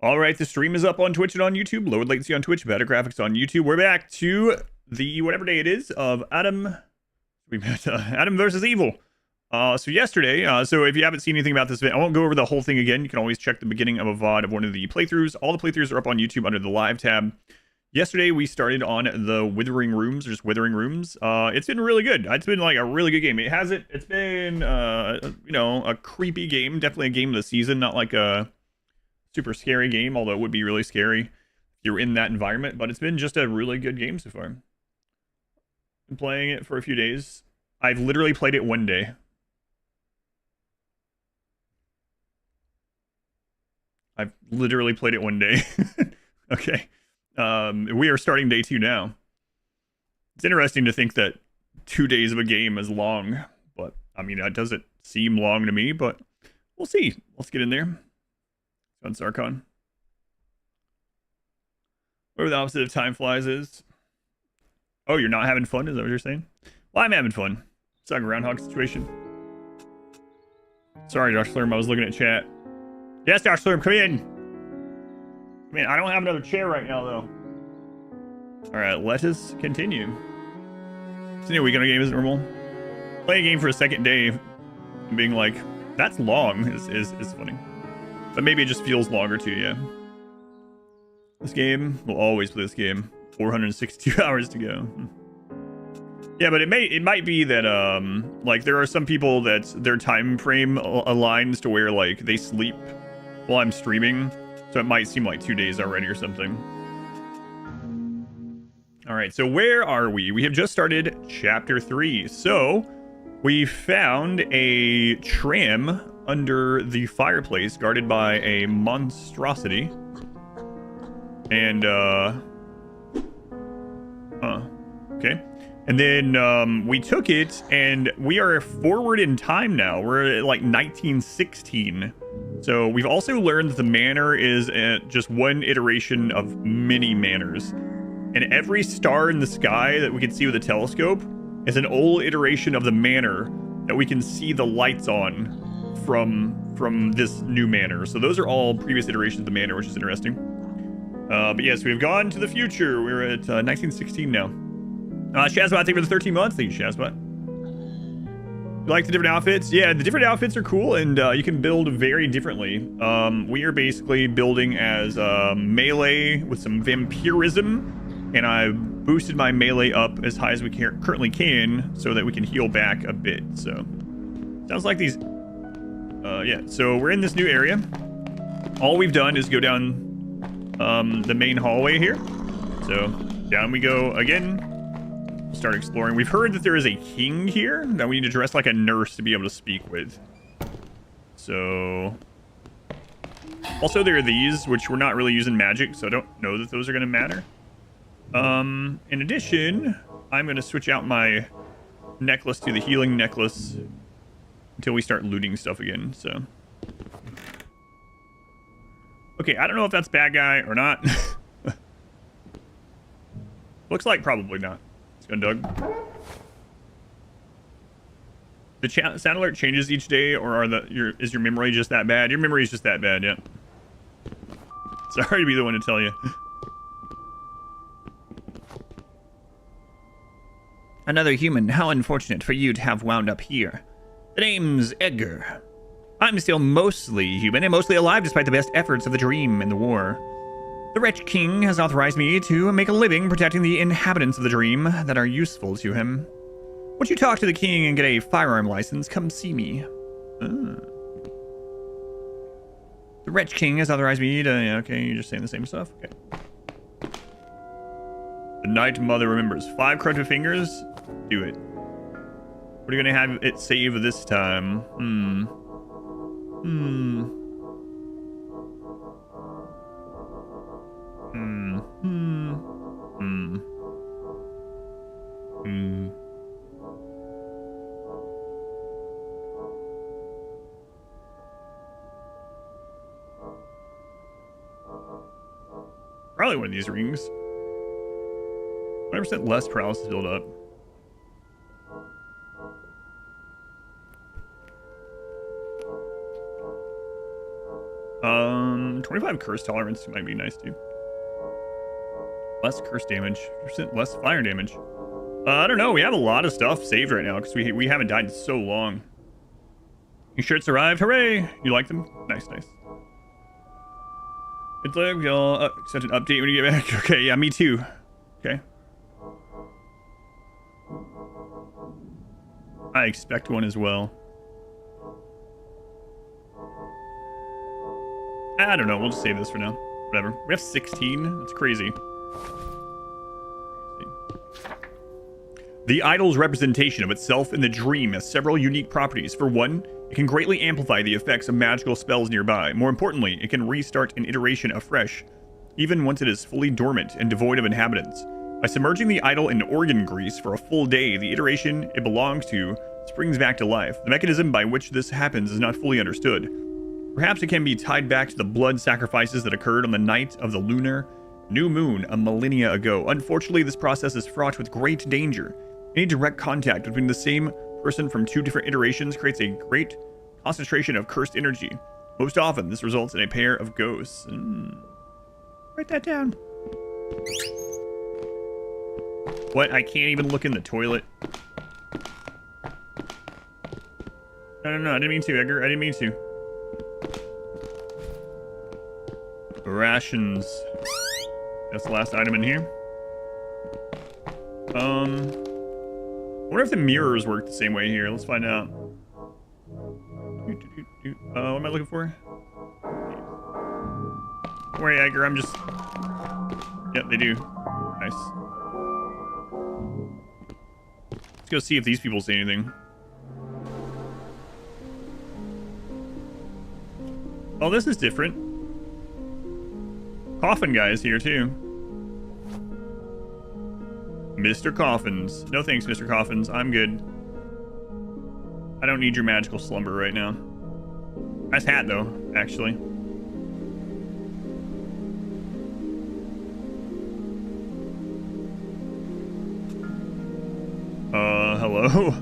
All right, the stream is up on Twitch and on YouTube. Lowered latency on Twitch, better graphics on YouTube. We're back to the whatever day it is of Adam. We met Adam versus Evil. So yesterday, so if you haven't seen anything about this event, I won't go over the whole thing again. You can always check the beginning of a VOD of one of the playthroughs. All the playthroughs are up on YouTube under the live tab. Yesterday we started on the Withering Rooms, or just Withering Rooms. It's been really good. It's been like a really good game. It's been you know, a creepy game, definitely a game of the season, not like a super scary game, although it would be really scary if you're in that environment, but it's been just a really good game so far. Been playing it for a few days. I've literally played it one day. I've literally played it one day. Okay. We are starting day 2 now. It's interesting to think that 2 days of a game is long, but I mean, that doesn't seem long to me, but we'll see. Let's get in there. On Sarkon. Whatever the opposite of time flies is. Oh, you're not having fun? Is that what you're saying? Well, I'm having fun. It's like a groundhog situation. Sorry, Josh Slurm, I was looking at chat. Yes, Josh Slurm, come in. Man, I don't have another chair right now, though. Alright, let us continue. It's a new weekend game, isn't normal. Playing a game for a second day and being like, that's long is funny. But maybe it just feels longer to you. This game, we'll always play this game. 462 hours to go. Yeah, but it might be that like there are some people that their time frame aligns to where like they sleep while I'm streaming, so it might seem like 2 days already or something. All right, so where are we? We have just started chapter 3. So we found a tram under the fireplace, guarded by a monstrosity. And, okay. And then, we took it, and we are forward in time now. We're at, like, 1916. So we've also learned that the manor is just one iteration of many manors. And every star in the sky that we can see with a telescope is an old iteration of the manor that we can see the lights on from this new manor. So those are all previous iterations of the manor, which is interesting. But yes, we've gone to the future. We're at 1916 now. Shazbot, thank you for the 13 months. Thank you, Shazbot. You like the different outfits? Yeah, the different outfits are cool, and you can build very differently. We are basically building as melee with some vampirism, and I boosted my melee up as high as we currently can so that we can heal back a bit. So sounds like these... yeah, so we're in this new area. All we've done is go down the main hallway here. So down we go again. Start exploring. We've heard that there is a king here that we need to dress like a nurse to be able to speak with. So also there are these, which we're not really using magic, so I don't know that those are going to matter. In addition, I'm going to switch out my necklace to the healing necklace until we start looting stuff again. So okay, I don't know if that's bad guy or not. Looks like probably not. Let's go, Doug. The sound alert changes each day, or is your memory just that bad? Your memory is just that bad, yeah. Sorry to be the one to tell you. Another human. How unfortunate for you to have wound up here. The name's Edgar. I'm still mostly human and mostly alive despite the best efforts of the dream and the war. The wretch king has authorized me to make a living protecting the inhabitants of the dream that are useful to him. Once you talk to the king and get a firearm license, come see me. The wretch king has authorized me to... Okay, you're just saying the same stuff? Okay. The Night Mother remembers. 5 corrupted fingers? Do it. What are you going to have it save this time? Probably one of these rings. 100% less paralysis build up. 25 curse tolerance might be nice too. Less curse damage, % less fire damage. I don't know. We have a lot of stuff saved right now because we haven't died in so long. Your shirts arrived. Hooray! You like them? Nice, nice. It's like you'll accept an update when you get back. Okay, yeah, me too. Okay. I expect one as well. I don't know. We'll just save this for now. Whatever. We have 16. That's crazy. The idol's representation of itself in the dream has several unique properties. For one, it can greatly amplify the effects of magical spells nearby. More importantly, it can restart an iteration afresh, even once it is fully dormant and devoid of inhabitants. By submerging the idol in organ grease for a full day, the iteration it belongs to springs back to life. The mechanism by which this happens is not fully understood. Perhaps it can be tied back to the blood sacrifices that occurred on the night of the lunar new moon a millennia ago. Unfortunately, this process is fraught with great danger. Any direct contact between the same person from two different iterations creates a great concentration of cursed energy. Most often, this results in a pair of ghosts. Write that down. What? I can't even look in the toilet. No, I didn't mean to, Edgar. I didn't mean to. Rations. That's the last item in here. I wonder if the mirrors work the same way here. Let's find out. What am I looking for? Don't worry, Edgar. I'm just... Yep, they do. Nice. Let's go see if these people say anything. Oh, this is different. Coffin guy is here, too. Mr. Coffins. No thanks, Mr. Coffins. I'm good. I don't need your magical slumber right now. Nice hat, though, actually. Hello?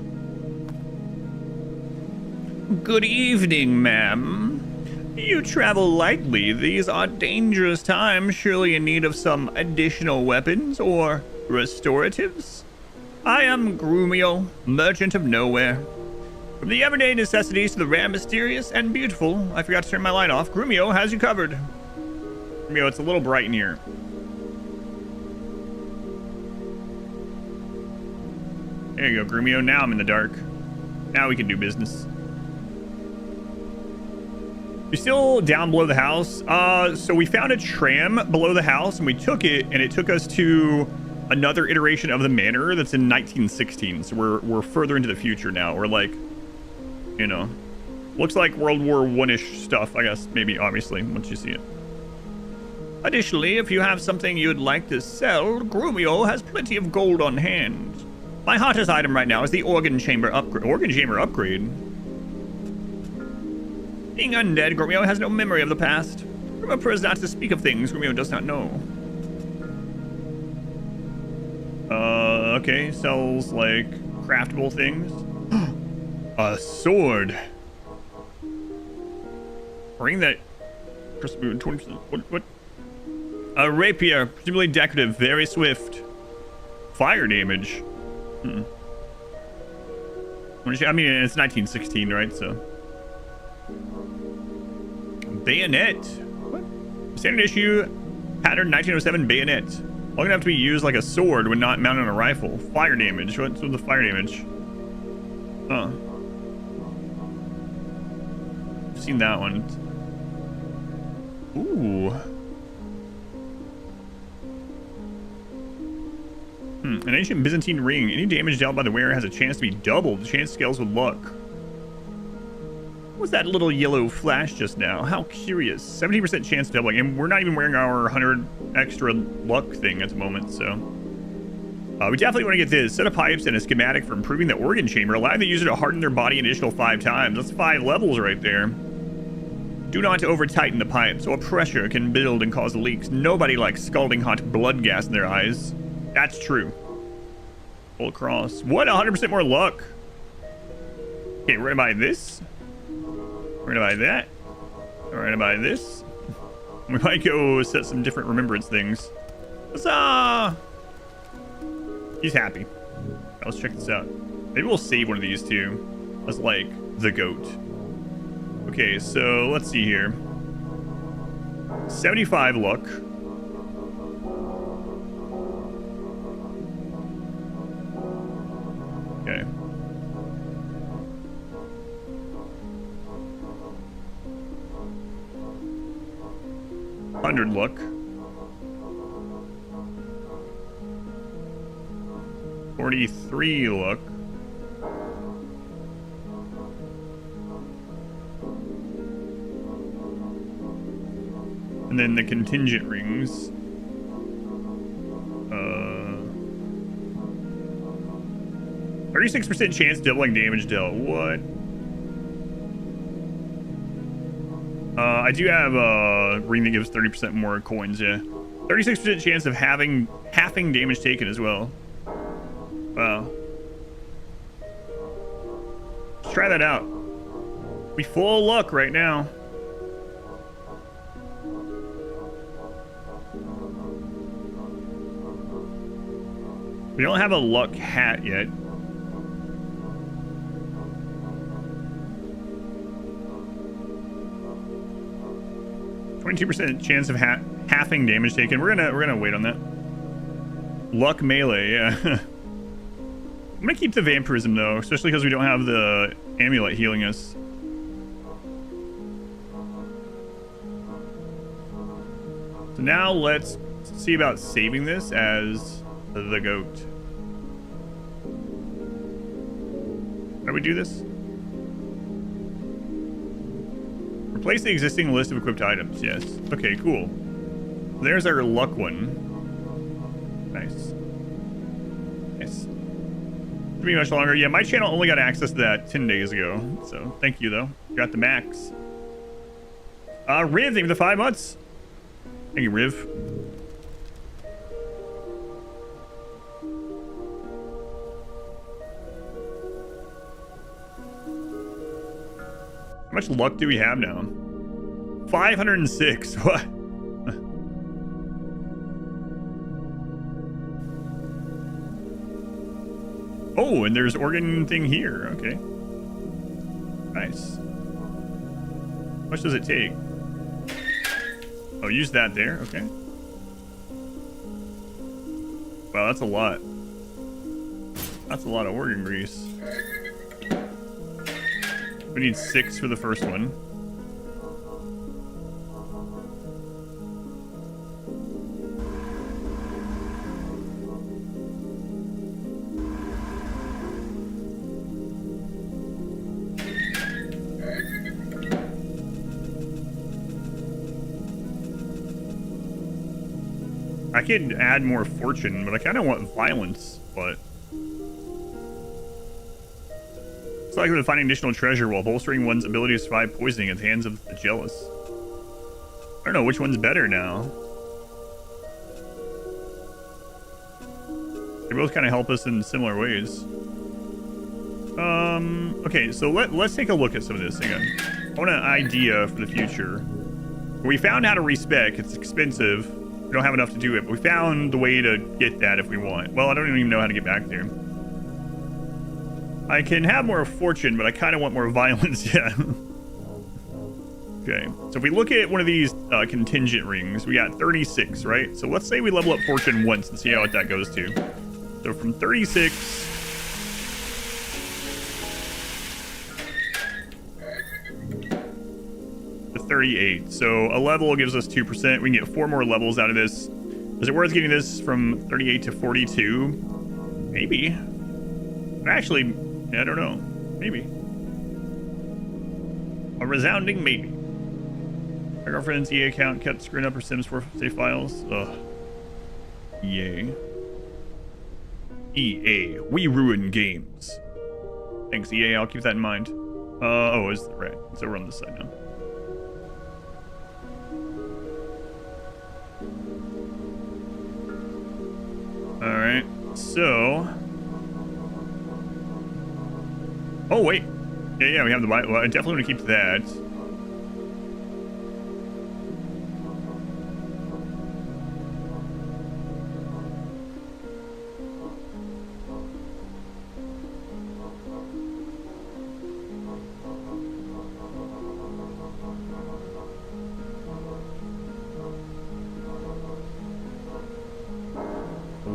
Good evening, ma'am. You travel lightly. These are dangerous times. Surely in need of some additional weapons or restoratives? I am Groomio, merchant of nowhere. From the everyday necessities to the rare, mysterious, and beautiful, I forgot to turn my light off. Groomio has you covered. Groomio, it's a little bright in here. There you go, Groomio. Now I'm in the dark. Now we can do business. You're still down below the house. So we found a tram below the house, and we took it, and it took us to another iteration of the manor that's in 1916. So we're further into the future now. We're like, you know, looks like World War I-ish stuff, I guess. Maybe, obviously, once you see it. Additionally, if you have something you'd like to sell, Groomio has plenty of gold on hand. My hottest item right now is the organ chamber upgrade. Organ chamber upgrade? Being undead, Groomio has no memory of the past. Groomio prefers not to speak of things Groomio does not know. Okay, sells, like, craftable things. A sword. Bring that... 20%. What? A rapier, presumably decorative, very swift. Fire damage. I mean, it's 1916, right? So... Bayonet. What? Standard issue, pattern 1907 bayonet. Long enough to be used like a sword when not mounted on a rifle. Fire damage. What's with the fire damage? Huh. I've seen that one. Ooh. An ancient Byzantine ring. Any damage dealt by the wearer has a chance to be doubled. The chance scales with luck. What's that little yellow flash just now? How curious. 70% chance of doubling. And we're not even wearing our 100 extra luck thing at the moment, so... we definitely want to get this. Set of pipes and a schematic for improving the organ chamber, allowing the user to harden their body an additional 5 times. That's 5 levels right there. Do not over-tighten the pipes, or pressure can build and cause leaks. Nobody likes scalding hot blood gas in their eyes. That's true. Full cross. What? 100% more luck. Okay, we're gonna buy this. We're gonna buy that. We're gonna buy this. We might go set some different remembrance things. Huzzah! He's happy. Let's check this out. Maybe we'll save one of these too. As like the goat. Okay, so let's see here. 75 luck. Okay. $100 luck. 43 luck. And then the contingent rings. 36% chance doubling damage dealt. What? I do have a ring that gives 30% more coins, yeah. 36% chance of halving damage taken as well. Wow. Let's try that out. We full of luck right now. We don't have a luck hat yet. %22% chance of halving damage taken. We're gonna wait on that. Luck melee, yeah. I'm gonna keep the vampirism though, especially because we don't have the amulet healing us. So now let's see about saving this as the goat. How do we do this? Replace the existing list of equipped items. Yes. Okay, cool. There's our luck one. Nice. Nice. Should be much longer. Yeah, my channel only got access to that 10 days ago. So thank you, though. Got the max. Riv, thank you for the 5 months. Thank you, Riv. How much luck do we have now? 506. What? Oh, and there's organ thing here. Okay. Nice. How much does it take? Oh, use that there. Okay. Wow, that's a lot. That's a lot of organ grease. We need 6 for the first one. I could add more fortune, but I kind of want violence, but... It's likely to find additional treasure while bolstering one's ability to survive poisoning at the hands of the jealous. I don't know which one's better now. They both kind of help us in similar ways. Okay, so let's take a look at some of this again. I want an idea for the future. We found how to respec. It's expensive. We don't have enough to do it, but we found the way to get that if we want. Well, I don't even know how to get back there. I can have more fortune, but I kind of want more violence, yeah. Okay, so if we look at one of these contingent rings, we got 36, right? So let's say we level up fortune once and see how that goes to. So from 36... to 38. So a level gives us 2%. We can get 4 more levels out of this. Is it worth getting this from 38 to 42? Maybe. Actually... I don't know. Maybe. A resounding maybe. My girlfriend's EA account kept screwing up her Sims 4 save files. Ugh. EA. EA. We ruin games. Thanks, EA. I'll keep that in mind. Oh, is right. So we're on this side now. Alright. So... Oh, wait. Yeah, we have the Bible. Well, I definitely want to keep that.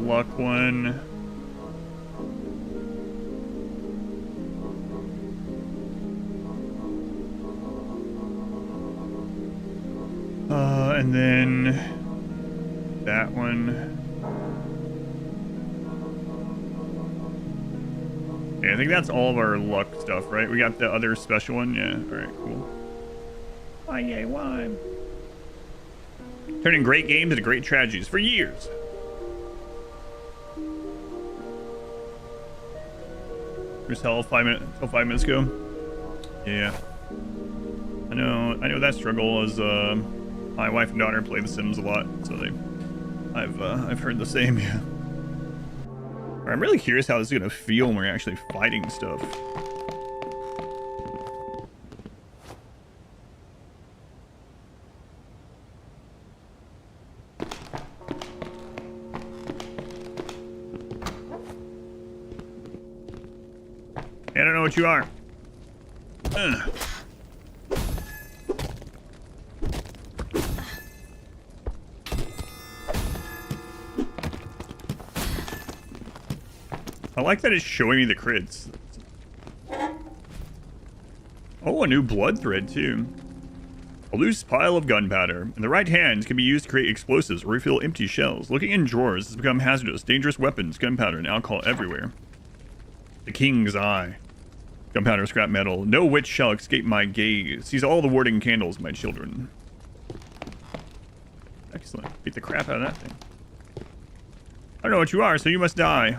luck one. And then that one. Yeah, I think that's all of our luck stuff, right? We got the other special one. Yeah. All right, cool. Why, yay, why? Turning great games into great tragedies for years. Here's hell 5 minutes ago. Yeah. I know that struggle as my wife and daughter play The Sims a lot, so I've heard the same. Yeah. I'm really curious how this is gonna feel when we're actually fighting stuff. I don't know what you are. I like that it's showing me the crits. Oh, a new blood thread too. A loose pile of gunpowder. In the right hand can be used to create explosives or refill empty shells. Looking in drawers has become hazardous. Dangerous weapons, gunpowder, and alcohol everywhere. The King's Eye. Gunpowder, scrap metal. No witch shall escape my gaze. Seize all the warding candles, my children. Excellent. Beat the crap out of that thing. I don't know what you are, so you must die.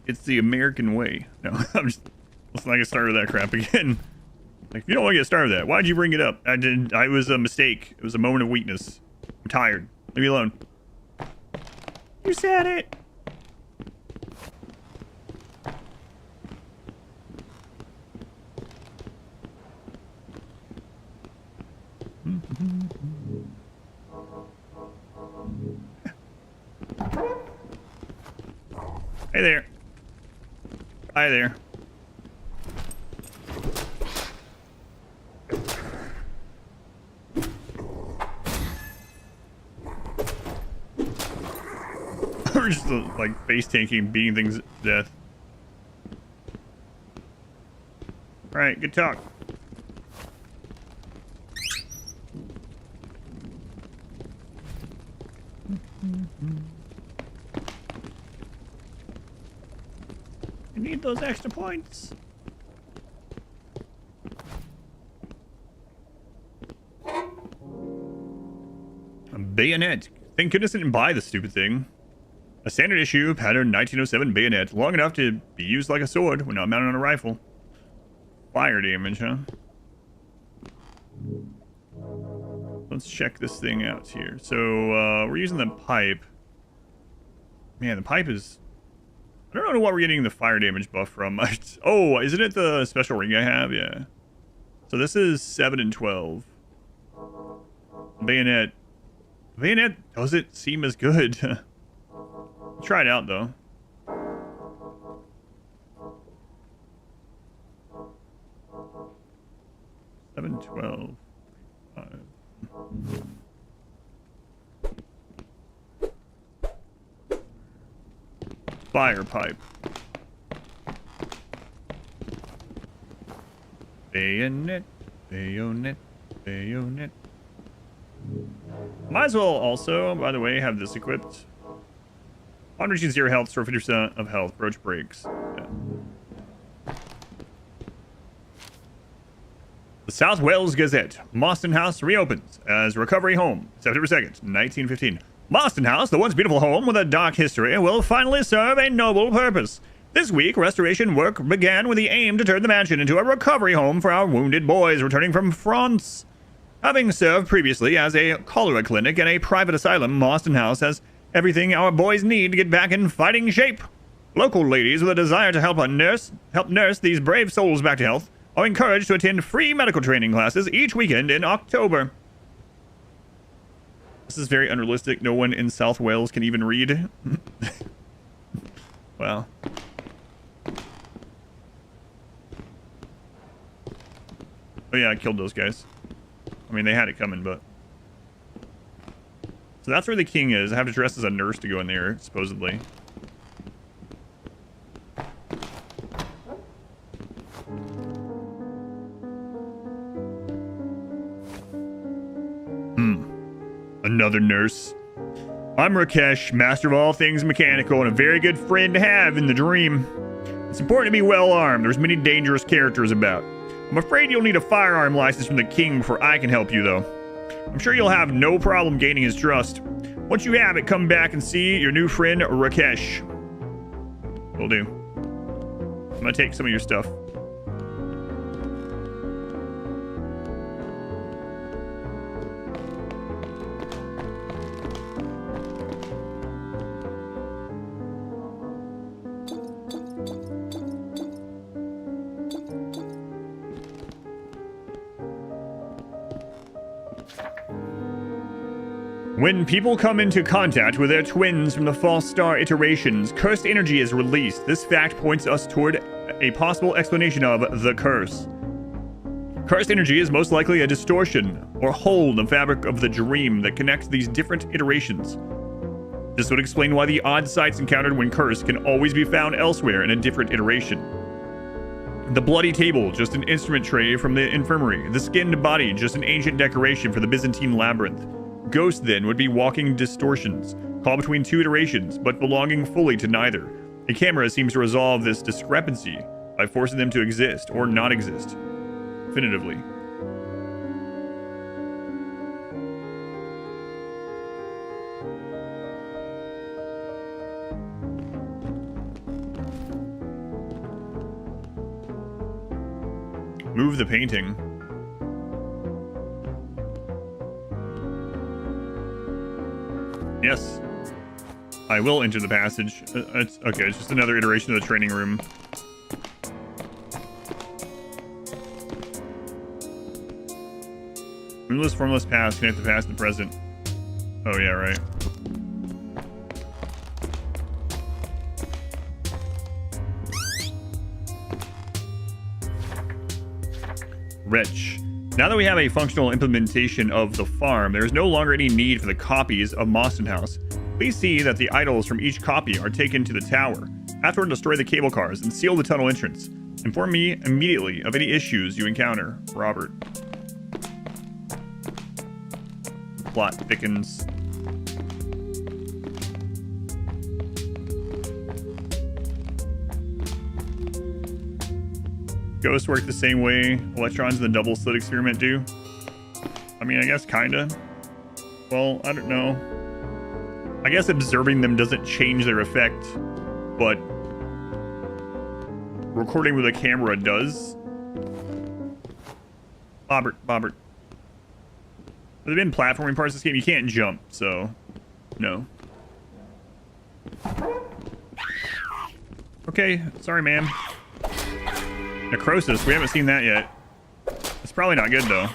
It's the American way. No, I'm just... Let's not get started with that crap again. Like, if you don't want to get started with that, why'd you bring it up? I was a mistake. It was a moment of weakness. I'm tired. Leave me alone. You said it. Hey there. Hi there. We're just like face tanking, beating things to death. Alright, good talk. I need those extra points. A bayonet. Thank goodness I didn't buy the stupid thing. A standard issue, pattern 1907 bayonet. Long enough to be used like a sword when not mounted on a rifle. Fire damage, huh? Let's check this thing out here. So, we're using the pipe. Man, the pipe is... I don't know what we're getting the fire damage buff from. Oh, isn't it the special ring I have? Yeah. So this is 7 and 12. Bayonet. Bayonet doesn't seem as good. Try it out, though. Seven, 12. 5. Fire pipe. Bayonet, bayonet, bayonet. Might as well also, by the way, have this equipped. On reaching 0 health, store 50% of health. Roach breaks. Yeah. The South Wales Gazette. Marston House reopens as recovery home. September 2nd, 1915. Marston House, the once beautiful home with a dark history, will finally serve a noble purpose. This week, restoration work began with the aim to turn the mansion into a recovery home for our wounded boys returning from France. Having served previously as a cholera clinic and a private asylum, Marston House has everything our boys need to get back in fighting shape. Local ladies with a desire to help nurse these brave souls back to health are encouraged to attend free medical training classes each weekend in October. This is very unrealistic. No one in South Wales can even read. Wow. Oh yeah, I killed those guys. I mean, they had it coming, but... So that's where the king is. I have to dress as a nurse to go in there, supposedly. Another nurse. I'm Rakesh, master of all things mechanical, and a very good friend to have in the dream. It's important to be well armed. There's many dangerous characters about. I'm afraid you'll need a firearm license from the king before I can help you, though. I'm sure you'll have no problem gaining his trust. Once you have it, come back and see your new friend, Rakesh. Will do. I'm gonna take some of your stuff. When people come into contact with their twins from the false star iterations, cursed energy is released. This fact points us toward a possible explanation of the curse. Cursed energy is most likely a distortion or hole in the fabric of the dream that connects these different iterations. This would explain why the odd sights encountered when cursed can always be found elsewhere in a different iteration. The bloody table, just an instrument tray from the infirmary. The skinned body, just an ancient decoration for the Byzantine labyrinth. Ghosts, then, would be walking distortions, caught between two iterations, but belonging fully to neither. A camera seems to resolve this discrepancy by forcing them to exist or not exist definitively. Move the painting. Yes. I will enter the passage. It's okay, it's just another iteration of the training room. Moonless, formless past, connect the past and the present. Oh yeah, right. Wretch. Now that we have a functional implementation of the farm, there is no longer any need for the copies of Mostyn House. Please see that the idols from each copy are taken to the tower. Afterward, destroy the cable cars and seal the tunnel entrance. Inform me immediately of any issues you encounter. Robert. Plot thickens. Ghosts work the same way electrons in the double slit experiment do. I mean, I guess kinda. Well, I don't know. I guess observing them doesn't change their effect, but recording with a camera does. Bobbert. Have there been platforming parts of this game? You can't jump, so no. Okay, sorry, ma'am. Necrosis, we haven't seen that yet. It's probably not good, though.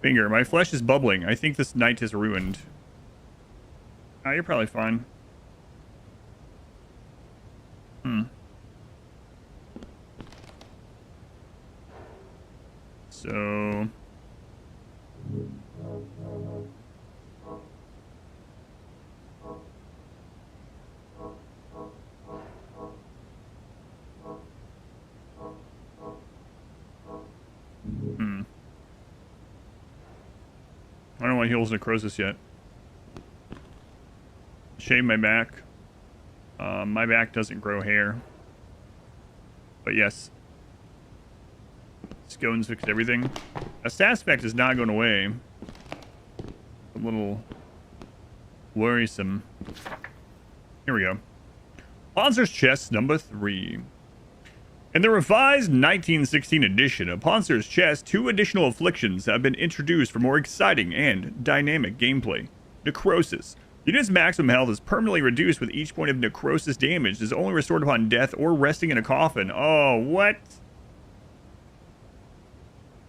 Finger, my flesh is bubbling. I think this night is ruined. Ah, you're probably fine. So... I don't want heals necrosis yet. Shave my back. My back doesn't grow hair. But yes. Scones fix everything. A stat effect is not going away. A little worrisome. Here we go. Poncer's Chest number 3. In the revised 1916 edition of Poncer's Chest, 2 additional afflictions have been introduced for more exciting and dynamic gameplay. Necrosis. The unit's maximum health is permanently reduced with each point of necrosis damage. Is only restored upon death or resting in a coffin. Oh, what?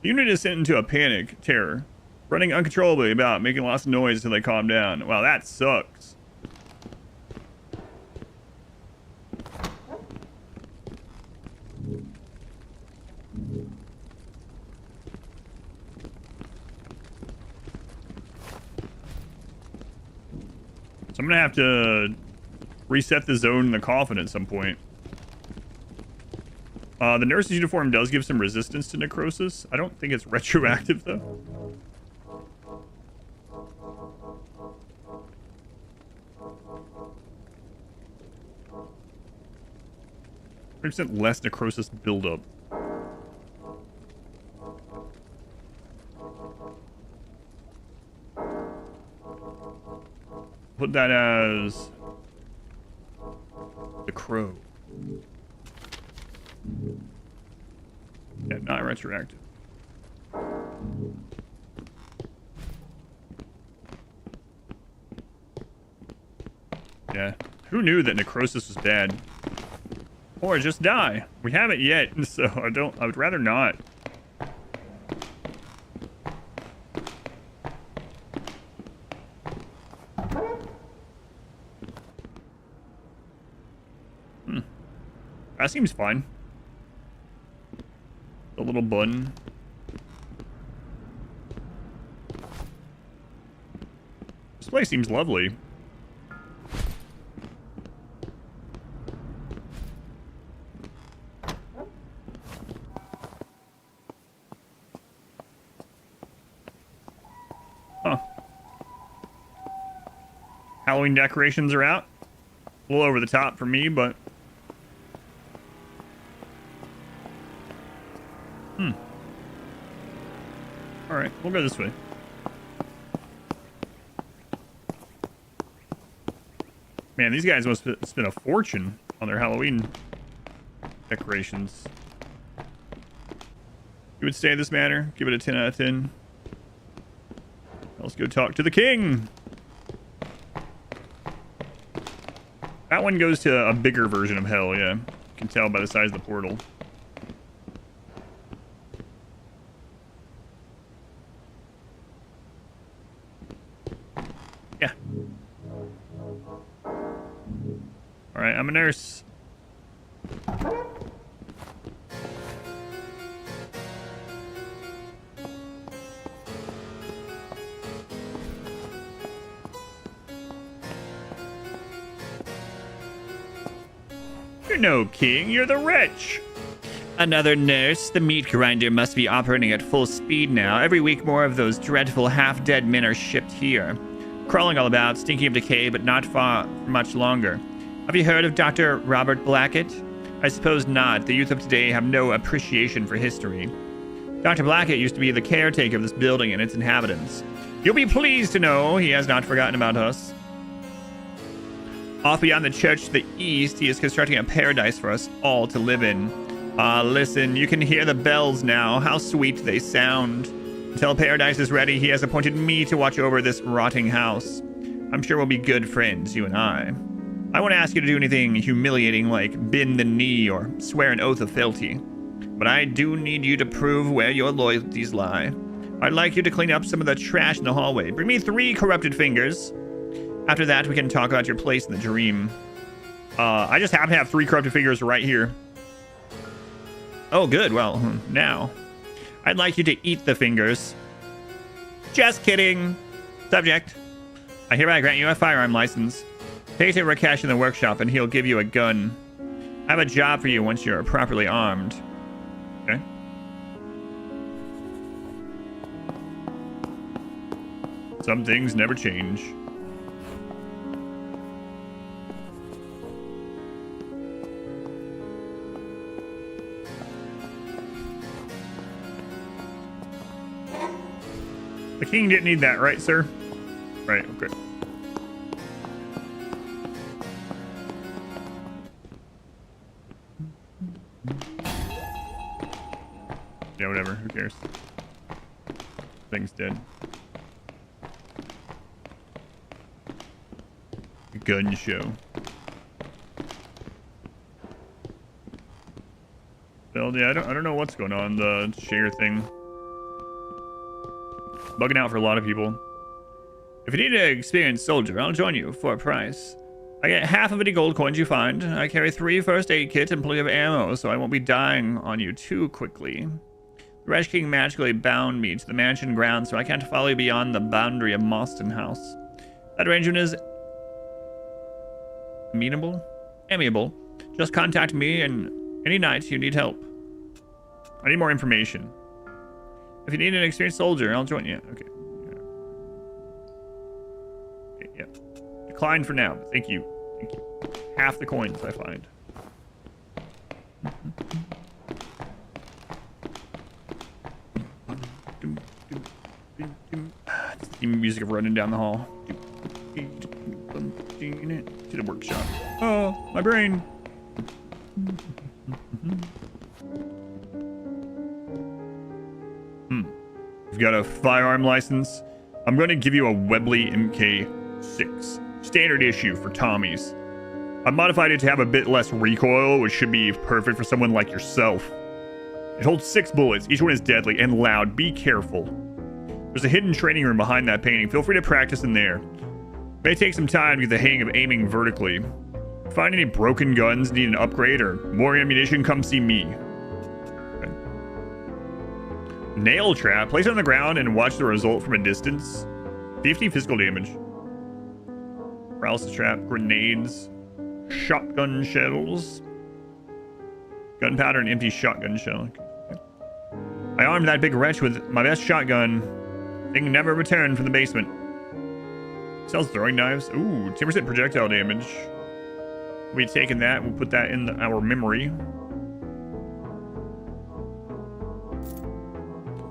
The unit is sent into a panic, terror, running uncontrollably about, making lots of noise until they calm down. Wow, that sucks. I'm gonna have to reset the zone in the coffin at some point. The nurse's uniform does give some resistance to necrosis. I don't think it's retroactive, though. 30% less necrosis buildup. Put that as the crow. Yeah, not retroactive. Yeah. Who knew that necrosis was bad? Or just die. We haven't yet, so I would rather not. That seems fine. The little button. This place seems lovely. Huh. Halloween decorations are out. A little over the top for me, but... Alright, we'll go this way. Man, these guys must spend a fortune on their Halloween decorations. You would stay at this manor? Give it a 10 out of 10. Let's go talk to the king. That one goes to a bigger version of hell, yeah. You can tell by the size of the portal. Yeah. Alright, I'm a nurse. You're no king, you're the wretch. Another nurse. The meat grinder must be operating at full speed now. Every week more of those dreadful half-dead men are shipped here. Crawling all about, stinking of decay, but not for much longer. Have you heard of Dr. Robert Blackett? I suppose not. The youth of today have no appreciation for history. Dr. Blackett used to be the caretaker of this building and its inhabitants. You'll be pleased to know he has not forgotten about us. Off beyond the church to the east, he is constructing a paradise for us all to live in. Listen, you can hear the bells now. How sweet they sound. Until paradise is ready, he has appointed me to watch over this rotting house. I'm sure we'll be good friends, you and I. I won't ask you to do anything humiliating like bend the knee or swear an oath of fealty. But I do need you to prove where your loyalties lie. I'd like you to clean up some of the trash in the hallway. Bring me 3 corrupted fingers. After that, we can talk about your place in the dream. I just happen to have 3 corrupted fingers right here. Oh, good. Well, now. I'd like you to eat the fingers. Just kidding. Subject. I hereby grant you a firearm license. Take it to Rakesh in the workshop and he'll give you a gun. I have a job for you once you're properly armed. Okay. Some things never change. The king didn't need that, right, sir? Right, okay. Yeah, whatever. Who cares? Thing's dead. Gun show. Well, yeah, I don't know what's going on. The share thing. Bugging out for a lot of people. If you need an experienced soldier, I'll join you for a price. I get half of any gold coins you find. I carry 3 first aid kits and plenty of ammo, so I won't be dying on you too quickly. The Wretch King magically bound me to the mansion grounds, so I can't follow you beyond the boundary of Moston House. That arrangement is amenable? Amiable. Just contact me and any night you need help. I need more information. If you need an experienced soldier, I'll join you. Okay. Okay, yeah. Decline for now. Thank you. Thank you. Half the coins I find. It's the music of running down the hall. To the workshop. Oh, my brain. You've got a firearm license. I'm going to give you a Webley MK6. Standard issue for Tommies. I modified it to have a bit less recoil, which should be perfect for someone like yourself. It holds 6 bullets. Each one is deadly and loud. Be careful. There's a hidden training room behind that painting. Feel free to practice in there. May take some time to get the hang of aiming vertically. Find any broken guns, need an upgrade, or more ammunition, come see me. Okay. Nail trap. Place it on the ground and watch the result from a distance. 50 physical damage. Paralysis trap. Grenades. Shotgun shells. Gunpowder and empty shotgun shell. Okay. I armed that big wretch with my best shotgun. Thing never returned from the basement. Sells throwing knives. Ooh, 10% projectile damage. We've taken that. We'll put that in our memory.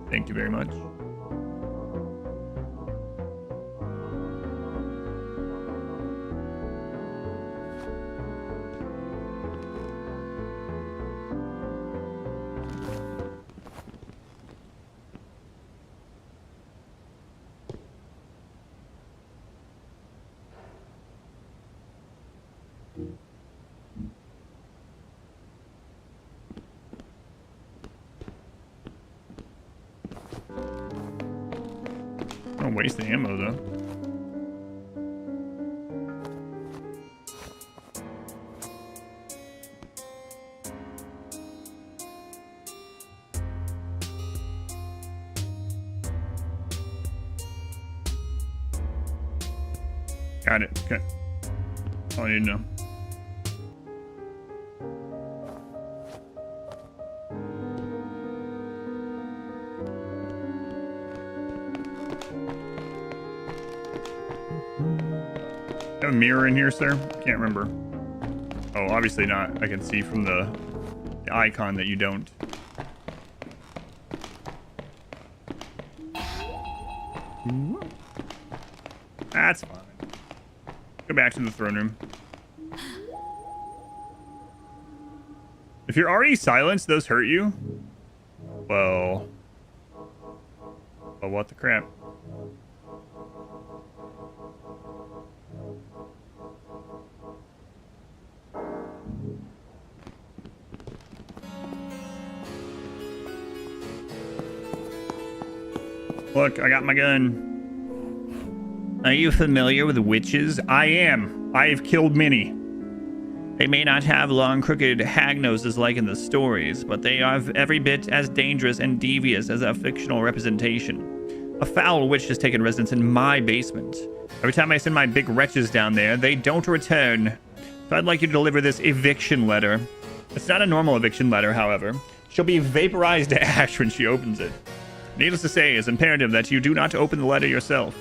Thank you very much. Don't waste the ammo though. Got it. Okay. All I need to know. Have a mirror in here, sir? Can't remember. Oh, obviously not. I can see from the icon that you don't. That's fine. Go back to the throne room. If you're already silenced, those hurt you? Well, what the crap? Look, I got my gun. Are you familiar with witches? I am. I have killed many. They may not have long, crooked hag noses like in the stories, but they are every bit as dangerous and devious as a fictional representation. A foul witch has taken residence in my basement. Every time I send my big wretches down there, they don't return. So I'd like you to deliver this eviction letter. It's not a normal eviction letter, however. She'll be vaporized to ash when she opens it. Needless to say, it's imperative that you do not open the letter yourself.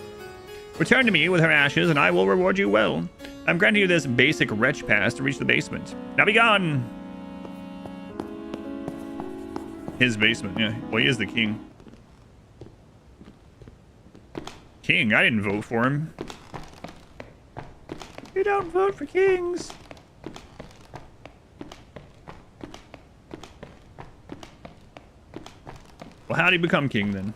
Return to me with her ashes, and I will reward you well. I'm granting you this basic wretch pass to reach the basement. Now be gone! His basement, yeah. Well, he is the king. King? I didn't vote for him. You don't vote for kings. Well, how'd he become king, then?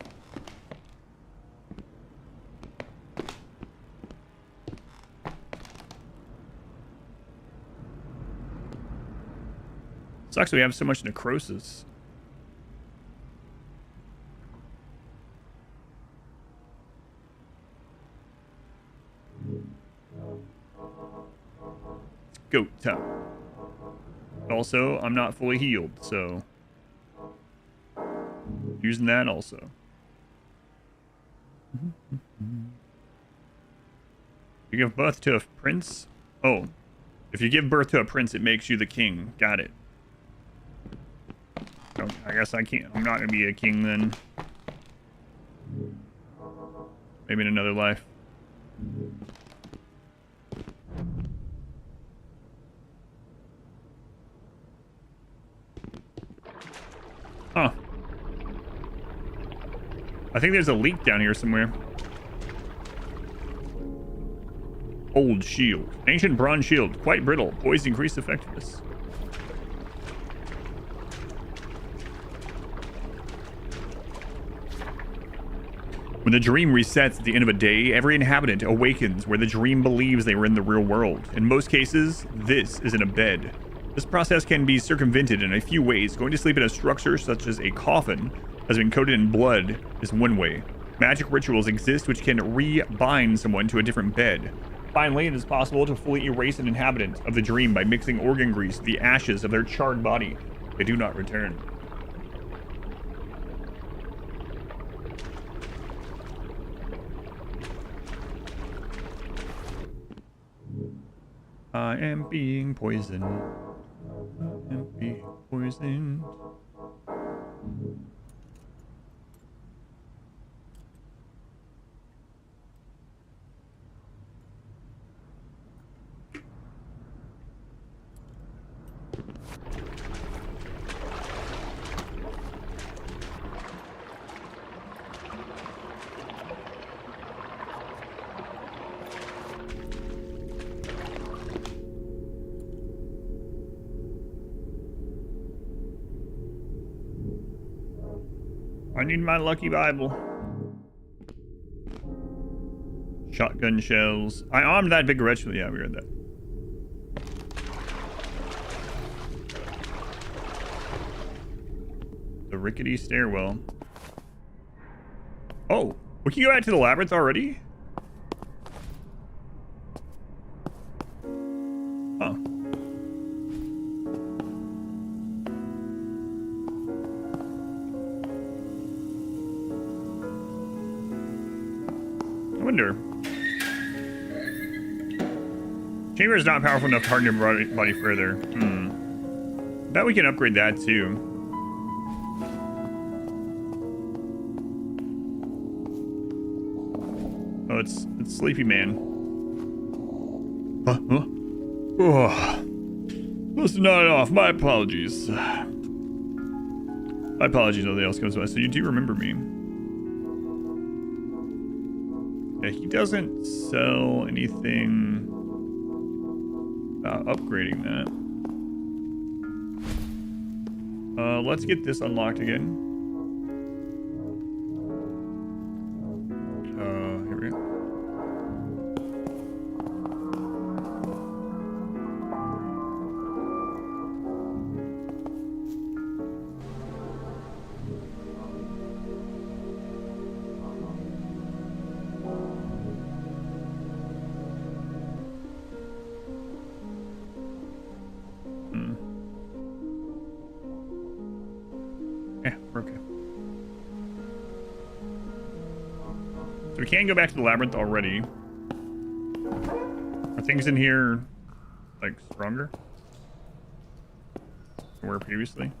Sucks we have so much necrosis. Go top. Also, I'm not fully healed, so using that also. You give birth to a prince? Oh, If you give birth to a prince, it makes you the king. Got it. Oh, I guess I can't. I'm not going to be a king then. Maybe in another life. Huh. I think there's a leak down here somewhere. Old shield. Ancient bronze shield. Quite brittle. Poised increased effectiveness. When the dream resets at the end of a day, every inhabitant awakens where the dream believes they were in the real world. In most cases, this is in a bed. This process can be circumvented in a few ways. Going to sleep in a structure such as a coffin has been coated in blood is one way. Magic rituals exist which can re-bind someone to a different bed. Finally, it is possible to fully erase an inhabitant of the dream by mixing organ grease with the ashes of their charred body. They do not return. I am being poisoned. I am being poisoned. I need my lucky Bible. Shotgun shells. I armed that big wretch. Yeah, we read that. The rickety stairwell. Oh, we can go back to the labyrinth already? Huh. I wonder. Chamber is not powerful enough to harden your body further. Bet we can upgrade that too. Oh, it's Sleepy Man. Huh? Oh. Must have nodded off. My apologies. My apologies, nothing else comes to mind. So you do remember me. Yeah, he doesn't sell anything about upgrading that. Let's get this unlocked again. Here we go. Yeah, we're okay. So we can go back to the labyrinth already. Are things in here, like, stronger than were previously?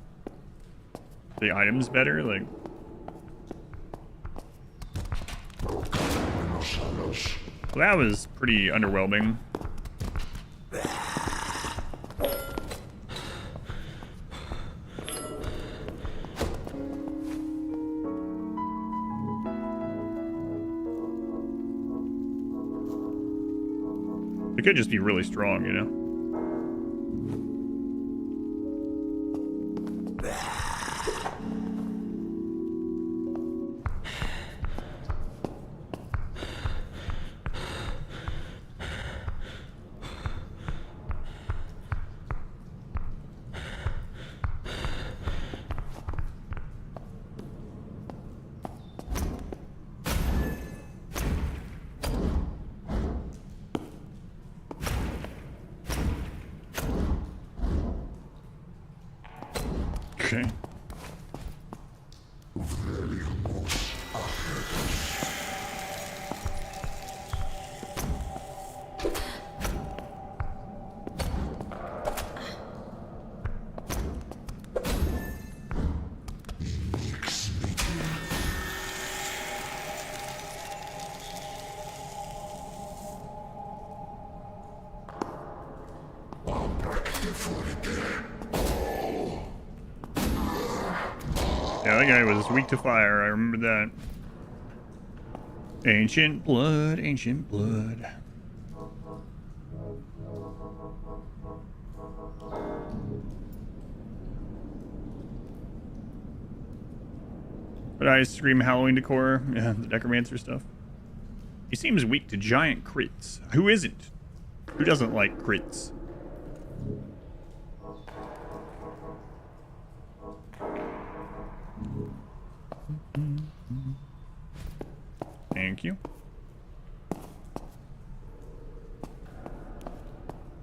The items better? Like... Well, that was pretty underwhelming. It could just be really strong, you know? Okay. Yeah, that guy was weak to fire. I remember that. Ancient blood, ancient blood. But I scream Halloween decor. Yeah, the necromancer stuff. He seems weak to giant crits. Who isn't? Who doesn't like crits? Thank you.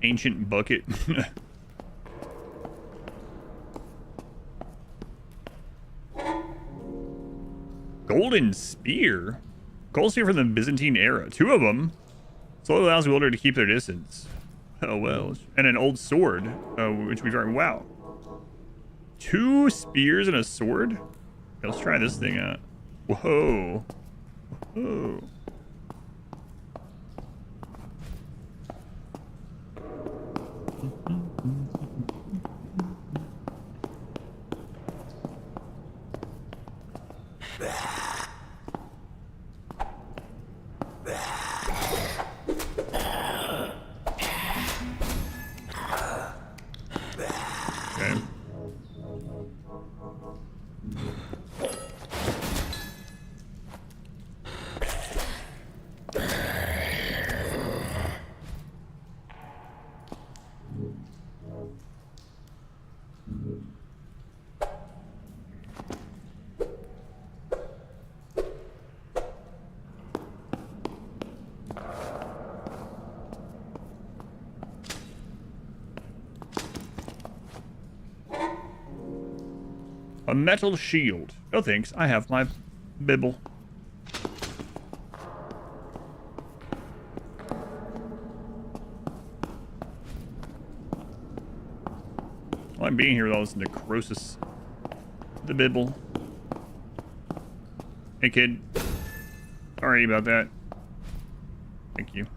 Ancient bucket. Golden spear? Gold spear from the Byzantine era. 2 of them. Slowly allows the wielder to keep their distance. Oh well. And an old sword, which we've already. Wow. 2 spears and a sword? Okay, let's try this thing out. Whoa. Whoa. A metal shield. No thanks, I have my bibble. Well, I'm being here with all this necrosis. The bibble. Hey kid. Sorry about that. Thank you.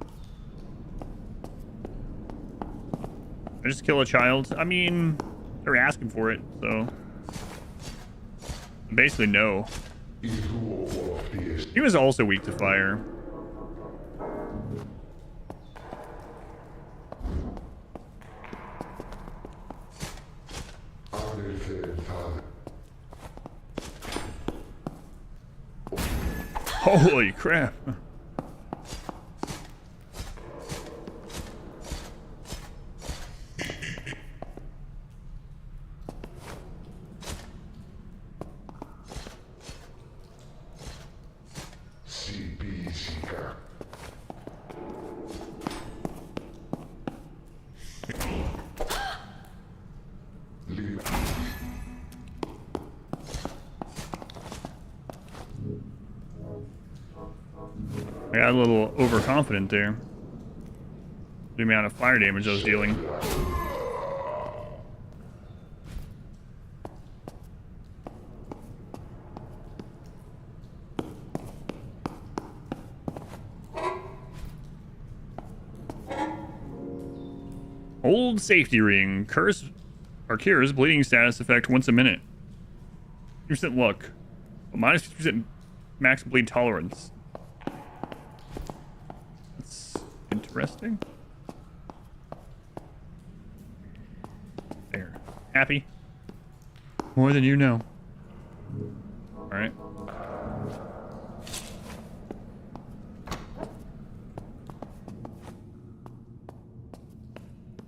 I just kill a child? I mean, they're asking for it, so... Basically, no. He was also weak to fire. Holy crap. I got a little overconfident there. The amount of fire damage I was dealing. Old safety ring. Curse or cures bleeding status effect once a minute. 50% luck. Minus 50% max bleed tolerance. Interesting. There. Happy? More than you know. Alright.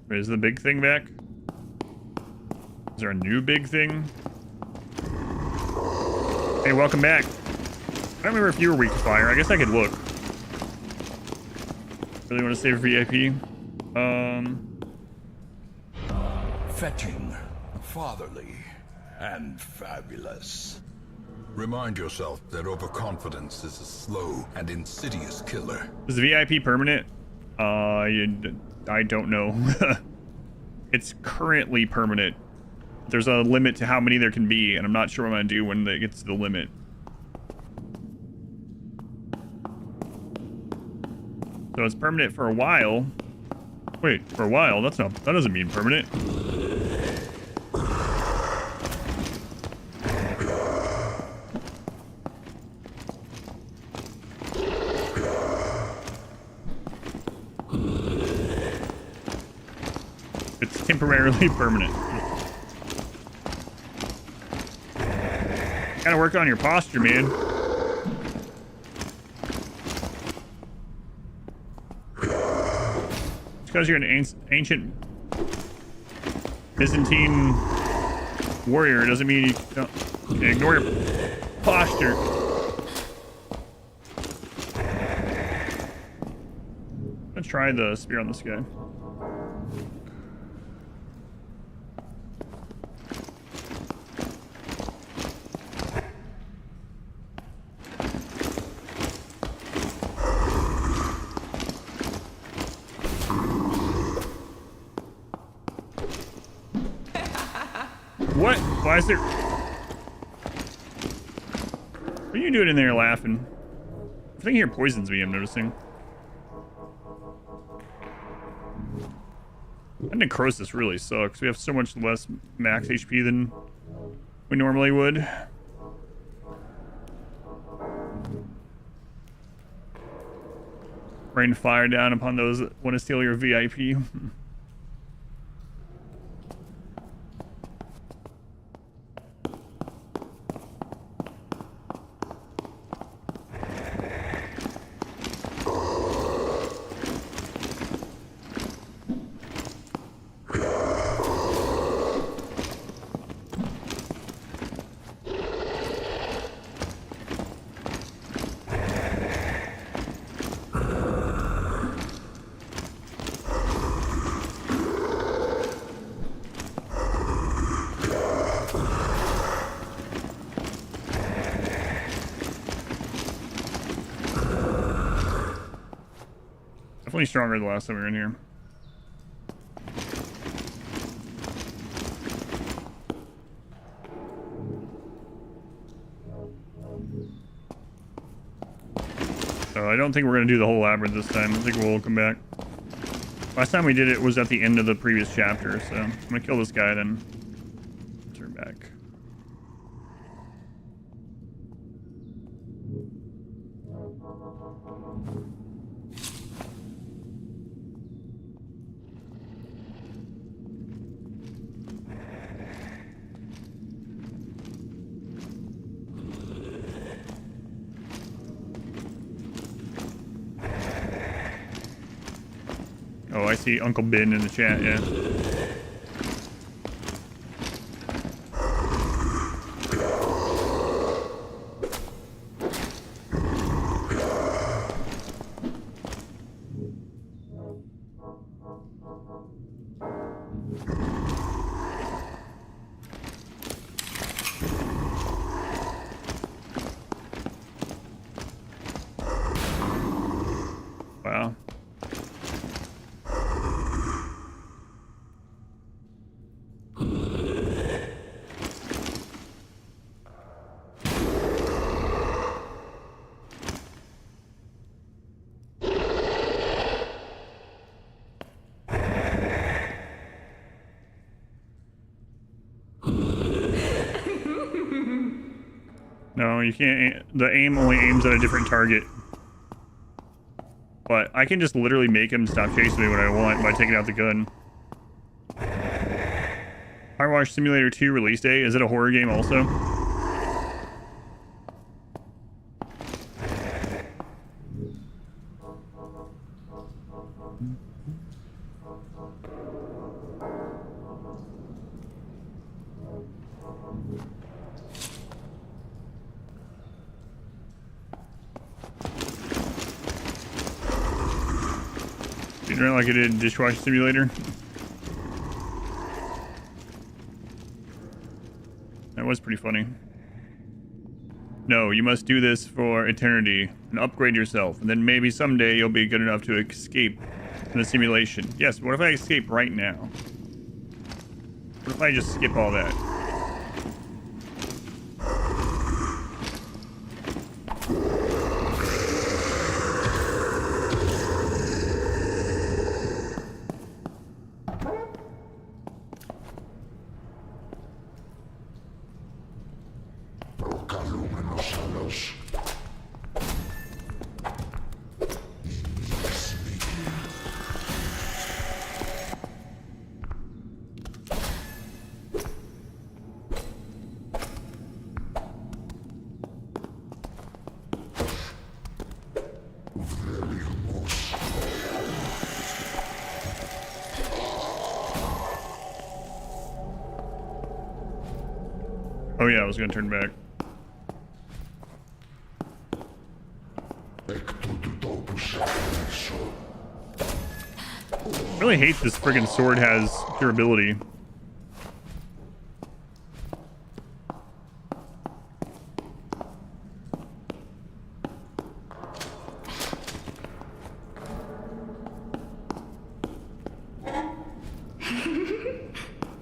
Is the big thing back? Is there a new big thing? Hey, welcome back. I don't remember if you were weak to fire. I guess I could look. Really want to save VIP? Fetching, fatherly, and fabulous. Remind yourself that overconfidence is a slow and insidious killer. Is the VIP permanent? I don't know. It's currently permanent. There's a limit to how many there can be, and I'm not sure what I'm going to do when it gets to the limit. So it's permanent for a while. Wait, for a while? That doesn't mean permanent. temporarily permanent. Gotta work on your posture, man. Just because you're an ancient Byzantine warrior doesn't mean you don't ignore your posture. Let's try the spear on this guy. What? Why is there... What are you doing in there laughing? I think here poisons me, I'm noticing. That necrosis really sucks. We have so much less max HP than we normally would. Rain fire down upon those that want to steal your VIP. Definitely stronger the last time we were in here. So I don't think we're going to do the whole labyrinth this time. I think we'll come back. Last time we did it was at the end of the previous chapter, so I'm going to kill this guy, then turn back. Oh, I see Uncle Ben in the chat, yeah. Wow. No, you can't. The aim only aims at a different target. But I can just literally make him stop chasing me when I want by taking out the gun. Car Wash Simulator 2 release date. Is it a horror game also? Didn't run like it did in Dishwasher Simulator. That was pretty funny. No, you must do this for eternity and upgrade yourself, and then maybe someday you'll be good enough to escape from the simulation. Yes, but what if I escape right now? What if I just skip all that? Oh yeah, I was gonna turn back. I really hate this friggin' sword has durability.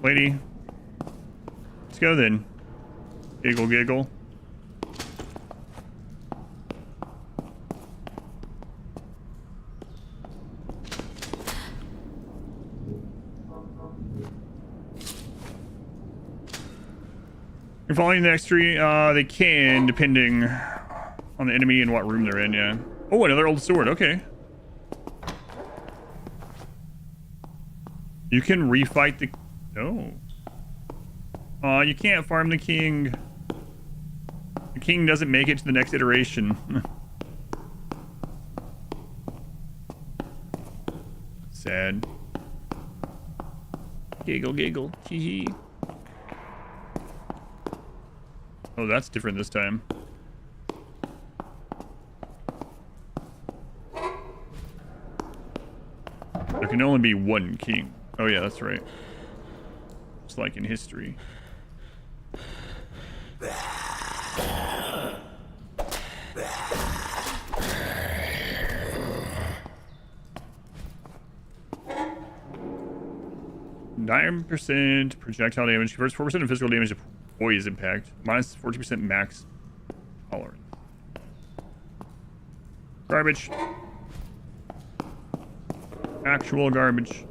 Lady. Let's go then. Giggle, giggle. You're following the next tree? They can, depending on the enemy and what room they're in, yeah. Oh, another old sword, okay. You can refight the... Oh. You can't farm the king. The king doesn't make it to the next iteration. Sad. Giggle, giggle. Hee hee. Oh, that's different this time. There can only be one king. Oh yeah, that's right. Just like in history. %, projectile damage, converts 4% of physical damage to poise impact, minus 40% max tolerance. Garbage. Actual garbage.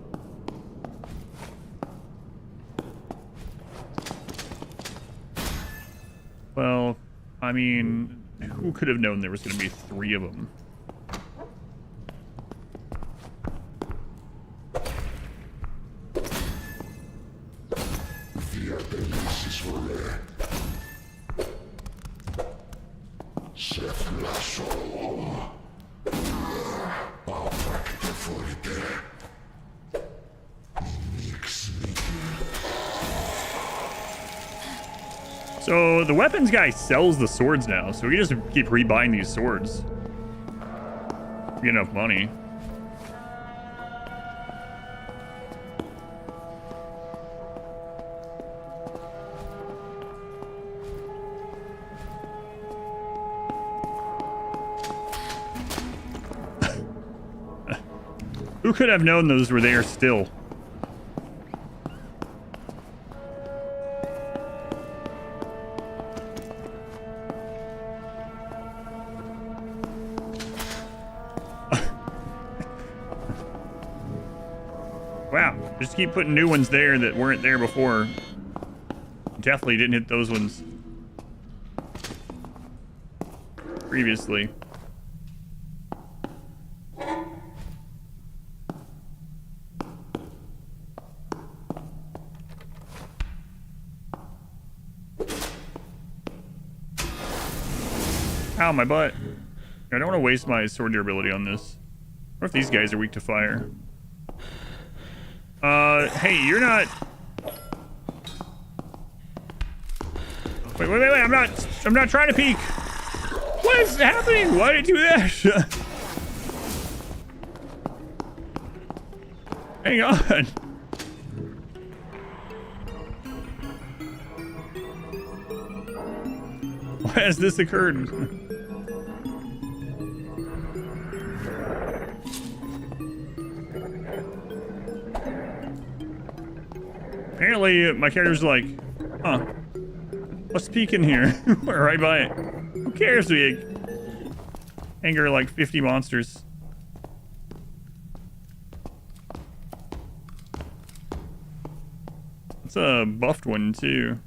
Well, I mean, who could have known there was going to be 3 of them? So the weapons guy sells the swords now, so we just keep rebuying these swords. Get enough money. Who could have known those were there still? Wow, just keep putting new ones there that weren't there before. Definitely didn't hit those ones previously. Ow, my butt. I don't want to waste my sword durability on this. Or if these guys are weak to fire. Hey, you're not... Wait, I'm not trying to peek. What is happening? Why did you do that? Hang on. Why has this occurred? Apparently, my character's like, huh, let's peek in here. We're right by it. Who cares? We anger like 50 monsters. It's a buffed one, too.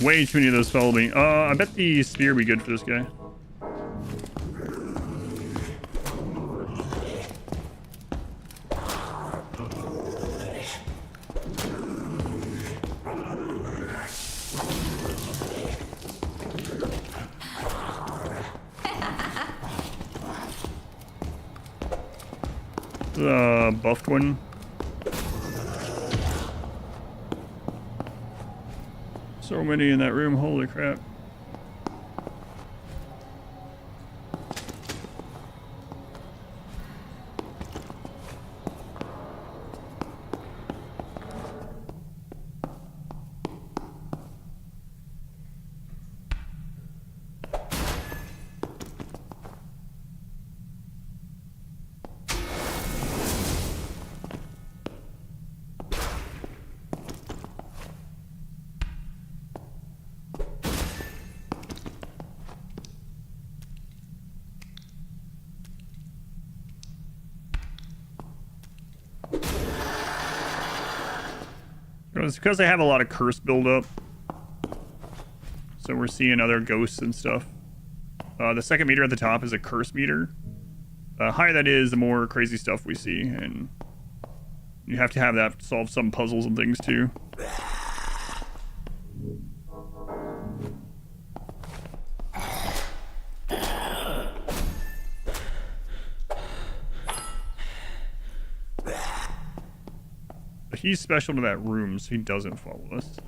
Way too many of those follow me. I bet the spear would be good for this guy. Buffed one. So many in that room, holy crap. It's because I have a lot of curse buildup. So we're seeing other ghosts and stuff. The second meter at the top is a curse meter. The higher that is, the more crazy stuff we see. And you have to have that to solve some puzzles and things too. He's special to that room, so he doesn't follow us.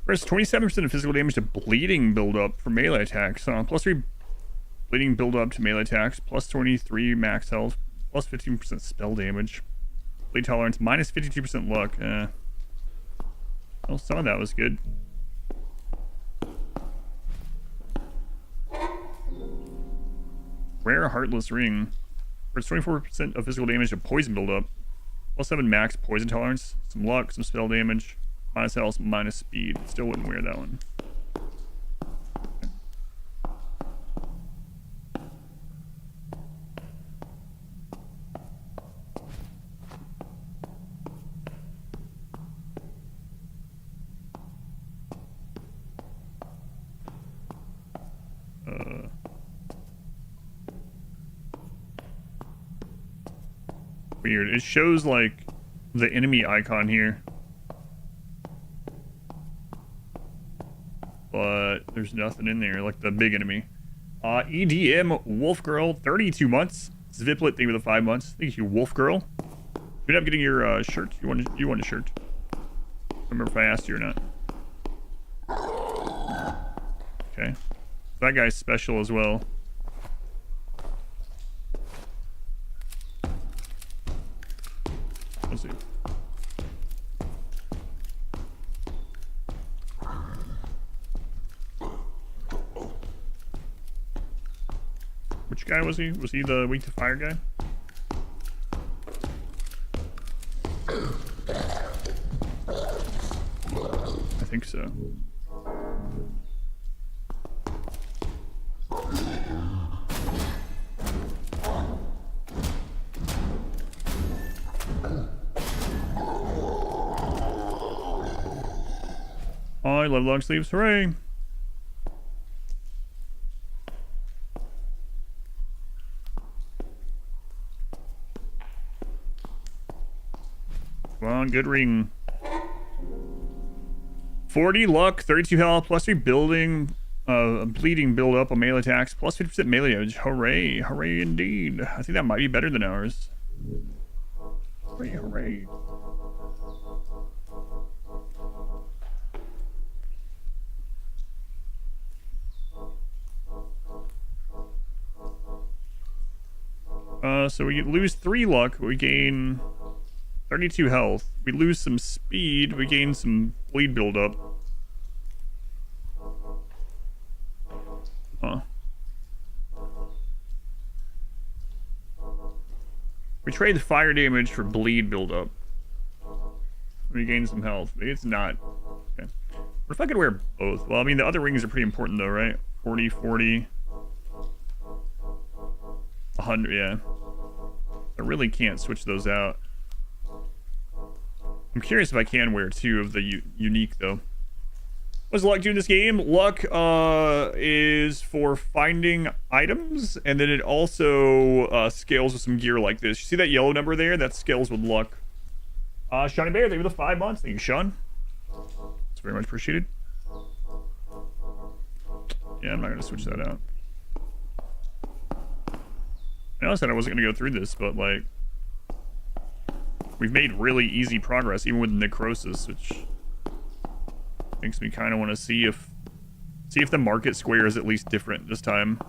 First, 27% of physical damage to bleeding buildup for melee attacks. Plus 3 bleeding buildup to melee attacks. Plus 23 max health. Plus 15% spell damage. Bleed tolerance. Minus 52% luck. Well, some of that was good. Rare Heartless Ring. First, 24% of physical damage to poison buildup. Plus 7 max poison tolerance. Some luck, some spell damage. Minus health, minus speed. Still wouldn't wear that one. Weird. It shows like the enemy icon here. But there's nothing in there, like the big enemy. EDM Wolf Girl, 32 months. Zviplet, thank you for the 5 months. Thank you, Wolf Girl. You ended up getting your shirt. You want a shirt. I don't remember if I asked you or not. Okay. That guy's special as well. Let's see. Which guy was he? Was he the weak to fire guy? I think so. Oh, I love long sleeves. Hooray! Come on, good ring. 40 luck, 32 health, plus 3 building, bleeding build up on melee attacks, plus 50% melee damage. Hooray, hooray indeed. I think that might be better than ours. Hooray, hooray. So we lose 3 luck, we gain 32 health. We lose some speed, we gain some bleed buildup. Huh. We trade the fire damage for bleed buildup. We gain some health. Maybe it's not. Okay. What if I could wear both? Well, I mean, the other rings are pretty important though, right? 40, 40. 100, yeah. I really can't switch those out. I'm curious if I can wear 2 of the unique, though. What's luck do in this game? Luck is for finding items, and then it also scales with some gear like this. You see that yellow number there? That scales with luck. Shiny Bear, thank you for the 5 months. Thank you, Sean. It's very much appreciated. Yeah, I'm not going to switch that out. I said I wasn't going to go through this, but, like, we've made really easy progress, even with necrosis, which makes me kind of want to see if the market square is at least different this time.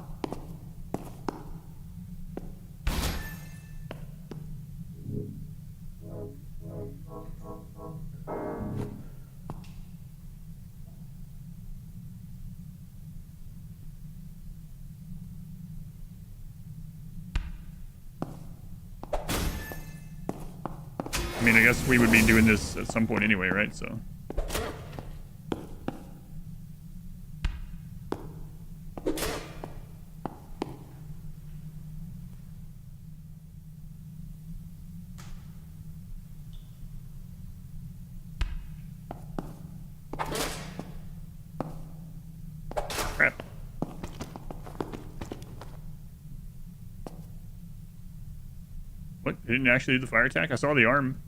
I mean, I guess we would be doing this at some point anyway, right? So. Crap. What? It didn't actually do the fire attack? I saw the arm.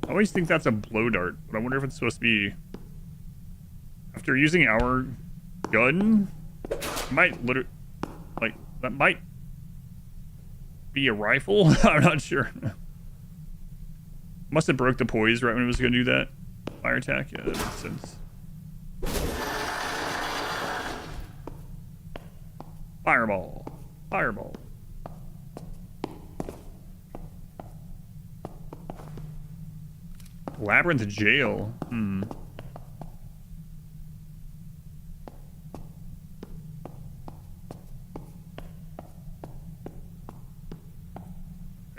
I always think that's a blow dart, but I wonder if it's supposed to be... After using our gun, it might literally... Like, that might be a rifle? I'm not sure. Must have broke the poise right when it was going to do that fire attack. Yeah, that makes sense. Fireball. Fireball. Labyrinth jail. Never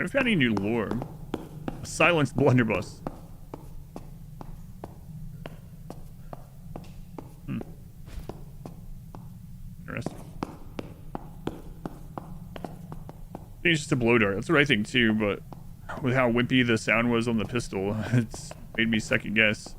found any new lore. A silenced blunderbuss. Interesting. I think it's just a blow dart. That's the right thing too, but with how wimpy the sound was on the pistol, it's made me second guess.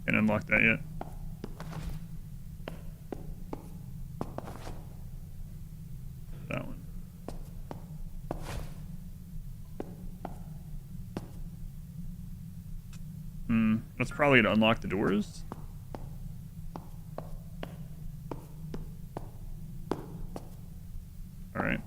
Can't unlock that yet. That one. That's probably to unlock the doors. All right.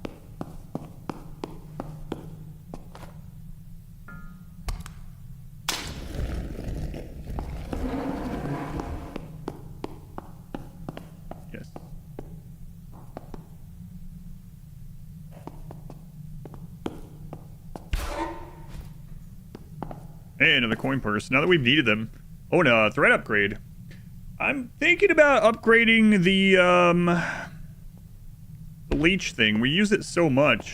Hey, another coin purse. Now that we've needed them. Oh, no, threat upgrade. I'm thinking about upgrading the leech thing. We use it so much.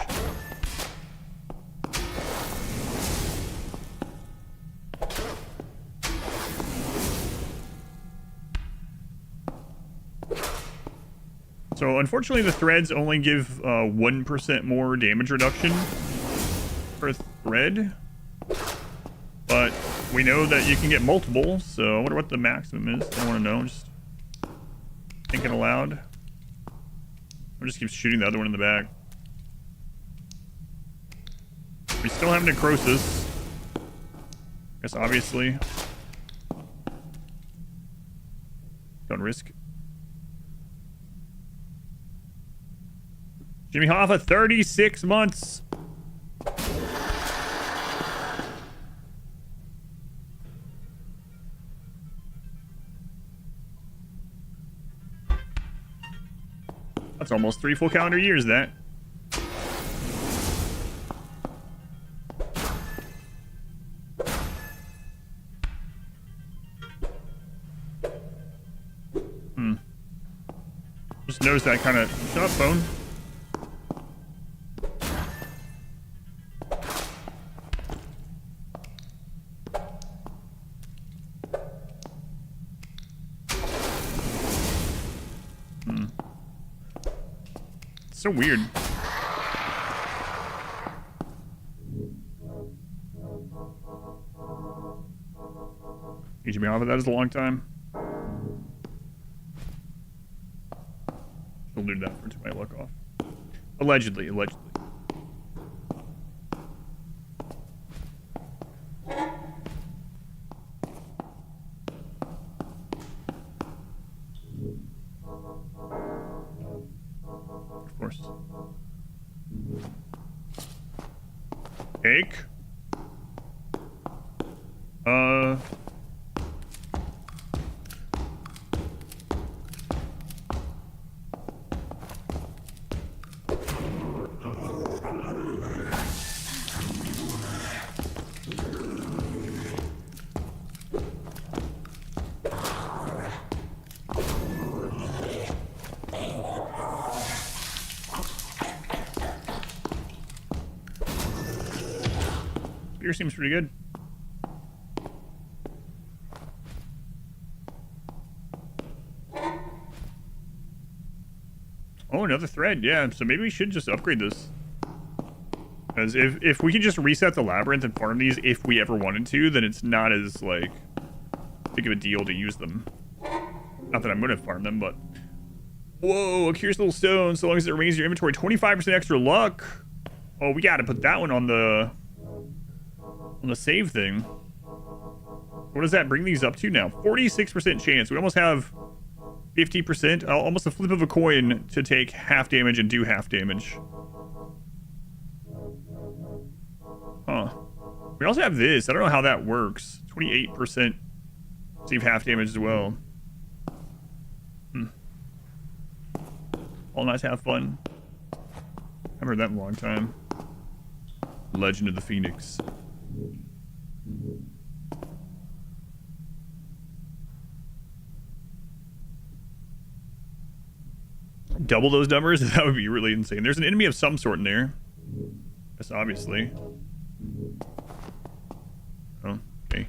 So, unfortunately, the threads only give 1% more damage reduction per thread. But we know that you can get multiple, so I wonder what the maximum is. I want to know, just thinking aloud. I'll just keep shooting the other one in the back. We still have necrosis. I guess, obviously. Don't risk. Jimmy Hoffa, 36 months. That's almost 3 full calendar years, that. Just noticed that kind of... Shut up, phone. It's so weird. Keeping me off of that is a long time. She'll do that for my luck off. Allegedly. Of course. Cake. Beer seems pretty good. Oh, another thread. Yeah, so maybe we should just upgrade this. Because if we could just reset the labyrinth and farm these if we ever wanted to, then it's not as, like, big of a deal to use them. Not that I'm going to farm them, but... Whoa, a curious little stone. So long as it remains in your inventory. 25% extra luck. Oh, we got to put that one on the save thing. What does that bring these up to now? 46% chance. We almost have 50%. Almost a flip of a coin to take half damage and do half damage. Huh. We also have this. I don't know how that works. 28% save half damage as well. All nights have fun. Haven't heard that in a long time. Legend of the Phoenix. Double those numbers? That would be really insane. There's an enemy of some sort in there. Yes, obviously. Oh, okay.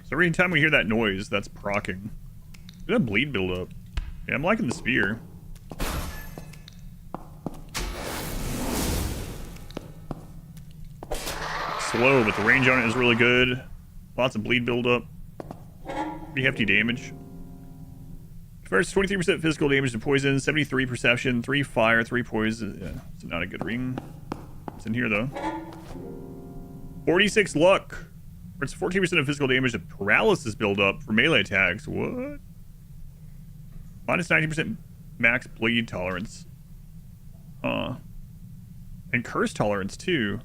So every time we hear that noise, that's proccing. Look at that bleed build up. Yeah, I'm liking the spear. Slow, but the range on it is really good. Lots of bleed build up. Pretty hefty damage. First, 23% physical damage to poison, 73 perception, 3 fire, 3 poison. Yeah, it's not a good ring. It's in here though. 46 luck. It's 14% of physical damage to paralysis build up for melee attacks. What? Minus 19% max bleed tolerance. And curse tolerance too.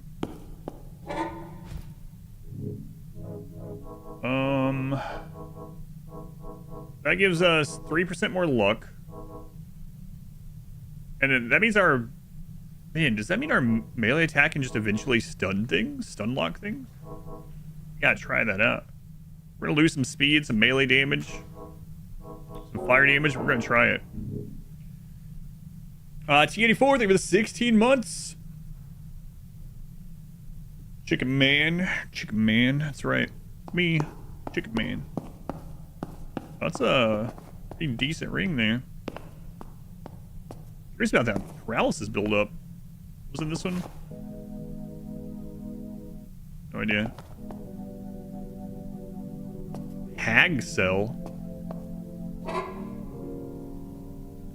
That gives us 3% more luck. And then that means our... Man, does that mean our melee attack can just eventually stun things? Stun lock things? Gotta try that out. We're gonna lose some speed, some melee damage, some fire damage. We're gonna try it. T84, thank you for the 16 months. Chicken man, that's right. Me, chicken man. That's a pretty decent ring there. Curious about that paralysis build up. Was it this one? No idea. Hag cell.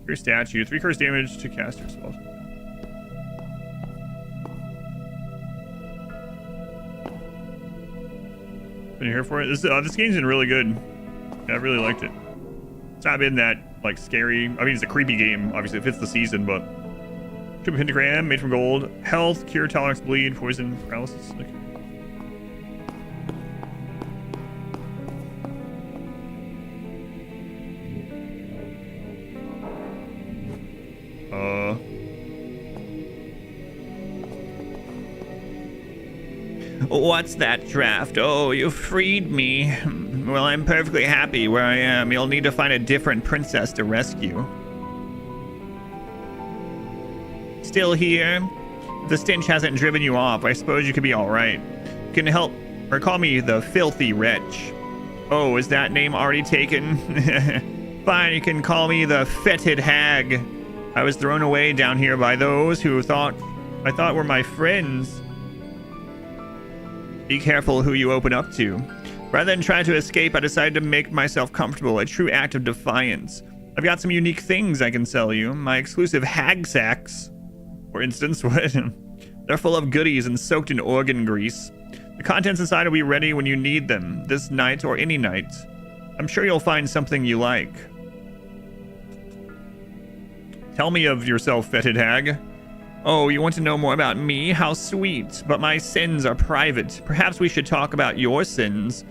Your statue. 3 curse damage to cast your spells. Been here for it. This game's been really good. Yeah, I really liked it. It's not been that like scary. I mean, it's a creepy game. Obviously, it fits the season, but Triple pentagram made from gold. Health, cure, tolerance, bleed, poison, paralysis. Okay. What's that draft? Oh, you freed me. Well, I'm perfectly happy where I am. You'll need to find a different princess to rescue. Still here? If the stench hasn't driven you off, I suppose you could be alright. You can help, or call me the filthy wretch. Oh, is that name already taken? Fine, you can call me the fetid hag. I was thrown away down here by those who I thought were my friends. Be careful who you open up to. Rather than try to escape, I decided to make myself comfortable, a true act of defiance. I've got some unique things I can sell you. My exclusive hag sacks, for instance. They're full of goodies and soaked in organ grease. The contents inside will be ready when you need them, this night or any night. I'm sure you'll find something you like. Tell me of yourself, fetid hag. Oh, you want to know more about me? How sweet. But my sins are private. Perhaps we should talk about your sins.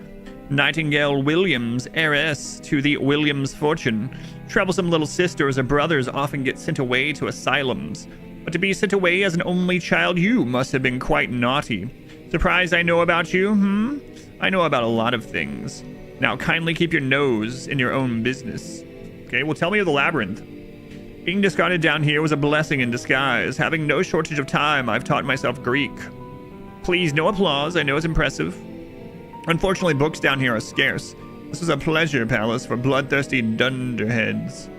Nightingale Williams, heiress to the Williams fortune. Troublesome little sisters or brothers often get sent away to asylums. But to be sent away as an only child, you must have been quite naughty. Surprised I know about you, I know about a lot of things. Now kindly keep your nose in your own business. Okay, well tell me of the Labyrinth. Being discarded down here was a blessing in disguise. Having no shortage of time, I've taught myself Greek. Please, no applause. I know it's impressive. Unfortunately, books down here are scarce. This was a pleasure palace for bloodthirsty dunderheads.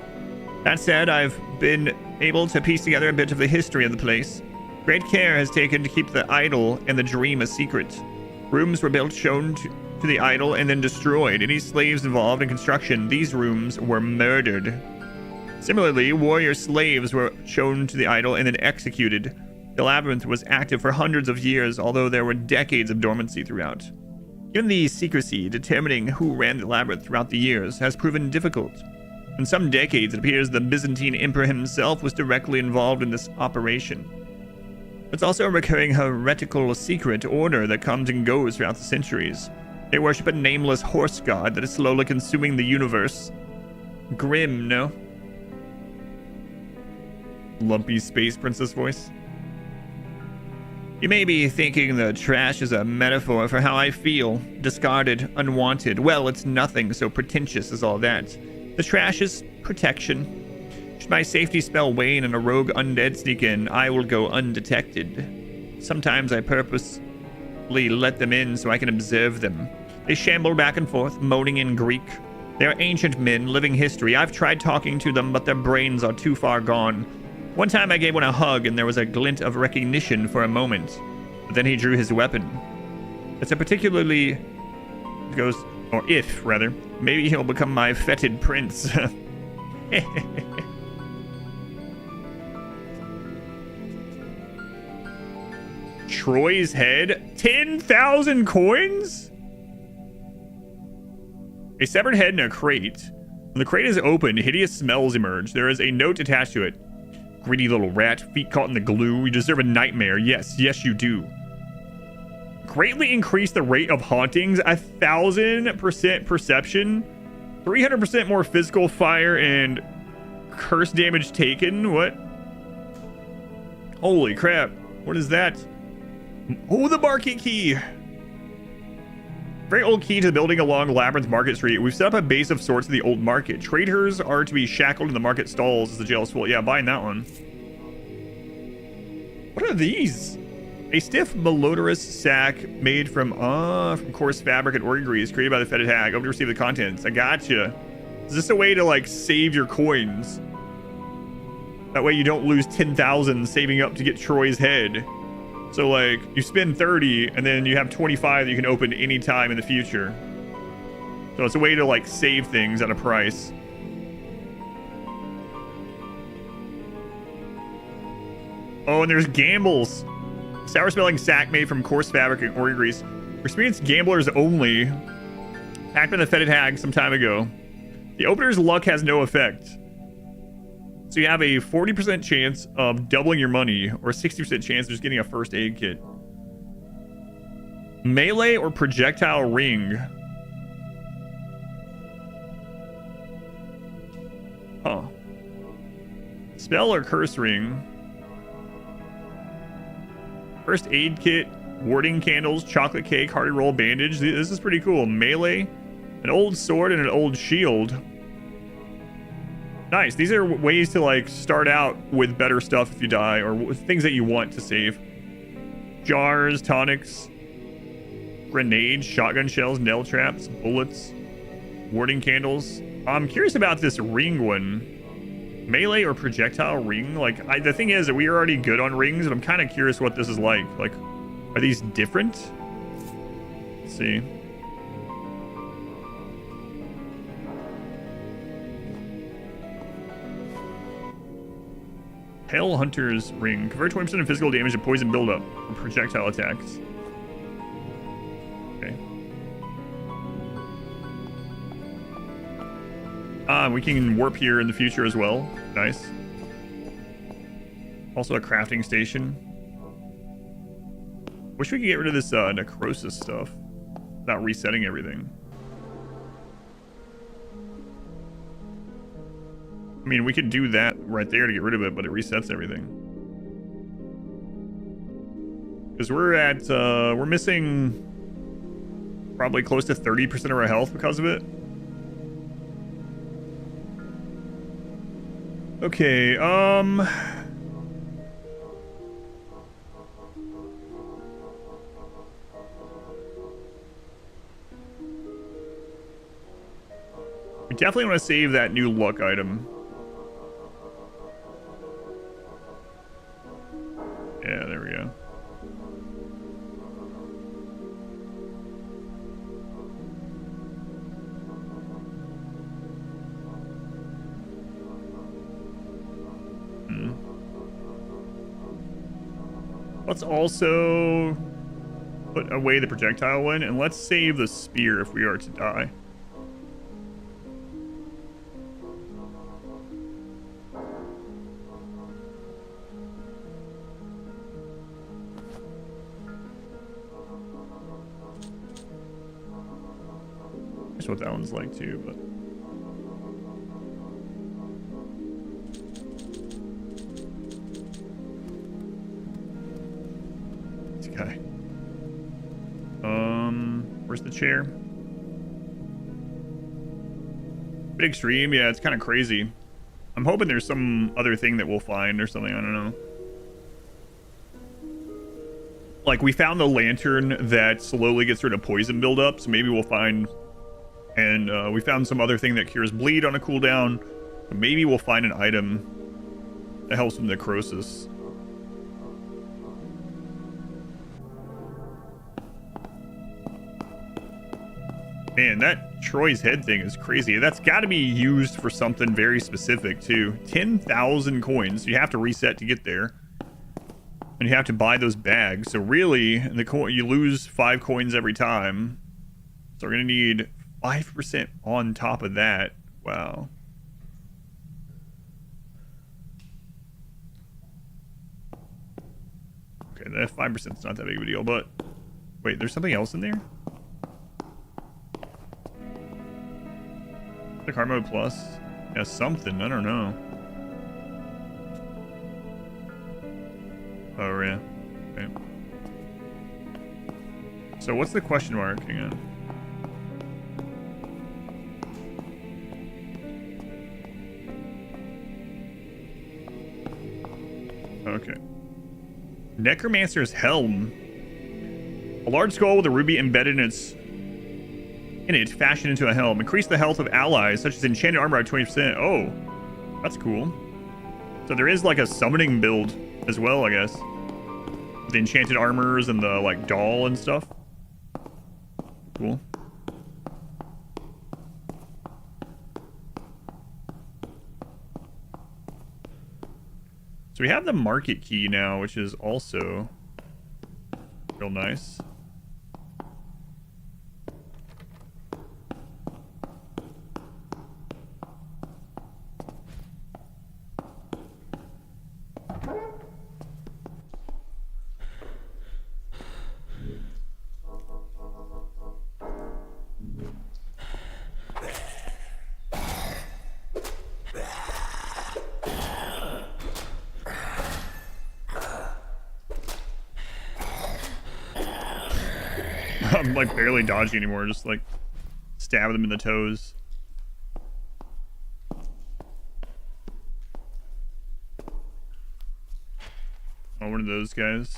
That said, I've been able to piece together a bit of the history of the place. Great care has taken to keep the idol and the dream a secret. Rooms were built shown to the idol and then destroyed. Any slaves involved in construction, these rooms were murdered. Similarly, warrior slaves were shown to the idol and then executed. The Labyrinth was active for hundreds of years, although there were decades of dormancy throughout. Given the secrecy, determining who ran the Labyrinth throughout the years has proven difficult. In some decades, it appears the Byzantine emperor himself was directly involved in this operation. It's also a recurring heretical secret order that comes and goes throughout the centuries. They worship a nameless horse god that is slowly consuming the universe. Grim, no? Lumpy space princess voice. You may be thinking the trash is a metaphor for how I feel. Discarded, unwanted. Well, it's nothing so pretentious as all that. The trash is protection. Should my safety spell wane and a rogue undead sneak in, I will go undetected. Sometimes I purposely let them in so I can observe them. They shamble back and forth, moaning in Greek. They are ancient men, living history. I've tried talking to them, but their brains are too far gone. One time I gave one a hug and there was a glint of recognition for a moment, but then he drew his weapon. It's a particularly maybe he'll become my fetid prince. Troy's head? 10,000 coins? A severed head in a crate. When the crate is opened, hideous smells emerge. There is a note attached to it. Greedy little rat, feet caught in the glue. You deserve a nightmare. Yes, yes you do. Greatly increase the rate of hauntings. 1,000% perception. 300% more physical fire and curse damage taken. What? Holy crap. What is that? Oh, the market key. Very old key to the building along Labyrinth Market Street. We've set up a base of sorts in the old market. Traders are to be shackled in the market stalls as the jail is full. Yeah, buying that one. What are these? A stiff, malodorous sack made from coarse fabric and organ grease created by the fetid hag. Hope to receive the contents. I gotcha. Is this a way to, like, save your coins? That way you don't lose 10,000 saving up to get Troy's head. So, like, you spend 30, and then you have 25 that you can open any time in the future. So it's a way to, like, save things at a price. Oh, and there's gambles. Sour-smelling sack made from coarse fabric and organ grease. For experienced gamblers only. Hacked by the fetid hag some time ago. The opener's luck has no effect. So you have a 40% chance of doubling your money or 60% chance of just getting a first aid kit. Melee or projectile ring? Huh. Spell or curse ring? First aid kit, warding candles, chocolate cake, hearty roll, bandage. This is pretty cool. Melee, an old sword, and an old shield. Nice. These are ways to like start out with better stuff if you die, or things that you want to save. Jars, tonics, grenades, shotgun shells, nail traps, bullets, warding candles. I'm curious about this ring one. Melee or projectile ring? Like, the thing is that we are already good on rings, and I'm kind of curious what this is like. Like, are these different? Let's see. Hell Hunter's ring. Convert 20% of physical damage to poison buildup from projectile attacks. Okay. We can warp here in the future as well. Nice. Also a crafting station. Wish we could get rid of this necrosis stuff without resetting everything. I mean, we could do that right there to get rid of it, but it resets everything. Because we're at, we're missing probably close to 30% of our health because of it. Okay, we definitely want to save that new luck item. Yeah, there we go. Let's also put away the projectile one, and let's save the spear if we are to die. That's what that one's like too, but okay. Where's the chair? Bit extreme, yeah, it's kind of crazy. I'm hoping there's some other thing that we'll find or something, I don't know. Like, we found the lantern that slowly gets rid of poison buildup, so maybe we'll find... And we found some other thing that cures bleed on a cooldown. So maybe we'll find an item that helps with necrosis. Man, that Troy's head thing is crazy. That's got to be used for something very specific, too. 10,000 coins. You have to reset to get there. And you have to buy those bags. So really, you lose 5 coins every time. So we're going to need 5% on top of that. Wow. Okay, that 5% is not that big of a deal, but... Wait, there's something else in there? Like hard mode plus? Yeah, something. I don't know. Oh, yeah. Okay. So what's the question mark? Hang on. Okay. Necromancer's Helm. A large skull with a ruby embedded in it, fashioned into a helm. Increase the health of allies, such as enchanted armor by 20%. Oh, that's cool. So there is like a summoning build as well, I guess. The enchanted armors and the like doll and stuff. Cool. So we have the market key now, which is also real nice. I'm like barely dodging anymore, just like stabbing them in the toes. Oh, one of those guys.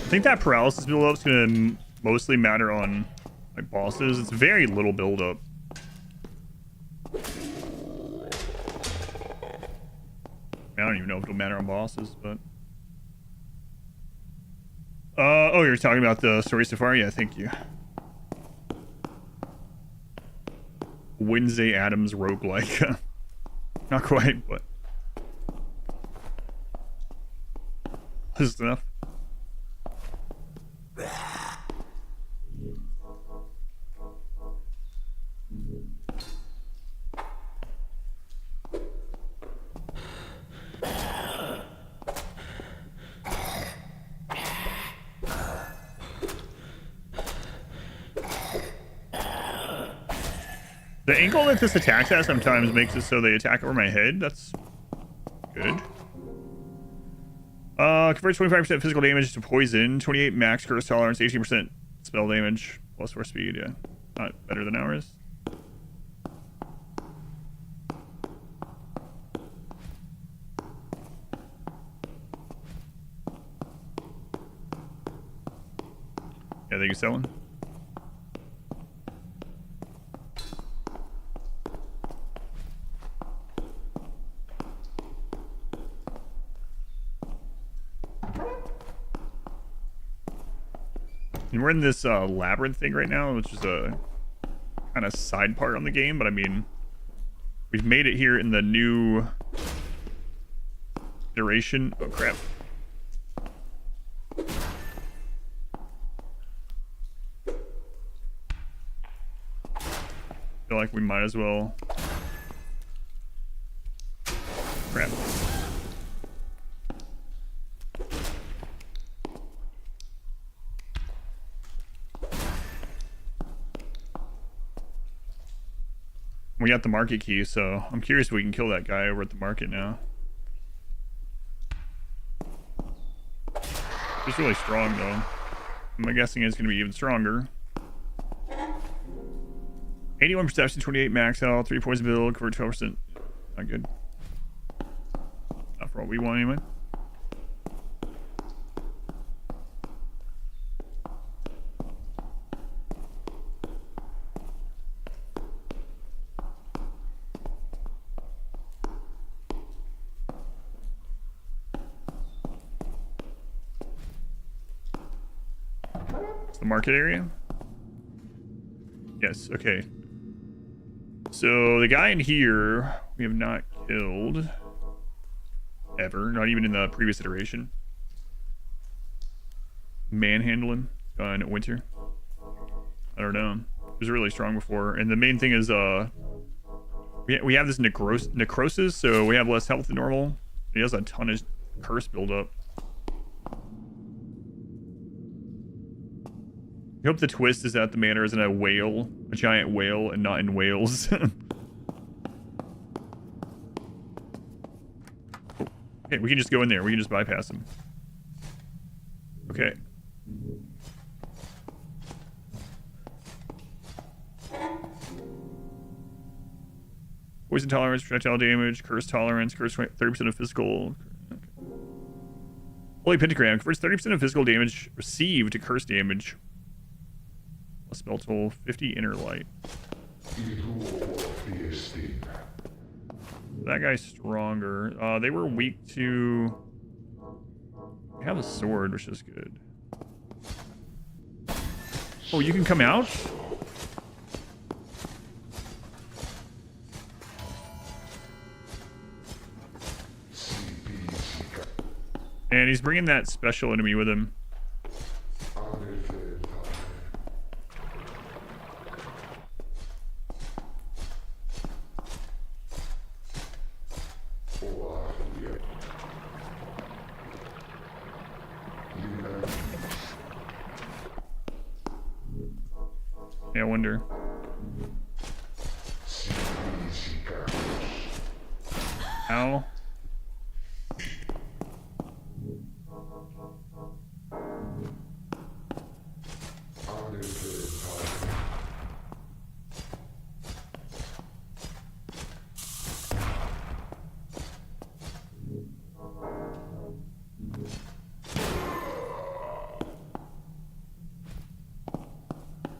I think that paralysis build-up is going to mostly matter on like bosses. It's very little build-up. I don't even know if it'll matter on bosses, but oh, you're talking about the story so far? Yeah, thank you. Wednesday Addams roguelike. Not quite, but this is enough. The angle that this attacks at sometimes makes it so they attack over my head. That's good. Converts 25% physical damage to poison, 28 max curse tolerance, 18% spell damage, plus 4 speed. Yeah, not better than ours. Yeah, thank you, selling. And we're in this labyrinth thing right now, which is a kind of side part on the game, but I mean, we've made it here in the new iteration. Oh crap. Feel like we might as well. Crap. We got the market key, so I'm curious if we can kill that guy over at the market now. He's really strong, though. I'm guessing it's going to be even stronger. 81 perception, 28 max health, 3 poison build, convert 12%. Not good. Not for what we want, anyway. The market area? Yes, okay. So the guy in here we have not killed ever, not even in the previous iteration. Manhandle him in winter. I don't know. He was really strong before, and the main thing is we have this necrosis, so we have less health than normal. He has a ton of curse buildup. I hope the twist is that the manor isn't a whale, a giant whale, and not in Wales. Okay, we can just go in there. We can just bypass him. Okay. Poison tolerance, projectile damage, curse tolerance, curse 30% of physical. Okay. Holy pentagram converts 30% of physical damage received to curse damage. A spell tool, 50 inner light. That guy's stronger. They were weak to... They have a sword, which is good. Oh, you can come out? And he's bringing that special enemy with him. Yeah, I wonder. Ow.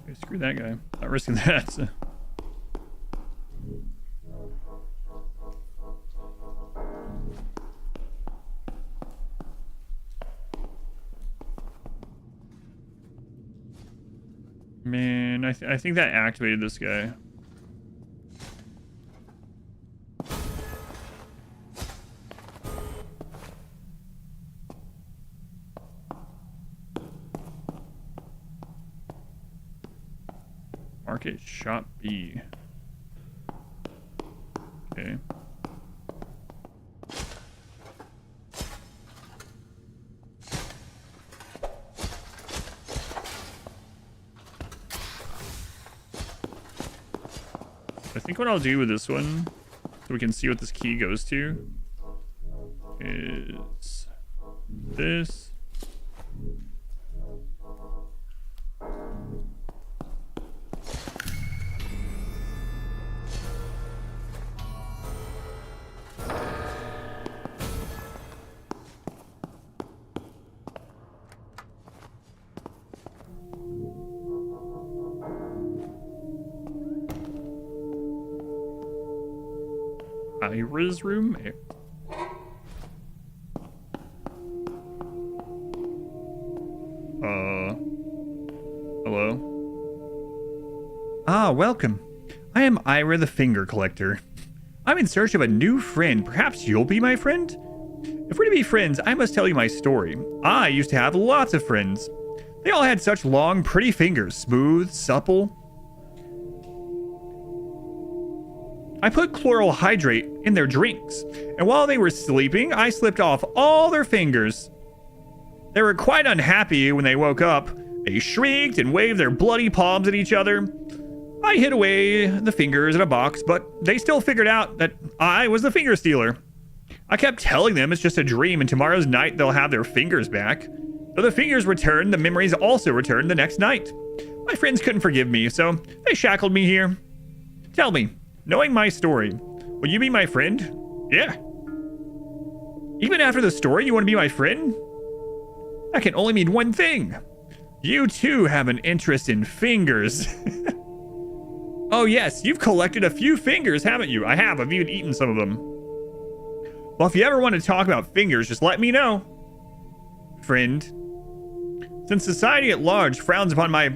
Okay, screw that guy. Not risking that. Man, I think that activated this guy. Market shop B. Okay. I think what I'll do with this one, so we can see what this key goes to, is this. Ira's room? Hello? Ah, welcome. I am Ira the Finger Collector. I'm in search of a new friend. Perhaps you'll be my friend? If we're to be friends, I must tell you my story. I used to have lots of friends. They all had such long, pretty fingers, smooth, supple. I put chloral hydrate in their drinks, and while they were sleeping, I slipped off all their fingers. They were quite unhappy when they woke up. They shrieked and waved their bloody palms at each other. I hid away the fingers in a box, but they still figured out that I was the finger stealer. I kept telling them it's just a dream, and tomorrow's night they'll have their fingers back. Though the fingers returned, the memories also returned the next night. My friends couldn't forgive me, so they shackled me here. Tell me, knowing my story, will you be my friend? Yeah. Even after the story, you want to be my friend? That can only mean one thing. You too have an interest in fingers. Oh yes, you've collected a few fingers, haven't you? I have. I've even eaten some of them. Well, if you ever want to talk about fingers, just let me know. Friend. Since society at large frowns upon my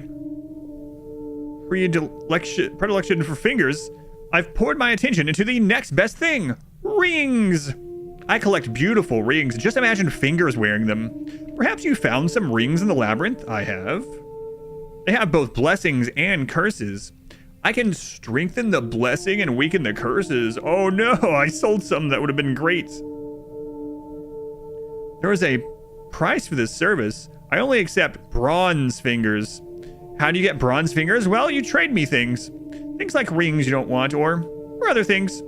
predilection for fingers, I've poured my attention into the next best thing. Rings. I collect beautiful rings. Just imagine fingers wearing them. Perhaps you found some rings in the labyrinth? I have. They have both blessings and curses. I can strengthen the blessing and weaken the curses. Oh no, I sold some that would have been great. There is a price for this service. I only accept bronze fingers. How do you get bronze fingers? Well, you trade me things. Things like rings you don't want, or other things.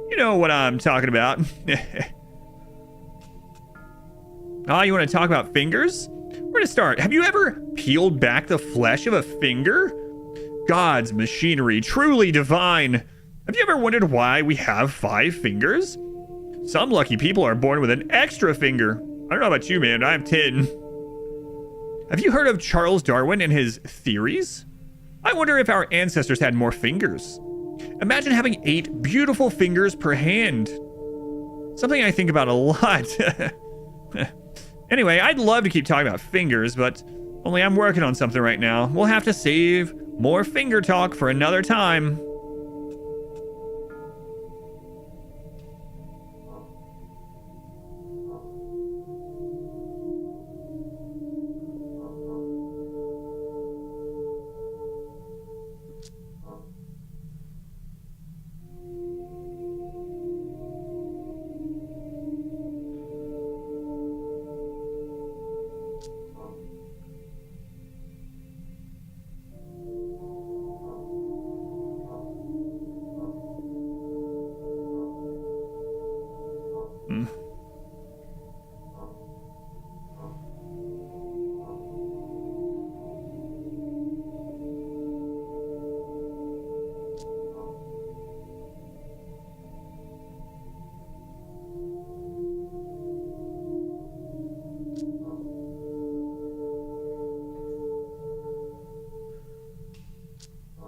You know what I'm talking about. Ah, you want to talk about fingers? Where to start? Have you ever peeled back the flesh of a finger? God's machinery, truly divine. Have you ever wondered why we have 5 fingers? Some lucky people are born with an extra finger. I don't know about you, man. I have 10. Have you heard of Charles Darwin and his theories? I wonder if our ancestors had more fingers. Imagine having 8 beautiful fingers per hand. Something I think about a lot. Anyway, I'd love to keep talking about fingers, but only I'm working on something right now. We'll have to save more finger talk for another time.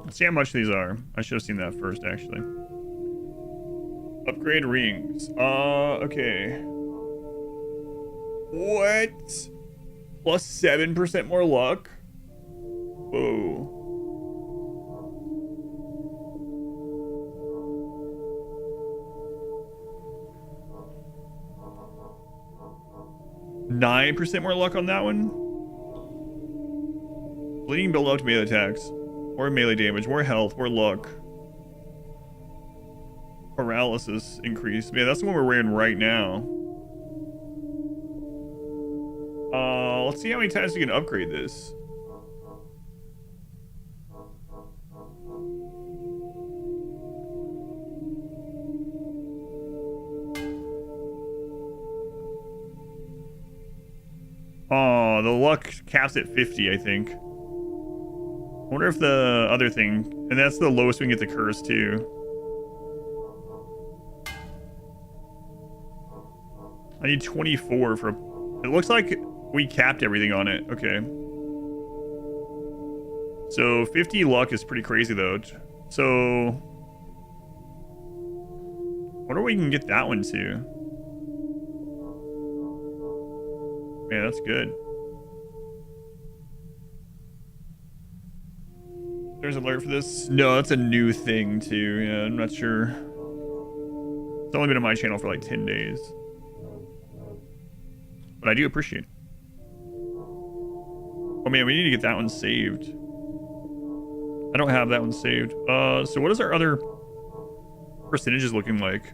Let's see how much these are. I should have seen that first, actually. Upgrade rings. Okay. What? Plus 7% more luck? Whoa. %9 more luck on that one? Bleeding build up to melee attacks. More melee damage, more health, more luck. Paralysis increase. Man, that's the one we're wearing right now. Let's see how many times we can upgrade this. Oh, the luck caps at 50, I think. I wonder if the other thing, and that's the lowest we can get the curse too. I need 24 for, it looks like we capped everything on it. Okay. So 50 luck is pretty crazy though. So, I wonder if we can get that one too. Man, that's good. There's an alert for this. No, that's a new thing too. Yeah, I'm not sure. It's only been on my channel for like 10 days. But I do appreciate it. Oh man, we need to get that one saved. I don't have that one saved. So what is our other percentages looking like?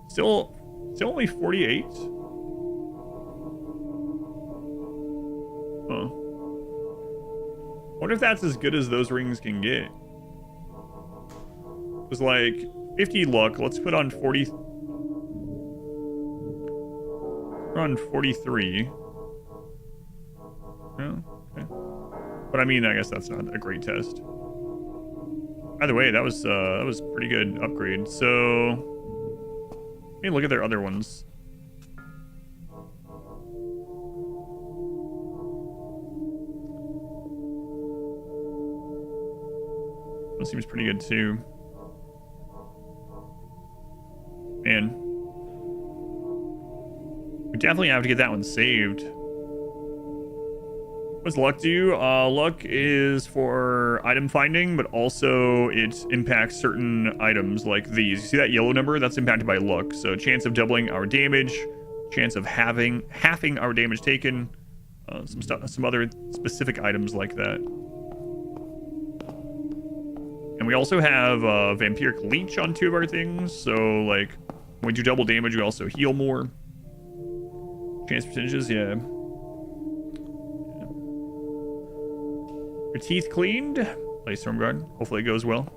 Still only 48? Huh. Wonder if that's as good as those rings can get. It was like 50 luck. Let's put on 40. We're on 43. Oh, okay. But I mean, I guess that's not a great test. Either way, that was pretty good upgrade. So let me look at their other ones. That seems pretty good too. Man. We definitely have to get that one saved. What's luck do? Luck is for item finding, but also it impacts certain items like these. You see that yellow number? That's impacted by luck. So chance of doubling our damage, chance of halving our damage taken, some other specific items like that. And we also have Vampiric Leech on 2 of our things. So, like, when we do double damage, we also heal more. Chance percentages, yeah. Your teeth cleaned. Play Stormguard. Hopefully it goes well.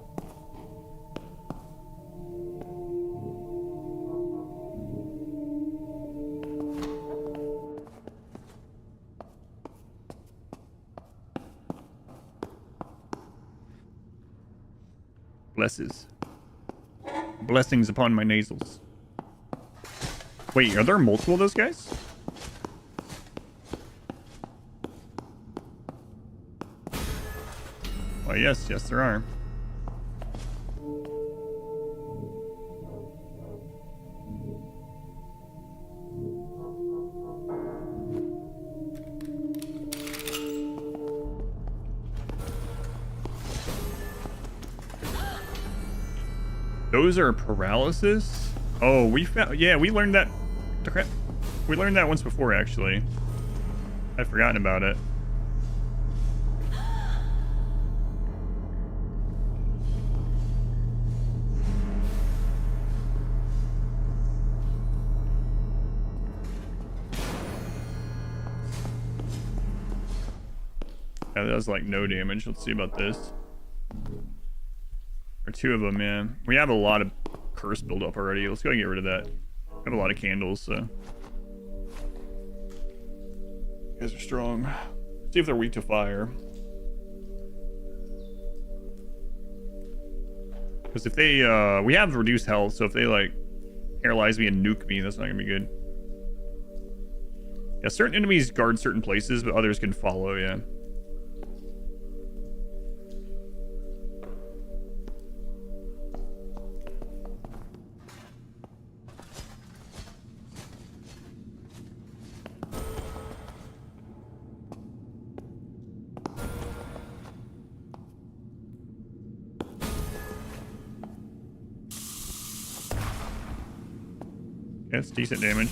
Blessings upon my nasals. Wait, are there multiple of those guys? Well, yes, there are. Those are paralysis? Oh, we found... Yeah, we learned that... Okay. We learned that once before, actually. I'd forgotten about it. Yeah, that was like no damage. Let's see about this. Or two of them, yeah. We have a lot of curse build up already. Let's go and get rid of that. We have a lot of candles, so. You guys are strong. Let's see if they're weak to fire. Because if they, we have reduced health, so if they, like, paralyze me and nuke me, that's not gonna be good. Yeah, certain enemies guard certain places, but others can follow, yeah. Yeah, it's decent damage.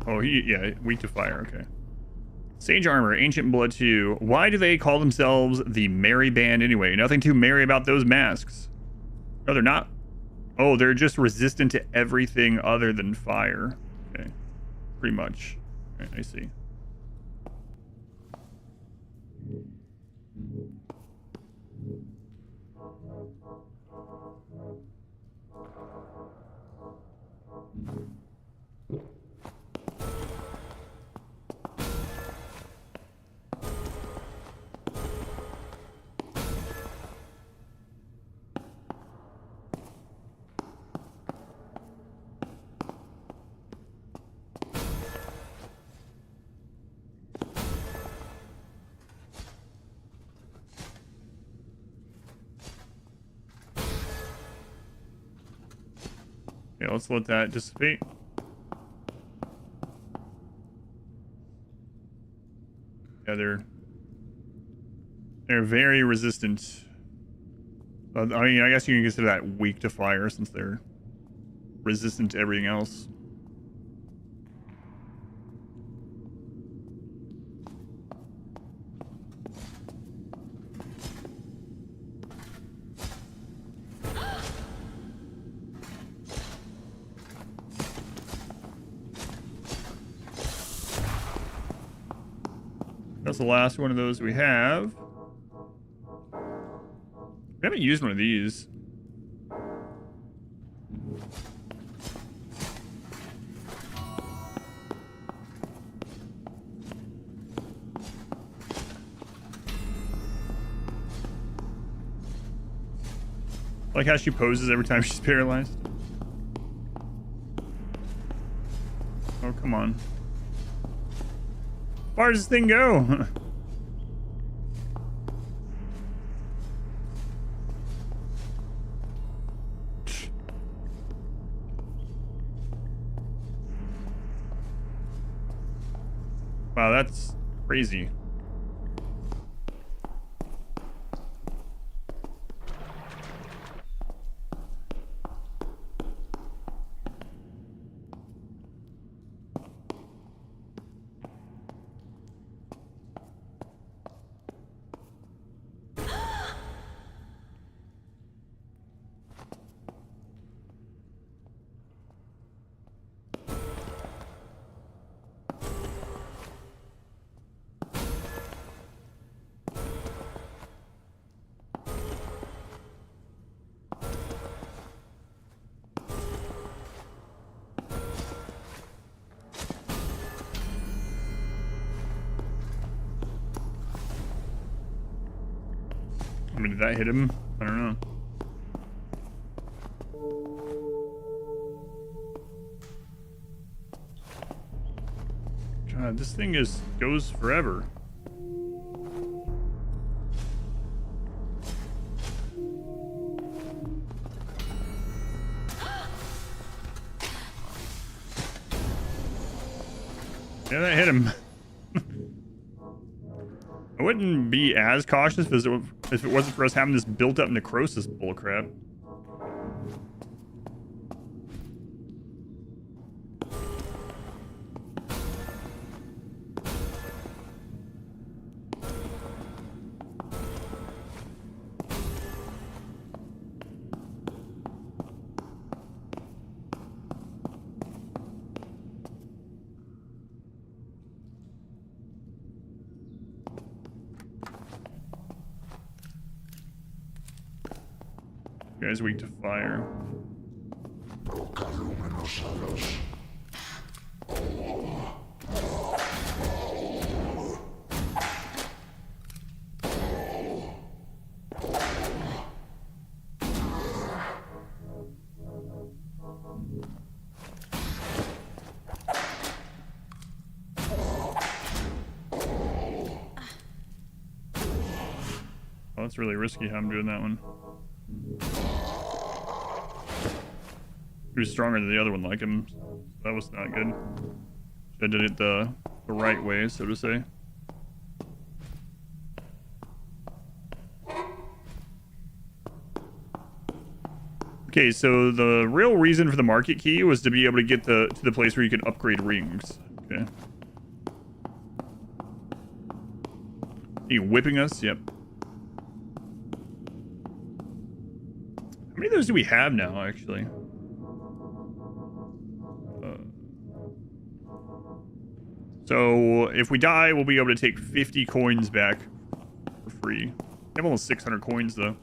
Oh, yeah, weak to fire, okay. Sage armor, ancient blood 2. Why do they call themselves the merry band anyway? Nothing too merry about those masks. No, they're not. Oh, they're just resistant to everything other than fire. Okay. Pretty much. Okay, I see. Yeah, let's let that dissipate. Yeah, they're very resistant. I mean, I guess you can consider that weak to fire since they're resistant to everything else. That's the last one of those we have. We haven't used one of these. Like how she poses every time she's paralyzed. Oh, come on. How far does this thing go? Wow, that's crazy. I mean, did that hit him? I don't know. God, this thing goes forever. Yeah, that hit him. I wouldn't be as cautious if it wasn't for us having this built-up necrosis bullcrap. You guys weak to fire. Oh, that's really risky how I'm doing that one. He was stronger than the other one, like him. That was not good. I did it the right way, so to say. Okay, so the real reason for the market key was to be able to get to the place where you could upgrade rings. Okay. Are you whipping us? Yep. How many of those do we have now, actually? So if we die, we'll be able to take 50 coins back for free. I have almost 600 coins, though.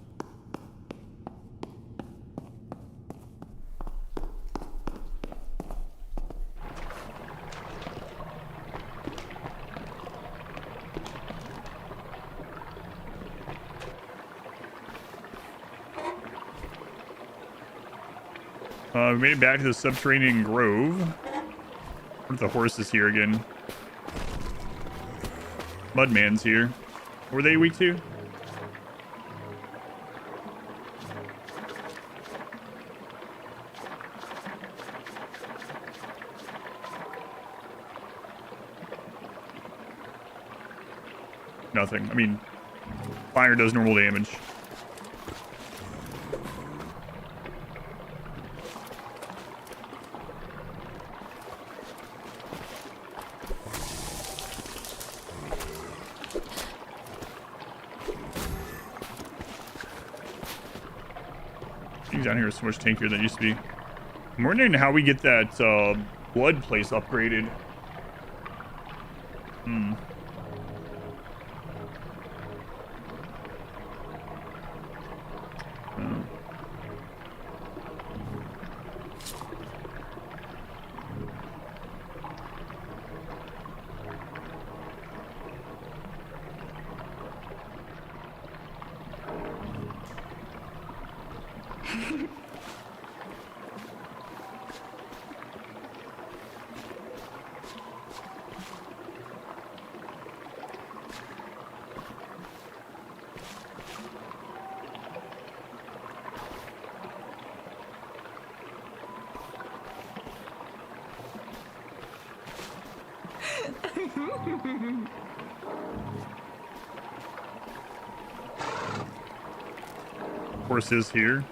We made it back to the subterranean grove. What if the horse is here again? Mudman's here. What were they weak to? Nothing. I mean, fire does normal damage. Things down here are so much tankier than it used to be. I'm wondering how we get that blood place upgraded. Horse is here.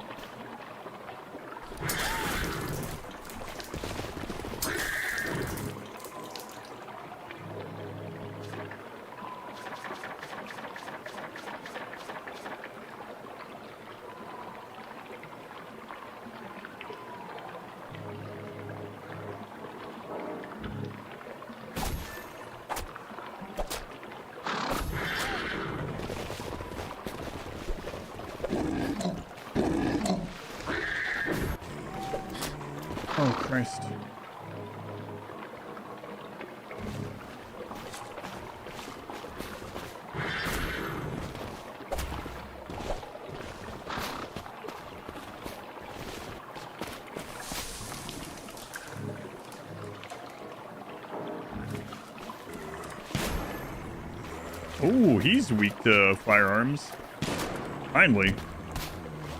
Oh, Christ. Oh, he's weak to firearms. Finally.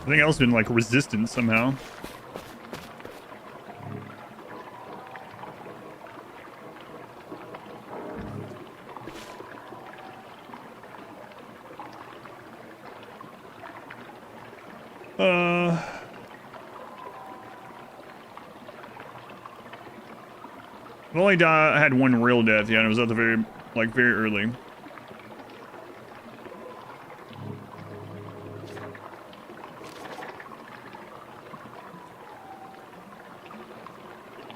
Everything else been like resistant somehow. I've only had one real death, yeah, and it was at the very early.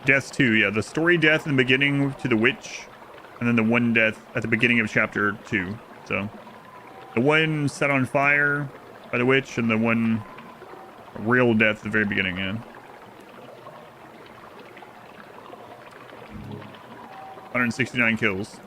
Deaths too, yeah. The story death in the beginning to the witch, and then the one death at the beginning of chapter 2. So, the one set on fire by the witch, and the one real death at the very beginning, yeah. 169 kills.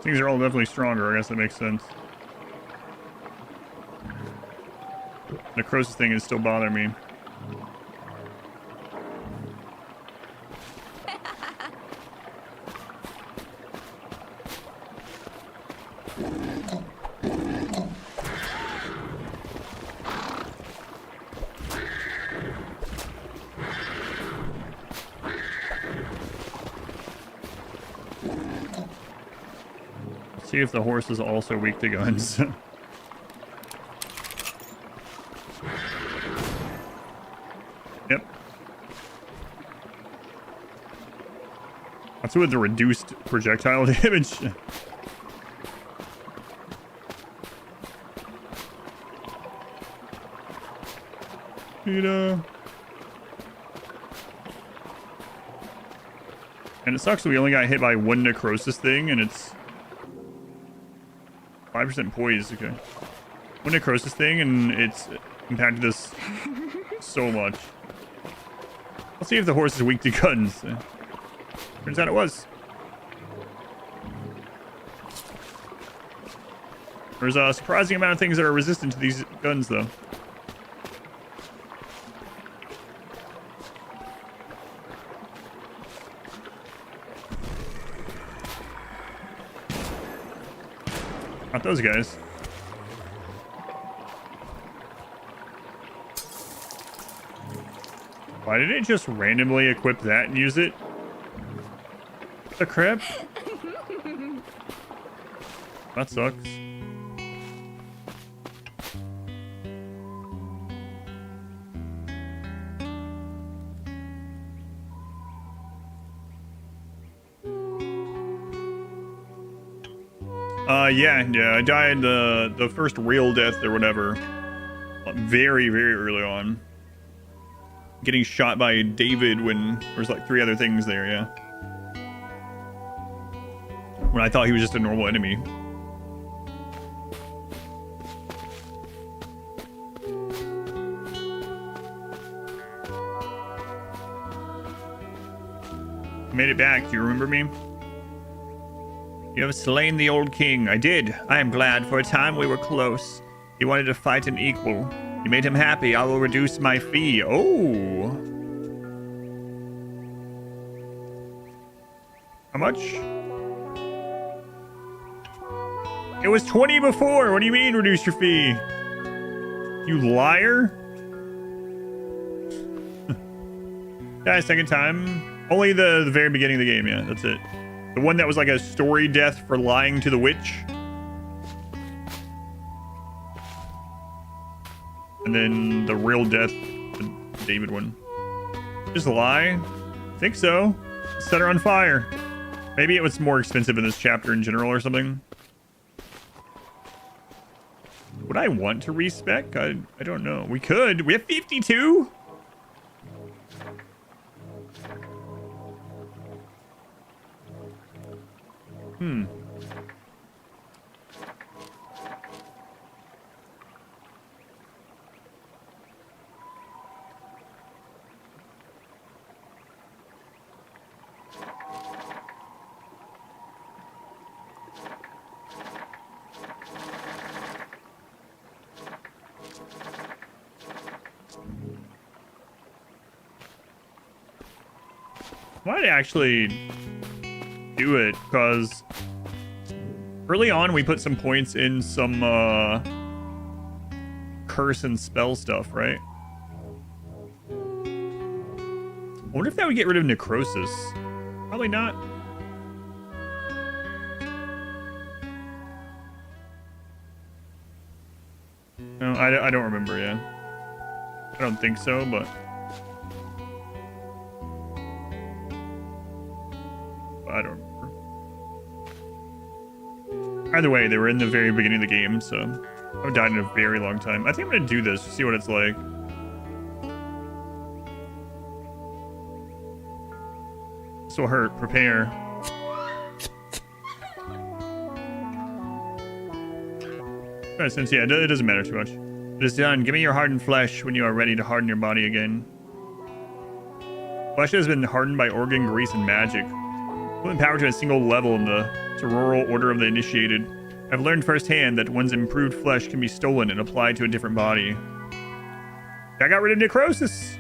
Things are all definitely stronger, I guess that makes sense. Necrosis thing is still bothering me. See if the horse is also weak to guns. Yep. That's with the reduced projectile damage. And it sucks that we only got hit by one necrosis thing, and it's 5% poise, okay. One necrosis thing, and it's impacted us so much. Let's see if the horse is weak to guns. Turns out it was. There's a surprising amount of things that are resistant to these guns, though. Not those guys. Why did it just randomly equip that and use it? The crap? That sucks. Yeah, I died the first real death or whatever. Very, very early on. Getting shot by David when there's like 3 other things there, yeah. When I thought he was just a normal enemy. Made it back, do you remember me? You have slain the old king. I did. I am glad. For a time we were close. He wanted to fight an equal. You made him happy. I will reduce my fee. Oh. How much? It was 20 before. What do you mean reduce your fee? You liar. Yeah, second time. Only the very beginning of the game, yeah. That's it. The one that was like a story death for lying to the witch. And then the real death, the David one. Just a lie? I think so. Set her on fire. Maybe it was more expensive in this chapter in general or something. Would I want to respec? I don't know. We could. We have 52. Might actually do it, because early on we put some points in some curse and spell stuff, right? I wonder if that would get rid of necrosis. Probably not. No, I don't remember, yeah. I don't think so, but... I don't remember. Either way, they were in the very beginning of the game, so I've died in a very long time. I think I'm gonna do this to see what it's like. This will hurt. Prepare. Alright, since yeah, it doesn't matter too much. It is done. Give me your hardened flesh when you are ready to harden your body again. Flesh has been hardened by organ, grease, and magic. Put power to a single level in the sororial order of the initiated. I've learned firsthand that one's improved flesh can be stolen and applied to a different body. I got rid of necrosis.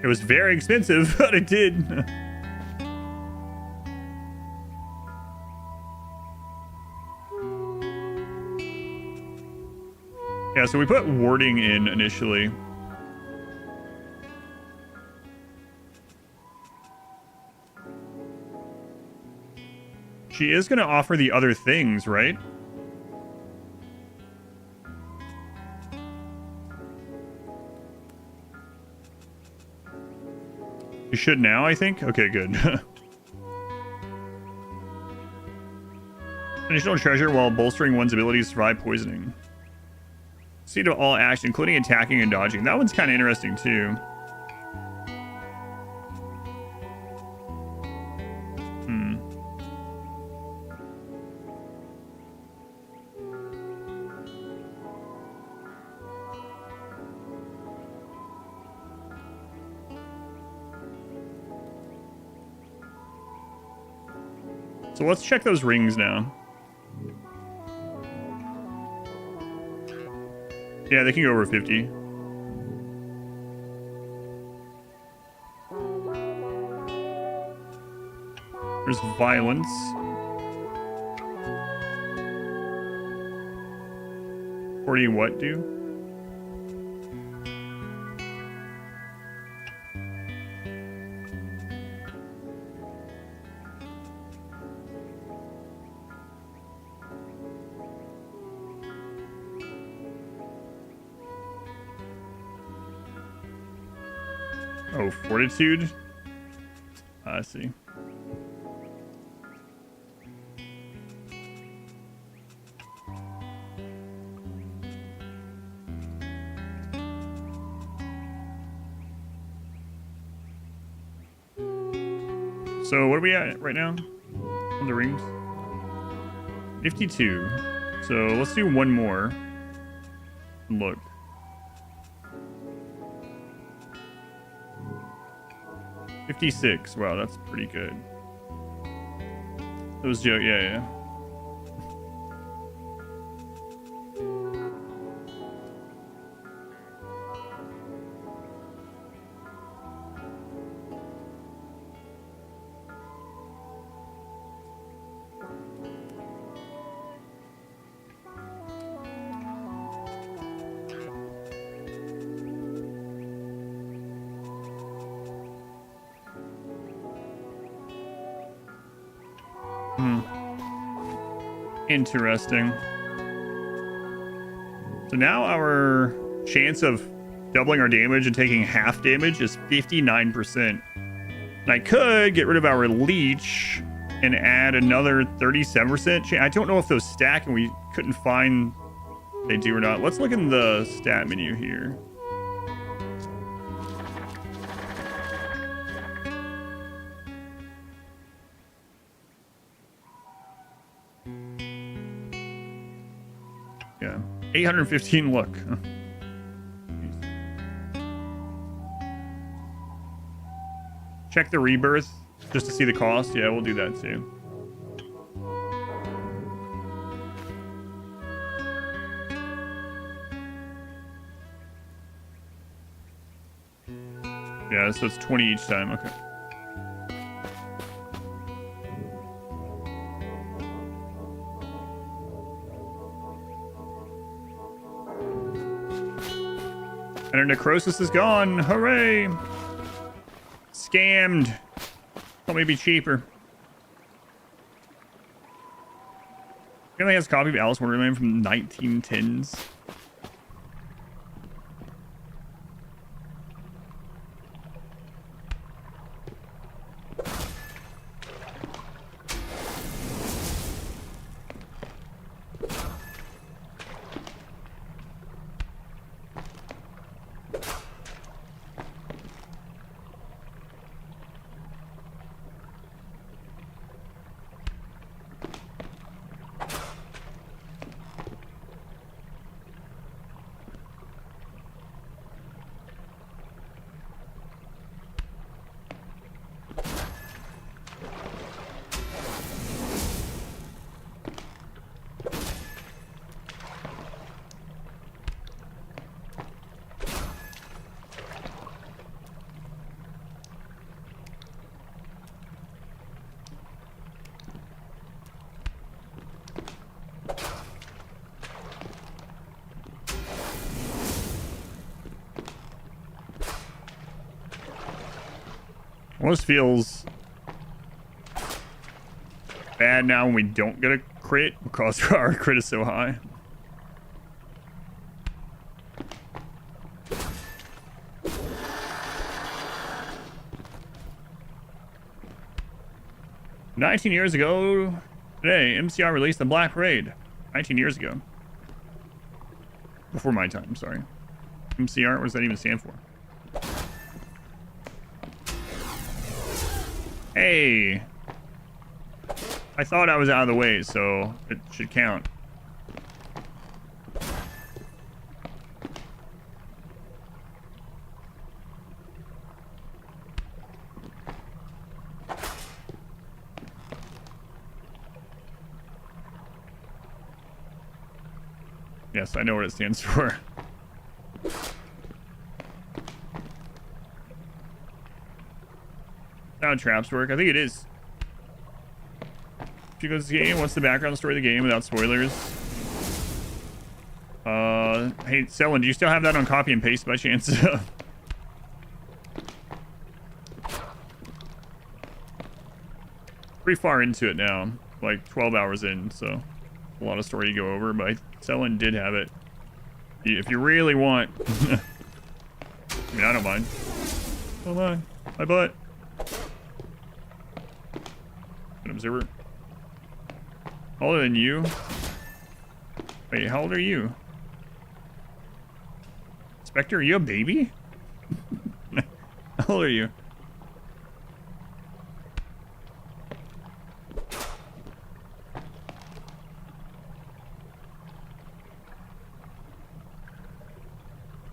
It was very expensive, but it did. Yeah, so we put warding in initially. She is going to offer the other things, right? You should now, I think? Okay, good. Additional treasure while bolstering one's ability to survive poisoning. Seed of all action, including attacking and dodging. That one's kind of interesting, too. So let's check those rings now. Yeah, they can go over 50. There's violence. What do? Oh, fortitude? I see. So what are we at right now on the rings? 52. So let's do one more. Look. $56. Wow, that's pretty good. Those joke, yeah. Interesting. So now our chance of doubling our damage and taking half damage is 59%. And I could get rid of our leech and add another 37% chance. I don't know if those stack and we couldn't find they do or not. Let's look in the stat menu here. Yeah, 815 look. Check the rebirth just to see the cost. Yeah, we'll do that too. Yeah, so it's 20 each time. Okay. And our necrosis is gone. Hooray! Scammed. Thought maybe cheaper. Apparently has a copy of Alice in Wonderland from 1910s. Almost feels bad now when we don't get a crit because our crit is so high. "19 years ago today, MCR released the Black Raid." 19 years ago. Before my time, sorry. MCR, what does that even stand for? Hey! I thought I was out of the way, so it should count. Yes, I know what it stands for. How traps work? I think it is. If you go to this game, what's the background story of the game without spoilers? Hey, Selin, do you still have that on copy and paste by chance? Pretty far into it now, like 12 hours in, so a lot of story to go over, but Selin did have it. If you really want. I mean, I don't mind. Don't mind. My butt. An observer. Older than you? Wait, how old are you? Spectre, are you a baby? How old are you?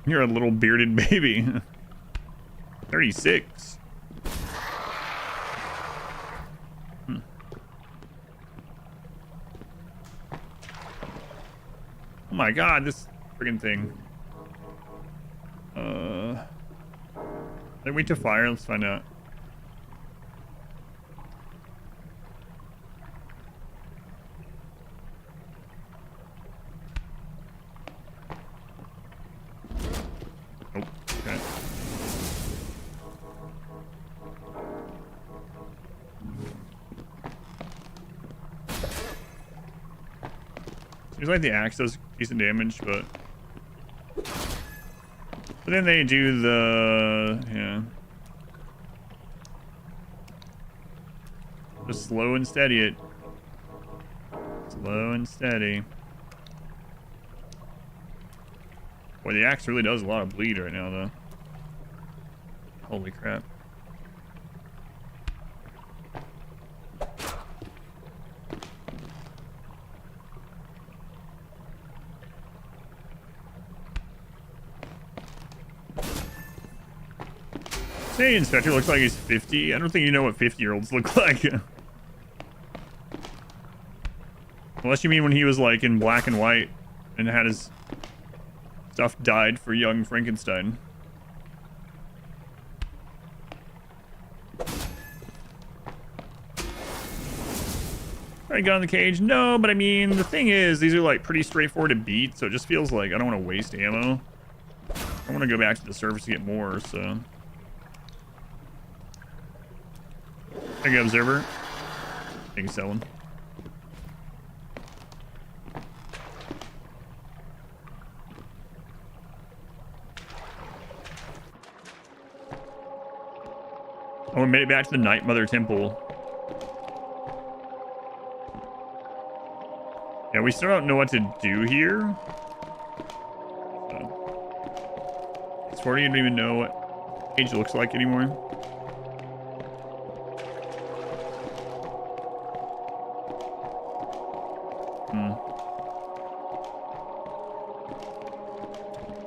You're a little bearded baby. 36. Oh my god, this friggin' thing. Then wait to fire, let's find out. Oh, okay. Seems like the axe does decent damage, but then they do the, yeah. Just slow and steady it. Slow and steady. Boy, the axe really does a lot of bleed right now, though. Holy crap. Say Inspector looks like he's 50. I don't think you know what 50-year-olds look like. Unless you mean when he was like in black and white and had his stuff dyed for young Frankenstein. Alright, got in the cage? No, but I mean, the thing is, these are like pretty straightforward to beat, so it just feels like I don't want to waste ammo. I want to go back to the surface to get more, so. Thank you, Observer. Thank you, Selwyn. Oh, we made it back to the Night Mother Temple. Yeah, we still don't know what to do here. So. It's 40, you don't even know what age looks like anymore.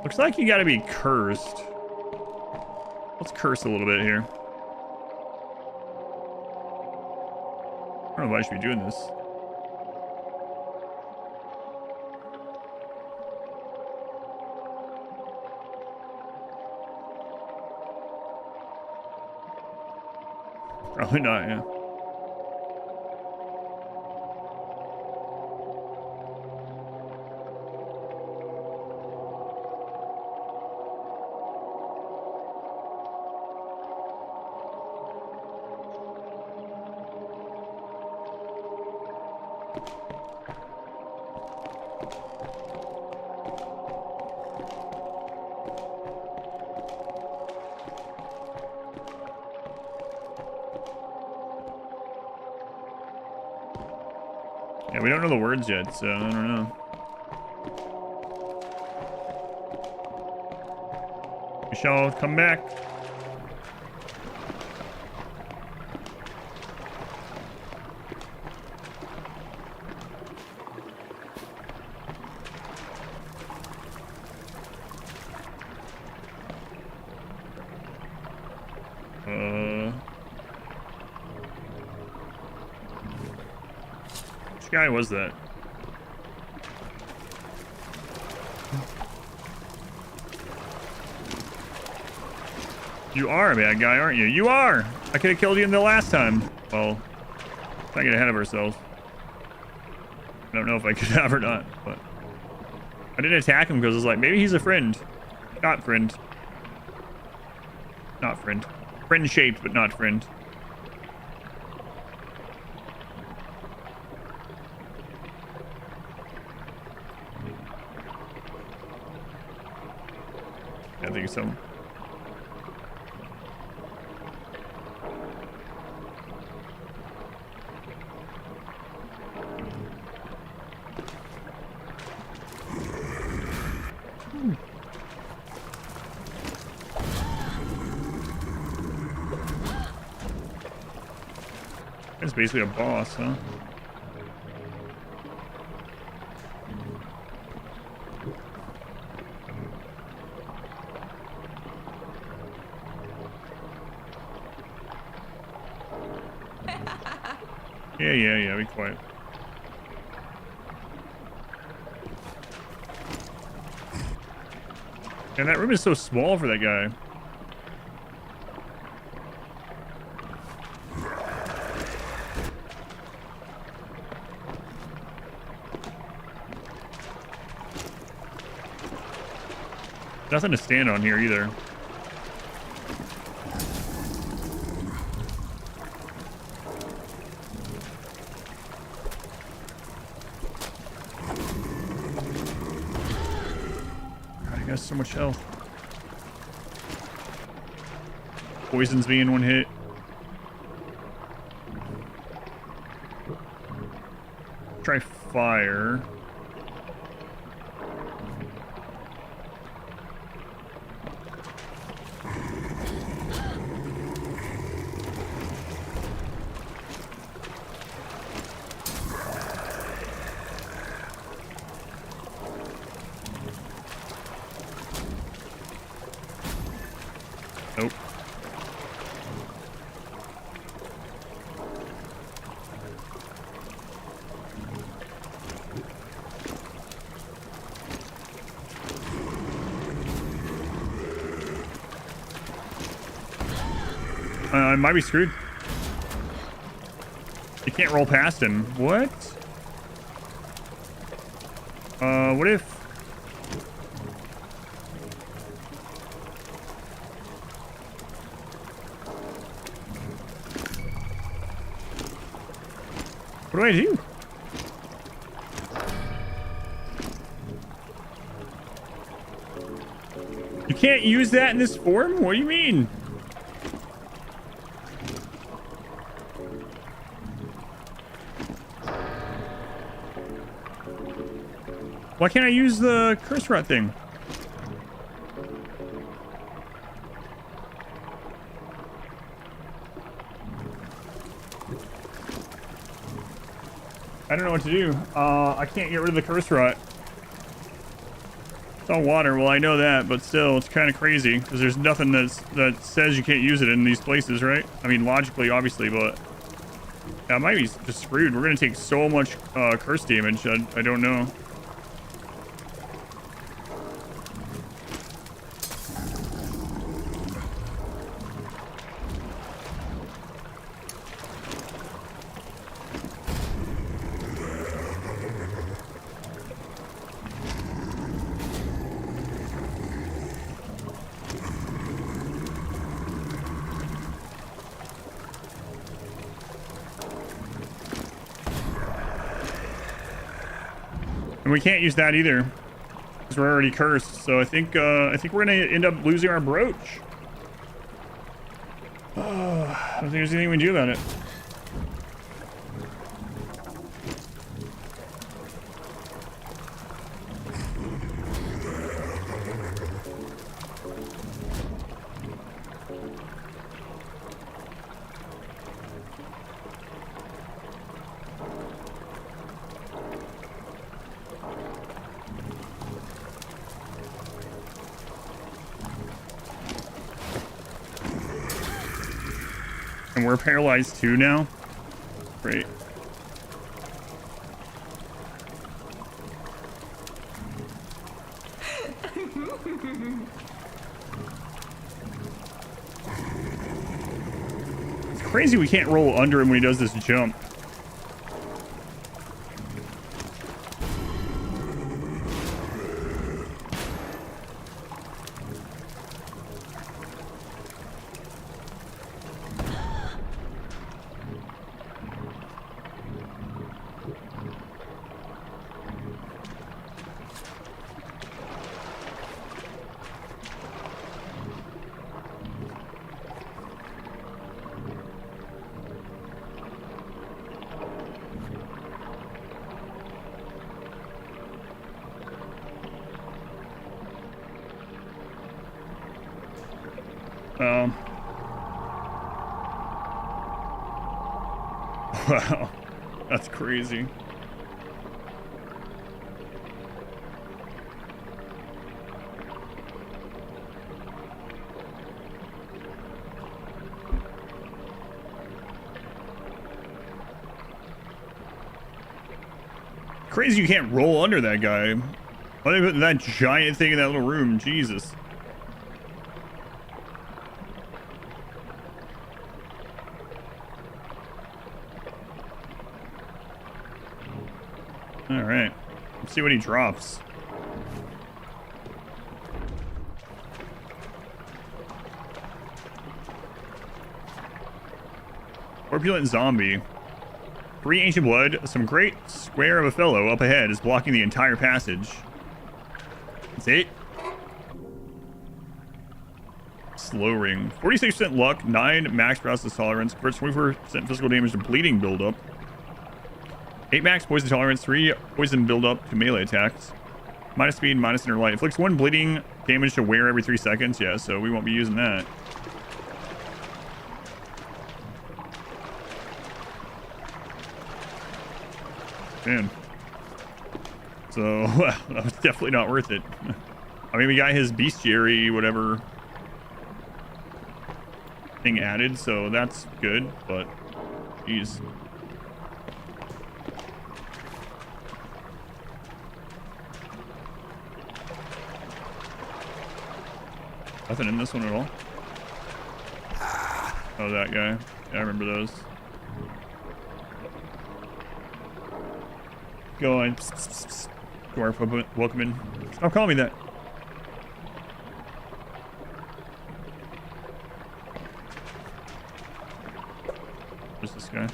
Looks like you gotta be cursed. Let's curse a little bit here. I don't know if I should be doing this. Probably not, yeah. Yeah, we don't know the words yet, so I don't know. Michelle, come back. Which guy was that? You are a bad guy, aren't you? You are! I could have killed you in the last time. Well, let's not get ahead of ourselves. I don't know if I could have or not, but... I didn't attack him because I was like, maybe he's a friend. Not friend. Not friend. Friend-shaped, but not friend. I think so. It's basically a boss, huh? Yeah, be quiet. And that room is so small for that guy. Nothing to stand on here either. God, he got so much health. Poisons me in one hit. Try fire. Nope. I might be screwed. You can't roll past him. What? What if... What do I do? You can't use that in this form? What do you mean? Why can't I use the curse rot thing? I don't know what to do. I can't get rid of the curse rot. It's all water. Well, I know that, but still, it's kind of crazy because there's nothing that says you can't use it in these places, right? I mean, logically, obviously, but yeah, I might be just screwed. We're gonna take so much curse damage. I don't know. And we can't use that either because we're already cursed. So I think we're gonna end up losing our brooch. I don't think there's anything we can do about it. And we're paralyzed too now? Great. It's crazy we can't roll under him when he does this jump. Wow, that's crazy. Crazy you can't roll under that guy. Why are they putting that giant thing in that little room? Jesus. All right, let's see what he drops. Corpulent zombie. 3 ancient blood. Some great square of a fellow up ahead is blocking the entire passage. That's it. Slow ring. 46% luck. 9 max paralysis tolerance. Converts 24% physical damage to bleeding buildup. 8 max poison tolerance, 3 poison buildup to melee attacks. Minus speed, minus inner light. Inflicts 1 bleeding damage to wear every 3 seconds. Yeah, so we won't be using that. Man. So, that was definitely not worth it. I mean, we got his bestiary, whatever. thing added, so that's good, but geez. Nothing in this one at all. Oh, that guy. Yeah, I remember those. Go on. Dwarf, welcome in. Stop calling me that. Who's this guy?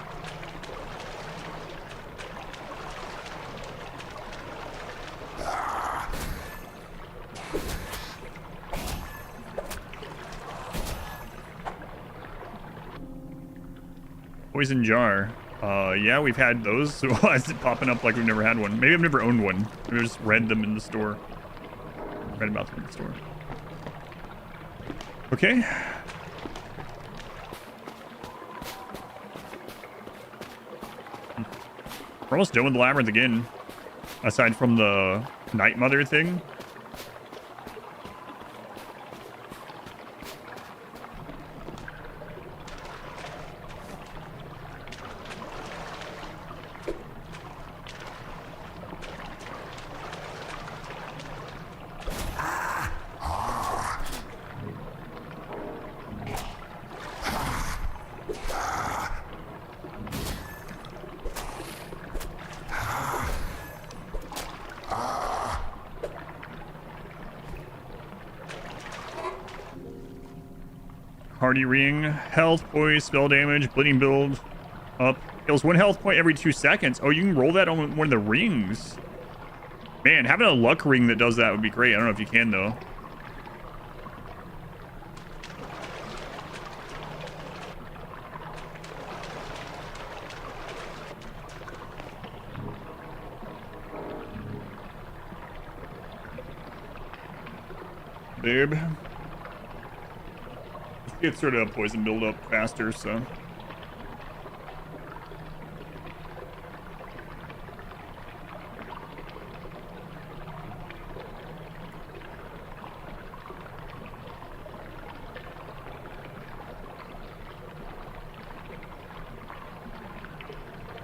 Poison jar. Yeah, we've had those. So why is it popping up like we've never had one? Maybe I've never owned one. Maybe I just read them in the store. Read about them in the store. Okay. We're almost done with the labyrinth again. Aside from the Night Mother thing. Hardy ring, health, poise, spell damage, bleeding build up. Heals 1 health point every 2 seconds. Oh, you can roll that on one of the rings. Man, having a luck ring that does that would be great. I don't know if you can, though. Babe. Get sort of poison build up faster, so.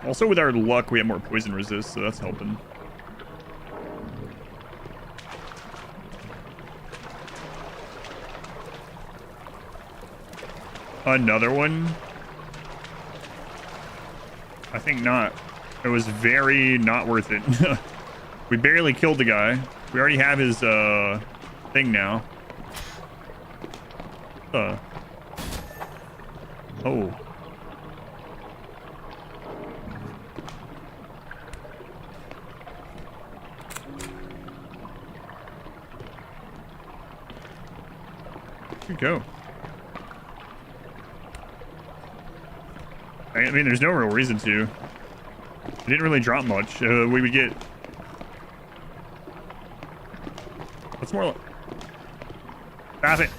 Also, with our luck, we have more poison resist, so that's helping. Another one? I think not. It was very not worth it. We barely killed the guy. We already have his thing now. Oh. Here we go. I mean, there's no real reason to. It didn't really drop much. We would get... What's more like... Stop it.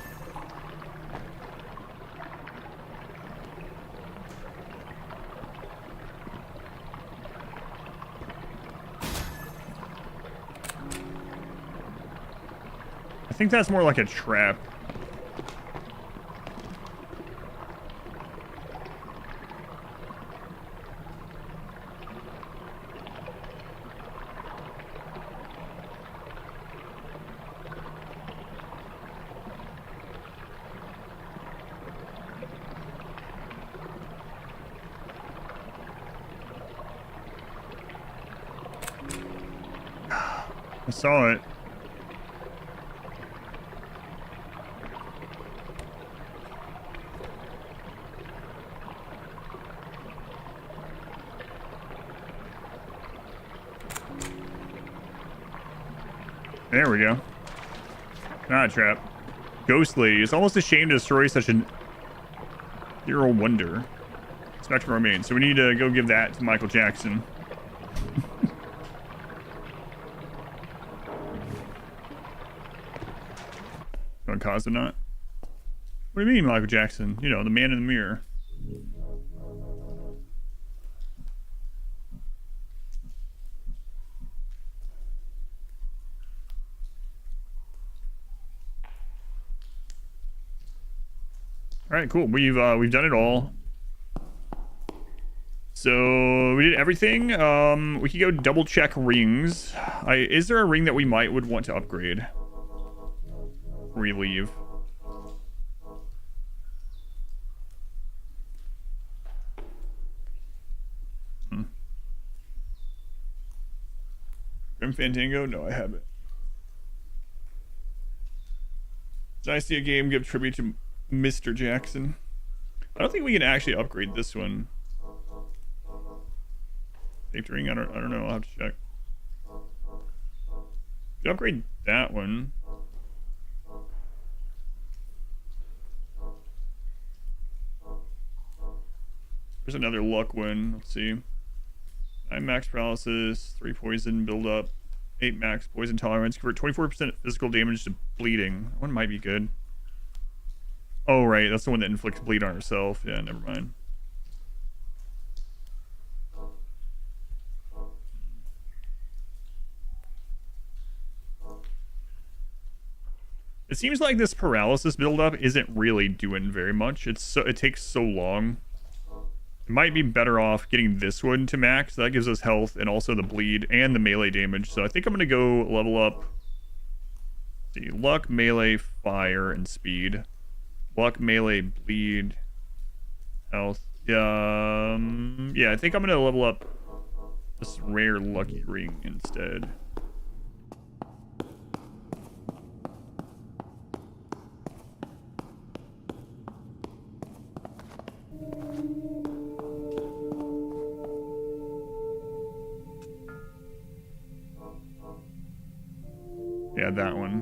I think that's more like a trap. I saw it. There we go. Not a trap. Ghost Lady. It's almost a shame to destroy such an hero wonder. Spectral remains. So we need to go give that to Michael Jackson. Gonna cause it not? What do you mean, Michael Jackson? You know, the man in the mirror. right, cool. We've done it all. So we did everything. We could go double check rings. Is there a ring that we would want to upgrade? Before we leave. Grim Fandango? No, I haven't. It's nice to see a game give tribute to Mr. Jackson. I don't think we can actually upgrade this one. Safety ring? I don't know. I'll have to check. We can upgrade that one. There's another luck one. Let's see. 9 max paralysis, 3 poison build-up, 8 max poison tolerance, convert 24% physical damage to bleeding. That one might be good. Oh, right. That's the one that inflicts bleed on herself. Yeah, never mind. It seems like this paralysis build-up isn't really doing very much. It takes so long. It might be better off getting this one to max. That gives us health and also the bleed and the melee damage. So I think I'm going to go level up. Let's see, luck, melee, fire, and speed. Luck, melee, bleed, health. Yeah, I think I'm going to level up this rare lucky ring instead. Yeah, that one.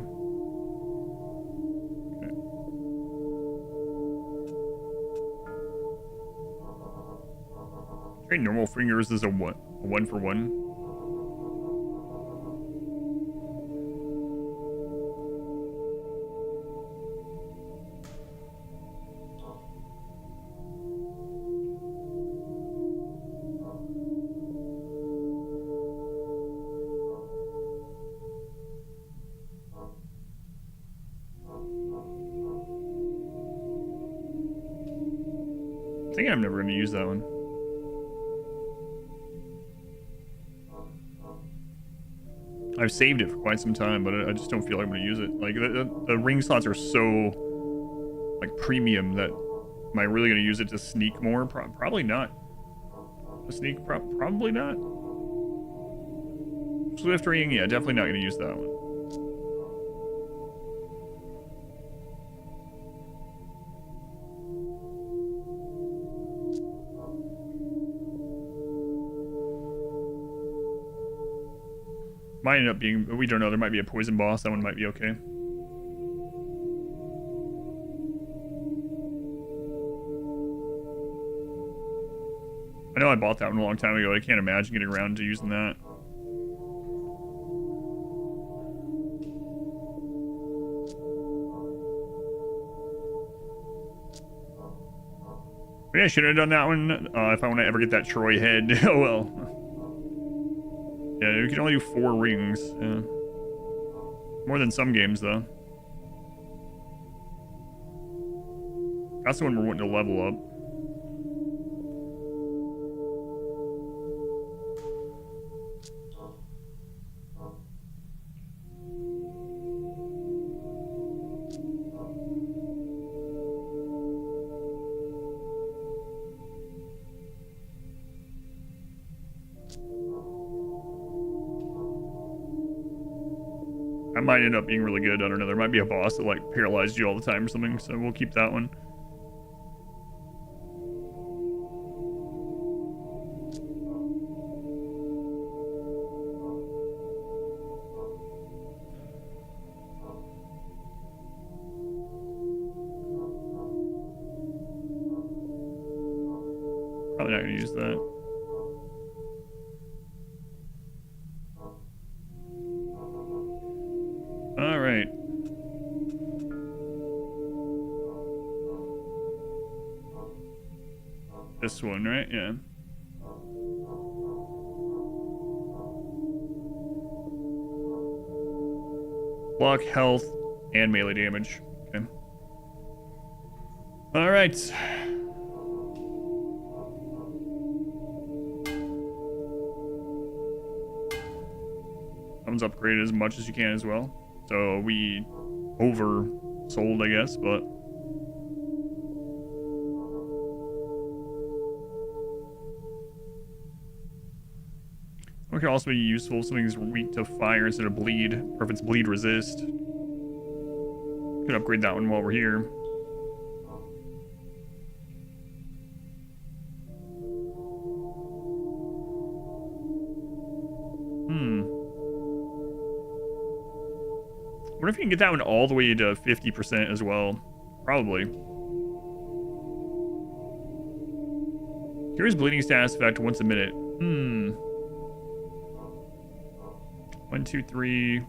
Okay. Trade normal fingers is a one for one. I think I'm never going to use that one. I've saved it for quite some time, but I just don't feel like I'm going to use it. Like, the ring slots are so, like, premium that am I really going to use it to sneak more? Probably not. To sneak? Probably not. Swift ring? Yeah, definitely not going to use that one. Might end up being, we don't know, there might be a poison boss. That one might be okay. I know I bought that one a long time ago. I can't imagine getting around to using that. Maybe I shouldn't have done that one if I want to ever get that Troy head. Oh well. Yeah, we can only do 4 rings. Yeah. More than some games, though. That's the one we're wanting to level up. I might end up being really good. I don't know. There might be a boss that, like, paralyzed you all the time or something, so we'll keep that one. Probably not going to use that. All right. This one, right? Yeah. Block, health, and melee damage. Okay. All right. Someone's upgraded as much as you can as well. So we oversold, I guess, but it could also be useful if something's weak to fire instead of bleed, or if it's bleed resist. Could upgrade that one while we're here. What if you can get that one all the way to 50% as well? Probably. Here's bleeding status effect once a minute. 1, 2, 3.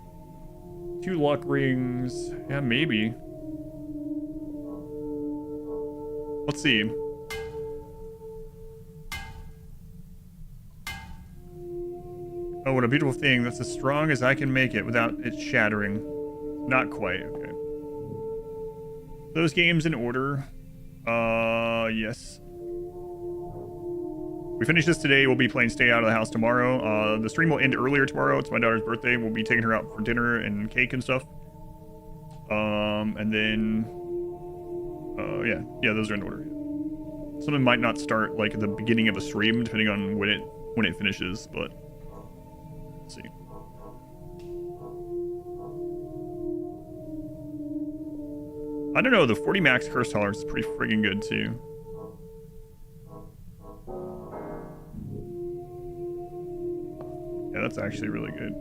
2 luck rings. Yeah, maybe. Let's see. Oh, what a beautiful thing. That's as strong as I can make it without it shattering. Not quite, okay. Those games in order. Yes. We finish this today. We'll be playing Stay Out of the House tomorrow. The stream will end earlier tomorrow. It's my daughter's birthday. We'll be taking her out for dinner and cake and stuff. And then... yeah, those are in order. Something might not start, like, at the beginning of a stream, depending on when it finishes, but... Let's see. I don't know, the 40 max curse tolerance is pretty friggin' good, too. Yeah, that's actually really good.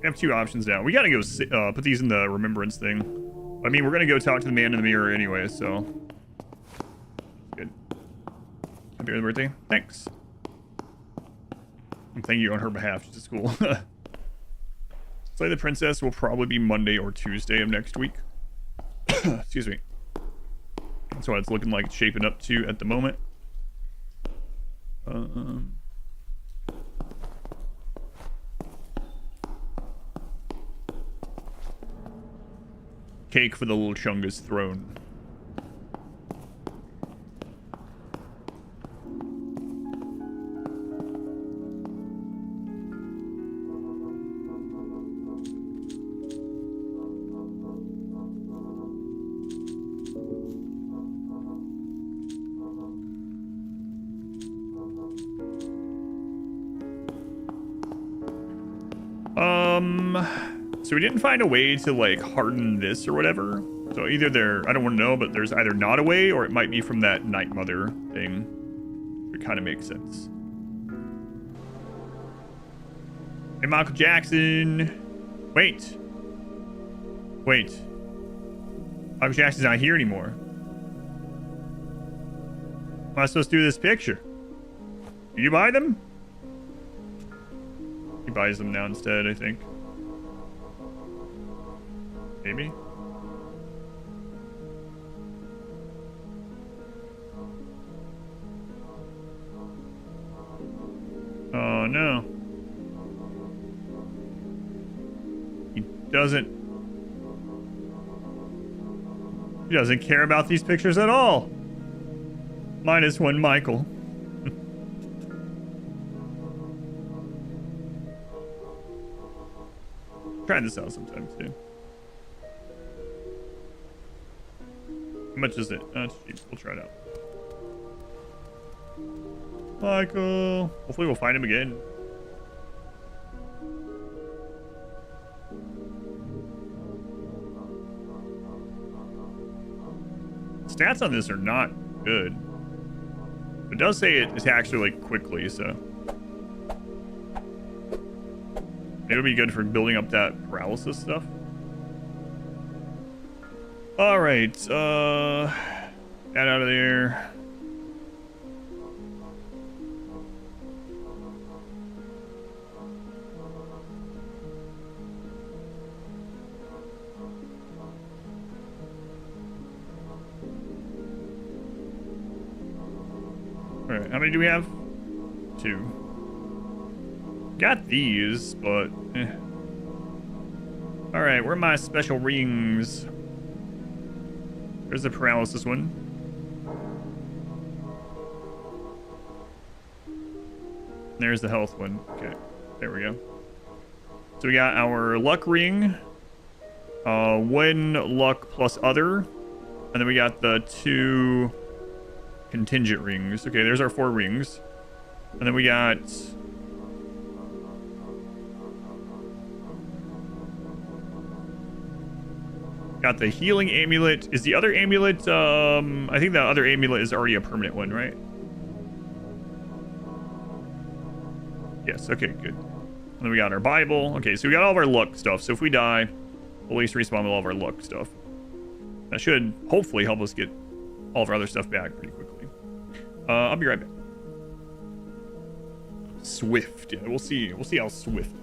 We have 2 options now. We gotta go put these in the remembrance thing. I mean, we're gonna go talk to the man in the mirror anyway, so... Good. Happy birthday. Thanks. I'm thanking you on her behalf. She's at school. Slay the Princess will probably be Monday or Tuesday of next week. Excuse me. That's what it's looking like it's shaping up to at the moment. Cake for the little Chunga's throne. So we didn't find a way to, like, harden this or whatever. So either I don't want to know, but there's either not a way, or it might be from that Night Mother thing. It kind of makes sense. Hey, Michael Jackson. Wait. Michael Jackson's not here anymore. How am I supposed to do this picture? Do you buy them? He buys them now instead, I think. Maybe? Oh, no. He doesn't care about these pictures at all. -1 Michael. Try this out sometime too. How much is it? Oh, it's cheap. We'll try it out. Michael. Hopefully we'll find him again. Stats on this are not good. It does say it attacks really quickly, so it'll be good for building up that paralysis stuff. All right, get out of there. All right, how many do we have? 2. Got these, but All right, where are my special rings? There's the paralysis one. There's the health one. Okay, there we go. So we got our luck ring, 1 luck plus other, and then we got the 2 contingent rings. Okay, there's our 4 rings. And then we got the healing amulet. Is the other amulet, I think the other amulet is already a permanent one, right? Yes, okay, good. And then we got our Bible. Okay, so we got all of our luck stuff. So if we die, we'll at least respawn with all of our luck stuff. That should hopefully help us get all of our other stuff back pretty quickly. I'll be right back. Swift, yeah, we'll see how swift.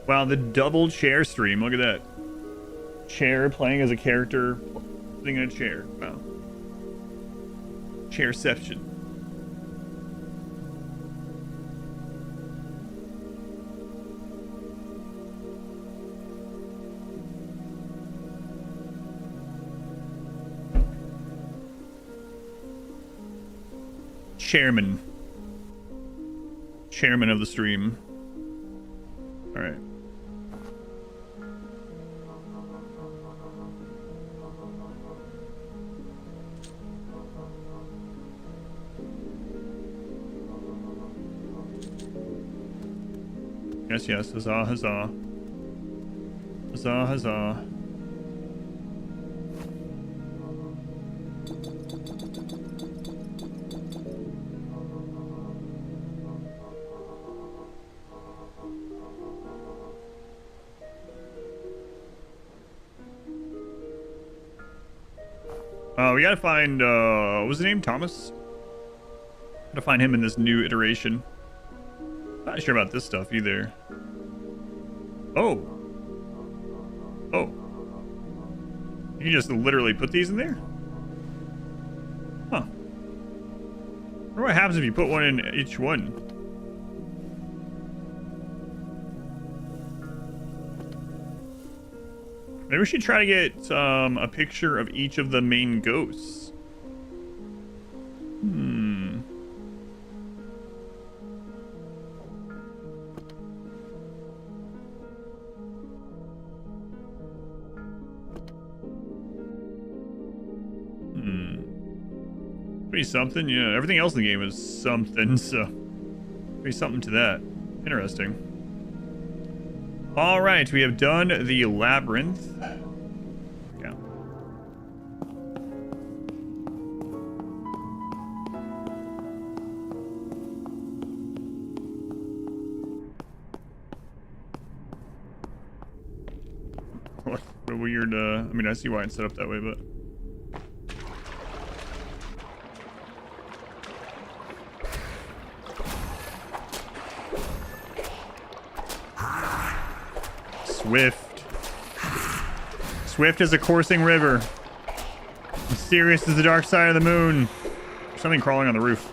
Wow, the double chair stream. Look at that. Chair playing as a character sitting in a chair. Wow. Chairception. Chairman of the stream. All right. Yes, yes. Huzzah, huzzah. Huzzah, huzzah. We gotta find, what was his name? Thomas? Gotta find him in this new iteration. Not sure about this stuff either. Oh. Oh. You can just literally put these in there? Huh. I wonder what happens if you put one in each one. Maybe we should try to get a picture of each of the main ghosts. Be something, yeah. Everything else in the game is something, so be something to that. Interesting. All right, we have done the labyrinth. Yeah. What a weird, I mean, I see why it's set up that way, but Swift. Swift as a coursing river. Mysterious as the dark side of the moon. There's something crawling on the roof.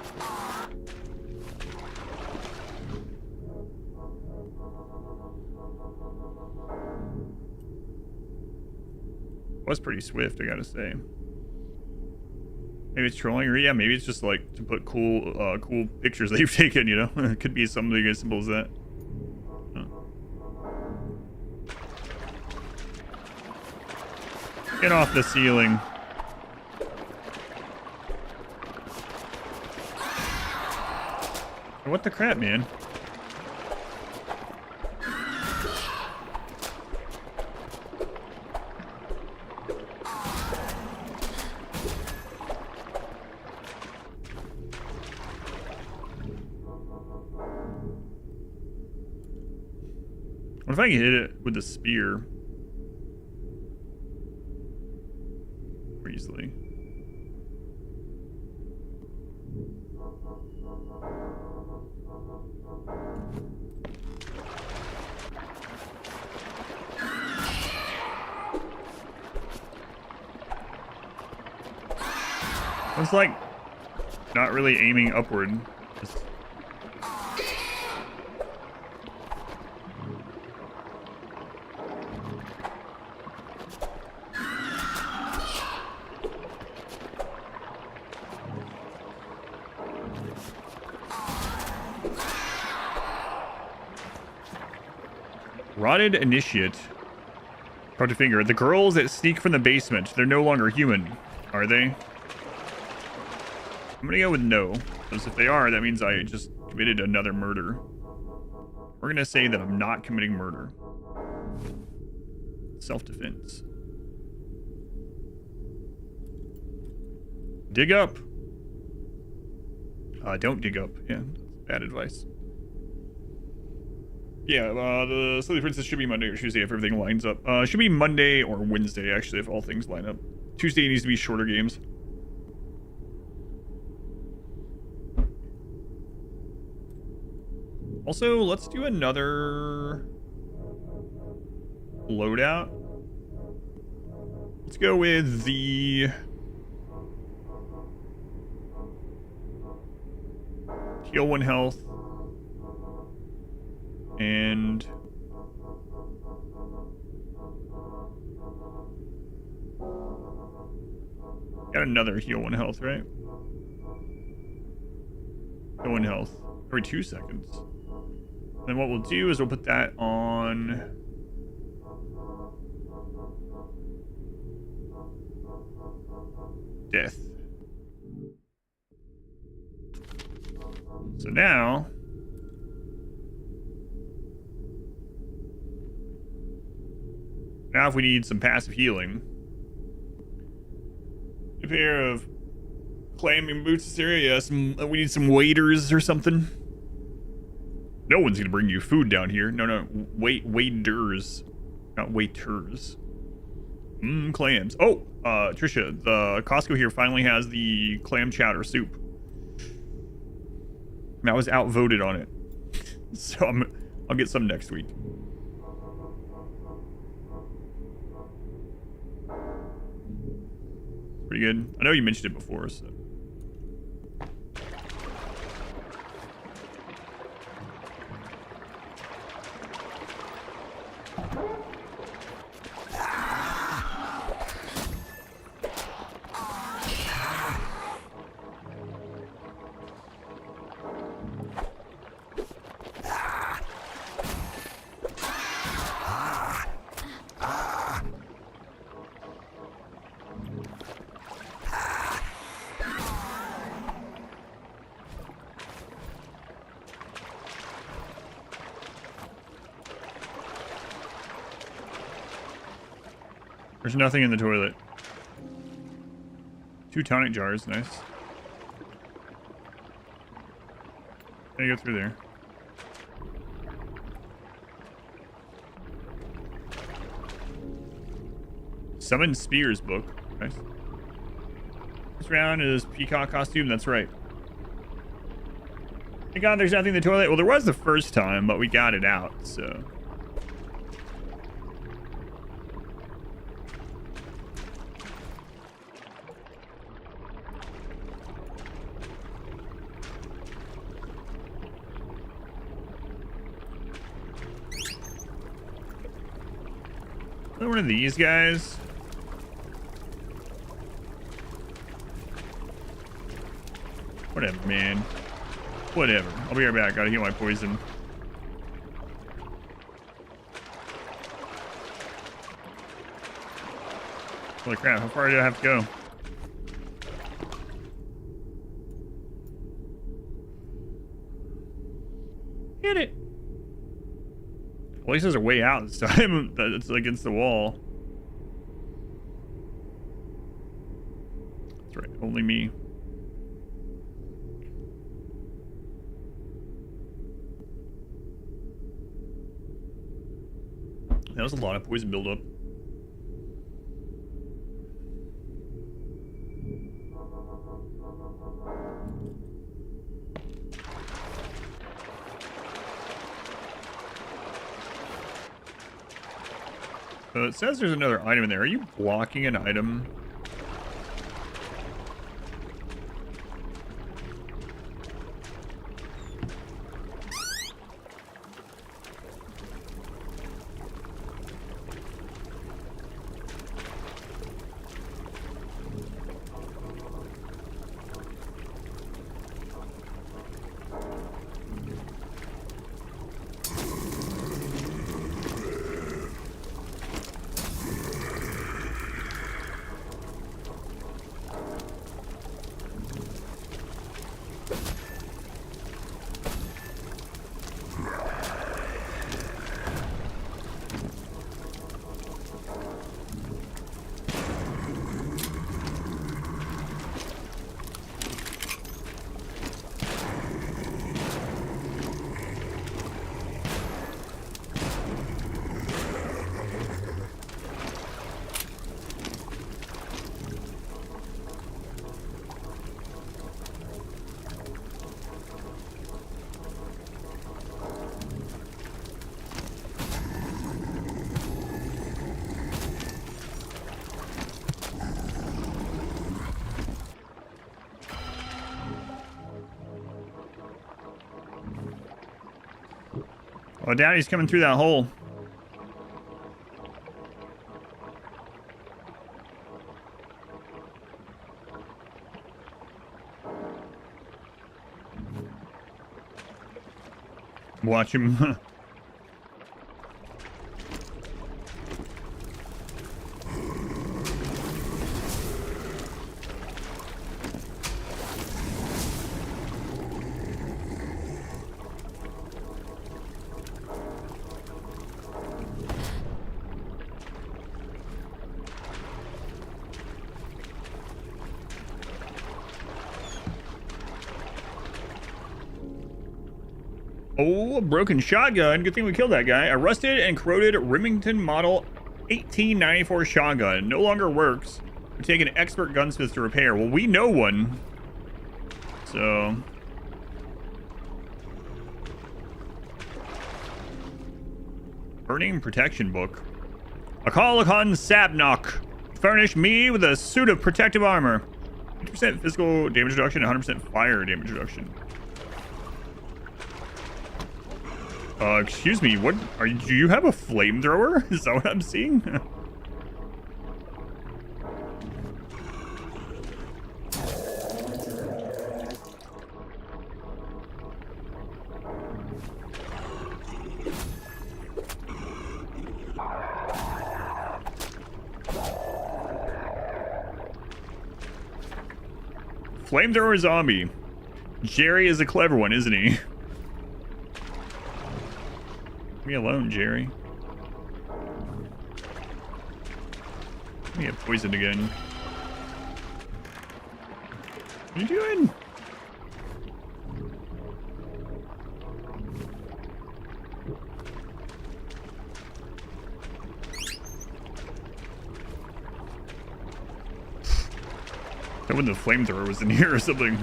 Was pretty swift, I gotta say. Maybe it's trolling, or yeah, maybe it's just like to put cool pictures that you've taken, you know? It could be something as simple as that. Huh. Get off the ceiling. What the crap, man? What if I can hit it with the spear more easily? It's like not really aiming upward. Just... Rotted initiate. Hard to finger. The girls that sneak from the basement. They're no longer human, are they? I'm gonna go with no, because if they are, that means I just committed another murder. We're gonna say that I'm not committing murder. Self-defense. Dig up. Don't dig up. Yeah, bad advice. Yeah, the Slowly Princess should be Monday or Tuesday if everything lines up. Should be Monday or Wednesday, actually, if all things line up. Tuesday needs to be shorter games. Also, let's do another loadout. Let's go with the heal 1 health and got another heal 1 health, right? Heal 1 health every 2 seconds. Then what we'll do is we'll put that on death. So now if we need some passive healing, a pair of climbing boots this area. Yes, we need some waiters or something. No one's gonna bring you food down here. No, waiters, not waiters. Clams. Oh, Trisha, the Costco here finally has the clam chowder soup. And I was outvoted on it, so I'll get some next week. Pretty good. I know you mentioned it before, so. There's nothing in the toilet. 2 tonic jars, nice. Can I go through there? Summon Spears book, nice. This round is peacock costume, that's right. Thank God there's nothing in the toilet. Well, there was the first time, but we got it out, so. Another one of these guys. Whatever, man. Whatever. I'll be right back. Gotta heal my poison. Holy crap, how far do I have to go? Hit it. At least there's a way out this time. It's against the wall. That's right, only me. That was a lot of poison buildup. It says there's another item in there. Are you blocking an item? Oh, Daddy's coming through that hole. Watch him. Oh, a broken shotgun. Good thing we killed that guy. A rusted and corroded Remington model 1894 shotgun. No longer works. We're taking expert gunsmiths to repair. Well, we know one. So... Burning protection book. A call upon Sabnock. Furnish me with a suit of protective armor. 50% physical damage reduction, 100% fire damage reduction. Excuse me, what are you, do you have a flamethrower? Is that what I'm seeing? Flamethrower zombie. Jerry is a clever one, isn't he? Leave me alone, Jerry. Let me get poisoned again. What are you doing? That when the flamethrower was in here or something.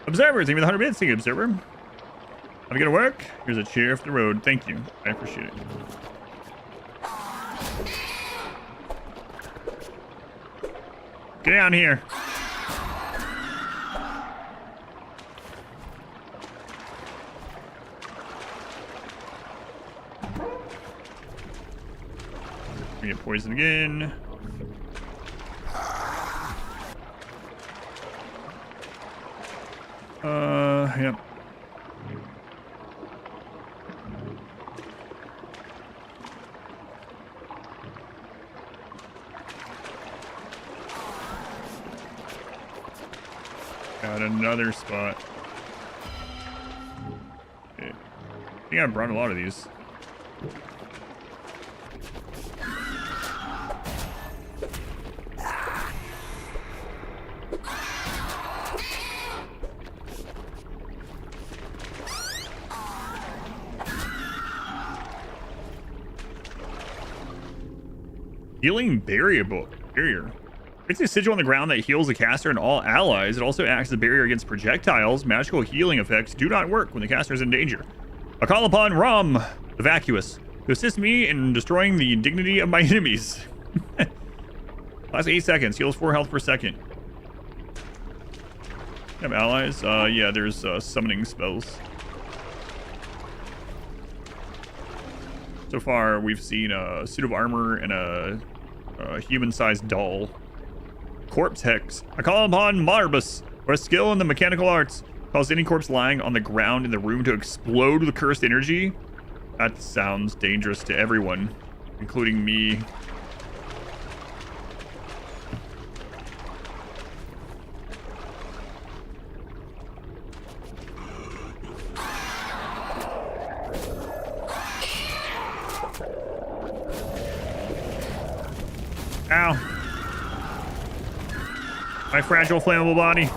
Observer, thank you for the 100 bits. Thank you, Observer. Have a good work. Here's a chair for the road. Thank you. I appreciate it. Get down here. We get poisoned again. Yep. Got another spot. Okay. I think I brought a lot of these. Healing barrier. It's a sigil on the ground that heals the caster and all allies. It also acts as a barrier against projectiles. Magical healing effects do not work when the caster is in danger. I call upon Rom, the vacuous, to assist me in destroying the dignity of my enemies. Last 8 seconds. Heals 4 health per second. Have allies? Yeah, there's summoning spells. So far, we've seen a suit of armor and a human-sized doll. Corpse Hex. I call upon Marbus, or a skill in the mechanical arts. Cause any corpse lying on the ground in the room to explode with cursed energy. That sounds dangerous to everyone, including me. Ow. My fragile, flammable body.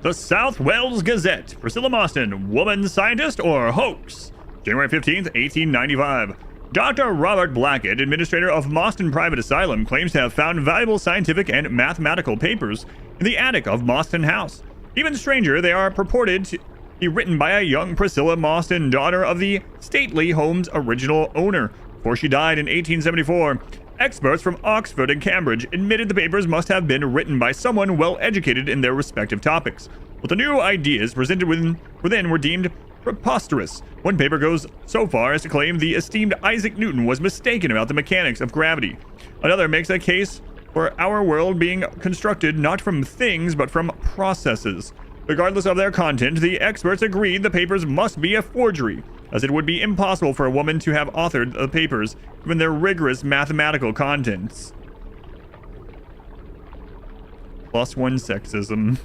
The South Wales Gazette. Priscilla Mostyn, woman scientist or hoax? January 15th, 1895. Dr. Robert Blackett, administrator of Mostyn Private Asylum, claims to have found valuable scientific and mathematical papers in the attic of Mostyn House. Even stranger, they are purported to be written by a young Priscilla Mostyn, daughter of the stately home's original owner, before she died in 1874. Experts from Oxford and Cambridge admitted the papers must have been written by someone well educated in their respective topics. But the new ideas presented within were deemed preposterous. One paper goes so far as to claim the esteemed Isaac Newton was mistaken about the mechanics of gravity. Another makes a case for our world being constructed not from things but from processes. Regardless of their content, the experts agreed the papers must be a forgery, as it would be impossible for a woman to have authored the papers given their rigorous mathematical contents. +1 sexism.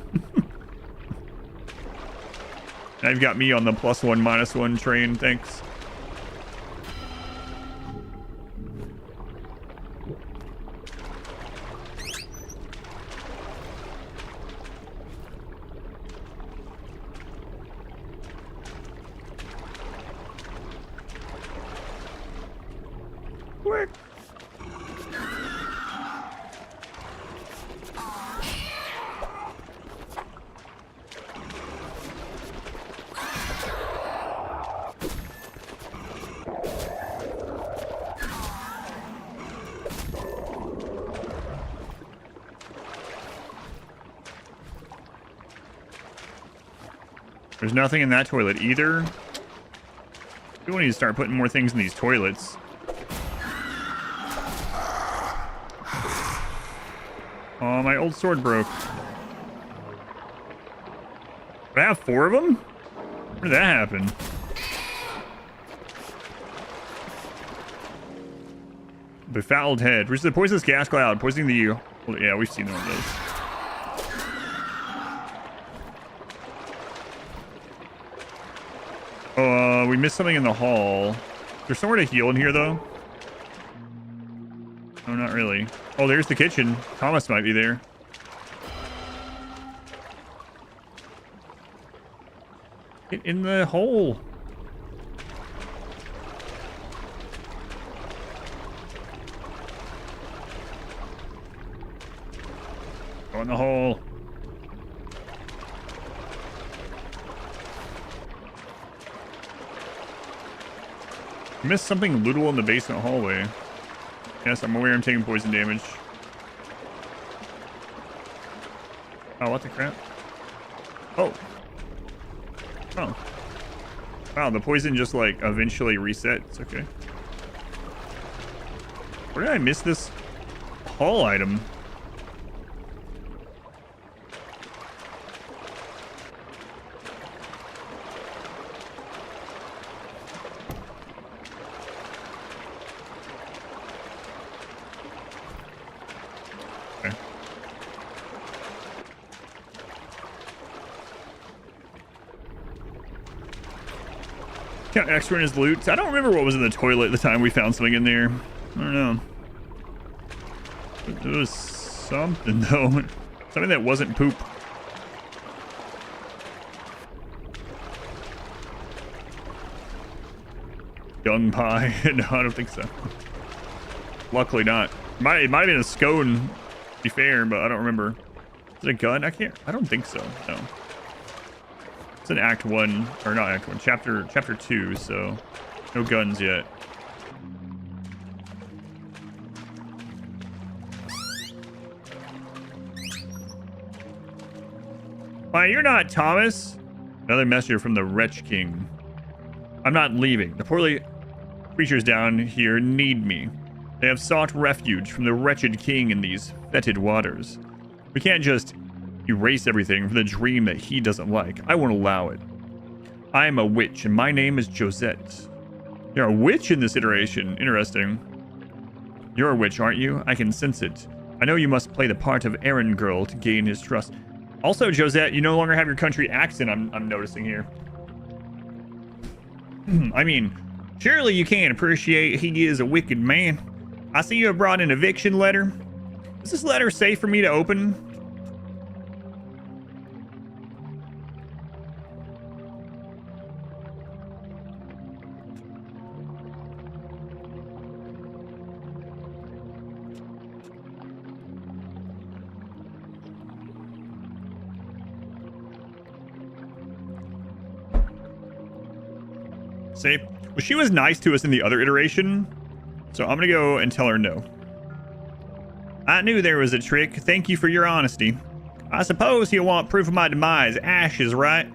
Now you've got me on the +1 -1 train, thanks. Quick. There's nothing in that toilet either. We need to start putting more things in these toilets. Oh, my old sword broke. Did I have 4 of them? Where did that happen? Befouled head. Reaches the poisonous gas cloud, poisoning the... Well, yeah, we've seen one of those. Oh, we missed something in the hall. Is there somewhere to heal in here, though? No, not really. Oh, there's the kitchen. Thomas might be there. Get in the hole. Go in the hole. Missed something lootable in the basement hallway. Yes, I'm aware I'm taking poison damage. Oh, what the crap? Oh. Oh. Wow, the poison just, like, eventually resets. Okay. Where did I miss this hall item? Okay. Count extra in his loot. I don't remember what was in the toilet at the time we found something in there. I don't know. It was something, though. Something that wasn't poop. Dung pie. No, I don't think so. Luckily not. It might have been a scone, to be fair, but I don't remember. Is it a gun? I don't think so. No. It's in Act 1, or not Act 1, Chapter 2, so no guns yet. Why, you're not Thomas. Another messenger from the Wretch King. I'm not leaving. The poorly creatures down here need me. They have sought refuge from the wretched king in these fetid waters. We can't just erase everything from the dream that he doesn't like. I won't allow it. I am a witch, and my name is Josette. You're a witch in this iteration. Interesting. You're a witch, aren't you? I can sense it. I know you must play the part of errand girl to gain his trust. Also, Josette, you no longer have your country accent, I'm noticing here. I mean, surely you can't appreciate he is a wicked man. I see you have brought an eviction letter. Is this letter safe for me to open? Safe. Well, she was nice to us in the other iteration, so I'm gonna go and tell her no. I knew there was a trick. Thank you for your honesty. I suppose he'll want proof of my demise. Ashes, right?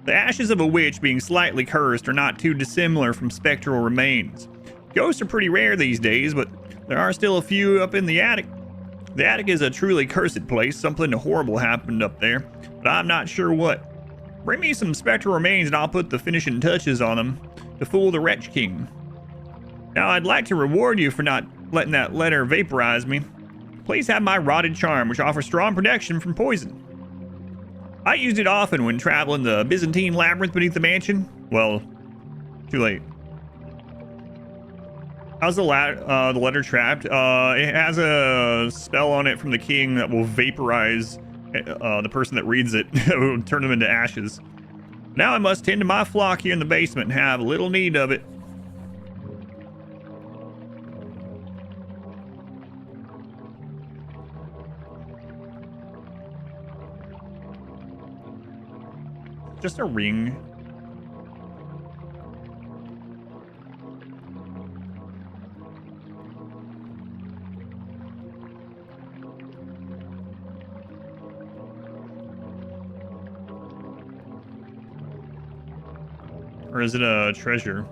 The ashes of a witch being slightly cursed are not too dissimilar from spectral remains. Ghosts are pretty rare these days, but there are still a few up in the attic. The attic is a truly cursed place. Something horrible happened up there, but I'm not sure what. Bring me some spectral remains and I'll put the finishing touches on them to fool the Wretch King. Now, I'd like to reward you for not letting that letter vaporize me. Please have my rotted charm, which offers strong protection from poison. I used it often when traveling the Byzantine labyrinth beneath the mansion. Well, too late. How's the letter trapped? It has a spell on it from the king that will vaporize the person that reads it. It will turn them into ashes. Now I must tend to my flock here in the basement and have little need of it. Just a ring. Or is it a treasure?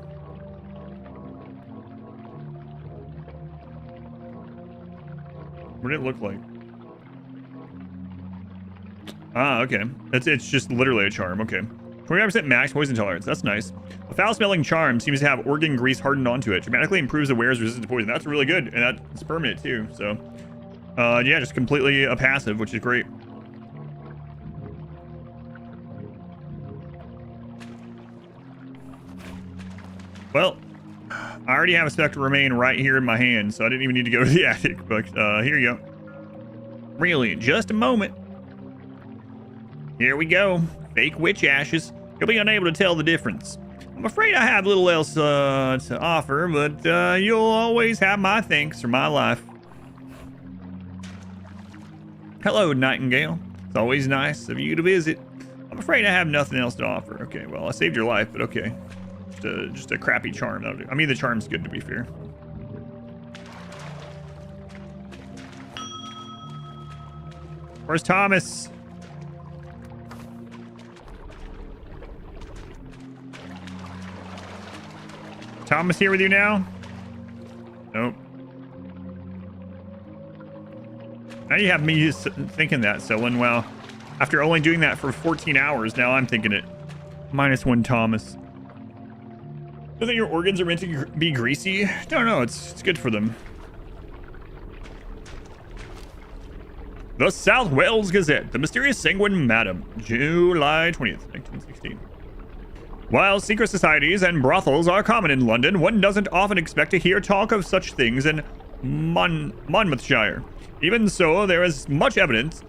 What did it look like? Ah, okay. It's just literally a charm. Okay. 25% max poison tolerance. That's nice. A foul-smelling charm seems to have organ grease hardened onto it. Dramatically improves the wearer's resistance to poison. That's really good, and that's permanent too. So, yeah, just completely a passive, which is great. Well, I already have a spectral remain right here in my hand, so I didn't even need to go to the attic. But here you go. Really, in just a moment. Here we go. Fake witch ashes. You'll be unable to tell the difference. I'm afraid I have little else to offer, but you'll always have my thanks for my life. Hello, Nightingale. It's always nice of you to visit. I'm afraid I have nothing else to offer. Okay, well, I saved your life, but okay. Just a crappy charm. I mean, the charm's good, to be fair. Where's Thomas? Thomas here with you now? Nope. Now you have me thinking that, Selwyn. Well, after only doing that for 14 hours, now I'm thinking it. -1 Thomas. Do you think your organs are meant to be greasy? No, no, it's good for them. The South Wales Gazette, the mysterious sanguine madam, July 20th, 1916. While secret societies and brothels are common in London, one doesn't often expect to hear talk of such things in Monmouthshire. Even so, there is much evidence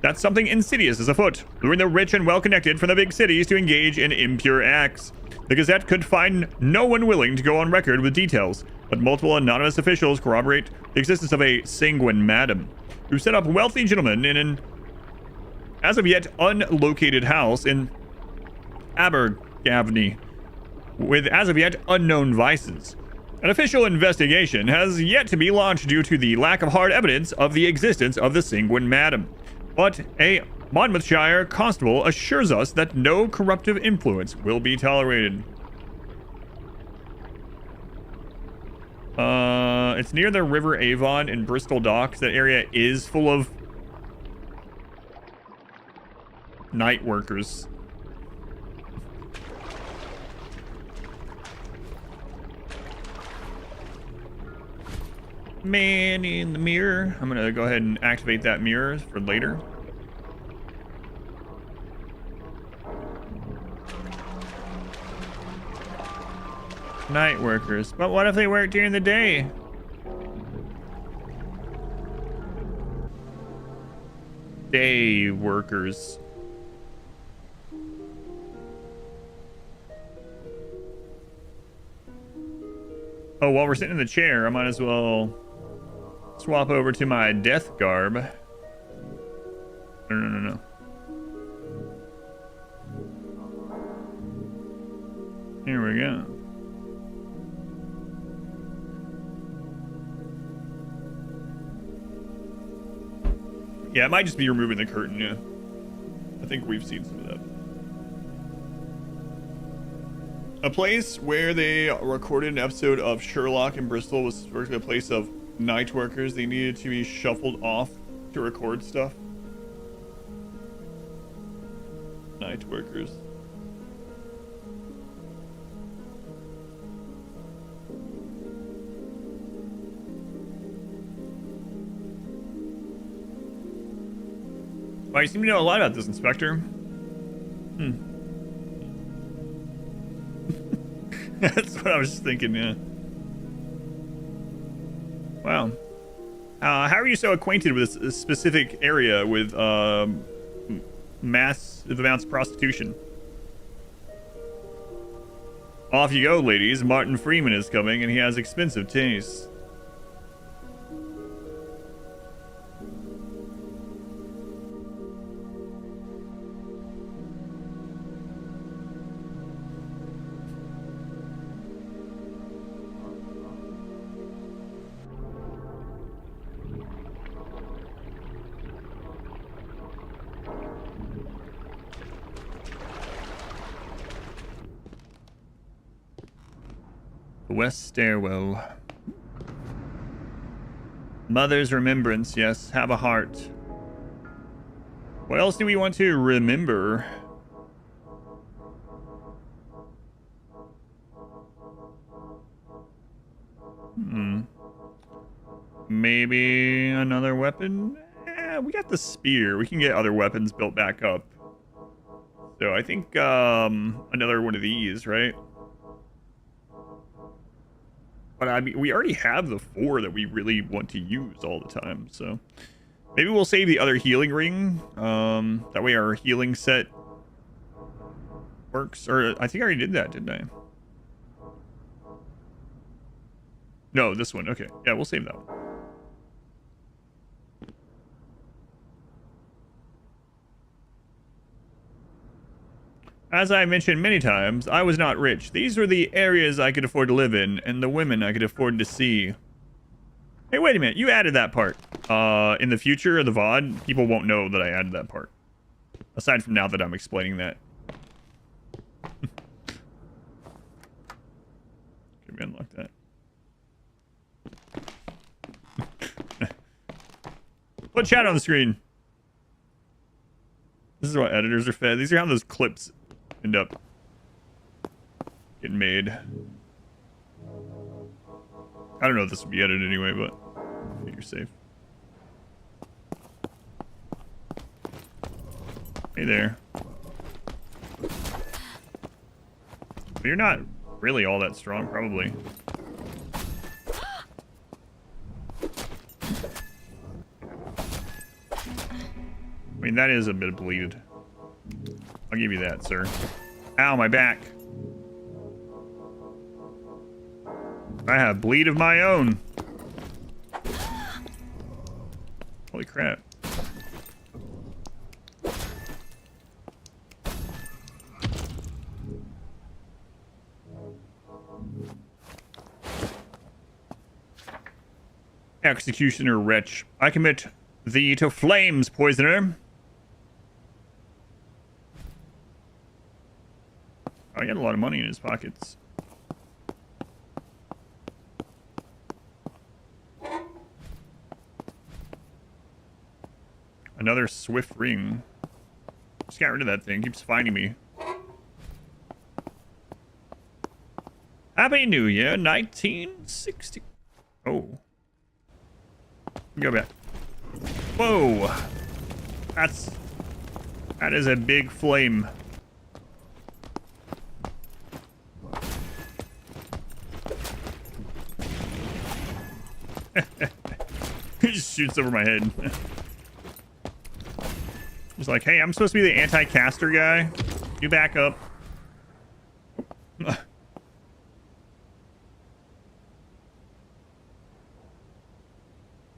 that something insidious is afoot, luring the rich and well-connected from the big cities to engage in impure acts. The Gazette could find no one willing to go on record with details, but multiple anonymous officials corroborate the existence of a sanguine madam, who set up wealthy gentlemen in an as of yet unlocated house in Abergavenny, with as of yet unknown vices. An official investigation has yet to be launched due to the lack of hard evidence of the existence of the sanguine madam, but a Monmouthshire constable assures us that no corruptive influence will be tolerated. It's near the River Avon in Bristol Docks. That area is full of night workers. Man in the mirror. I'm gonna go ahead and activate that mirror for later. Night workers. But what if they work during the day? Day workers. Oh, while we're sitting in the chair, I might as well swap over to my death garb. No. Here we go. Yeah, it might just be removing the curtain, yeah. I think we've seen some of that. A place where they recorded an episode of Sherlock in Bristol was historically a place of night workers. They needed to be shuffled off to record stuff. Night workers. Well, you seem to know a lot about this, Inspector. That's what I was thinking, yeah. Wow. How are you so acquainted with this specific area with massive amounts of prostitution? Off you go, ladies. Martin Freeman is coming, and he has expensive tastes. West stairwell. Mother's remembrance, yes. Have a heart. What else do we want to remember? Maybe another weapon? We got the spear. We can get other weapons built back up. So I think another one of these, right? But I mean, we already have the 4 that we really want to use all the time, so maybe we'll save the other healing ring. That way our healing set works. Or I think I already did that, didn't I? No, this one. Okay. Yeah, we'll save that one. As I mentioned many times, I was not rich. These were the areas I could afford to live in, and the women I could afford to see. Hey, wait a minute. You added that part. In the future of the VOD, people won't know that I added that part. Aside from now that I'm explaining that. Can we unlock that? Put chat on the screen. This is what editors are fed. These are how those clips end up getting made. I don't know if this would be edited anyway, but I think you're safe. Hey there. But you're not really all that strong, probably. I mean, that is a bit of bleed. I'll give you that, sir. Ow, my back. I have bleed of my own. Holy crap. Executioner wretch. I commit thee to flames, poisoner. Oh, he had a lot of money in his pockets. Another swift ring. Just got rid of that thing. Keeps finding me. Happy New Year, 1960. Oh. Go back. Whoa. That is a big flame. He just shoots over my head. He's like, hey, I'm supposed to be the anti-caster guy. You back up.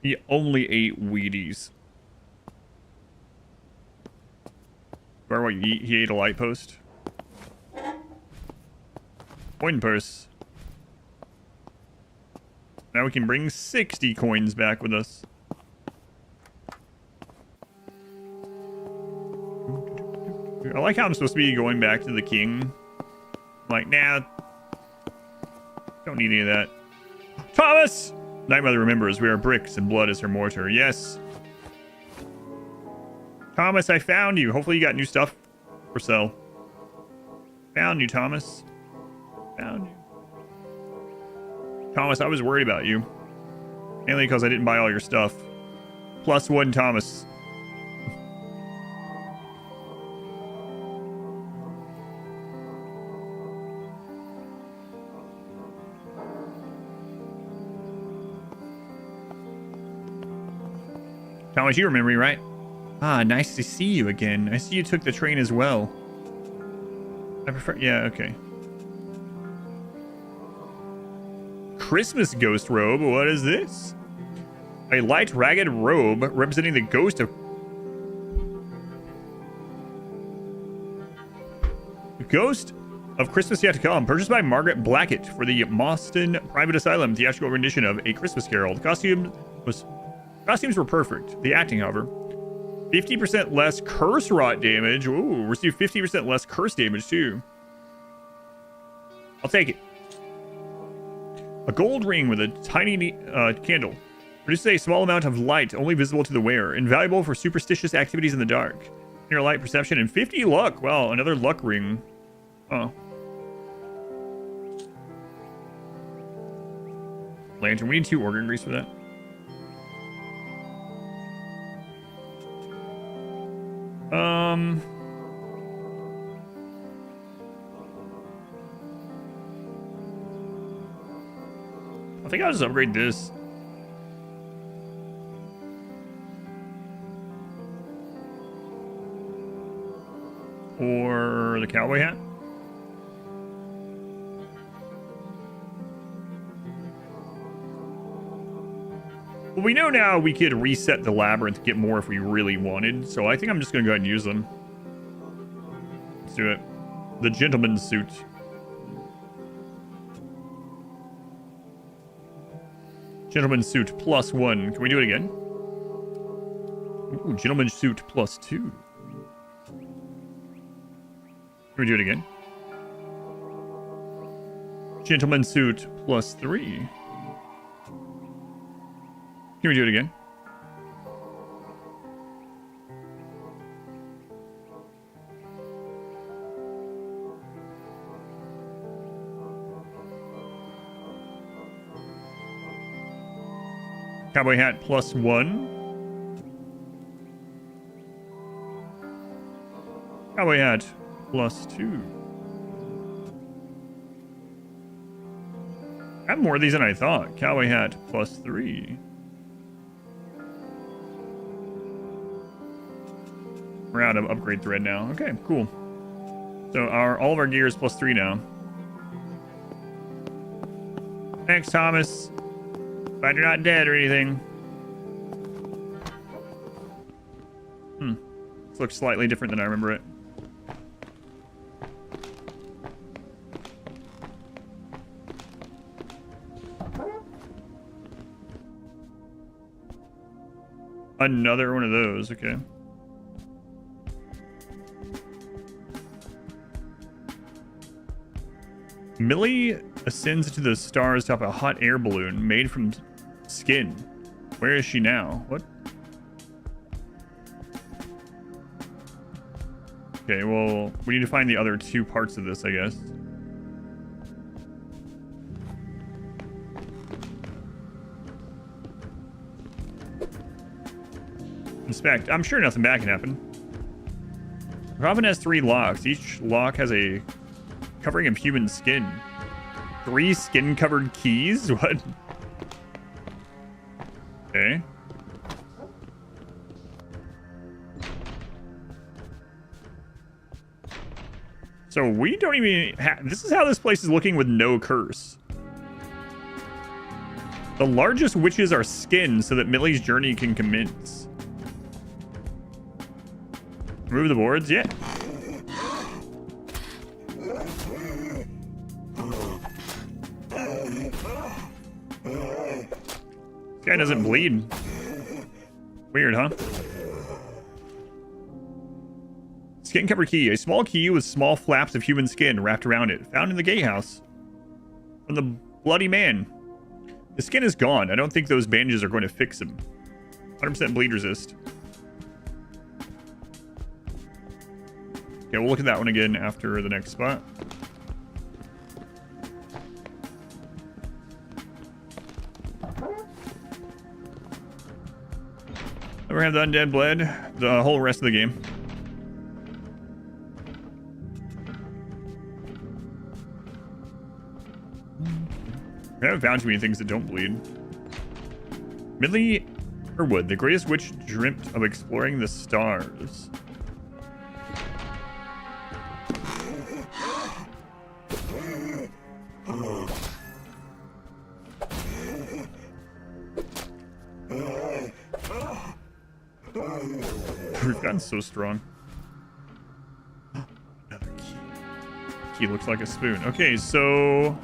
He only ate Wheaties. Or what, he ate a light post? Coin purse. Now we can bring 60 coins back with us. I like how I'm supposed to be going back to the king. I'm like, nah. Don't need any of that. Thomas! Night Mother remembers we are bricks and blood is her mortar. Yes. Thomas, I found you. Hopefully you got new stuff for sale. Found you, Thomas. Found you. Thomas, I was worried about you. Mainly because I didn't buy all your stuff. +1, Thomas. Thomas, you remember me, right? Ah, nice to see you again. I see you took the train as well. I prefer... Yeah, okay. Christmas ghost robe. What is this? A light, ragged robe representing the ghost of... Ghost of Christmas Yet to Come. Purchased by Margaret Blackett for the Boston Private Asylum theatrical rendition of A Christmas Carol. The costumes were perfect. The acting, however. 50% less curse rot damage. Ooh, receive 50% less curse damage, too. I'll take it. A gold ring with a tiny candle. Produces a small amount of light, only visible to the wearer. Invaluable for superstitious activities in the dark. Near light perception and 50 luck. Wow, another luck ring. Oh. Lantern. We need 2 organ grease for that. I think I'll just upgrade this. Or the cowboy hat. Well, we know now we could reset the labyrinth to get more if we really wanted. So I think I'm just going to go ahead and use them. Let's do it. The gentleman's suit. Gentleman's suit +1. Can we do it again? Ooh, gentleman's suit +2. Can we do it again? Gentleman's suit +3. Can we do it again? Cowboy hat +1. Cowboy hat +2. I have more of these than I thought. Cowboy hat +3. We're out of upgrade thread now. Okay, cool. So all of our gear is +3 now. Thanks, Thomas. Glad you're not dead or anything. This looks slightly different than I remember it. Another one of those, okay. Millie ascends to the stars atop a hot air balloon made from skin. Where is she now? What? Okay, well, we need to find the other two parts of this, I guess. Inspect. I'm sure nothing bad can happen. The coffin has 3 locks. Each lock has a covering of human skin. 3 skin-covered keys? What? Okay. So we don't even this is how this place is looking with no curse. The largest witches are skinned so that Millie's journey can commence. Remove the boards? Yeah. This guy doesn't bleed. Weird, huh? Skin covered key. A small key with small flaps of human skin wrapped around it. Found in the gatehouse. From the bloody man. The skin is gone. I don't think those bandages are going to fix him. 100% bleed resist. Okay, we'll look at that one again after the next spot. Never have the undead bled the whole rest of the game. I haven't found too many things that don't bleed. Midley Herwood, the greatest witch dreamt of exploring the stars. We've gotten so strong. Another key. Key looks like a spoon. Okay, so...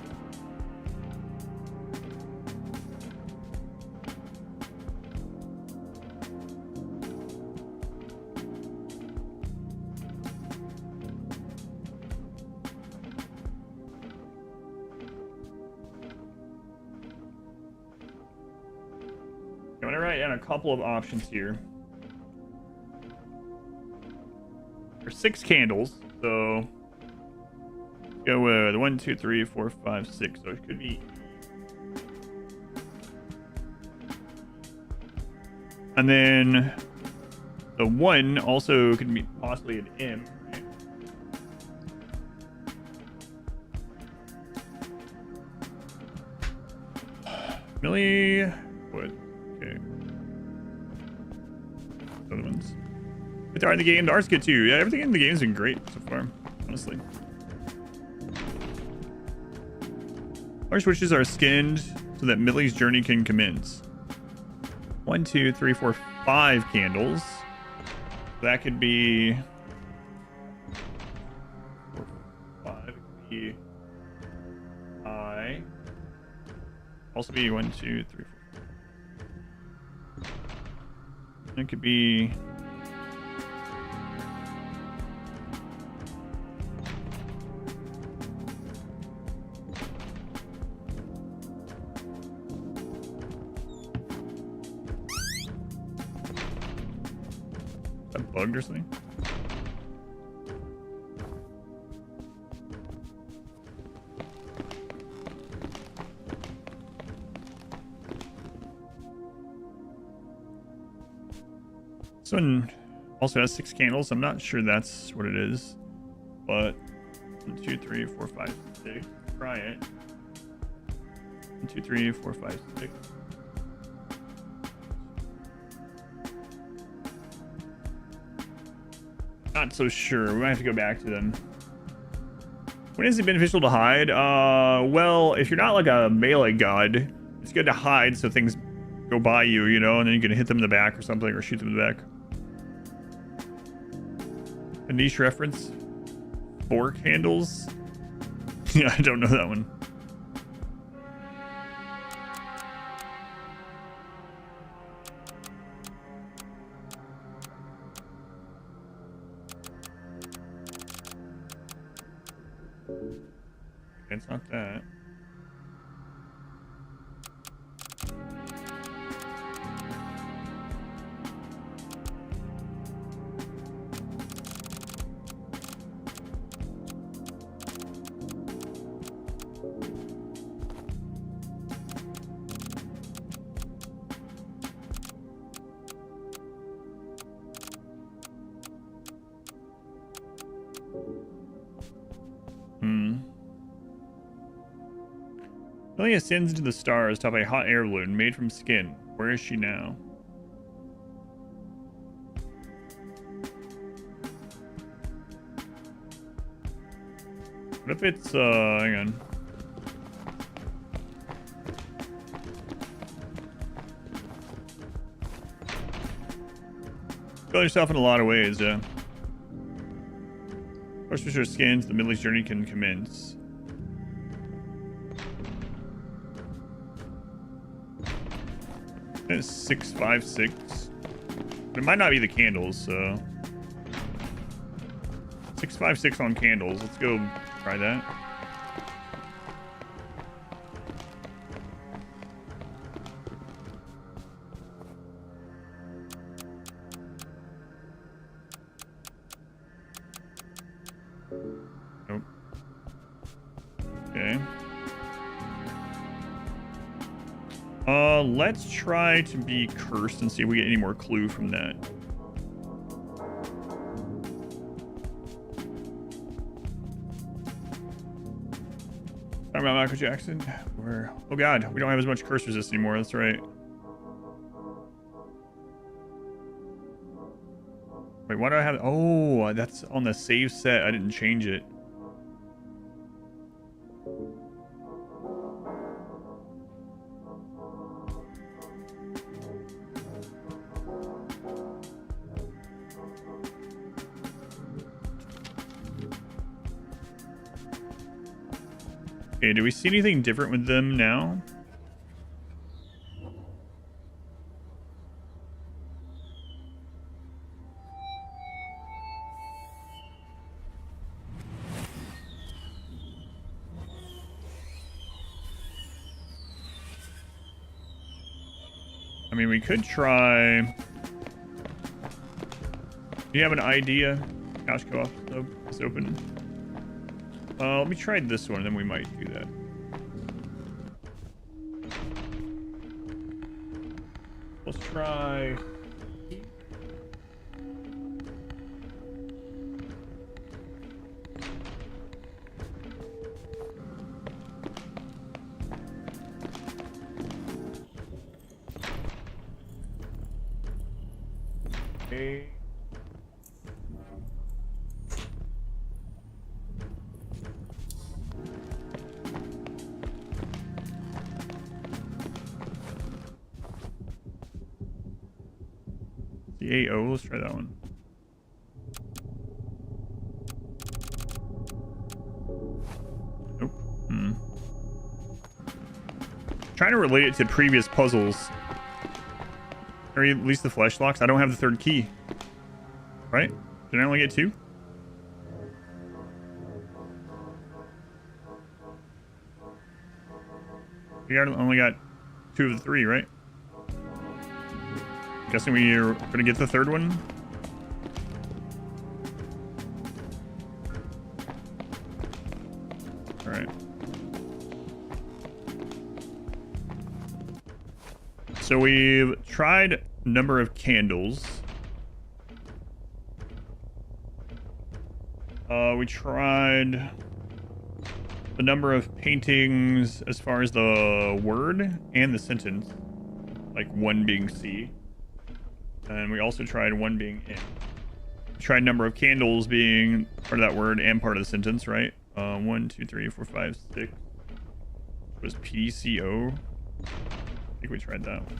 I'm gonna write down a couple of options here. There's 6 candles, so go with 1, 2, 3, 4, 5, 6. So it could be. And then the 1 also could be possibly an M. Right? Millie Wood. Okay. Other ones. It's art in the game. The art's good too. Yeah, everything in the game's been great so far, honestly. Our switches are skinned so that Millie's journey can commence. 1, 2, 3, 4, 5 candles. That could be be I. Also be 1, 2, 3, 4. It could be. Is that bugged or something? This one also has 6 candles. I'm not sure that's what it is, but 1, 2, 3, 4, 5, 6. Try it. 1, 2, 3, 4, 5, 6. Not so sure. We might have to go back to them. When is it beneficial to hide? Well, if you're not like a melee god, it's good to hide so things go by you, you know, and then you can hit them in the back or something, or shoot them in the back. A niche reference? Fork handles? Yeah, I don't know that one. It's not that. Lily ascends into the stars atop a hot air balloon made from skin. Where is she now? What if it's, hang on. Kill yourself in a lot of ways, yeah. First, with your skins, the Middle East journey can commence. It's 656. But it might not be the candles, so 656 on candles. Let's go try that. Nope. Okay. Let's try to be cursed and see if we get any more clue from that. Talking about Michael Jackson. Oh god, we don't have as much curse resist anymore. That's right. Wait, why do I have? Oh, that's on the save set. I didn't change it. Okay, do we see anything different with them now? I mean, we could try. Do you have an idea? Couch go off. It's open. Let me try this one, then we might do that. Let's try. Okay. The AO, let's try that one. Trying to relate it to previous puzzles. Or at least the flesh locks. I don't have the third key. Right? Did I only get 2? We only got 2 of the 3, right? Guessing we're gonna get the third one. All right. So we've tried number of candles. We tried the number of paintings as far as the word and the sentence, like 1 being C. And we also tried 1 being in. We tried number of candles being part of that word and part of the sentence, right? 1, 2, 3, 4, 5, 6. What was PCO? I think we tried that one.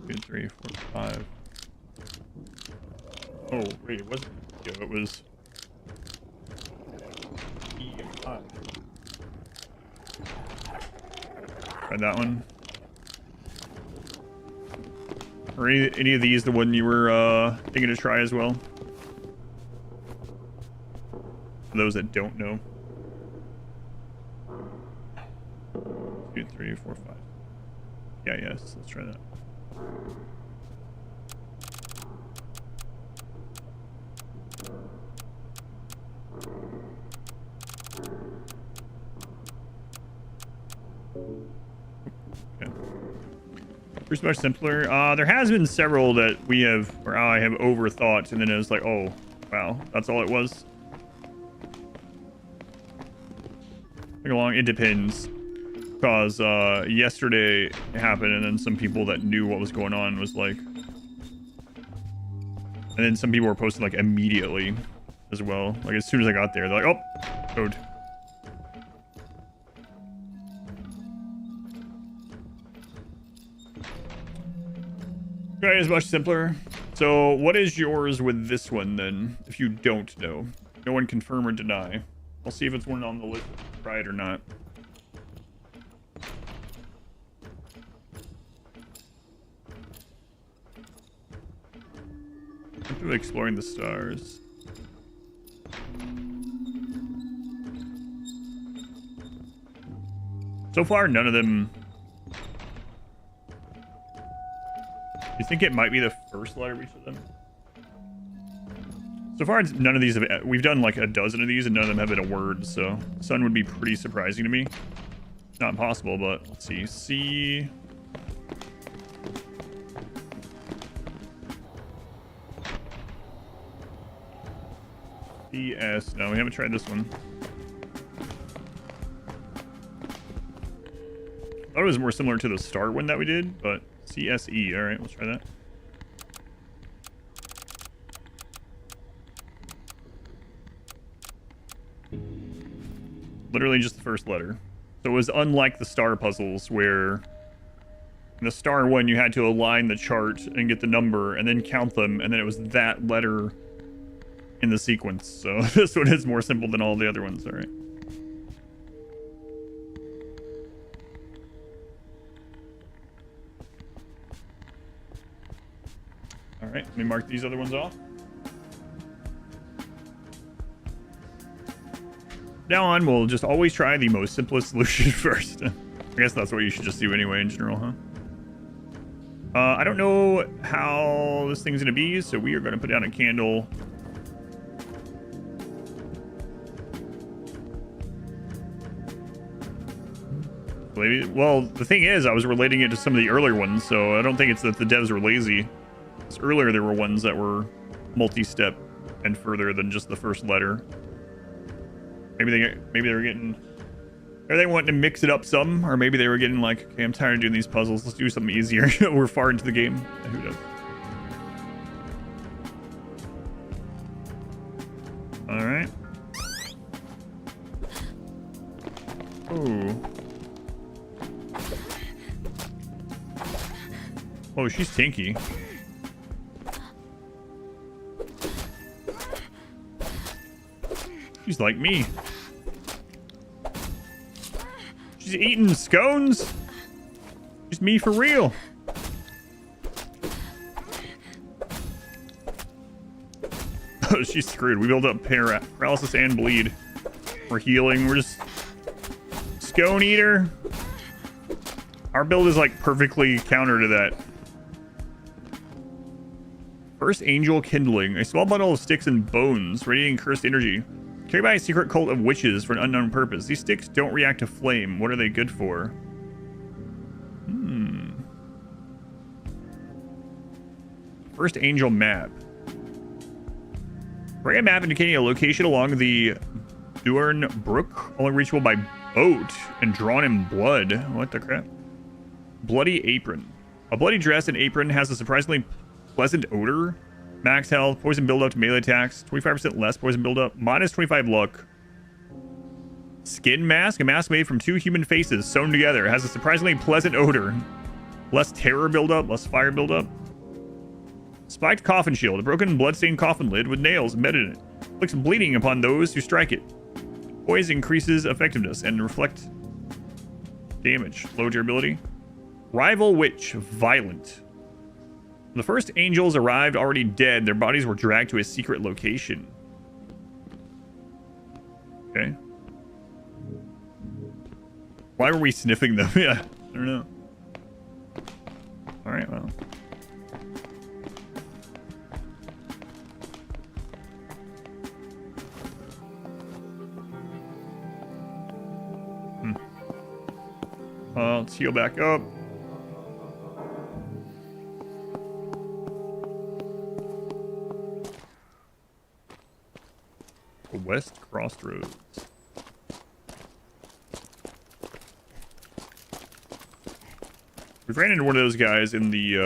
2, 3, 4, 5. Oh, wait, it wasn't. It was E and I. Tried that one. Or any of these, the one you were thinking to try as well? For those that don't know. 2, 3, 4, 5. Yeah, yes, let's try that. It's much simpler. There has been several that we have, or I have overthought, and then it was like, oh, wow, that's all it was. Like along, it depends, because yesterday it happened, and then some people that knew what was going on was like, and then some people were posting like immediately as well. Like as soon as I got there, they're like, oh, code. Okay, it's much simpler. So what is yours with this one then, if you don't know? No one confirm or deny. I'll see if it's one on the list, right or not. I'm exploring the stars. So far, none of them. You think it might be the first letter of each of them? So far, none of these have. We've done like a dozen of these, and none of them have been a word. So sun would be pretty surprising to me. Not impossible, but let's see. C. CS. No, we haven't tried this one. I thought it was more similar to the star one that we did, but CSE. All right, let's try that. Literally just the first letter. So it was unlike the star puzzles where in the star one you had to align the chart and get the number and then count them, and then it was that letter in the sequence. So this one is more simple than all the other ones. All right. All right, let me mark these other ones off. Now on, we'll just always try the most simplest solution first. I guess that's what you should just do anyway in general, huh? I don't know how this thing's gonna be, so we are gonna put down a candle. Well, the thing is, I was relating it to some of the earlier ones, so I don't think it's that the devs were lazy. Because earlier there were ones that were multi-step and further than just the first letter. Maybe they were getting, or they wanted to mix it up some, or maybe they were getting like, okay, I'm tired of doing these puzzles. Let's do something easier. We're far into the game. Who knows? All right. Ooh. Oh, she's tinky. She's like me. She's eating scones. She's me for real. She's screwed. We build up paralysis and bleed. We're healing. We're just scone eater. Our build is like perfectly counter to that. First angel kindling. A small bundle of sticks and bones, radiating cursed energy. Carried by a secret cult of witches for an unknown purpose. These sticks don't react to flame. What are they good for? First angel map. Bring a map indicating a location along the Duern Brook, only reachable by boat and drawn in blood. What the crap? Bloody apron. A bloody dress and apron has a surprisingly pleasant odor. Max health, poison buildup to melee attacks, 25% less poison buildup, minus 25 luck. Skin mask, a mask made from 2 human faces sewn together, has a surprisingly pleasant odor. Less terror buildup, less fire buildup. Spiked coffin shield, a broken bloodstained coffin lid with nails embedded in it. Inflicts bleeding upon those who strike it. Poise increases effectiveness and reflect damage. Low durability. Rival witch, violent. The first angels arrived already dead. Their bodies were dragged to a secret location. Okay. Why were we sniffing them? Yeah, I don't know. All right, well. Let's heal back up. The West Crossroads. We ran into one of those guys in the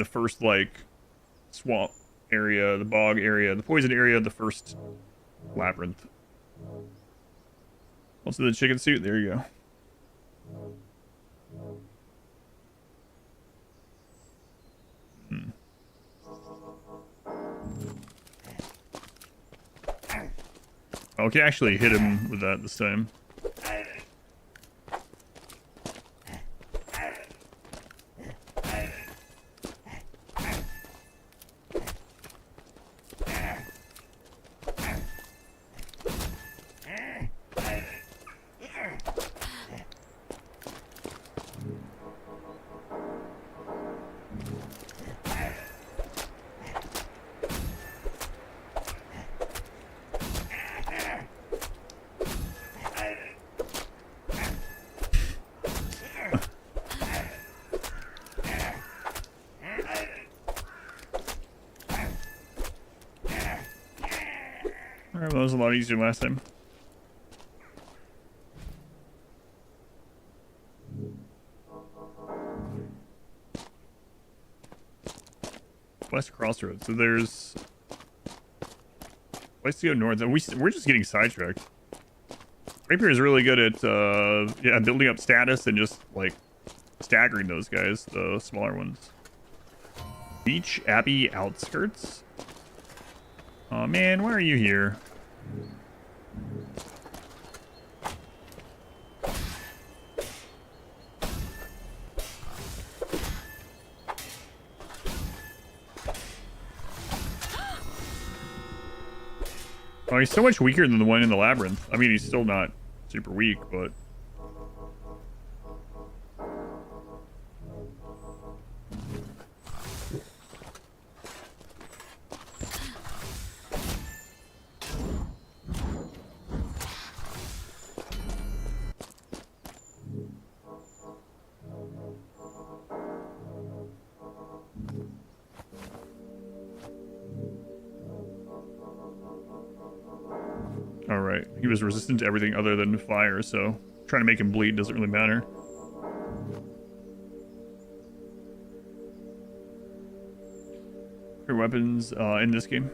first like swamp area, the bog area, the poison area, the first labyrinth. Also the chicken suit, there you go. Okay, actually hit him with that this time. Alright, well, that was a lot easier last time. West Crossroads. So there's place to go north, and we're just getting sidetracked. Rapier is really good at yeah, building up status and just like staggering those guys, the smaller ones. Beach Abbey outskirts. Oh man, why are you here? Oh, he's so much weaker than the one in the labyrinth. I mean, he's still not super weak, but... Alright, he was resistant to everything other than fire, so trying to make him bleed doesn't really matter. For weapons in this game.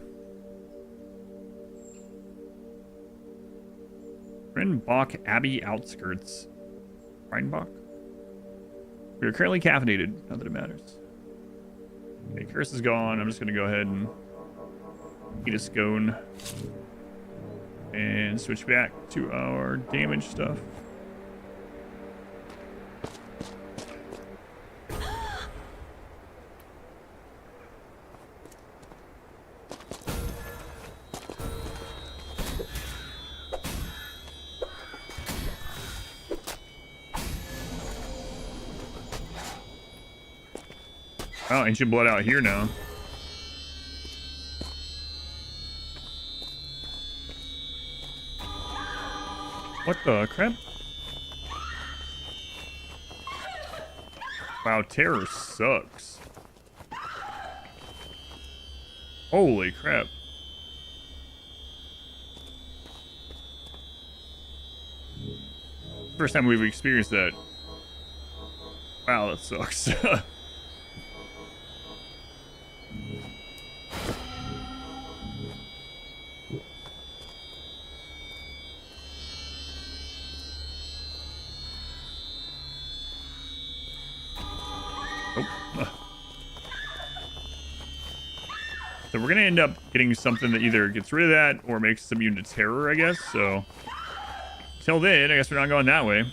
Reinbach Abbey outskirts. Reinbach? We are currently caffeinated, not that it matters. Okay, curse is gone. I'm just gonna go ahead and eat a scone and switch back to our damage stuff. Oh, ancient blood out here now. What the crap? Wow, terror sucks. Holy crap. First time we've experienced that. Wow, that sucks. So we're gonna end up getting something that either gets rid of that or makes us immune to terror, I guess. So till then, I guess we're not going that way.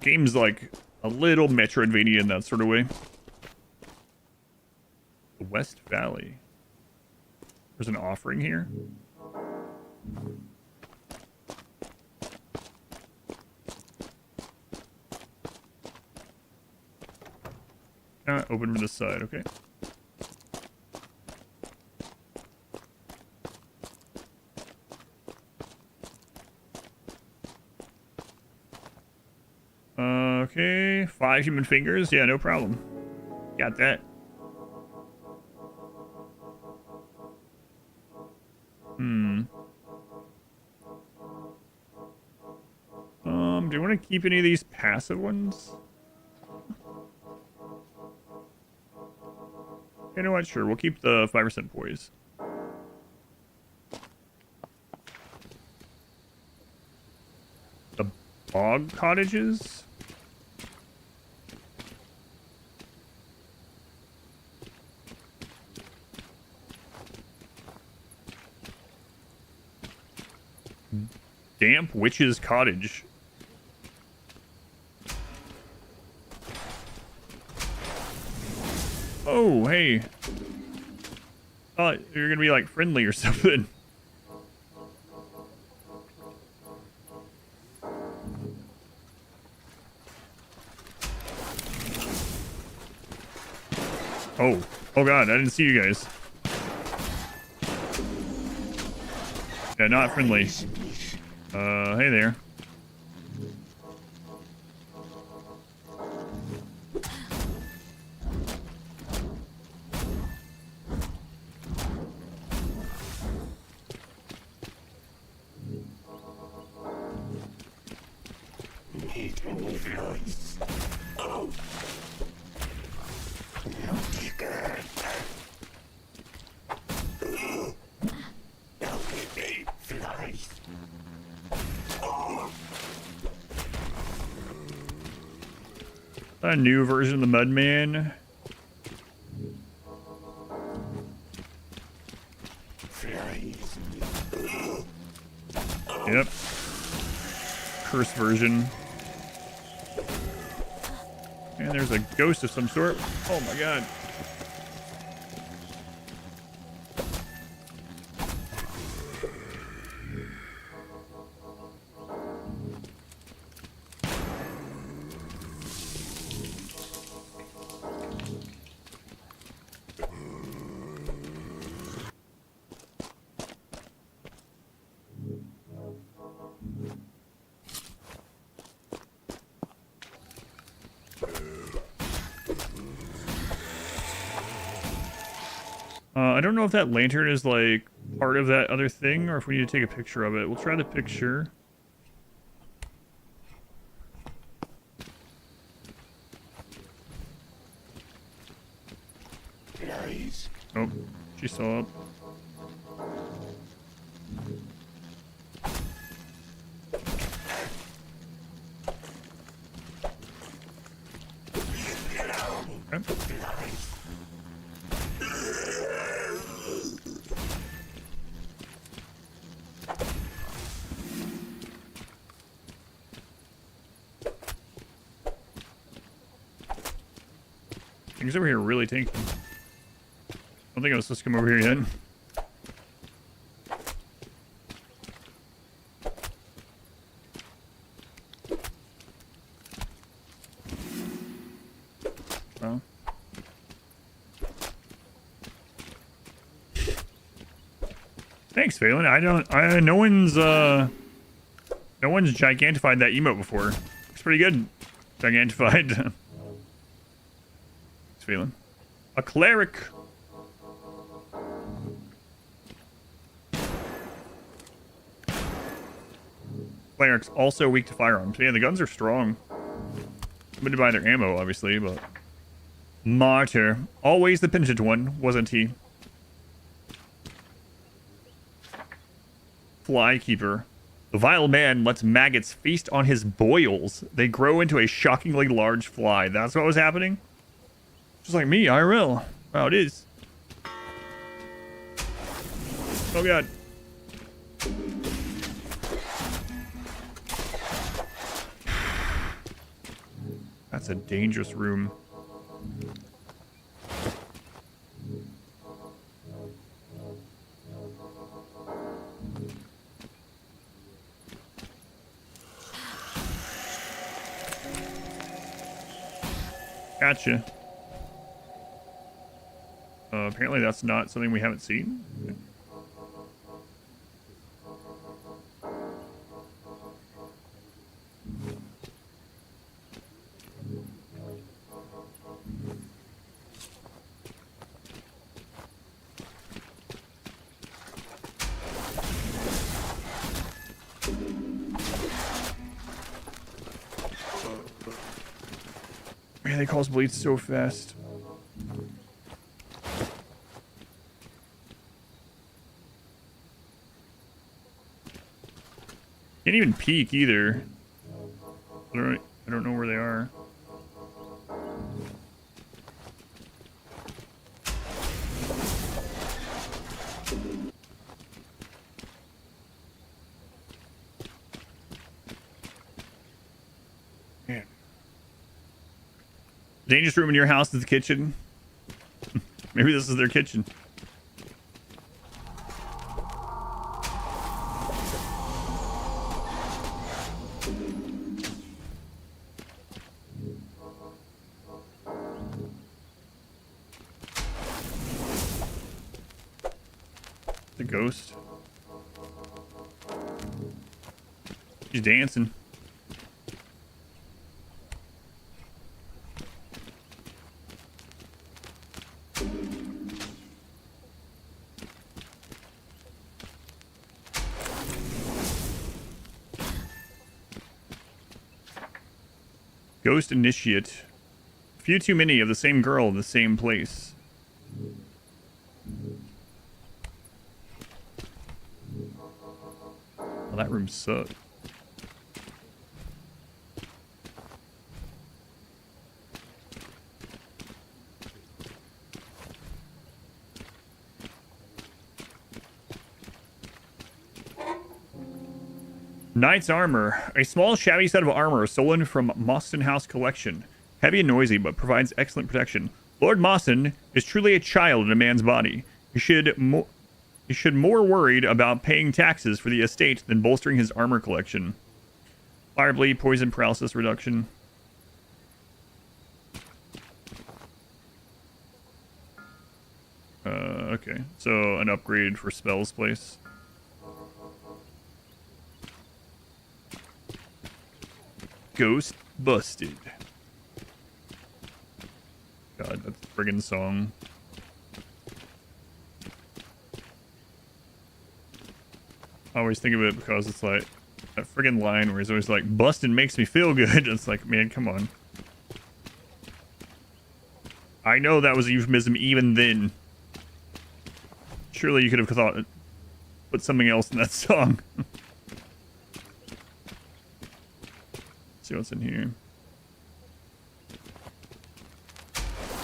Game's like a little Metroidvania in that sort of way. The West Valley. There's an offering here. Open from this side, okay. Okay, 5 human fingers. Yeah, no problem. Got that. Do you want to keep any of these passive ones? You know what? Sure, we'll keep the 5% poise. The bog cottages? Damp Witch's Cottage. Oh, hey. Thought you were gonna be like friendly or something. Oh. Oh god, I didn't see you guys. Yeah, not friendly. Hey there. A new version of the Mudman. Yep. Cursed version. And there's a ghost of some sort. Oh my god. I don't know if that lantern is like part of that other thing or if we need to take a picture of it. We'll try the picture. Oh, She saw it. Okay. Things over here are really tanky. I don't think I was supposed to come over here yet. Well. Thanks, Phelan. No one's gigantified that emote before. It's pretty good. Gigantified. Feeling a cleric. Clerics also weak to firearms. Yeah, the guns are strong. Limited by their ammo, obviously, but martyr, always the penitent one, wasn't he? Flykeeper. The vile man lets maggots feast on his boils. They grow into a shockingly large fly. That's what was happening? Just like me, IRL. Wow, it is. Oh, God. That's a dangerous room. Gotcha. Apparently that's not something we haven't seen. Man, they cause bleeds so fast. Can't even peek either. I don't know where they are. Man. The dangerous room in your house is the kitchen. Maybe this is their kitchen. The ghost. She's dancing. Ghost initiate. A few too many of the same girl in the same place. Well, that room sucked. Knight's armor. A small shabby set of armor stolen from Mostyn House collection. Heavy and noisy, but provides excellent protection. Lord Mostyn is truly a child in a man's body. He should more worried about paying taxes for the estate than bolstering his armor collection. Fire bleed, poison paralysis reduction. Okay. So an upgrade for spells place. Ghost busted. God, that's a friggin' song. I always think of it because it's like that friggin' line where he's always like, bustin' makes me feel good. It's like, man, come on. I know that was a euphemism even then. Surely you could have thought, put something else in that song. See what's in here.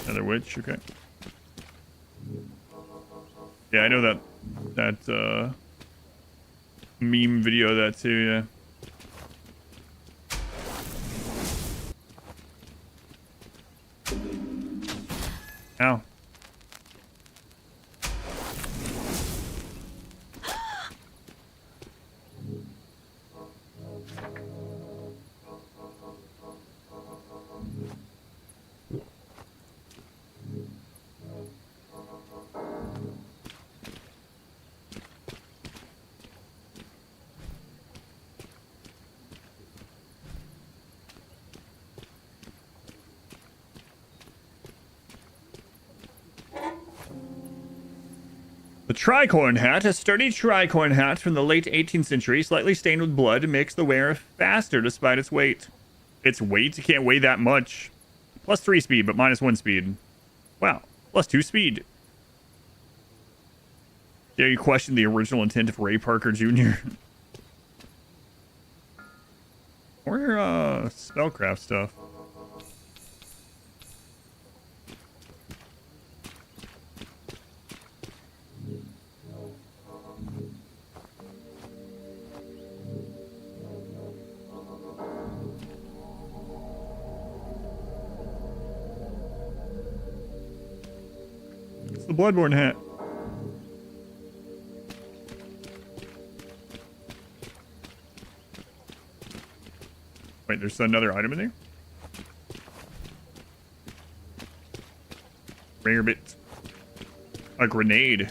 Another witch, okay. Yeah, I know that meme video of that too, yeah. Ow. The tricorn hat, a sturdy tricorn hat from the late 18th century, slightly stained with blood, makes the wearer faster despite its weight. Its weight? It can't weigh that much. Plus 3 speed, but minus 1 speed. Wow. Plus 2 speed. Dare you question the original intent of Ray Parker Jr.? Or spellcraft stuff. It's the Bloodborne hat. Wait, there's another item in there? Rare bit. A grenade.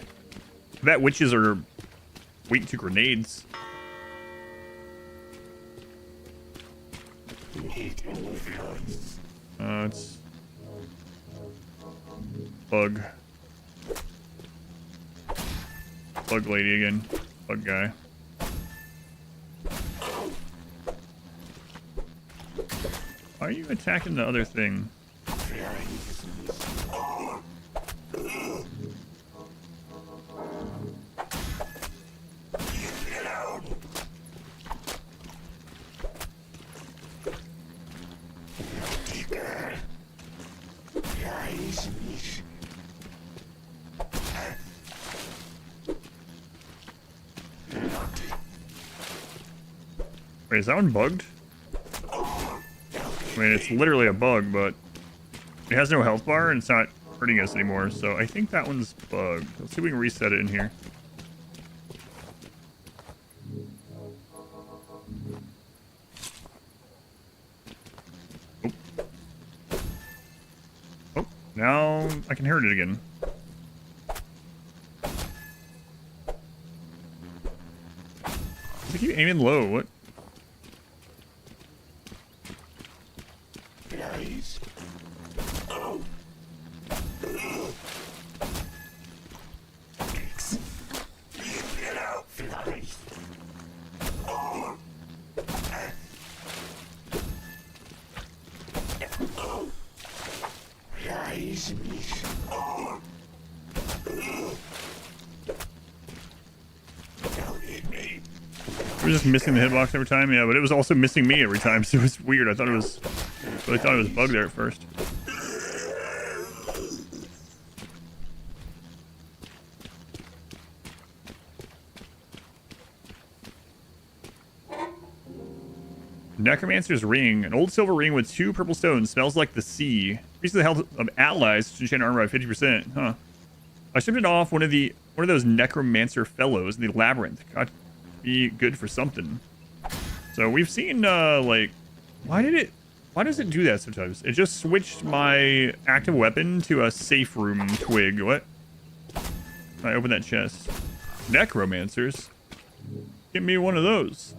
I bet witches are weak to grenades. It's bug. Bug lady again. Bug guy. Why are you attacking the other thing? Wait, is that one bugged? I mean, it's literally a bug, but it has no health bar and it's not hurting us anymore. So I think that one's bugged. Let's see if we can reset it in here. Oh. Oh, now I can hurt it again. I keep aiming low. What? We're just missing the hitbox every time, yeah, but it was also missing me every time, so it was weird. I thought it was bugged there at first. Necromancer's ring, an old silver ring with 2 purple stones, smells like the sea. Increases the health of allies to enchant armor by 50%. Huh. I shipped it off one of those necromancer fellows in the Labyrinth. God, be good for something. So we've seen like, why does it do that sometimes? It just switched my active weapon to a safe room twig. What? I open that chest. Necromancers? Give me one of those.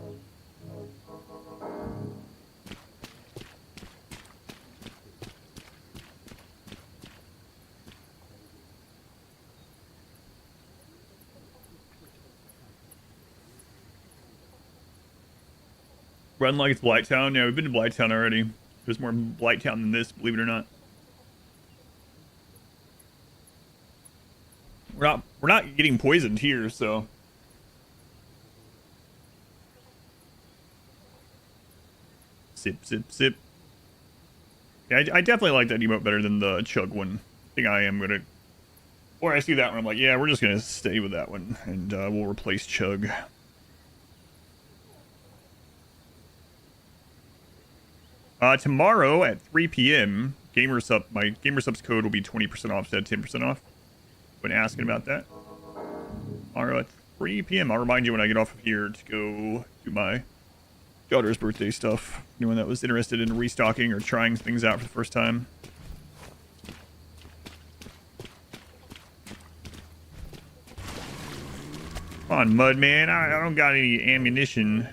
Run like it's Blighttown. Yeah, we've been to Blighttown already. There's more Blighttown than this, believe it or not. We're not getting poisoned here, so. Sip, sip, sip. Yeah, I definitely like that emote better than the chug one. I think I am gonna. Or I see that one, I'm like, yeah, we're just gonna stay with that one, and we'll replace chug. Tomorrow at 3 p.m. Gamersub, my Gamersub's code will be 20% off instead of 10% off. When asking about that. Tomorrow at 3 p.m. I'll remind you when I get off of here to go do my daughter's birthday stuff. Anyone that was interested in restocking or trying things out for the first time. Come on, Mud Man. I don't got any ammunition.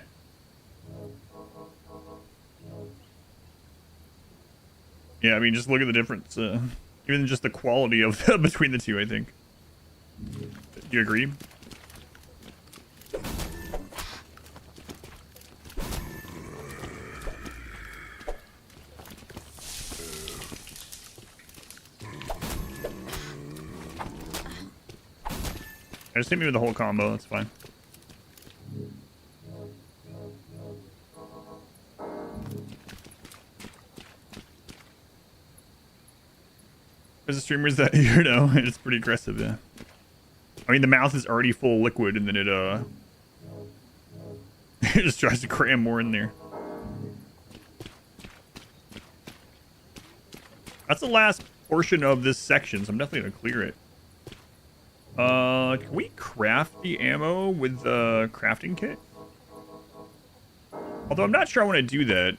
Yeah, I mean, just look at the difference. Even just the quality of between the two, I think. Do you agree? Just hit me with the whole combo, that's fine. There's a streamers that, you know, it's pretty aggressive, yeah. I mean, the mouth is already full of liquid, and then it, it just tries to cram more in there. That's the last portion of this section, so I'm definitely gonna clear it. Can we craft the ammo with the crafting kit? Although I'm not sure I want to do that.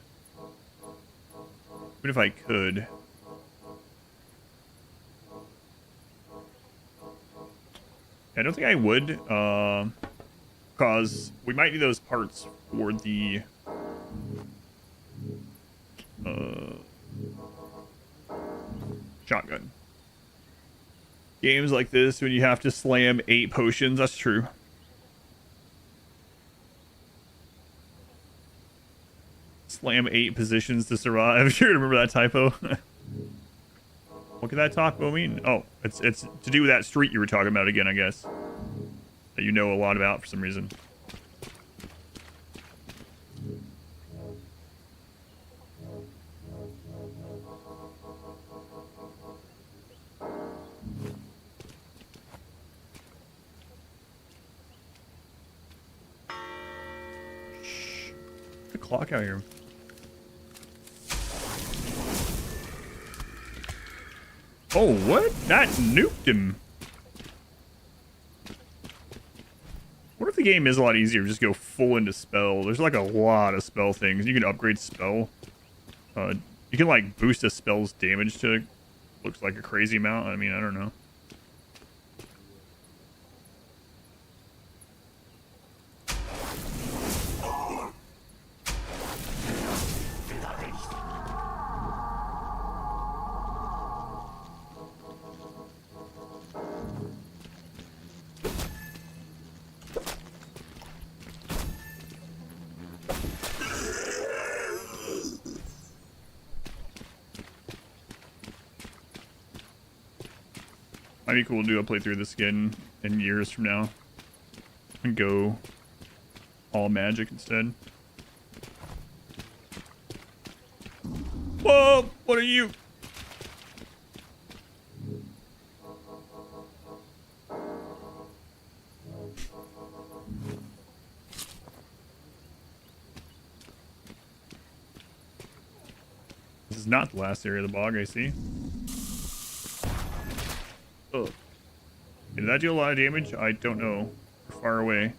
Even if I could. I don't think I would, because we might need those parts for the, shotgun. Games like this, when you have to slam 8 potions, that's true. Slam 8 positions to survive. You're gonna remember that typo. What could that taco mean? Oh, it's to do with that street you were talking about again, I guess. That you know a lot about for some reason. Shh. The clock out here. Oh, what? That nuked him. What if the game is a lot easier? Just go full into spell. There's like a lot of spell things. You can upgrade spell. You can like boost a spell's damage to looks like a crazy amount. I mean, I don't know. Might be cool to do a playthrough of this again in years from now. And go all magic instead. Whoa! What are you? This is not the last area of the bog, I see. Oh. Did that do a lot of damage? I don't know. We're far away.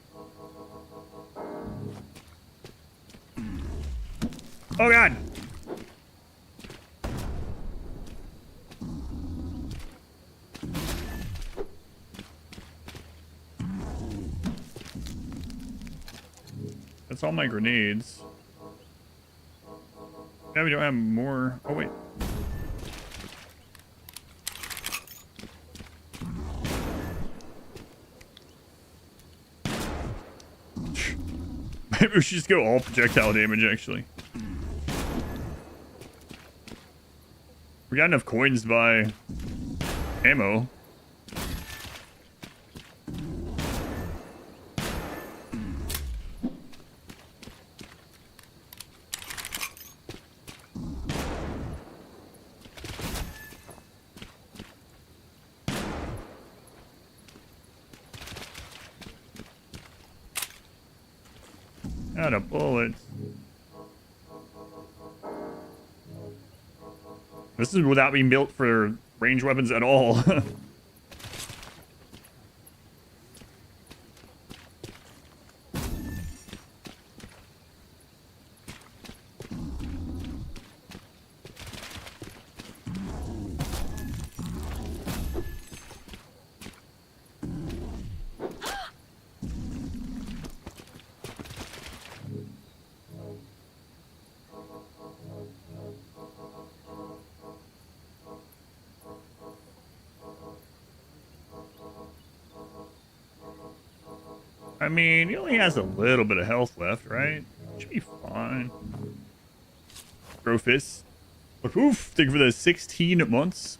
Oh god! That's all my grenades. Yeah, we don't have more. Oh wait. Maybe we should just go all projectile damage, actually. We got enough coins to buy ammo. Out of bullets. This is without being built for ranged weapons at all. I mean, he only has a little bit of health left, right? Should be fine. Grow fist. Look, oof. Thank you for the 16 months.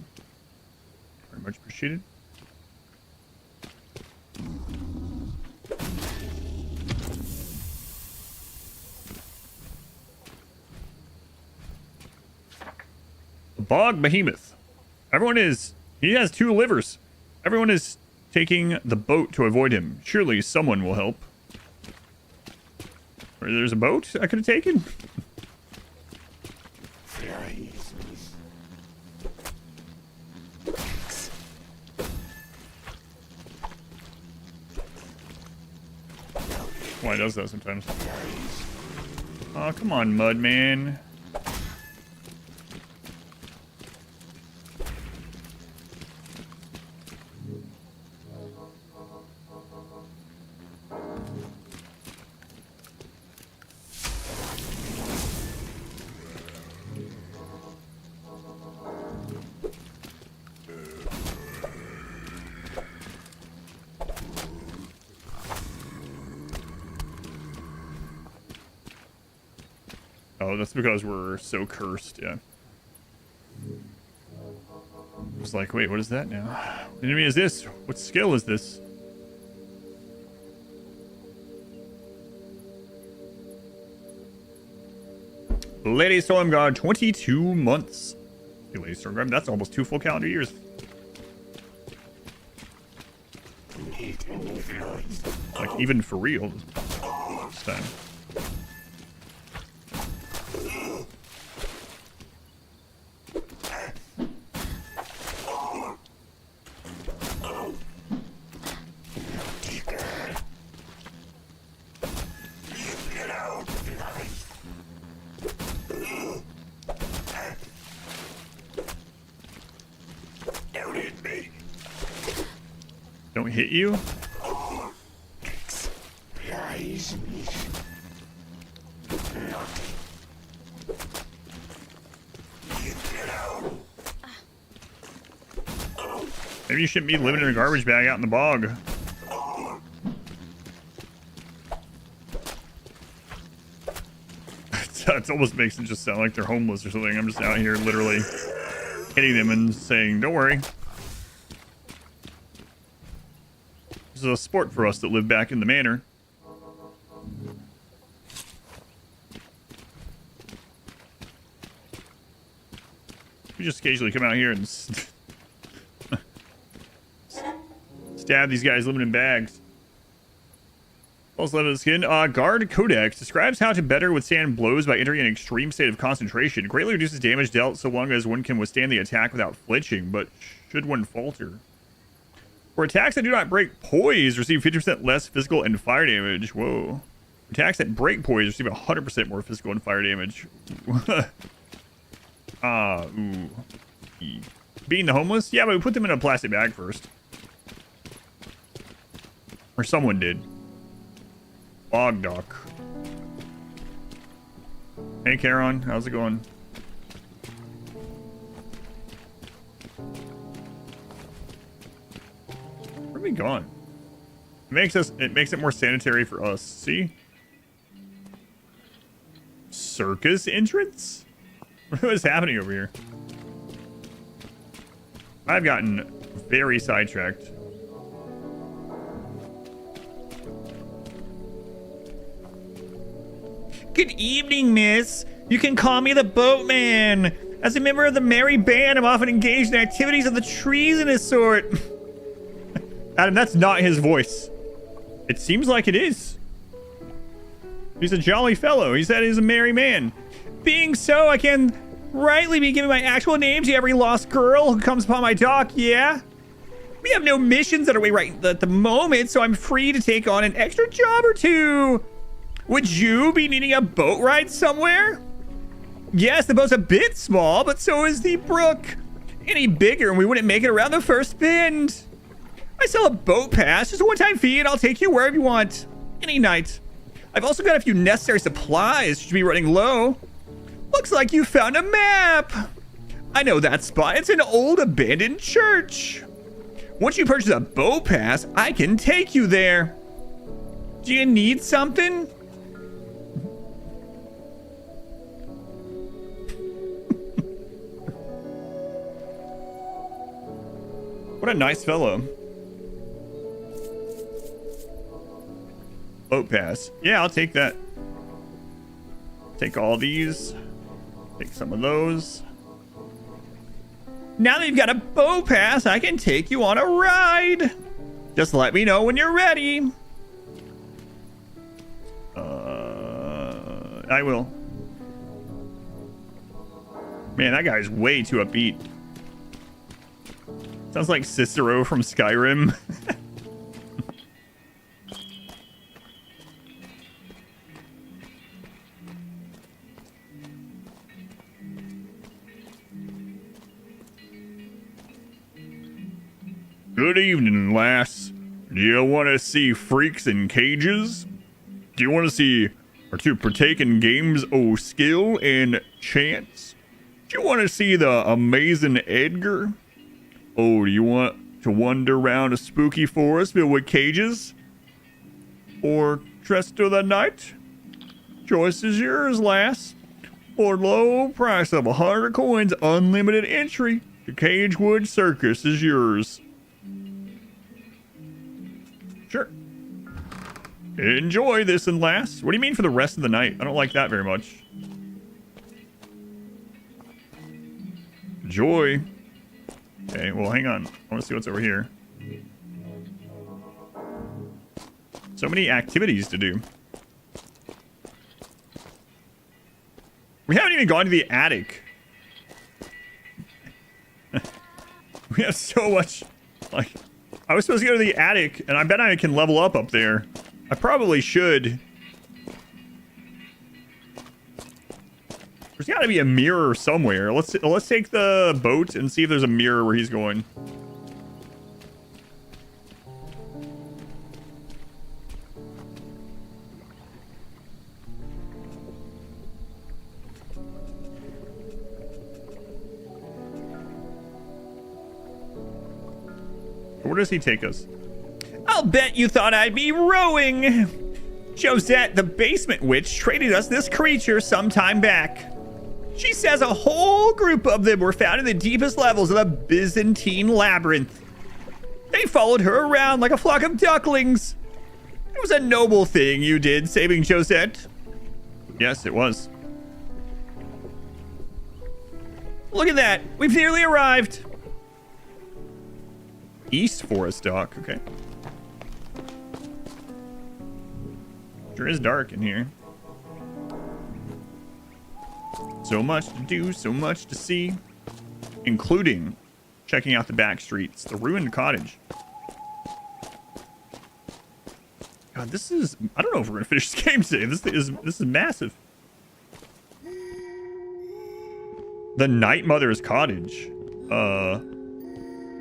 Very much appreciated. The bog behemoth. He has 2 livers. Everyone is taking the boat to avoid him. Surely someone will help. Or there's a boat I could have taken? Why does that sometimes? Oh, come on, mud man. Oh, that's because we're so cursed, yeah. I was like, wait, what is that now? What enemy is this? What skill is this? Lady Stormguard, 22 months. Hey, Lady Stormguard, that's almost 2 full calendar years. Like, even for real this time. Don't hit you? Maybe you shouldn't be living in a garbage bag out in the bog. It almost makes it just sound like they're homeless or something. I'm just out here literally hitting them and saying, don't worry. This is a sport for us that live back in the manor. We just occasionally come out here and stab these guys living in bags. False level of skin. Guard Codex describes how to better withstand blows by entering an extreme state of concentration. Greatly reduces damage dealt so long as one can withstand the attack without flinching, but should one falter. For attacks that do not break poise, receive 50% less physical and fire damage. Whoa. Attacks that break poise receive 100% more physical and fire damage. Ooh. Being the homeless? Yeah, but we put them in a plastic bag first. Or someone did. Bog Dock. Hey, Charon. How's it going? Where are we going? It makes it more sanitary for us. See? Circus entrance? What is happening over here? I've gotten very sidetracked. Good evening, miss. You can call me the boatman. As a member of the merry band, I'm often engaged in activities of the treasonous sort. Adam, that's not his voice. It seems like it is. He's a jolly fellow. He said he's a merry man. Being so, I can rightly be giving my actual name to every lost girl who comes upon my dock, yeah? We have no missions underway right at the moment, so I'm free to take on an extra job or two. Would you be needing a boat ride somewhere? Yes, the boat's a bit small, but so is the brook. Any bigger and we wouldn't make it around the first bend. I sell a boat pass, just a one-time fee, and I'll take you wherever you want. Any night. I've also got a few necessary supplies, should be running low. Looks like you found a map. I know that spot. It's an old abandoned church. Once you purchase a boat pass, I can take you there. Do you need something? What a nice fellow. Boat pass. Yeah, I'll take that. Take all these. Take some of those. Now that you've got a boat pass, I can take you on a ride. Just let me know when you're ready. I will. Man, that guy's way too upbeat. Sounds like Cicero from Skyrim. Good evening, lass. Do you want to see freaks in cages? Do you want to see or to partake in games of skill and chance? Do you want to see the amazing Edgar? Oh, do you want to wander around a spooky forest filled with cages? Or dressed to the night? Choice is yours, lass. For low price of 100 coins, unlimited entry to Cagewood Circus is yours. Sure. Enjoy this and last. What do you mean for the rest of the night? I don't like that very much. Enjoy. Okay, well, hang on. I want to see what's over here. So many activities to do. We haven't even gone to the attic. We have so much, like... I was supposed to go to the attic, and I bet I can level up there. I probably should. There's got to be a mirror somewhere. Let's take the boat and see if there's a mirror where he's going. Where does he take us? I'll bet you thought I'd be rowing. Josette, the basement witch, traded us this creature some time back. She says a whole group of them were found in the deepest levels of the Byzantine Labyrinth. They followed her around like a flock of ducklings. It was a noble thing you did, saving Josette. Yes, it was. Look at that. We've nearly arrived. East Forest Dock, okay. Sure is dark in here. So much to do, so much to see. Including checking out the back streets. The ruined cottage. God, this is... I don't know if we're going to finish this game today. This is massive. The Night Mother's cottage.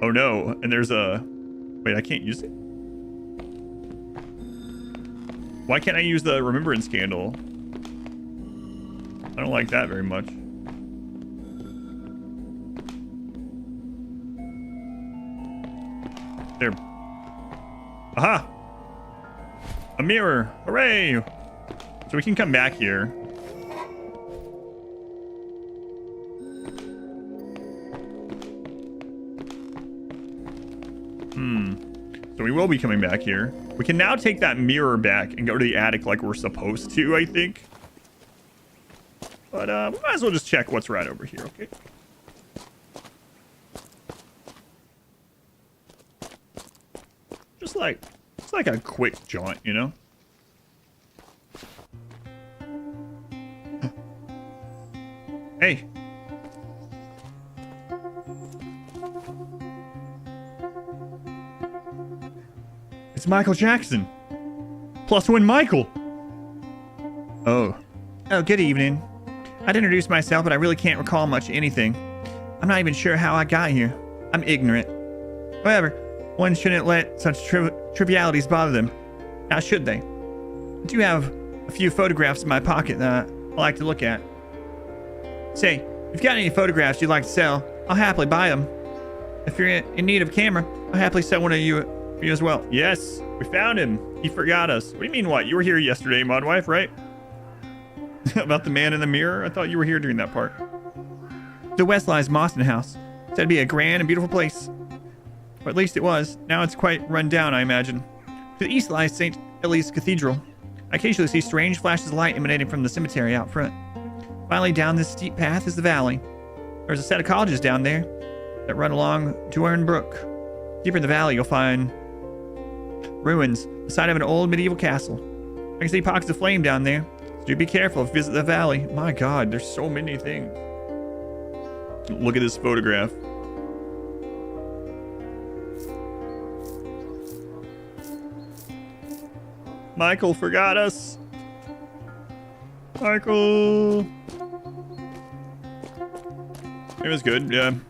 Oh no, and there's a... Wait, I can't use it? Why can't I use the Remembrance Candle? I don't like that very much. There. Aha! A mirror! Hooray! So we can come back here. So we will be coming back here. We can now take that mirror back and go to the attic like we're supposed to, I think. But we might as well just check what's right over here, okay? Just like, it's like a quick jaunt, you know? Hey. It's Michael Jackson. +1 Michael. Oh. Oh, good evening. I'd introduce myself, but I really can't recall much anything. I'm not even sure how I got here. I'm ignorant. However, one shouldn't let such trivialities bother them. Now, should they? I do have a few photographs in my pocket that I like to look at. Say, if you've got any photographs you'd like to sell, I'll happily buy them. If you're in need of a camera, I'll happily sell one of you for you as well. Yes, we found him. He forgot us. What do you mean what? You were here yesterday, Modwife, right? About the man in the mirror? I thought you were here during that part. To the west lies Mawson House. Said to be a grand and beautiful place. Or at least it was. Now it's quite run down, I imagine. To the east lies St. Ely's Cathedral. I occasionally see strange flashes of light emanating from the cemetery out front. Finally, down this steep path is the valley. There's a set of cottages down there that run along Duern Brook. Deeper in the valley, you'll find ruins, the site of an old medieval castle. I can see pockets of flame down there, so do be careful if you visit the valley. My God, there's so many things. Look at this photograph. Michael forgot us. Michael. It was good, yeah. I'm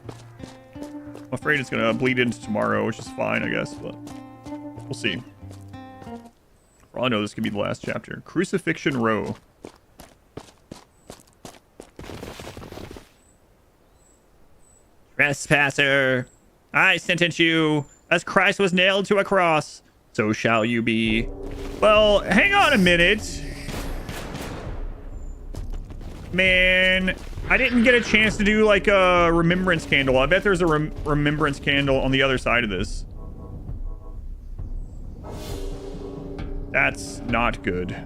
afraid it's gonna bleed into tomorrow, which is fine, I guess, but we'll see. For all I know, this could be the last chapter. Crucifixion Row. Trespasser, I sentence you. As Christ was nailed to a cross, so shall you be. Well, hang on a minute. Man, I didn't get a chance to do like a remembrance candle. I bet there's a remembrance candle on the other side of this. That's not good.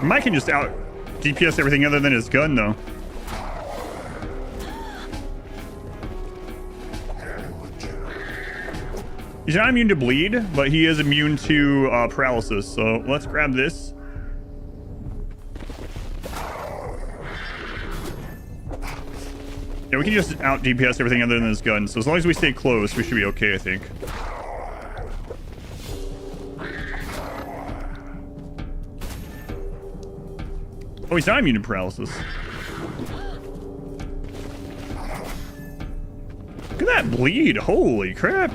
Mike can just out DPS everything other than his gun, though. He's not immune to bleed, but he is immune to paralysis. So let's grab this. Yeah, we can just out DPS everything other than his gun. So as long as we stay close, we should be okay, I think. Oh, he's not immune to paralysis. Look at that bleed. Holy crap.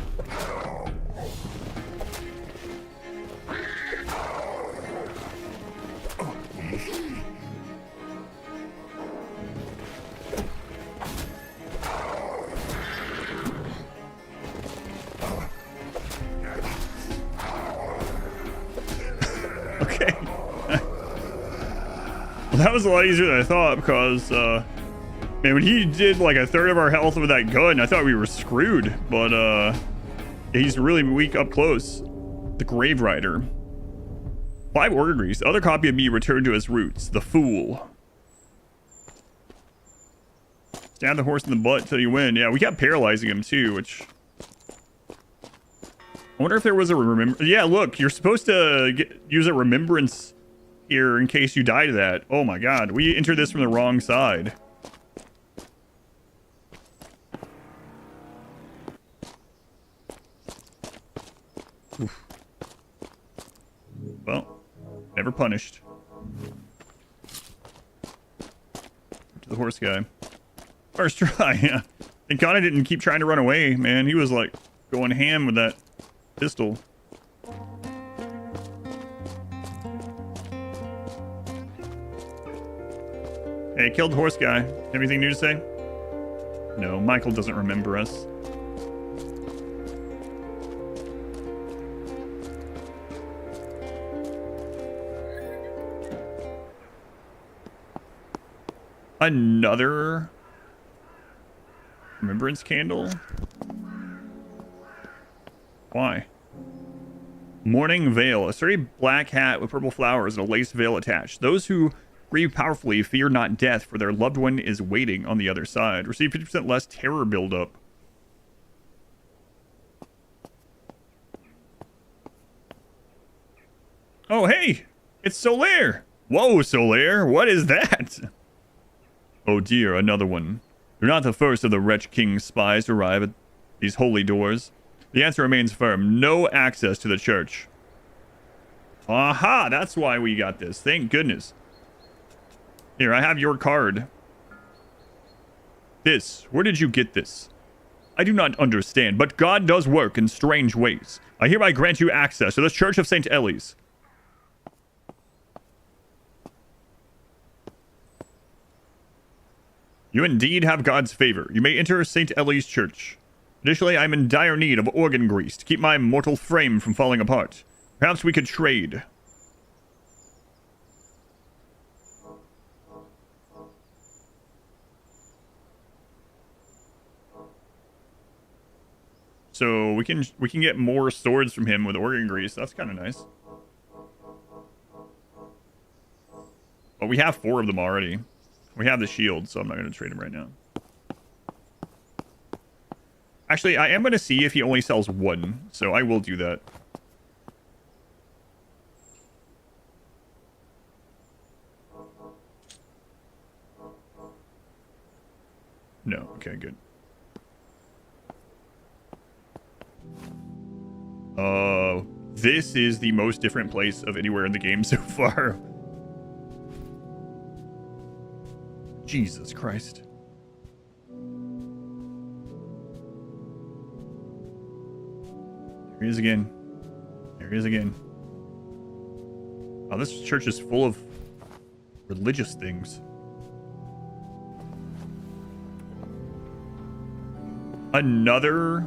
Okay. That was a lot easier than I thought because, man, when he did like a third of our health with that gun, I thought we were screwed. But, he's really weak up close. The Grave Rider. 5 orgreaves. The other copy of me returned to its roots. The Fool. Stab the horse in the butt till you win. Yeah, we kept paralyzing him too, which... I wonder if there was a remember... Yeah, look, you're supposed to use a remembrance here in case you die to that. Oh my god, we entered this from the wrong side. Oof. Well, never punished. To the horse guy. First try, yeah. Thank God I didn't keep trying to run away, man. He was like going ham with that pistol. Hey, killed the horse guy. Anything new to say? No, Michael doesn't remember us. Another Remembrance candle? Why? Morning veil. A sturdy black hat with purple flowers and a lace veil attached. Those who grieve powerfully fear not death, for their loved one is waiting on the other side. Receive 50% less terror buildup. Oh, hey! It's Solaire! Whoa, Solaire! What is that? Oh dear, another one. You're not the first of the wretch king's spies to arrive at these holy doors. The answer remains firm. No access to the church. Aha! That's why we got this. Thank goodness. Here, I have your card. This. Where did you get this? I do not understand, but God does work in strange ways. I hereby grant you access to the Church of St. Ellie's. You indeed have God's favor. You may enter St. Ellie's Church. Additionally, I'm in dire need of organ grease to keep my mortal frame from falling apart. Perhaps we could trade. So we can get more swords from him with organ grease. That's kind of nice. But we have 4 of them already. We have the shield, so I'm not going to trade him right now. Actually, I am going to see if he only sells 1, so I will do that. No, okay, good. This is the most different place of anywhere in the game so far. Jesus Christ. There he is again. There he is again. Oh, this church is full of religious things. Another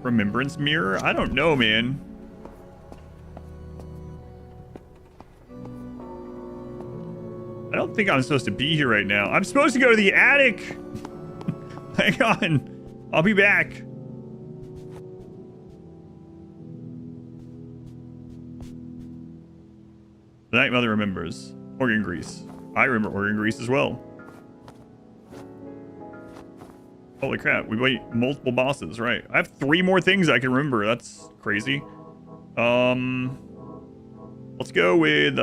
remembrance mirror? I don't know, man. I don't think I'm supposed to be here right now. I'm supposed to go to the attic. Hang on. I'll be back. The Night Mother remembers. Organ grease. I remember organ grease as well. Holy crap. We wait multiple bosses, right. I have 3 more things I can remember. That's crazy. Let's go with,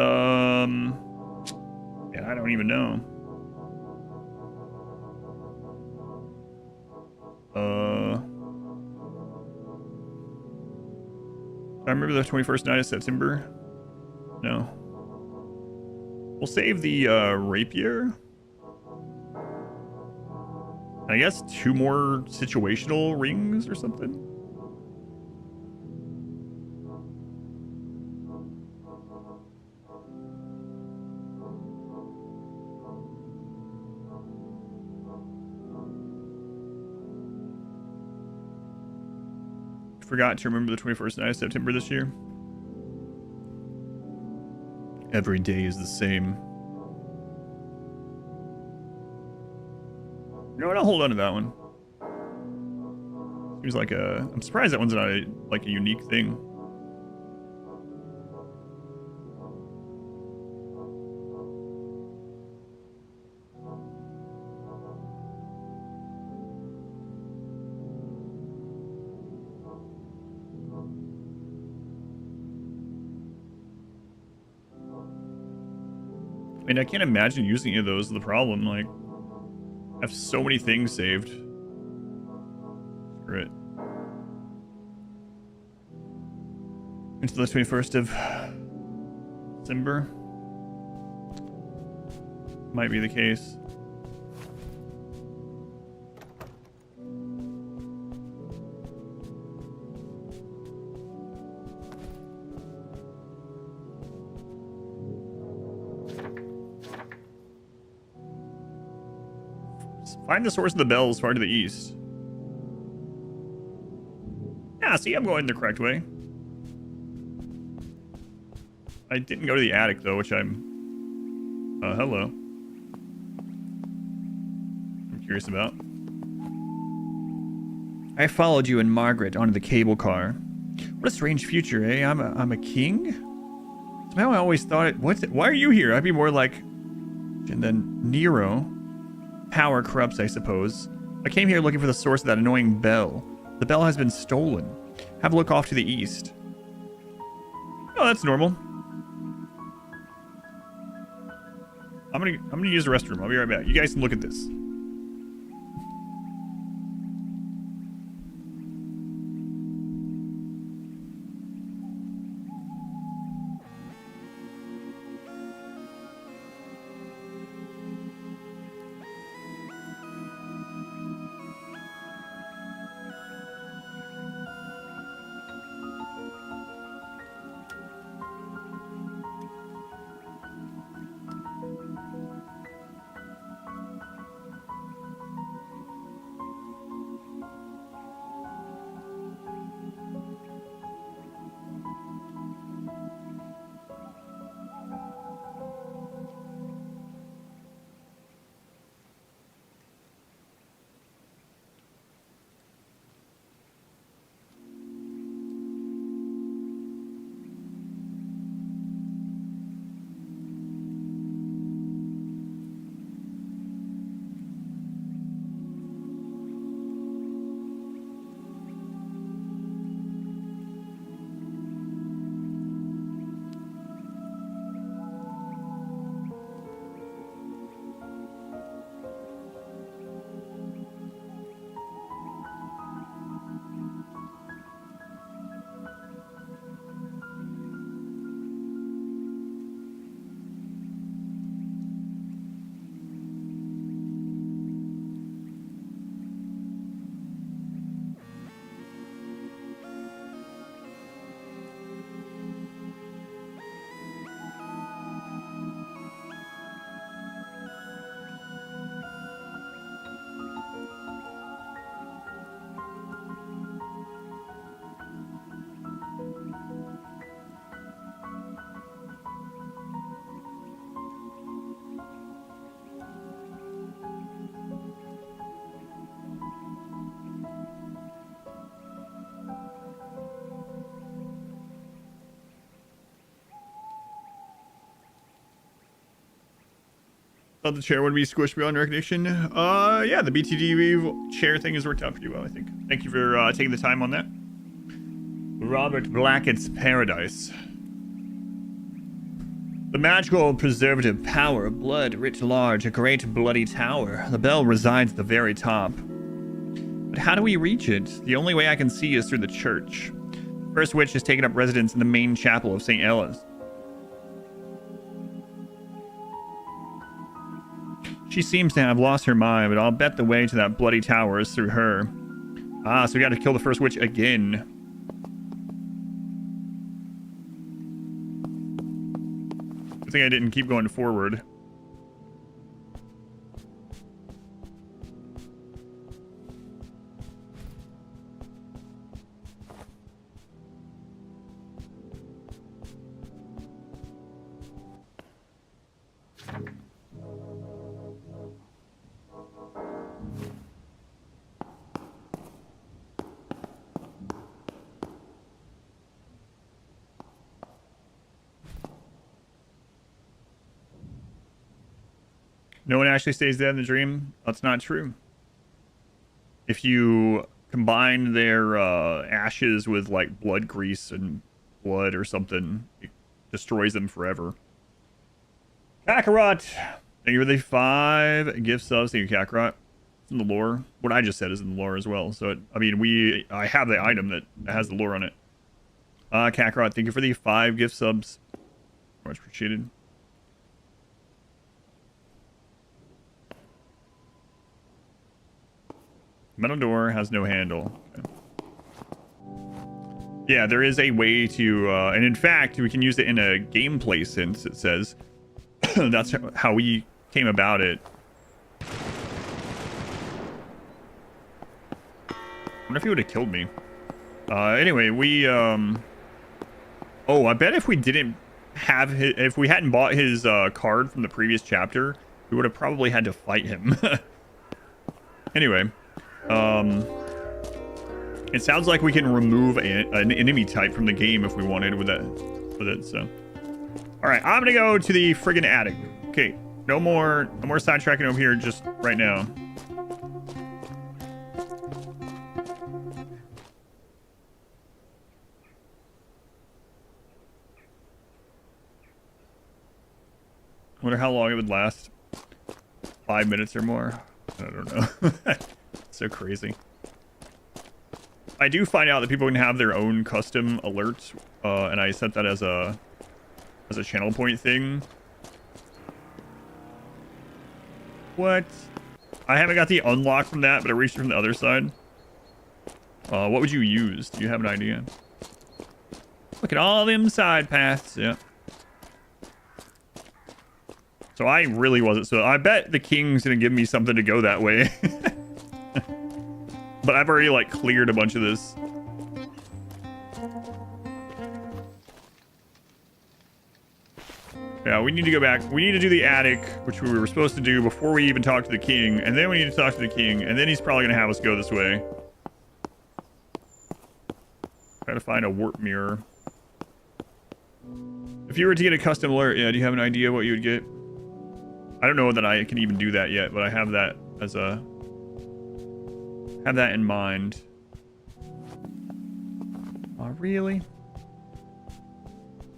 yeah, I don't even know. I remember the 21st night of September. No. We'll save the rapier. I guess 2 more situational rings or something. Forgot to remember the 21st night of September this year. Every day is the same. You know what? I'll hold on to that one. Seems like a... I'm surprised that one's not a unique thing. I mean, I can't imagine using any of those is the problem. Like, I have so many things saved. Screw it. Until the 21st of December. Might be the case. Find the source of the bells far to the east. Yeah, see, I'm going the correct way. I didn't go to the attic, though, which I'm... hello. I'm curious about. I followed you and Margaret onto the cable car. What a strange future, eh? I'm a king? Somehow I always thought it... Why are you here? I'd be more like... And then Nero. Power corrupts, I suppose. I came here looking for the source of that annoying bell. The bell has been stolen. Have a look off to the east. Oh, that's normal. I'm gonna use the restroom. I'll be right back. You guys can look at this. Thought the chair would be squished beyond recognition. Yeah, the BTD chair thing has worked out pretty well, I think. Thank you for taking the time on that. Robert Blackett's Paradise. The magical preservative power of blood writ large, a great bloody tower. The bell resides at the very top. But how do we reach it? The only way I can see is through the church. The first witch has taken up residence in the main chapel of St. Ella's. She seems to have lost her mind, but I'll bet the way to that bloody tower is through her. Ah, so we gotta kill the first witch again. Good thing I didn't keep going forward. No one actually stays dead in the dream. That's not true. If you combine their ashes with like blood grease and blood or something, it destroys them forever. Kakarot! Thank you for the 5 gift subs. Thank you, Kakarot. It's in the lore. What I just said is in the lore as well. So, I have the item that has the lore on it. Kakarot, thank you for the 5 gift subs. Much appreciated. Metal door has no handle. Okay. Yeah, there is a way to, and in fact, we can use it in a gameplay sense, it says. That's how we came about it. I wonder if he would have killed me. Anyway, we, oh, I bet if we didn't have his, if we hadn't bought his card from the previous chapter, we would have probably had to fight him. Anyway. It sounds like we can remove an enemy type from the game if we wanted with it. So, all right, I'm gonna go to the friggin' attic. Okay, no more sidetracking over here just right now. I wonder how long it would last. 5 minutes or more. I don't know. So crazy. I do find out that people can have their own custom alerts, and I set that as a channel point thing. What? I haven't got the unlock from that, but I reached it from the other side. What would you use? Do you have an idea? Look at all them side paths. Yeah. So I really wasn't. So I bet the king's gonna give me something to go that way. But I've already like cleared a bunch of this. Yeah, we need to go back. We need to do the attic, which we were supposed to do before we even talk to the king. And then we need to talk to the king. And then he's probably going to have us go this way. Try to find a warp mirror. If you were to get a custom alert, yeah, do you have an idea what you would get? I don't know that I can even do that yet, but I have that as a... have that in mind. Oh, really?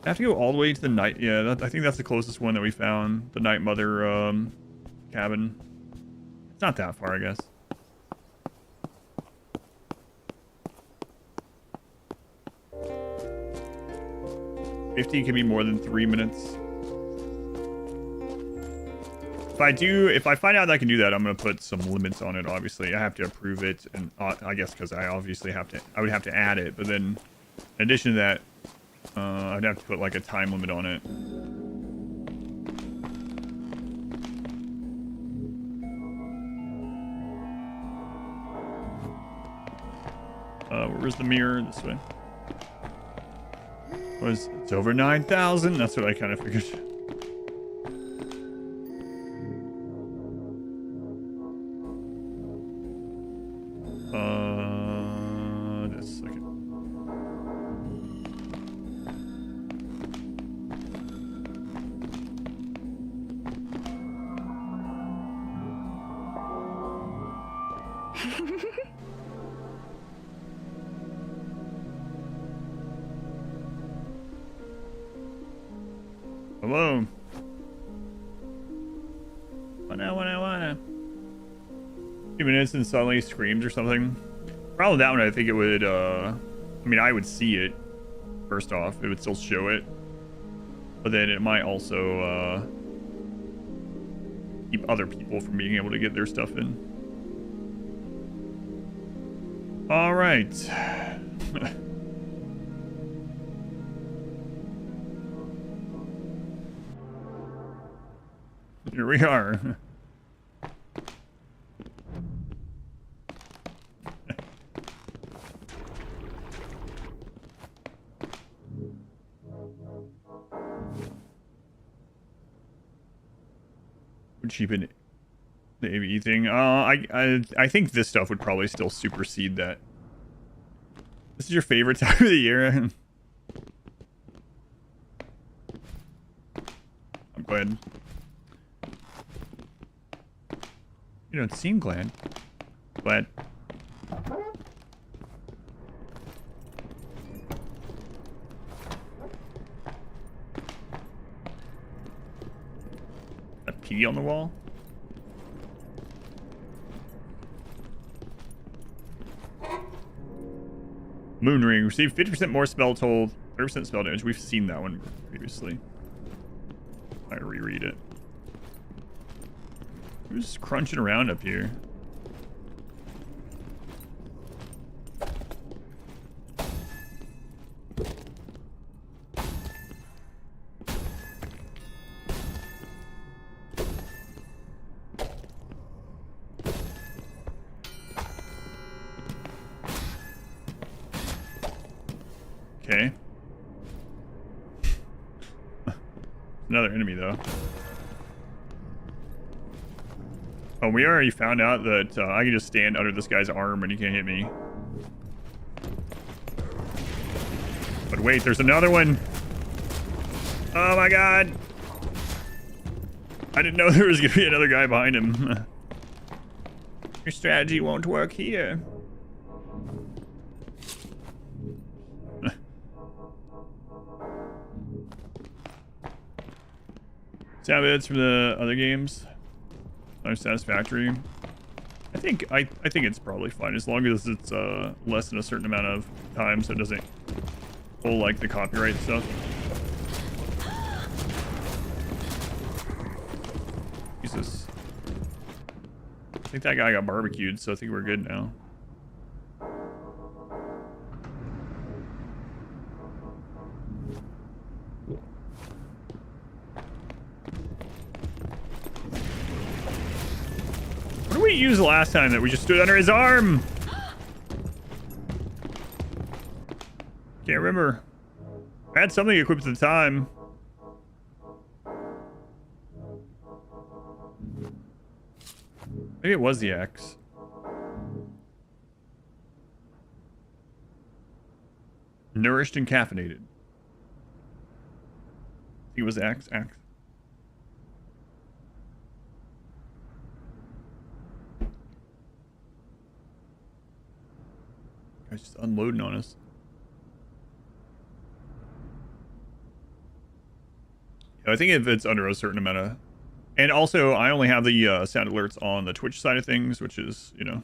I have to go all the way to the night. Yeah, I think that's the closest one that we found. The Night Mother cabin. It's not that far, I guess. 50 can be more than 3 minutes. If I find out that I can do that, I'm going to put some limits on it, obviously. I have to approve it, and I guess because I obviously I would have to add it, but then in addition to that, I'd have to put like a time limit on it. Where's the mirror? This way. It's over 9,000. That's what I kind of figured. Just a second. Hello. Wanna. 2 minutes and suddenly screams or something. Probably that one, I think it would, I mean, I would see it, first off. It would still show it. But then it might also, keep other people from being able to get their stuff in. Alright. Here we are. Would cheapen the AVE thing. I think this stuff would probably still supersede that. This is your favorite time of the year. I'm glad. You don't seem glad. Glad. A pee on the wall? Moon ring. Receive 50% more spell toll, 30% spell damage. We've seen that one previously. I reread it. Who's crunching around up here? Okay. Another enemy, though. Oh, we already found out that I can just stand under this guy's arm and he can't hit me. But wait, there's another one. Oh my god. I didn't know there was gonna be another guy behind him. Your strategy won't work here. Sabbaths from the other games. Unsatisfactory. I think it's probably fine as long as it's less than a certain amount of time, so it doesn't pull like the copyright stuff. Jesus. I think that guy got barbecued, so I think we're good now. What did we use the last time that we just stood under his arm? Can't remember. I had something equipped at the time. Maybe it was the axe. Nourished and caffeinated. He was axe. Guy's just unloading on us. Yeah, I think if it's under a certain amount of... And also, I only have the sound alerts on the Twitch side of things, which is, you know,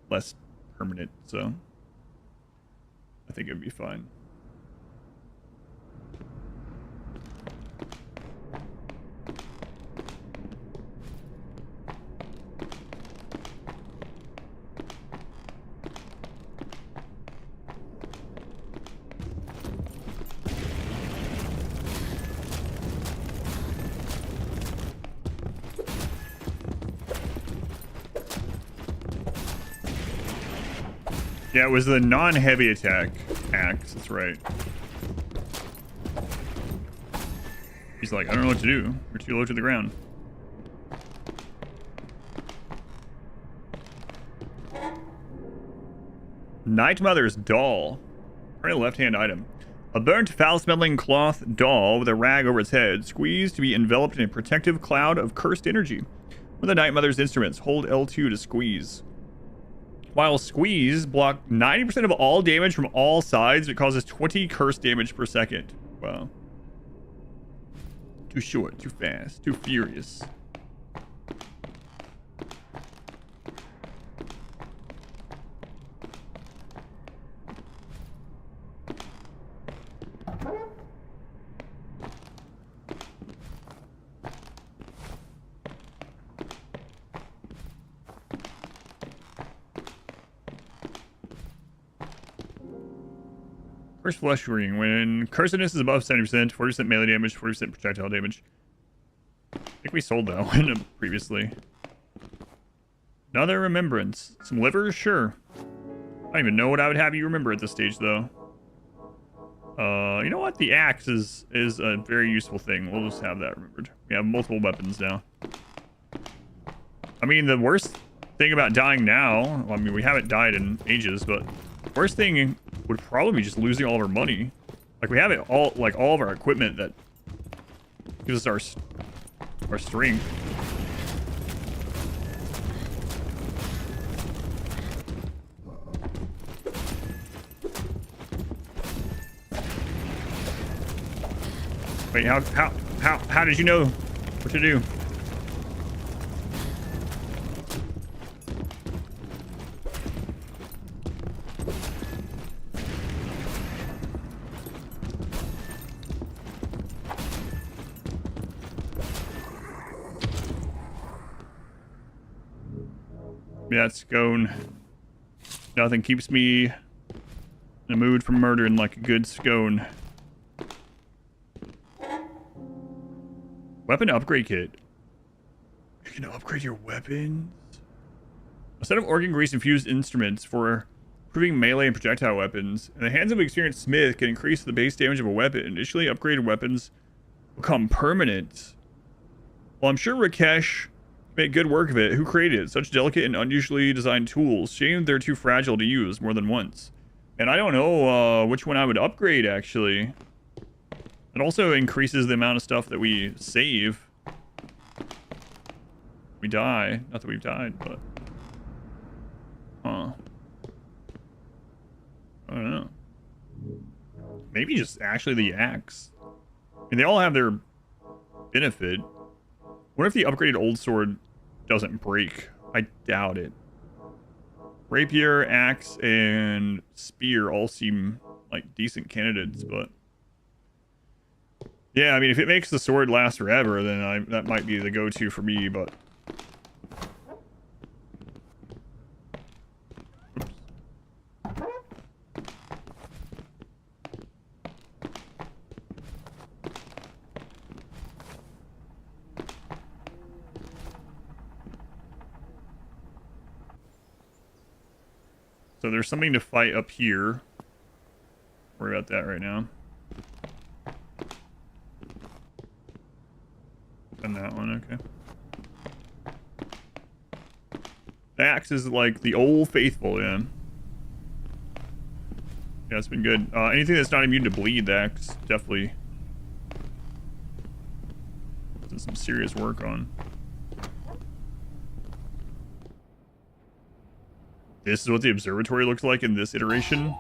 less permanent, so I think it'd be fine. Yeah, it was the non-heavy attack axe. That's right. He's like, I don't know what to do. We're too low to the ground. Night Mother's doll. Probably a left-hand item. A burnt, foul-smelling cloth doll with a rag over its head, squeezed to be enveloped in a protective cloud of cursed energy. One of the Night Mother's instruments. Hold L2 to squeeze. While squeeze block 90% of all damage from all sides, it causes 20 curse damage per second. Wow. Too short, too fast, too furious. First flesh ring. When cursedness is above 70%, 40% melee damage, 40% projectile damage. I think we sold that one previously. Another remembrance. Some liver? Sure. I don't even know what I would have you remember at this stage, though. You know what? The axe is a very useful thing. We'll just have that remembered. We have multiple weapons now. I mean, the worst thing about dying now... Well, I mean, we haven't died in ages, but... Worst thing would probably be just losing all of our money. Like, we have it all, like, all of our equipment that gives us our strength. Wait, how did you know what to do? Yeah, scone. Nothing keeps me in the mood for murdering like a good scone. Weapon upgrade kit. You can upgrade your weapons. A set of organ grease infused instruments for improving melee and projectile weapons. In the hands of an experienced smith can increase the base damage of a weapon. Initially upgraded weapons become permanent. Well, I'm sure Rakesh made good work of it. Who created it? Such delicate and unusually designed tools. Shame they're too fragile to use more than once. And I don't know which one I would upgrade, actually. It also increases the amount of stuff that we save. We die. Not that we've died, but... Huh. I don't know. Maybe just actually the axe. I mean, they all have their benefit. What if the upgraded old sword doesn't break? I doubt it. Rapier, axe, and spear all seem like decent candidates, but... Yeah, I mean, if it makes the sword last forever, then that might be the go-to for me, but... So there's something to fight up here. Worry about that right now. And that one, okay. The axe is like the old faithful, yeah. Yeah, it's been good. Anything that's not immune to bleed, the axe definitely does some serious work on. This is what the observatory looks like in this iteration.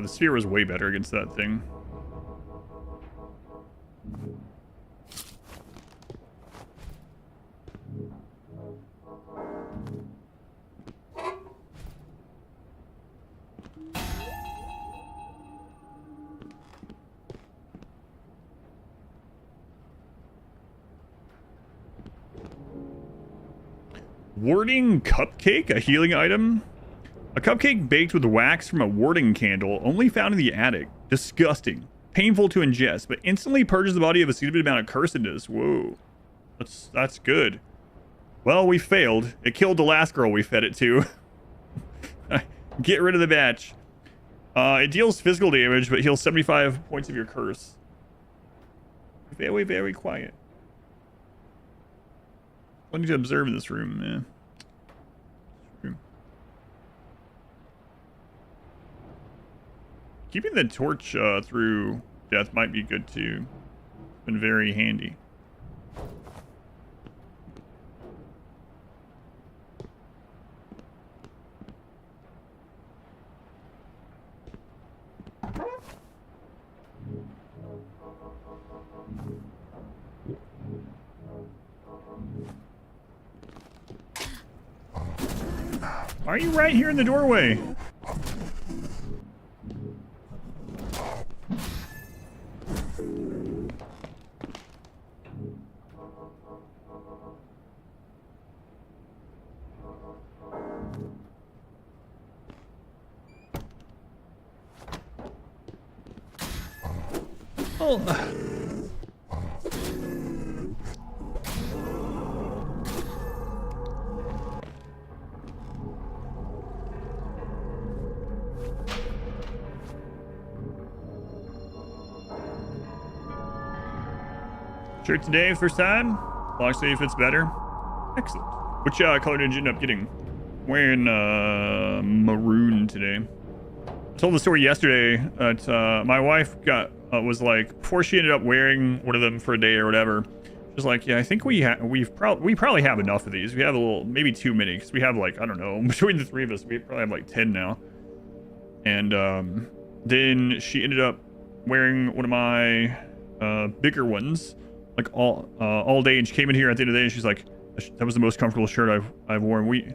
The sphere was way better against that thing. Warding cupcake, a healing item. A cupcake baked with wax from a warding candle, only found in the attic. Disgusting. Painful to ingest, but instantly purges the body of a significant amount of cursedness. Whoa. That's good. Well, we failed. It killed the last girl we fed it to. Get rid of the batch. It deals physical damage, but heals 75 points of your curse. Very, very quiet. Plenty to observe in this room, man. Keeping the torch through death might be good too. Been very handy. Why are you right here in the doorway? Shirt today, first time. Long sleeve fits better. Excellent. Which color did you end up getting? Wearing maroon today. I told the story yesterday that my wife was like, before she ended up wearing one of them for a day or whatever, she was like, yeah, I think we probably have enough of these. We have a little, maybe too many, because we have like, I don't know, between the three of us, we probably have like 10 now. And then she ended up wearing one of my bigger ones, like all day, and she came in here at the end of the day and she's like, that was the most comfortable shirt I've worn.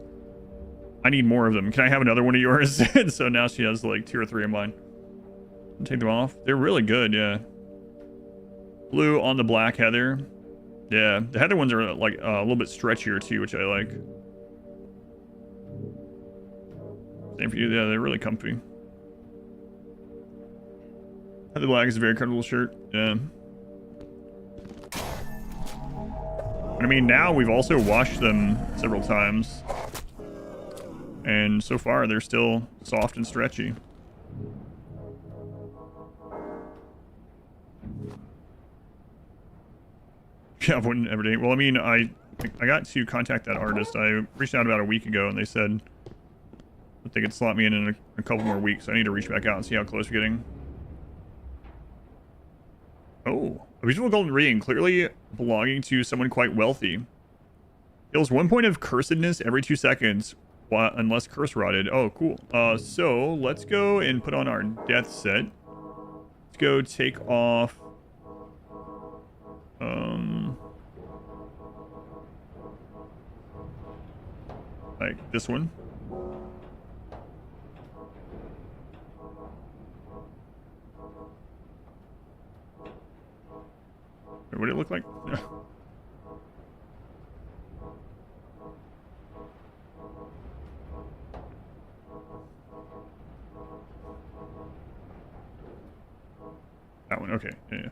I need more of them. Can I have another one of yours? And so now she has like 2 or 3 of mine. Take them off. They're really good, yeah. Blue on the black heather. Yeah, the heather ones are like a little bit stretchier too, which I like. Same for you. Yeah, they're really comfy. The black is a very comfortable shirt. Yeah. But I mean, now we've also washed them several times. And so far, they're still soft and stretchy. Yeah, I wouldn't every day. Well, I mean, I got to contact that artist. I reached out about a week ago, and they said that they could slot me in a couple more weeks. So I need to reach back out and see how close we're getting. Oh, a beautiful golden ring, clearly belonging to someone quite wealthy. Deals 1 point of cursedness every 2 seconds, unless curse rotted. Oh, cool. So let's go and put on our death set. Let's go take off. Like this one. What did it look like? That one, okay. Yeah.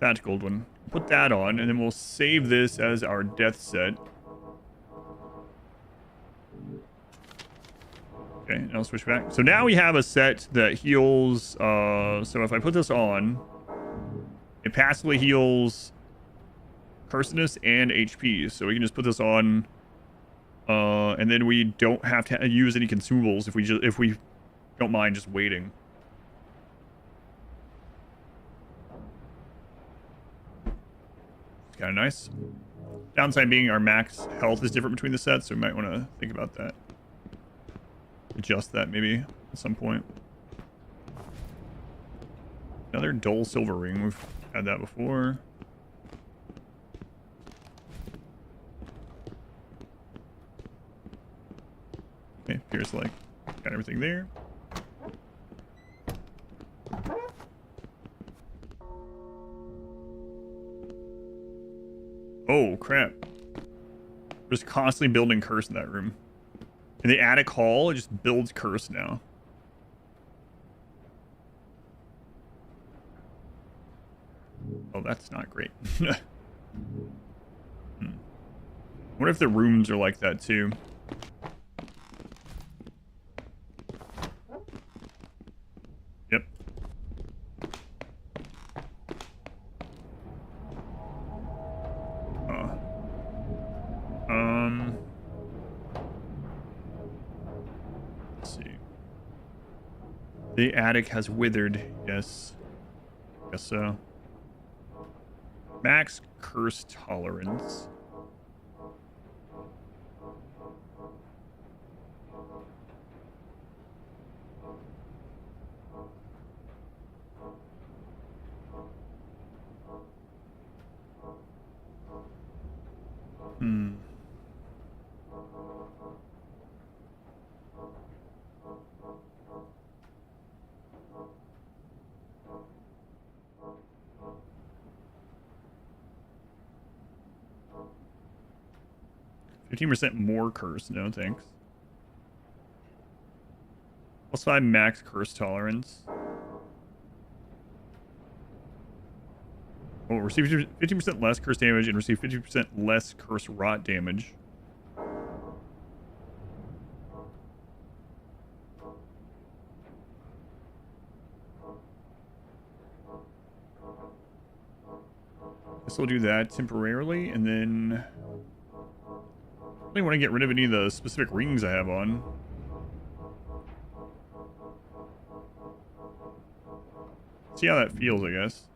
That gold one. Put that on, and then we'll save this as our death set. Okay, and I'll switch back. So now we have a set that heals. So if I put this on, it passively heals cursedness and HP. So we can just put this on, and then we don't have to use any consumables if we don't mind just waiting. It's kind of nice. Downside being our max health is different between the sets, so we might want to think about that. Adjust that maybe at some point. Another dull silver ring. We've had that before. Okay, appears like got everything there. Oh crap. We're just constantly building curse in that room. In the attic hall, it just builds curse now. Oh, that's not great. What if the rooms are like that too? Yep. Let's see. The attic has withered. Yes. Guess so. Max curse tolerance. Hmm. %15 more curse. No thanks. +5 max curse tolerance. Oh, receive 50% less curse damage and receive 50% less curse rot damage. Guess we'll do that temporarily, and then I really want to get rid of any of the specific rings I have on. See how that feels, I guess.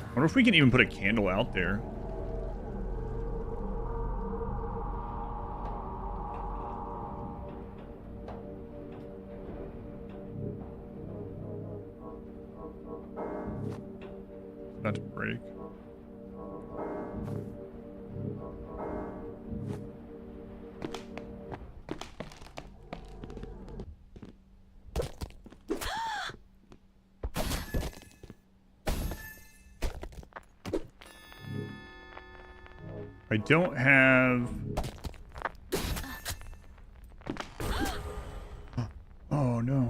I wonder if we can even put a candle out there. About to break. I don't have... Oh, no.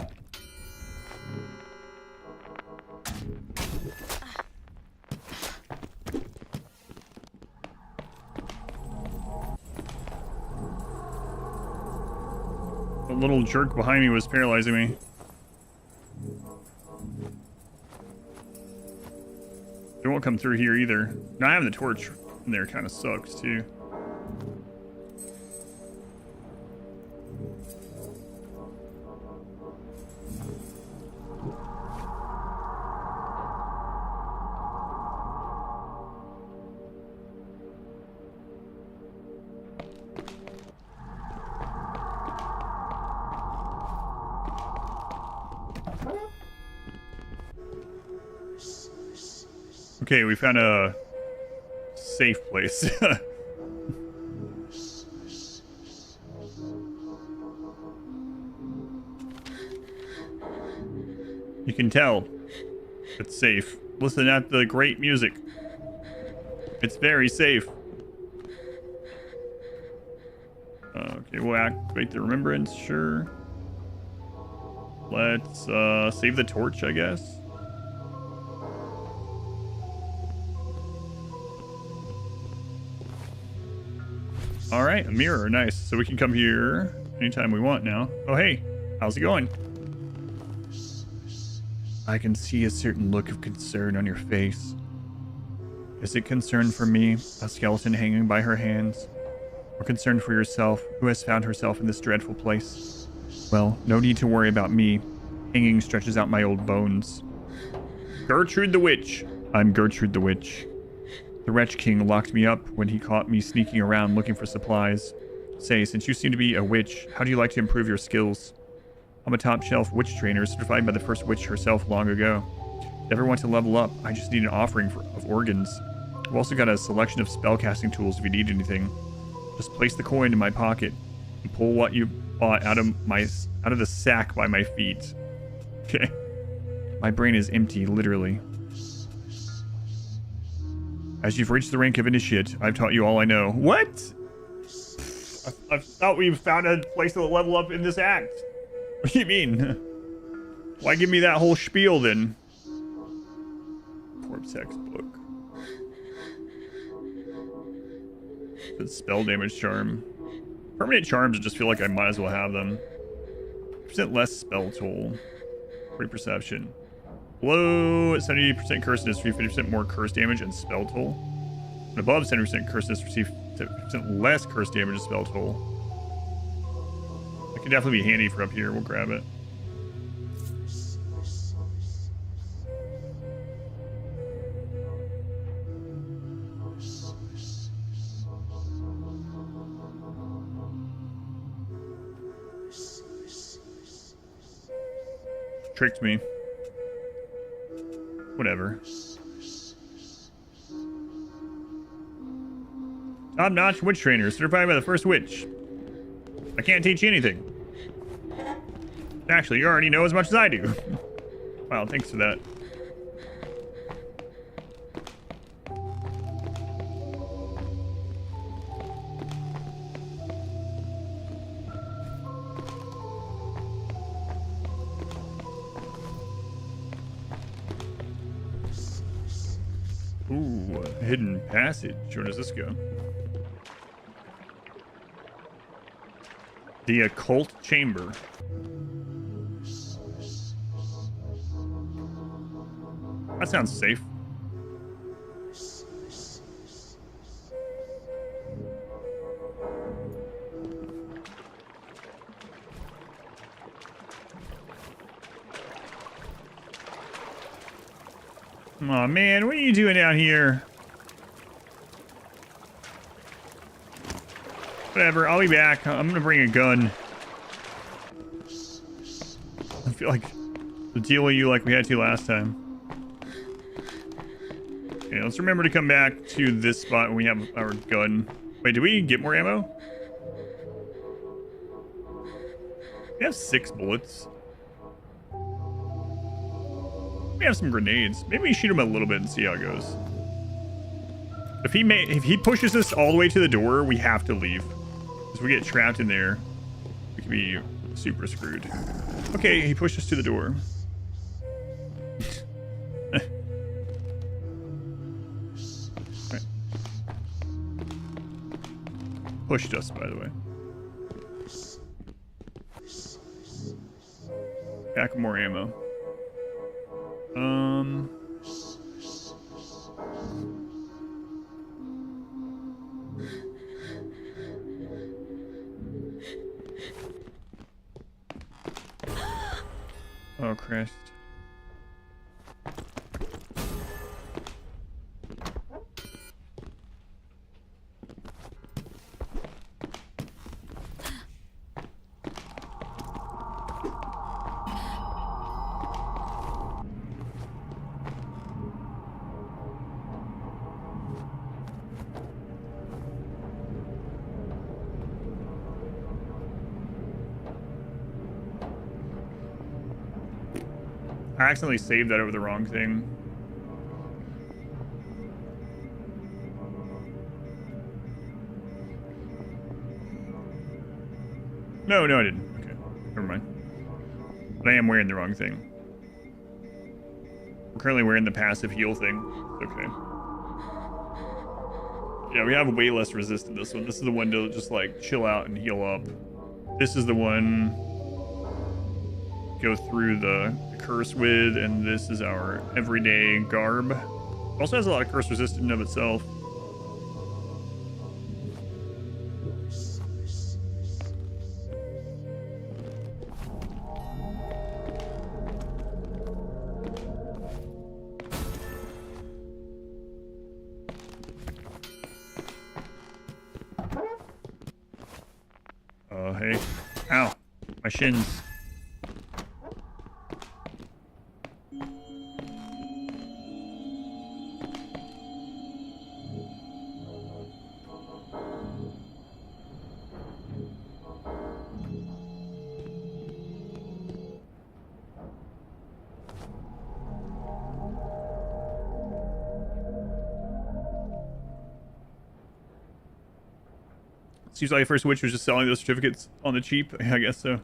The little jerk behind me was paralyzing me. They won't come through here either. Not having the torch in there kind of sucks too. Okay, we found a safe place. You can tell it's safe. Listen at the great music. It's very safe. Okay, we'll activate the remembrance, sure. Let's save the torch, I guess. All right, a mirror, nice. So we can come here anytime we want now. Oh, hey, how's it going? I can see a certain look of concern on your face. Is it concern for me, a skeleton hanging by her hands? Or concern for yourself, who has found herself in this dreadful place? Well, no need to worry about me. Hanging stretches out my old bones. Gertrude the Witch. I'm Gertrude the Witch. The Wretch King locked me up when he caught me sneaking around looking for supplies. Say, since you seem to be a witch, how do you like to improve your skills? I'm a top-shelf witch trainer certified by the first witch herself long ago. If you ever want to level up, I just need an offering of organs. I've also got a selection of spellcasting tools if you need anything. Just place the coin in my pocket and pull what you bought out of the sack by my feet. Okay. My brain is empty, literally. As you've reached the rank of initiate, I've taught you all I know. What? I thought we found a place to level up in this act. What do you mean? Why give me that whole spiel then? Corpse textbook. The spell damage charm. Permanent charms, I just feel like I might as well have them. % less spell toll. Free perception. Below 70% cursedness, receive 50% more curse damage and spell toll. And above 70% cursedness, receive 50% less curse damage and spell toll. That could definitely be handy for up here. We'll grab it. Tricked me. Whatever. Top-notch witch trainer, certified by the first witch. I can't teach you anything. Actually, you already know as much as I do. Wow, thanks for that. Ooh, a hidden passage. Where does this go? The occult chamber. That sounds safe. Aw, man, what are you doing out here? Whatever, I'll be back. I'm gonna bring a gun. I feel like the deal with you like we had to last time. Okay, let's remember to come back to this spot when we have our gun. Wait, did we get more ammo? We have 6 bullets. We have some grenades. Maybe we shoot them a little bit and see how it goes. If he pushes us all the way to the door, we have to leave. Because we get trapped in there, we could be super screwed. Okay, he pushed us to the door. Right. Pushed us, by the way. Back with more ammo. Oh, Christ. I accidentally saved that over the wrong thing. No, I didn't. Okay, never mind. But I am wearing the wrong thing. I'm currently wearing the passive heal thing. Okay. Yeah, we have way less resist in this one. This is the one to just like chill out and heal up. This is the one go through the curse with, and this is our everyday garb. Also has a lot of curse resist in and of itself. Oh, hey. Ow. My shins. Seems like First Witch was just selling those certificates on the cheap. I guess so.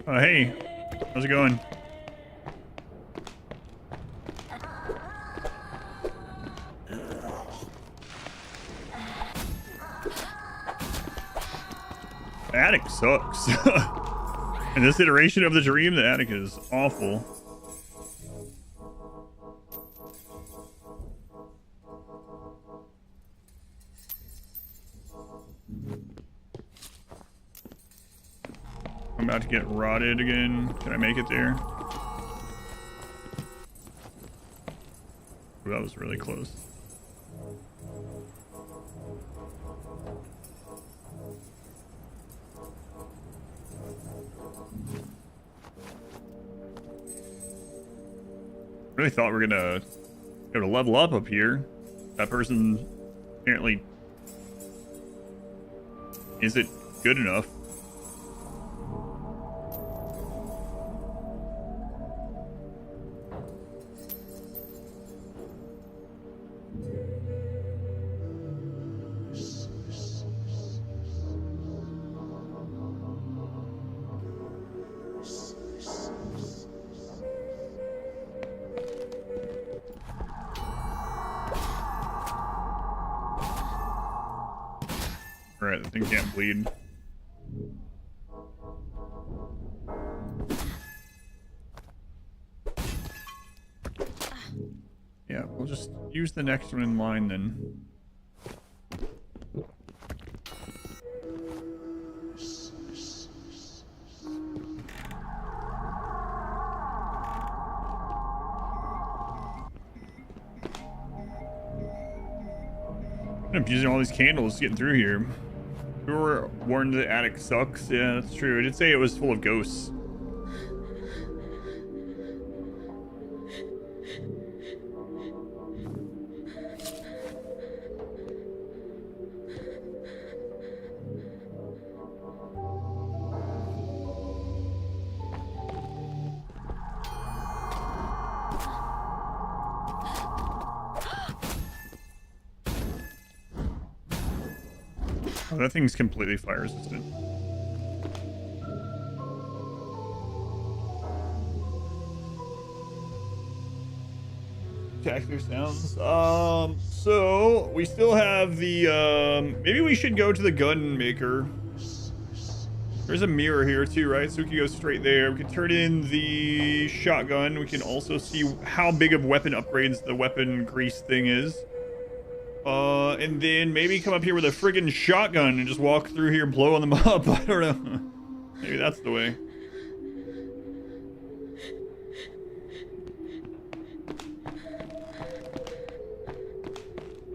Oh, hey. How's it going? The attic sucks. In this iteration of the dream, the attic is awful. I'm about to get rotted again. Can I make it there? Ooh, that was really close. Really thought we were gonna be able to level up here. That person apparently isn't good enough. Alright, the thing can't bleed. Yeah, we'll just use the next one in line then. I'm using all these candles getting through here. We were warned the attic sucks. Yeah, that's true. It did say it was full of ghosts. Oh, that thing's completely fire resistant. Spectacular sounds. So we still have the maybe we should go to the gun maker. There's a mirror here too, right? So we can go straight there. We can turn in the shotgun. We can also see how big of weapon upgrades the weapon grease thing is. And then maybe come up here with a friggin' shotgun and just walk through here blowing them up. I don't know. Maybe that's the way.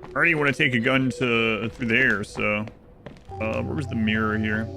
I already want to take a gun to through there, so where was the mirror here?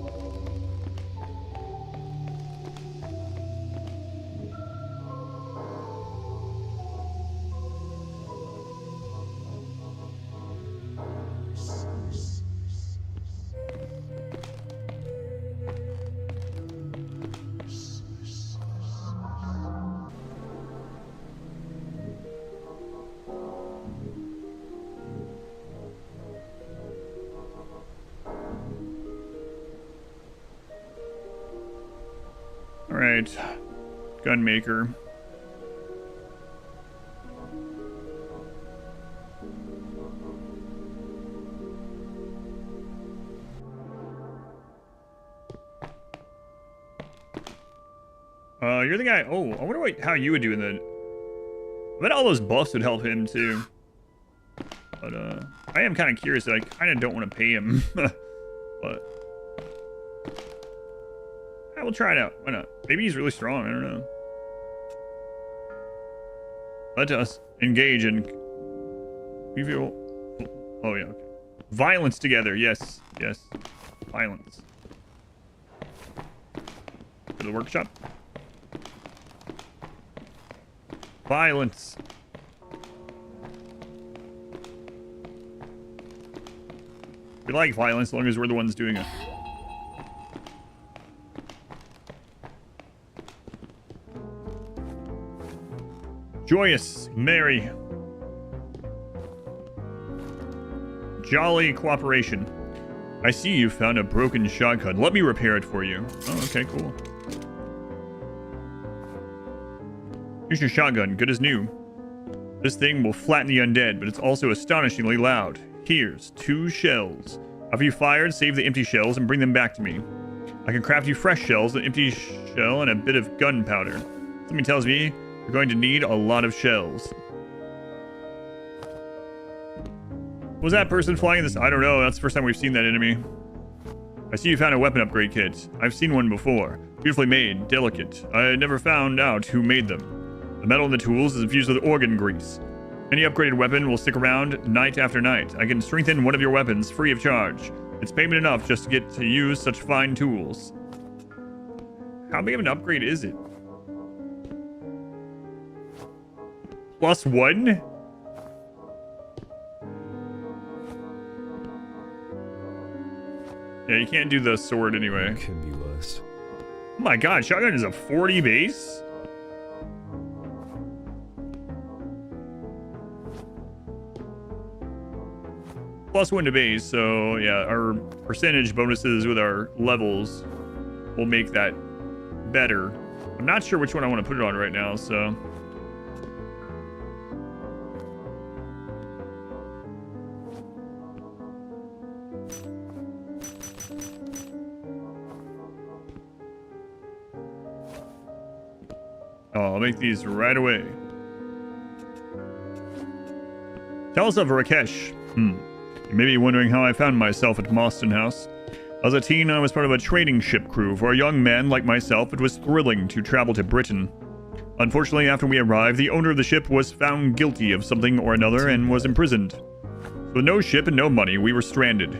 Alright, gun maker. You're the guy. Oh, I wonder how you would do in the. I bet all those buffs would help him too. But I am kind of curious. I kind of don't want to pay him, but. I will try it out. Why not? Maybe he's really strong. I don't know. Let us engage in. We feel. Oh yeah. Okay. Violence together. Yes. Yes. Violence. To the workshop. Violence. We like violence as long as we're the ones doing it. Joyous, merry, jolly cooperation. I see you found a broken shotgun. Let me repair it for you. Oh, okay, cool. Here's your shotgun, good as new. This thing will flatten the undead, but it's also astonishingly loud. Here's 2 shells. After you fired, save the empty shells and bring them back to me. I can craft you fresh shells, an empty shell, and a bit of gunpowder. Something tells me you're going to need a lot of shells. Was that person flying this? I don't know. That's the first time we've seen that enemy. I see you found a weapon upgrade kit. I've seen one before. Beautifully made, delicate. I never found out who made them. The metal in the tools is infused with organ grease. Any upgraded weapon will stick around night after night. I can strengthen one of your weapons free of charge. It's payment enough just to get to use such fine tools. How big of an upgrade is it? +1? Yeah, you can't do the sword anyway. Can be worse. Oh my god, shotgun is a 40 base? +1 to base, so yeah, our percentage bonuses with our levels will make that better. I'm not sure which one I want to put it on right now, so. Oh, I'll make these right away. Tell us of Rakesh. You may be wondering how I found myself at Mostyn House. As a teen, I was part of a trading ship crew. For a young man like myself, it was thrilling to travel to Britain. Unfortunately, after we arrived, the owner of the ship was found guilty of something or another and was imprisoned. With no ship and no money, we were stranded.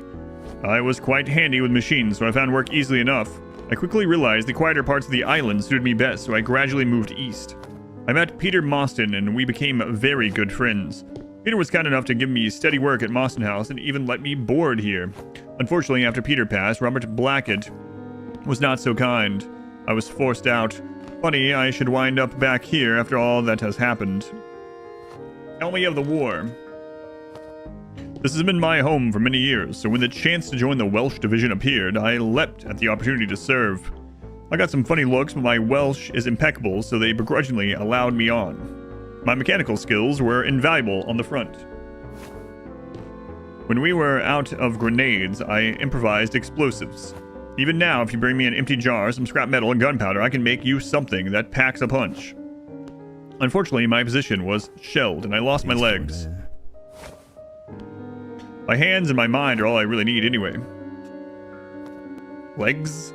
I was quite handy with machines, so I found work easily enough. I quickly realized the quieter parts of the island suited me best, so I gradually moved east. I met Peter Mostyn, and we became very good friends. Peter was kind enough to give me steady work at Mostyn House and even let me board here. Unfortunately, after Peter passed, Robert Blackett was not so kind. I was forced out. Funny, I should wind up back here after all that has happened. Tell me of the war. This has been my home for many years, so when the chance to join the Welsh division appeared, I leapt at the opportunity to serve. I got some funny looks, but my Welsh is impeccable, so they begrudgingly allowed me on. My mechanical skills were invaluable on the front. When we were out of grenades, I improvised explosives. Even now, if you bring me an empty jar, some scrap metal, and gunpowder, I can make you something that packs a punch. Unfortunately, my position was shelled, and I lost my legs. My hands and my mind are all I really need anyway. Legs?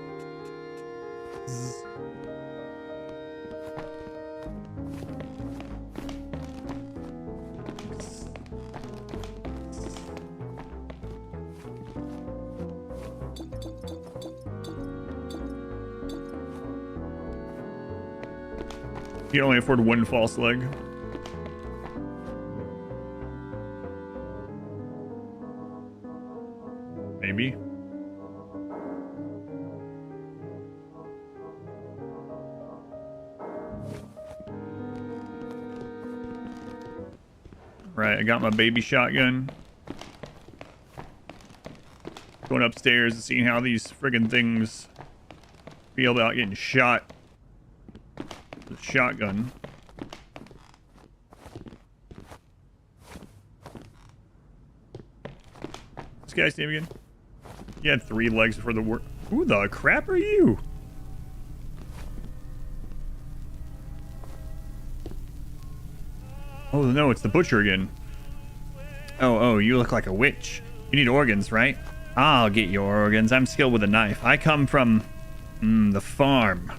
You can only afford one false leg. Maybe. Right, I got my baby shotgun. Going upstairs and seeing how these friggin' things feel about getting shot. The shotgun. This guy's name again? He had 3 legs before the war. Who the crap are you? Oh no, it's the butcher again. Oh, you look like a witch. You need organs, right? I'll get your organs. I'm skilled with a knife. I come from the farm.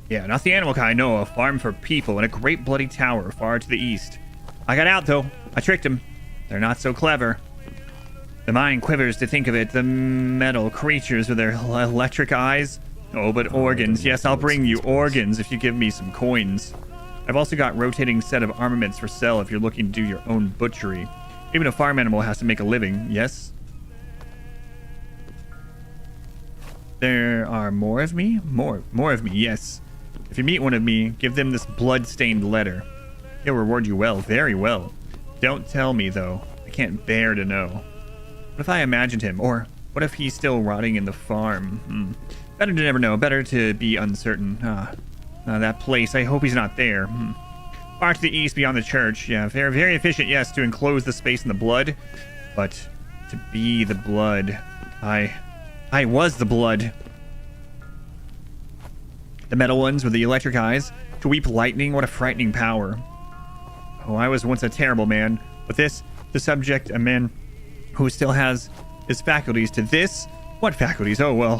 Yeah, not the animal kind, no, a farm for people in a great bloody tower far to the east. I got out, though. I tricked them. They're not so clever. The mind quivers to think of it. The metal creatures with their electric eyes. Oh, but organs. Yes, I'll bring you organs if you give me some coins. I've also got rotating set of armaments for sale if you're looking to do your own butchery. Even a farm animal has to make a living, yes? There are more of me? More of me, yes. If you meet one of me, give them this blood-stained letter. He'll reward you well, very well. Don't tell me, though. I can't bear to know. What if I imagined him? Or what if he's still rotting in the farm? Better to never know. Better to be uncertain. That place. I hope he's not there. Far to the east beyond the church. Yeah, very, very efficient, yes, to enclose the space in the blood. But to be the blood. I was the blood. The metal ones with the electric eyes. To weep lightning, what a frightening power. Oh, I was once a terrible man. But this, the subject, a man who still has his faculties. To this? What faculties? Oh, well,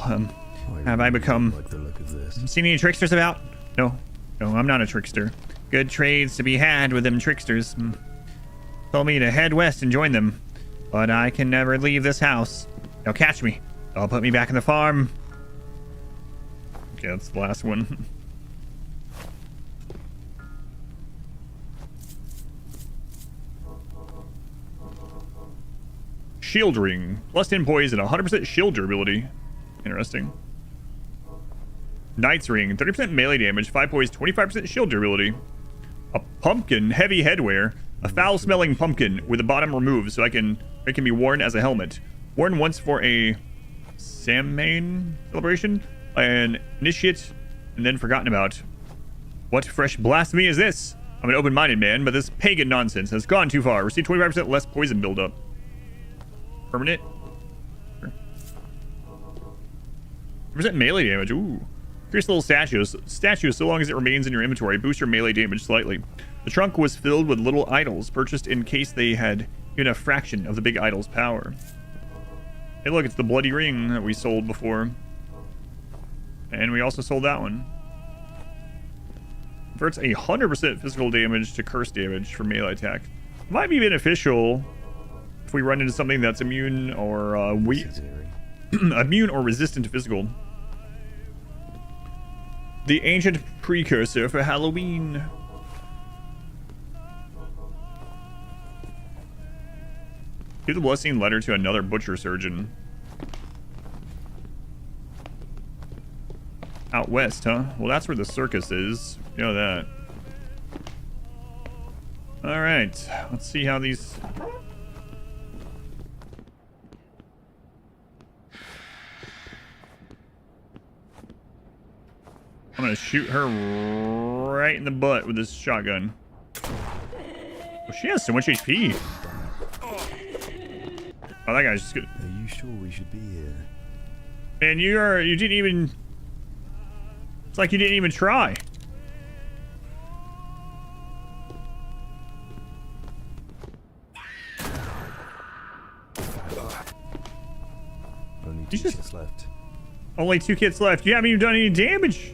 have I become... Like the look of this. Seen any tricksters about? No, I'm not a trickster. Good trades to be had with them tricksters. Told me to head west and join them. But I can never leave this house. They'll catch me. They'll put me back in the farm. Okay, that's the last one. Shield ring. Plus 10 poison, 100% shield durability. Interesting. Knight's ring. 30% melee damage, 5 poise, 25% shield durability. A pumpkin, heavy headwear. A foul-smelling pumpkin with the bottom removed so it can be worn as a helmet. Worn once for a Samhain celebration, an initiate, and then forgotten about. What fresh blasphemy is this? I'm an open-minded man, but this pagan nonsense has gone too far. Receive 25% less poison buildup. Permanent? Sure. 100% melee damage. Ooh. Here's little statues. Statues, so long as it remains in your inventory, boost your melee damage slightly. The trunk was filled with little idols, purchased in case they had even a fraction of the big idol's power. Hey, look, it's the bloody ring that we sold before. And we also sold that one. Converts 100% physical damage to curse damage for melee attack. Might be beneficial if we run into something that's immune or weak. Immune or resistant to physical. The ancient precursor for Halloween. Give the blessing letter to another butcher surgeon. Out west, huh? Well, that's where the circus is. You know that. Alright. Let's see how these... I'm gonna shoot her right in the butt with this shotgun. Oh, she has so much HP. Oh, that guy's just good. Are you sure we should be here? Man, you didn't even... It's like you didn't even try. Only 2 kids left. Only 2 kids left. You haven't even done any damage.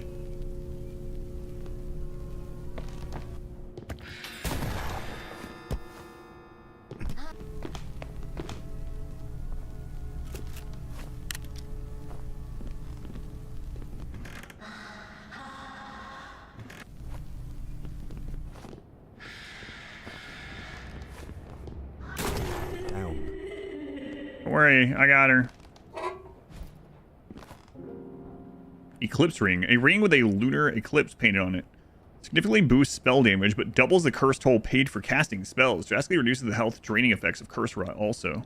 Don't worry, I got her. Eclipse ring. A ring with a lunar eclipse painted on it. Significantly boosts spell damage, but doubles the curse toll paid for casting spells. Drastically reduces the health draining effects of curse rot also.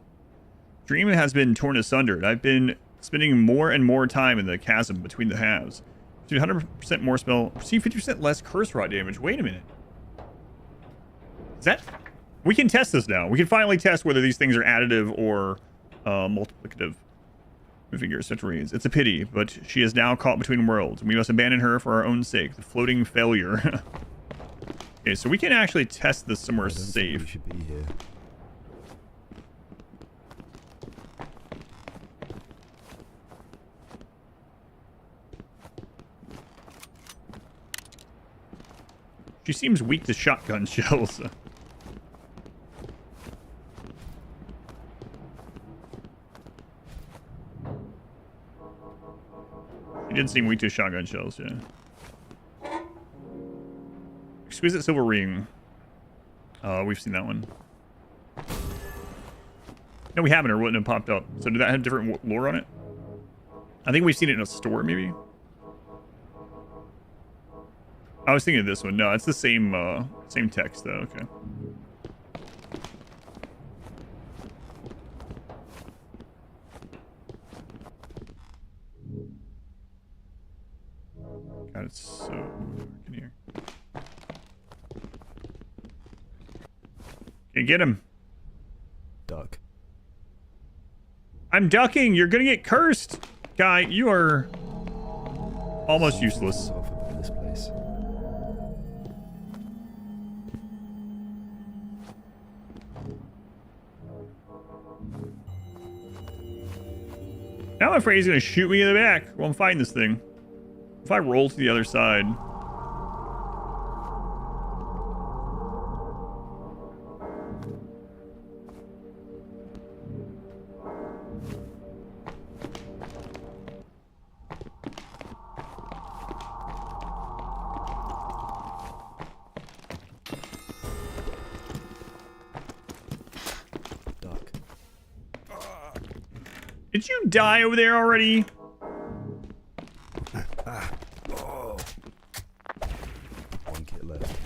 Dream has been torn asunder. I've been spending more and more time in the chasm between the halves. Receive 100% more spell. Receive 50% less curse rot damage. Wait a minute. Is that... We can test this now. We can finally test whether these things are additive or multiplicative. Figure such reads. It's a pity, but she is now caught between worlds. We must abandon her for our own sake. The floating failure. Okay, so we can actually test this somewhere safe. We should be here. She seems weak to shotgun shells. He did seem weak to shotgun shells, yeah. Exquisite silver ring. We've seen that one. No, we haven't, or wouldn't have popped up. So did that have different lore on it? I think we've seen it in a store, maybe. I was thinking of this one. No, it's the same same text, though. Okay. God, it's so dark in here. Okay, get him. Duck. I'm ducking. You're gonna get cursed, guy. You are almost useless. Off about this place. Now I'm afraid he's gonna shoot me in the back while I'm fighting this thing. If I roll to the other side. Duck. Did you die over there already? One kid left.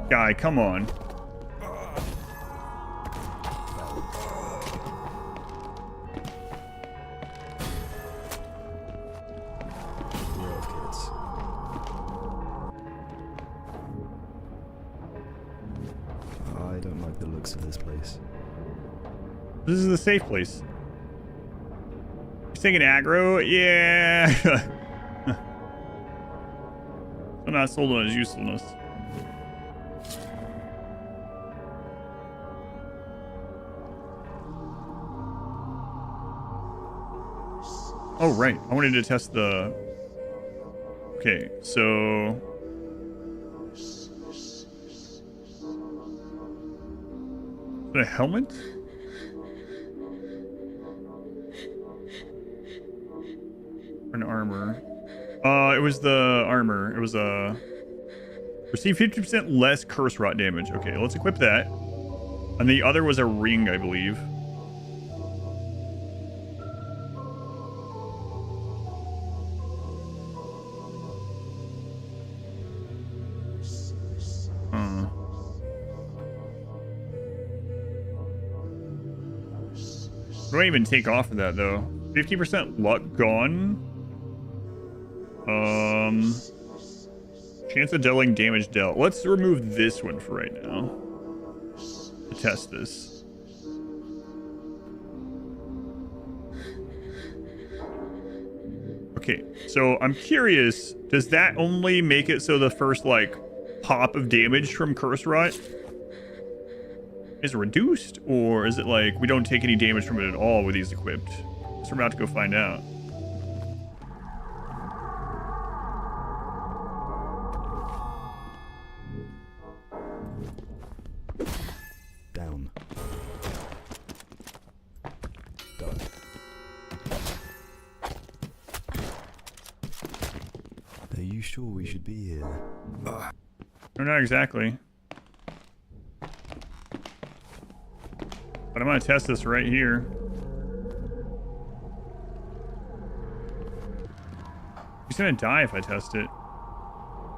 Guy, come on. We're all kids. I don't like the looks of this place. This is the safe place. He's taking aggro? Yeah. I'm not sold on his usefulness. Oh, right. I wanted to test the... Okay, so... So A helmet? Or an armor? It was the armor. It was receive 50% less curse rot damage. Okay, let's equip that. And the other was a ring, I believe. What do I even take off of that, though? 50% luck gone. Chance of dealing damage dealt. Let's remove this one for right now. To test this. Okay, so I'm curious, does that only make it so the first, like, pop of damage from curse rot is reduced, or is it like we don't take any damage from it at all with these equipped? So we're about to go find out. Down. Done. Are you sure we should be here? No, not exactly. But I'm gonna test this right here. He's gonna die if I test it.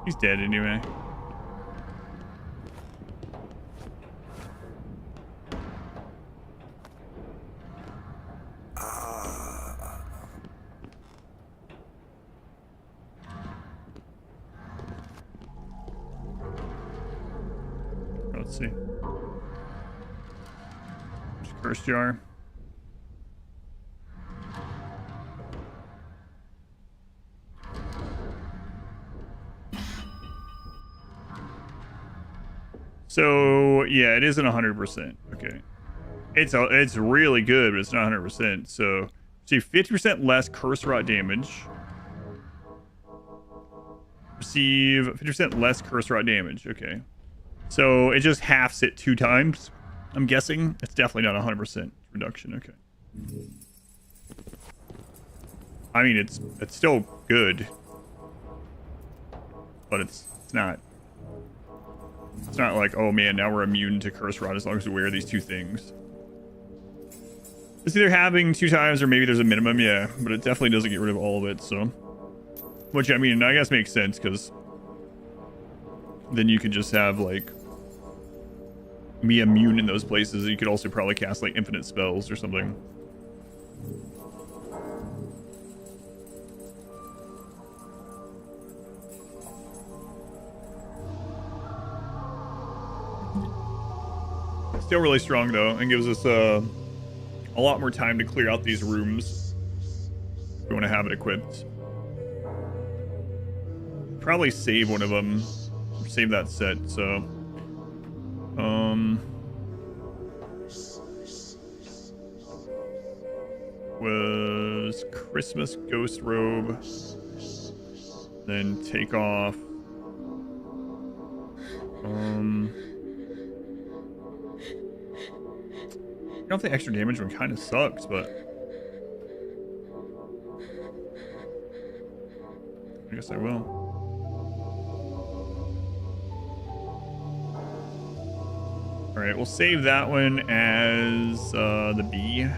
He's dead anyway. Let's see. Curse jar. So yeah, it isn't 100%. Okay, it's really good, but it's not 100%. So receive 50% less curse rot damage. Receive 50% less curse rot damage. Okay, so it just halves it 2 times. I'm guessing it's definitely not 100% reduction. Okay. I mean, it's still good, but it's not like, oh man, now we're immune to curse rot as long as we wear these 2 things. It's either having 2 times or maybe there's a minimum, yeah, but it definitely doesn't get rid of all of it. So, which I mean, I guess makes sense because then you could just have like be immune in those places. You could also probably cast like infinite spells or something. Still really strong though, and gives us a lot more time to clear out these rooms if we want to have it equipped. Probably save one of them, save that set. So was Christmas ghost robe, then take off I don't think extra damage one kind of sucks, but I guess I will. All right, we'll save that one as the B.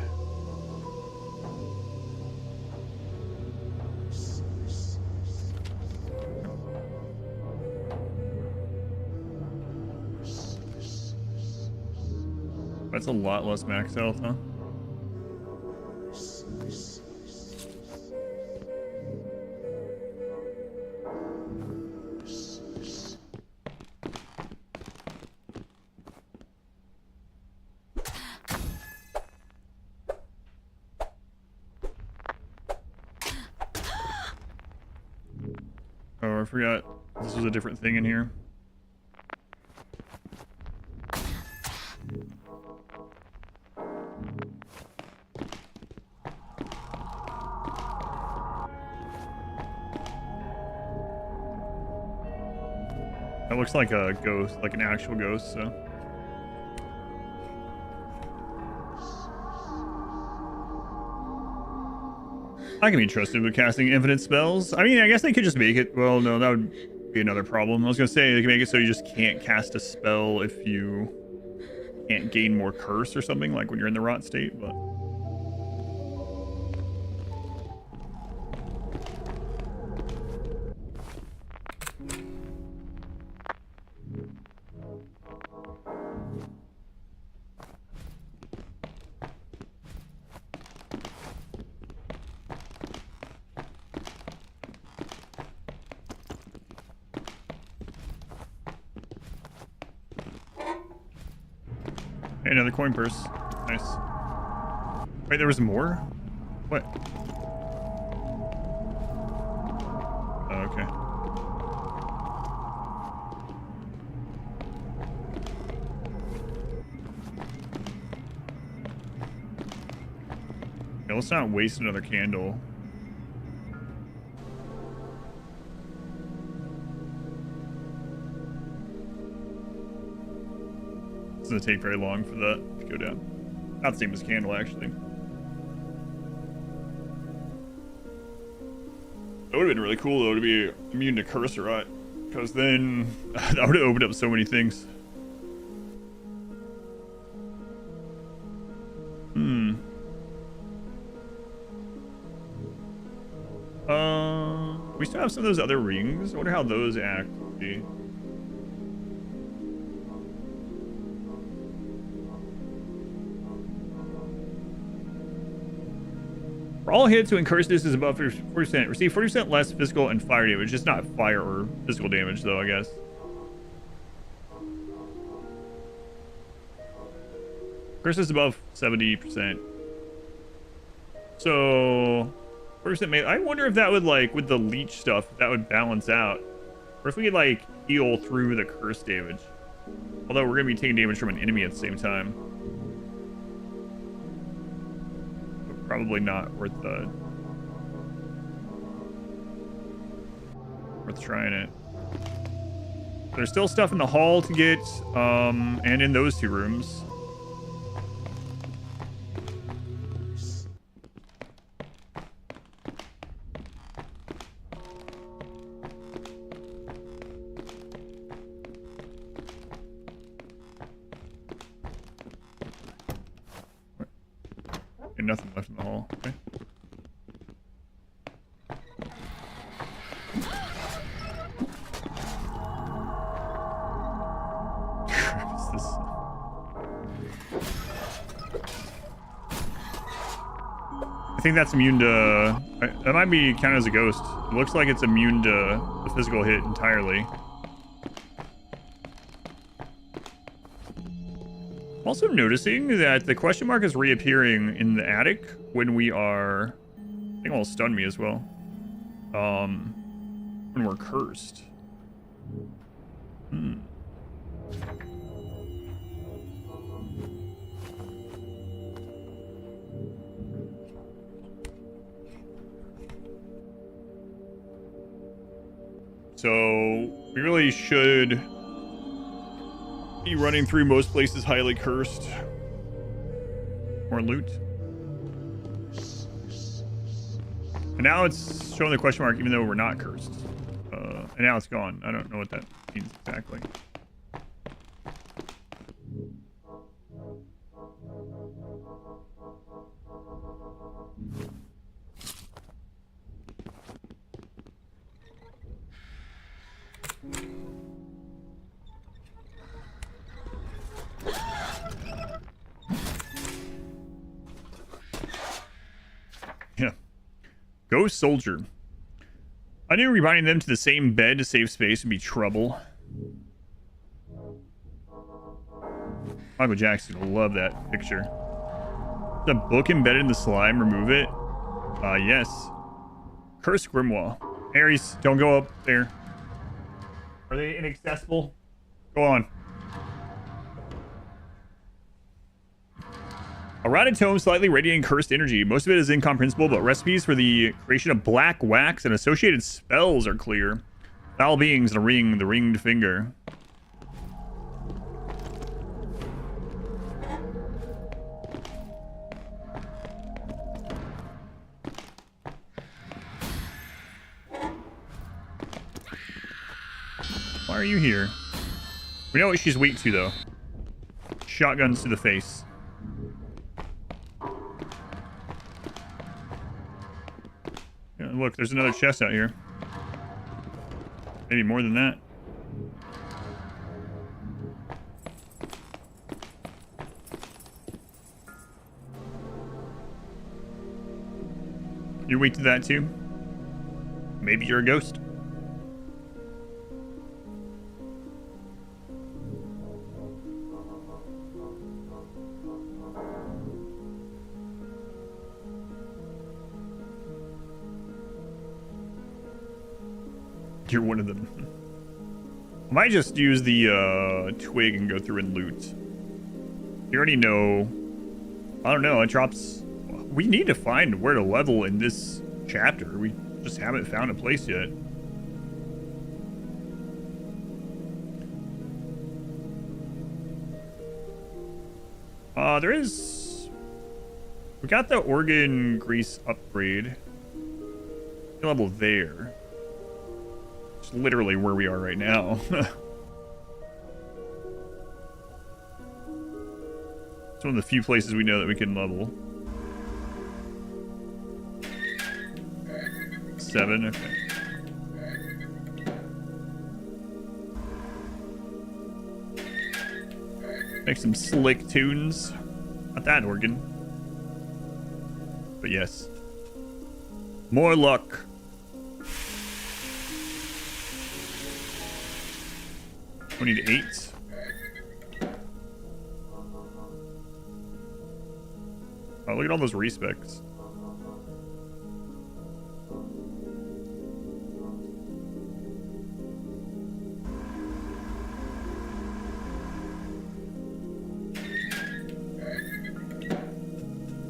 That's a lot less max health, huh? Oh, I forgot. This was a different thing in here. That looks like a ghost, like an actual ghost, so. I can be trusted with casting infinite spells. I mean, I guess they could just make it. Well, no, that would be another problem. I was gonna say they can make it so you just can't cast a spell if you can't gain more curse or something, like when you're in the rot state, but. Hey, another coin purse. Nice. Wait, there was more? What? Oh, okay. Yeah, let's not waste another candle. Doesn't take very long for that to go down. Not the same as candle, actually. That would have been really cool, though, to be immune to curse or rot, because then that would have opened up so many things. We still have some of those other rings. I wonder how those act. For all hits when curse distance is above 40%, receive 40% less physical and fire damage. Just not fire or physical damage, though, I guess. Curse is above 70%. So 40% melee. I wonder if that would, like, with the leech stuff, that would balance out. Or if we could, like, heal through the curse damage. Although we're going to be taking damage from an enemy at the same time. Probably not worth trying it. There's still stuff in the hall to get, and in those two rooms. And nothing left in the hall. Okay. What's this? I think that's immune to... That might be counted as a ghost. It looks like it's immune to the physical hit entirely. Also noticing that the question mark is reappearing in the attic when we are... I think it'll stun me as well. When we're cursed. So we really should be running through most places highly cursed. More loot. And now it's showing the question mark even though we're not cursed. And now it's gone. I don't know what that means exactly. Yeah. Ghost soldier. I knew rebinding them to the same bed to save space would be trouble. Michael Jackson will love that picture. The book embedded in the slime, remove it. Yes. Curse grimoire. Aries, don't go up there. Are they inaccessible? Go on. A rotted tome, slightly radiating cursed energy. Most of it is incomprehensible, but recipes for the creation of black wax and associated spells are clear. Foul beings and a ring, the ringed finger. are you here? We know what she's weak to, though. Shotguns to the face. Yeah, look, there's another chest out here. Maybe more than that. You're weak to that, too? Maybe you're a ghost. You're one of them. I might just use the twig and go through and loot. You already know. I don't know. It drops. We need to find where to level in this chapter. We just haven't found a place yet. There is. We got the organ grease upgrade. Level there. It's literally where we are right now. It's one of the few places we know that we can level. 7, okay. Make some slick tunes. Not that organ. But yes. More luck. We need 8. Oh, look at all those respecs.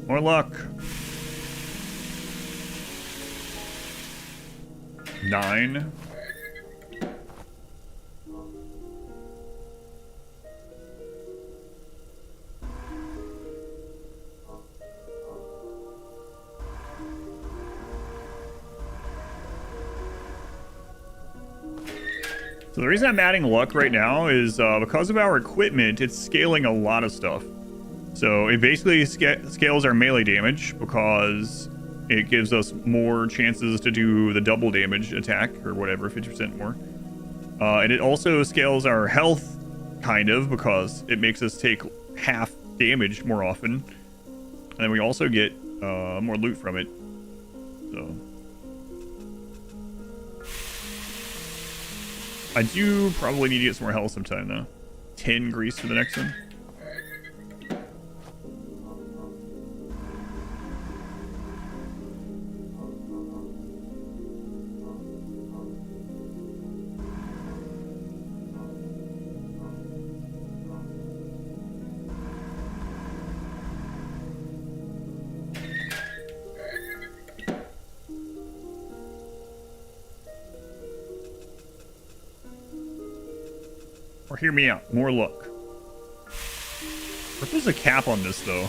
More luck. 9. So the reason I'm adding luck right now is because of our equipment, it's scaling a lot of stuff. So it basically scales our melee damage because it gives us more chances to do the double damage attack or whatever, 50% more. And it also scales our health, kind of, because it makes us take half damage more often. And then we also get more loot from it. So I do probably need to get some more health sometime, though. 10 grease for the next one. Or hear me out. More luck. What if there's a cap on this, though?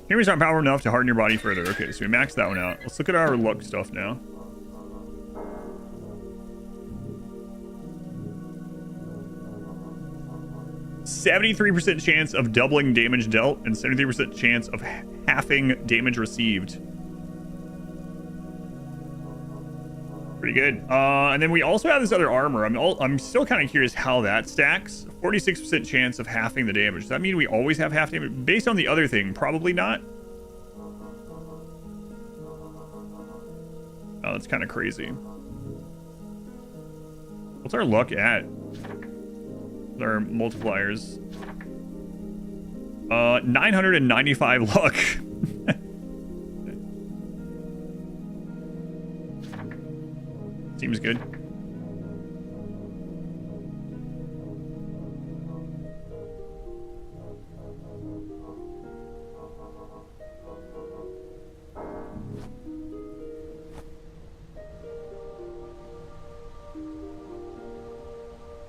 Hearings aren't powerful enough to harden your body further. Okay, so we maxed that one out. Let's look at our luck stuff now. %73% chance of doubling damage dealt and 73% chance of halving damage received. Pretty good. And then we also have this other armor. I'm still kind of curious how that stacks. 46% chance of halving the damage. Does that mean we always have half damage? Based on the other thing, probably not. Oh, that's kind of crazy. What's our luck at? Our multipliers. 995 luck. Seems good.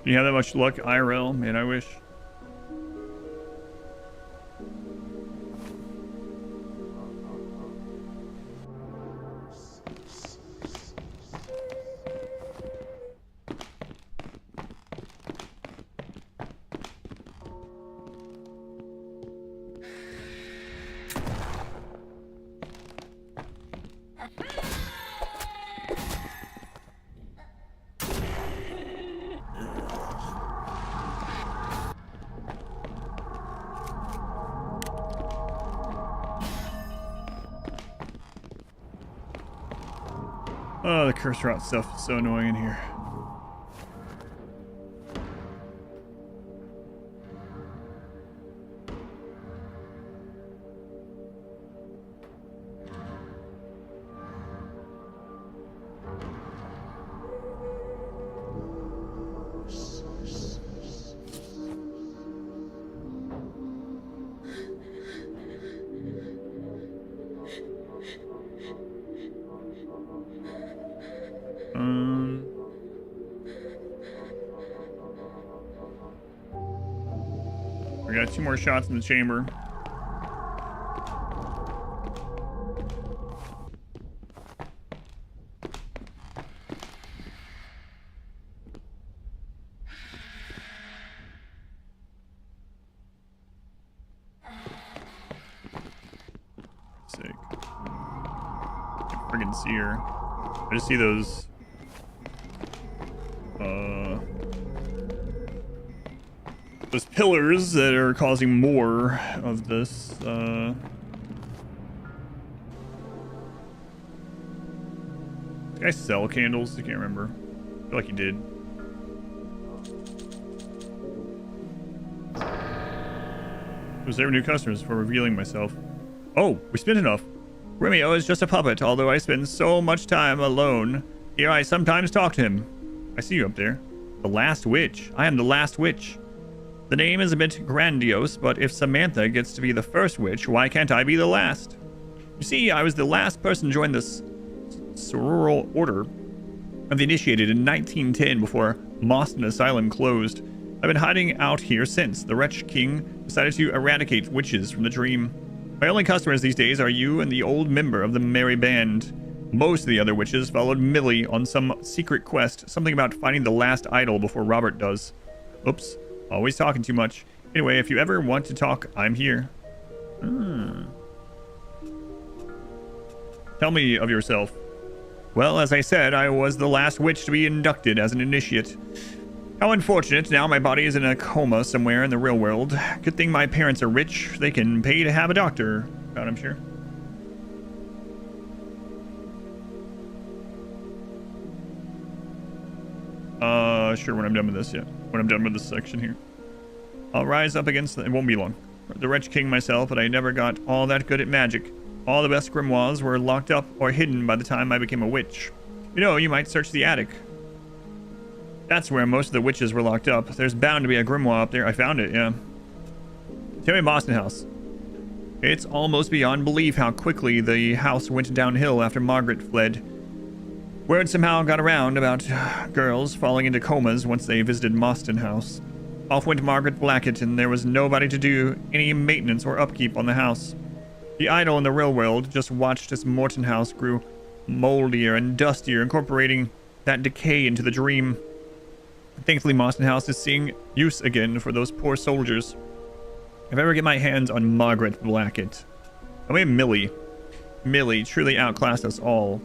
You have that much luck, IRL? Man, I wish. Oh, the curse rot stuff is so annoying in here. We got 2 more shots in the chamber. Sick. I can friggin' see her. I just see those pillars that are causing more of this. This guy sell candles? I can't remember. I feel like he did. Was there new customers for revealing myself? Oh, we spent enough. Groomio is just a puppet, although I spend so much time alone. Here I sometimes talk to him. I see you up there. The last witch. I am the last witch. The name is a bit grandiose, but if Samantha gets to be the first witch, why can't I be the last? You see, I was the last person to join this sororal order of the initiated in 1910 before Moston Asylum closed. I've been hiding out here since. The wretch king decided to eradicate witches from the dream. My only customers these days are you and the old member of the merry band. Most of the other witches followed Millie on some secret quest, something about finding the last idol before Robert does. Oops. Always talking too much. Anyway, if you ever want to talk, I'm here. Tell me of yourself. Well, as I said, I was the last witch to be inducted as an initiate. How unfortunate. Now my body is in a coma somewhere in the real world. Good thing my parents are rich. They can pay to have a doctor. God, I'm sure. Sure, when I'm done with this, yeah. When I'm done with this section here. I'll rise up against it won't be long. The wretch king myself, but I never got all that good at magic. All the best grimoires were locked up or hidden by the time I became a witch. You know, you might search the attic. That's where most of the witches were locked up. There's bound to be a grimoire up there. I found it, yeah. Tell me Boston House. It's almost beyond belief how quickly the house went downhill after Margaret fled. Word somehow got around about girls falling into comas once they visited Moston House. Off went Margaret Blackett, and there was nobody to do any maintenance or upkeep on the house. The idol in the real world just watched as Morton House grew moldier and dustier, incorporating that decay into the dream. Thankfully, Moston House is seeing use again for those poor soldiers. If I ever get my hands on Margaret Blackett. I mean Millie. Millie truly outclassed us all.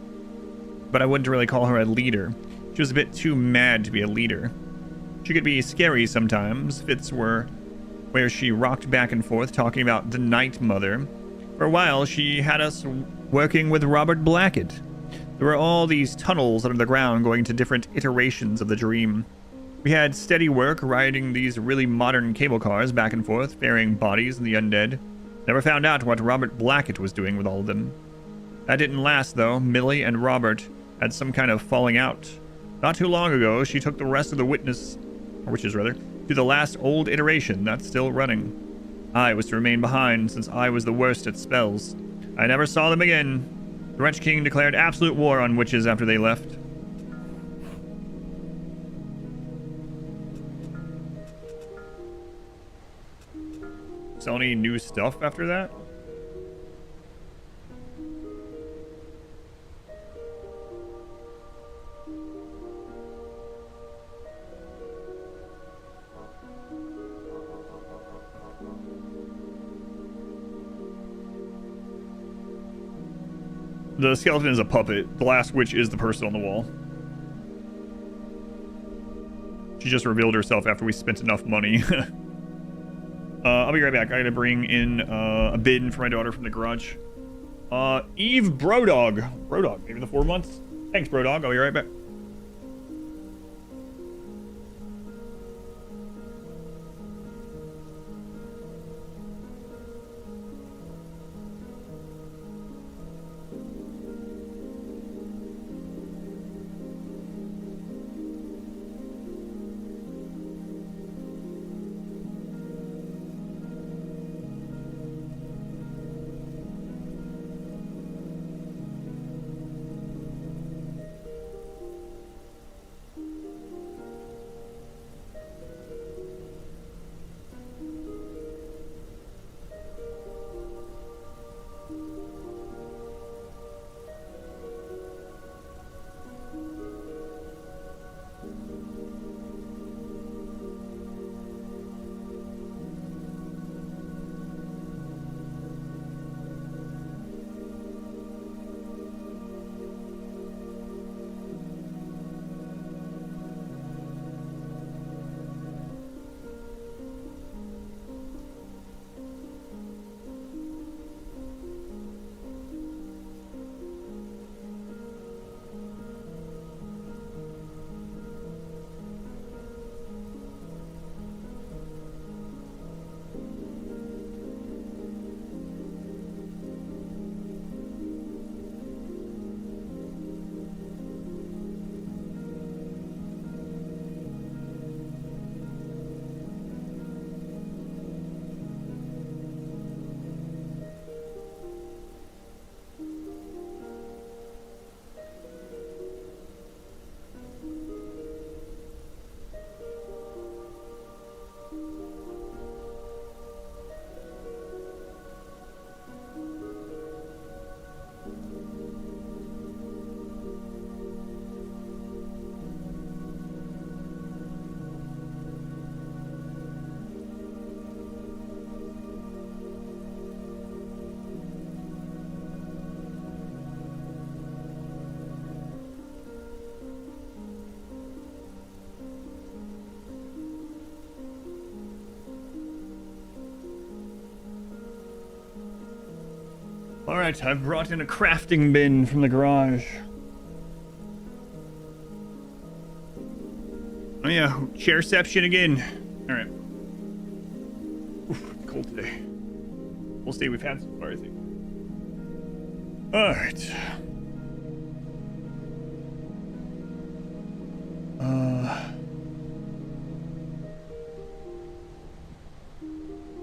But I wouldn't really call her a leader. She was a bit too mad to be a leader. She could be scary sometimes. Fits were where she rocked back and forth talking about the Night Mother. For a while, she had us working with Robert Blackett. There were all these tunnels under the ground going to different iterations of the dream. We had steady work riding these really modern cable cars back and forth, ferrying bodies and the undead. Never found out what Robert Blackett was doing with all of them. That didn't last, though. Millie and Robert had some kind of falling out. Not too long ago, she took the rest of the witches, to the last old iteration that's still running. I was to remain behind, since I was the worst at spells. I never saw them again. The Wretch King declared absolute war on witches after they left. Sell any new stuff after that? The skeleton is a puppet. The last witch is the person on the wall. She just revealed herself after we spent enough money. I'll be right back. I gotta bring in a bid for my daughter from the garage. Eve Brodog. Brodog, maybe the 4 months? Thanks, bro dog. I'll be right back. Alright, I've brought in a crafting bin from the garage. Oh yeah, chairception again. Alright. Oof, cold today. We'll see, we've had so far, I think. Alright.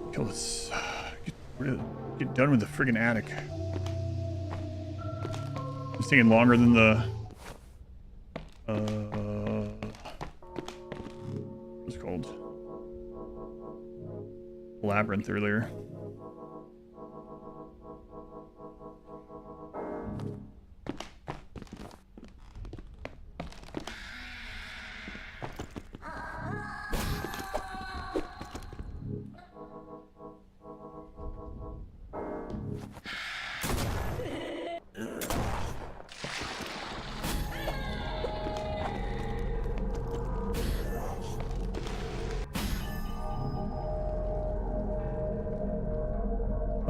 Okay, let's get done with the friggin' attic. It's taking longer than the what's it called? Labyrinth earlier.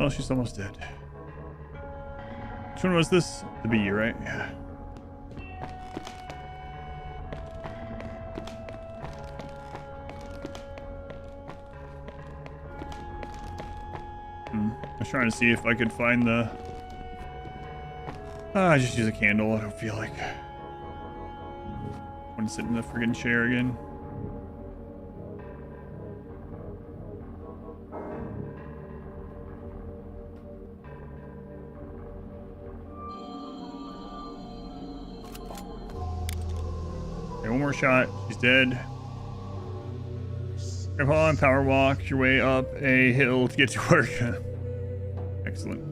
Oh, she's almost dead. Which one was this? The bee, right? Yeah. I was trying to see if I could find the... I just use a candle. I don't feel like I want to sit in the friggin' chair again. One more shot. She's dead. Grandpa, and power walk your way up a hill to get to work. Excellent.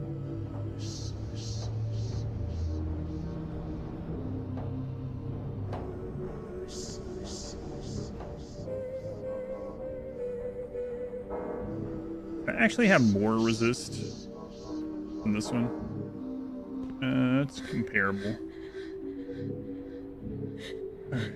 I actually have more resist than this one. It's comparable. All right.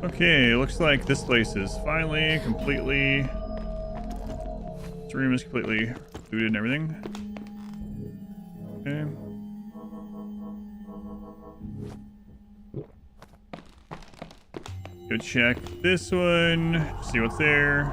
Okay, looks like this place is finally completely... This room is completely looted and everything. Okay. Go check this one, see what's there.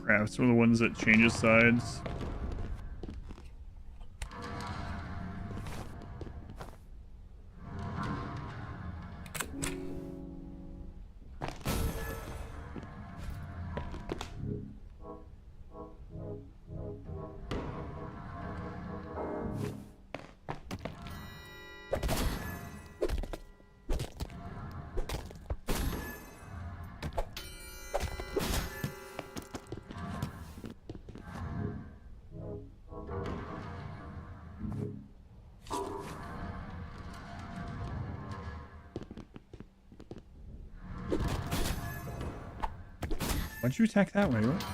Crafts are the ones that changes sides. Why'd you attack that way? What?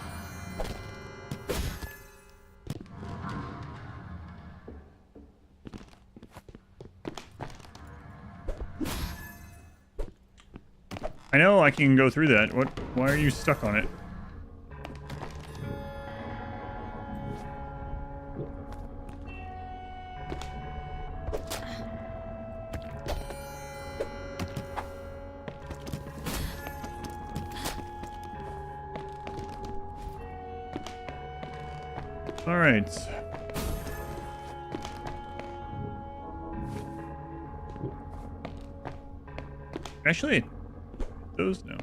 I know I can go through that. What? Why are you stuck on it? All right. Actually, those no.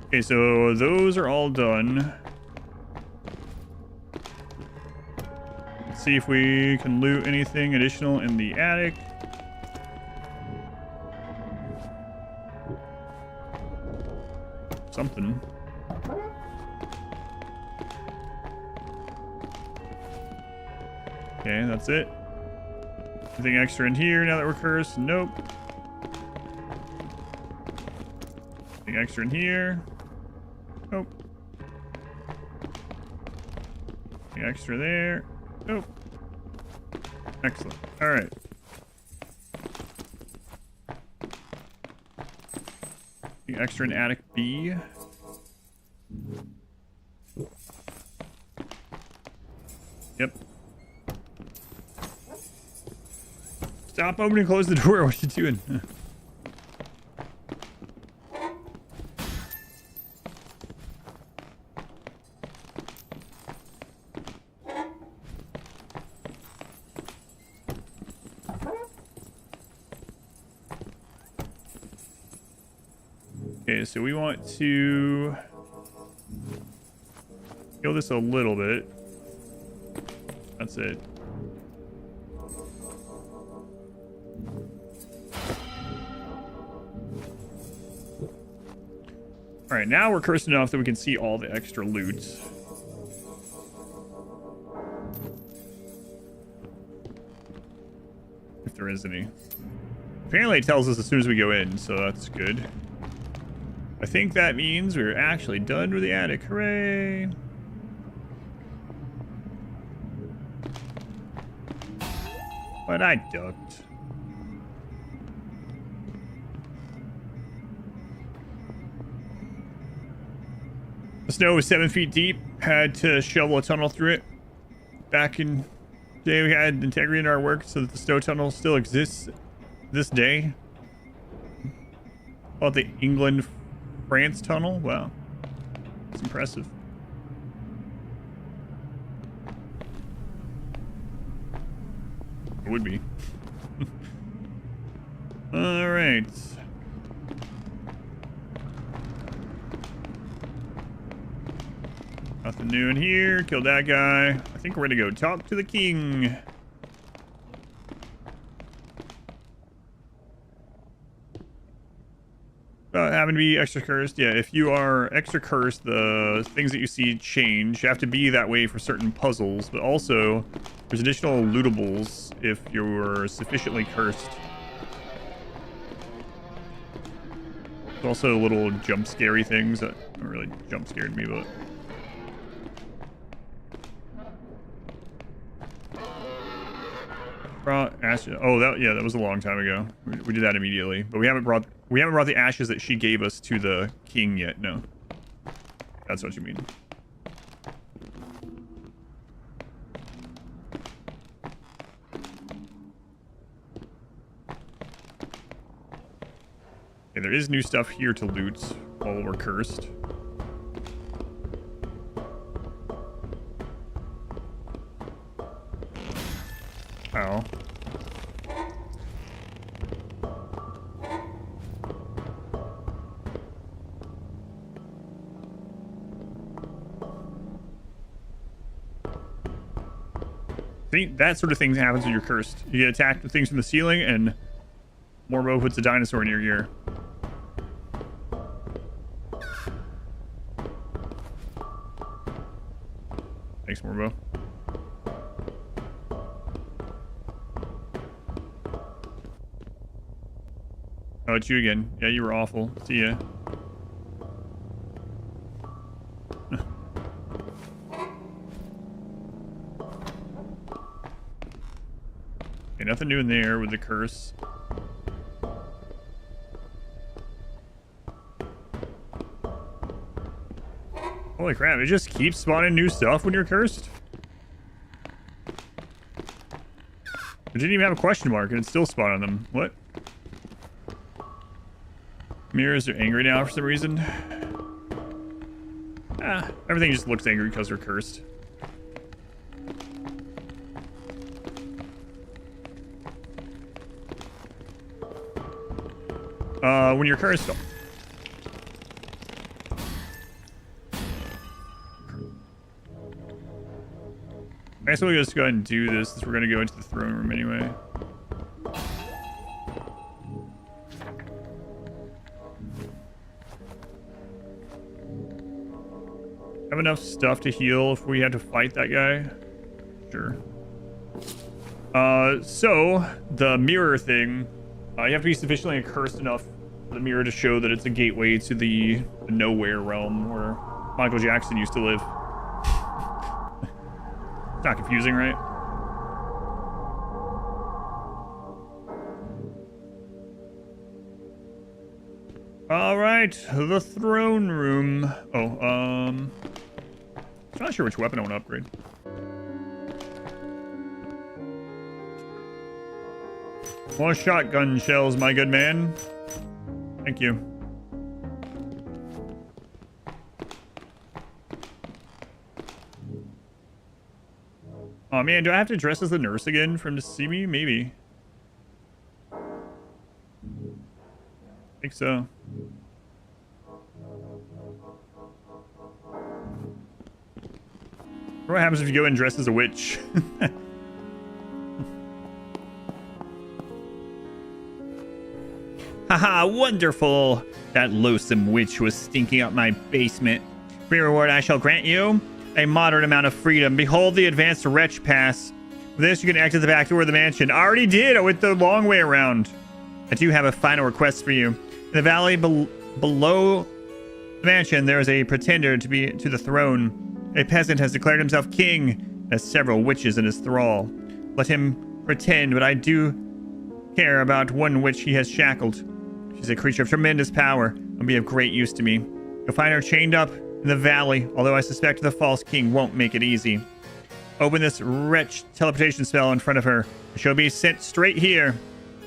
Okay, so those are all done. Let's see if we can loot anything additional in the attic. Something. Okay, that's it. Anything extra in here now that we're cursed? Nope. Anything extra in here? Nope. Anything extra there? Nope. Excellent. All right. Anything extra in attic B? Yep. Stop opening and close the door. What you doing? Okay, so we want to kill this a little bit. That's it. All right, now we're cursed enough that we can see all the extra loot. If there is any. Apparently it tells us as soon as we go in, so that's good. I think that means we're actually done with the attic. Hooray! But I ducked. The snow was 7 feet deep. Had to shovel a tunnel through it. Back in the day, we had integrity in our work so that the snow tunnel still exists this day. Called the England-France tunnel. Wow. It's impressive. It would be. All right. Nothing new in here. Killed that guy. I think we're gonna go talk to the king. happen to be extra cursed, yeah, if you are extra cursed, the things that you see change. You have to be that way for certain puzzles, but also there's additional lootables if you're sufficiently cursed. There's also little jump scary things that don't really jump scared me, but brought ashes. Oh, that was a long time ago. We did that immediately, but we haven't brought the ashes that she gave us to the king yet. No, that's what you mean. Okay, there is new stuff here to loot while we're cursed. Oh. See, that sort of thing happens when you're cursed. You get attacked with things from the ceiling, and Morbo puts a dinosaur in your ear. Thanks, Morbo. Oh, it's you again. Yeah, you were awful. See ya. Okay, nothing new in there with the curse. Holy crap, it just keeps spawning new stuff when you're cursed? It didn't even have a question mark and it's still spawning them. What? Mirrors are angry now for some reason. Everything just looks angry because they're cursed. When you're cursed, I guess we'll just go ahead and do this since we're going to go into the throne room anyway. Have enough stuff to heal if we had to fight that guy? Sure. So, the mirror thing, you have to be sufficiently accursed enough for the mirror to show that it's a gateway to the nowhere realm where Michael Jackson used to live. It's not confusing, right? All right, the throne room. Oh, I'm not sure which weapon I want to upgrade. More shotgun shells, my good man. Thank you. Oh man, do I have to dress as the nurse again for him to see me? Maybe. I think so. What happens if you go and dress as a witch? Haha, wonderful! That loathsome witch was stinking up my basement. For your reward, I shall grant you a moderate amount of freedom. Behold the advanced wretch pass. With this, you can exit the back door of the mansion. I already did! I went the long way around. I do have a final request for you. In the valley below the mansion, there is a pretender to the throne. A peasant has declared himself king and has several witches in his thrall. Let him pretend, but I do care about one witch he has shackled. She's a creature of tremendous power and will be of great use to me. You'll find her chained up in the valley, although I suspect the false king won't make it easy. Open this wretch teleportation spell in front of her. She'll be sent straight here.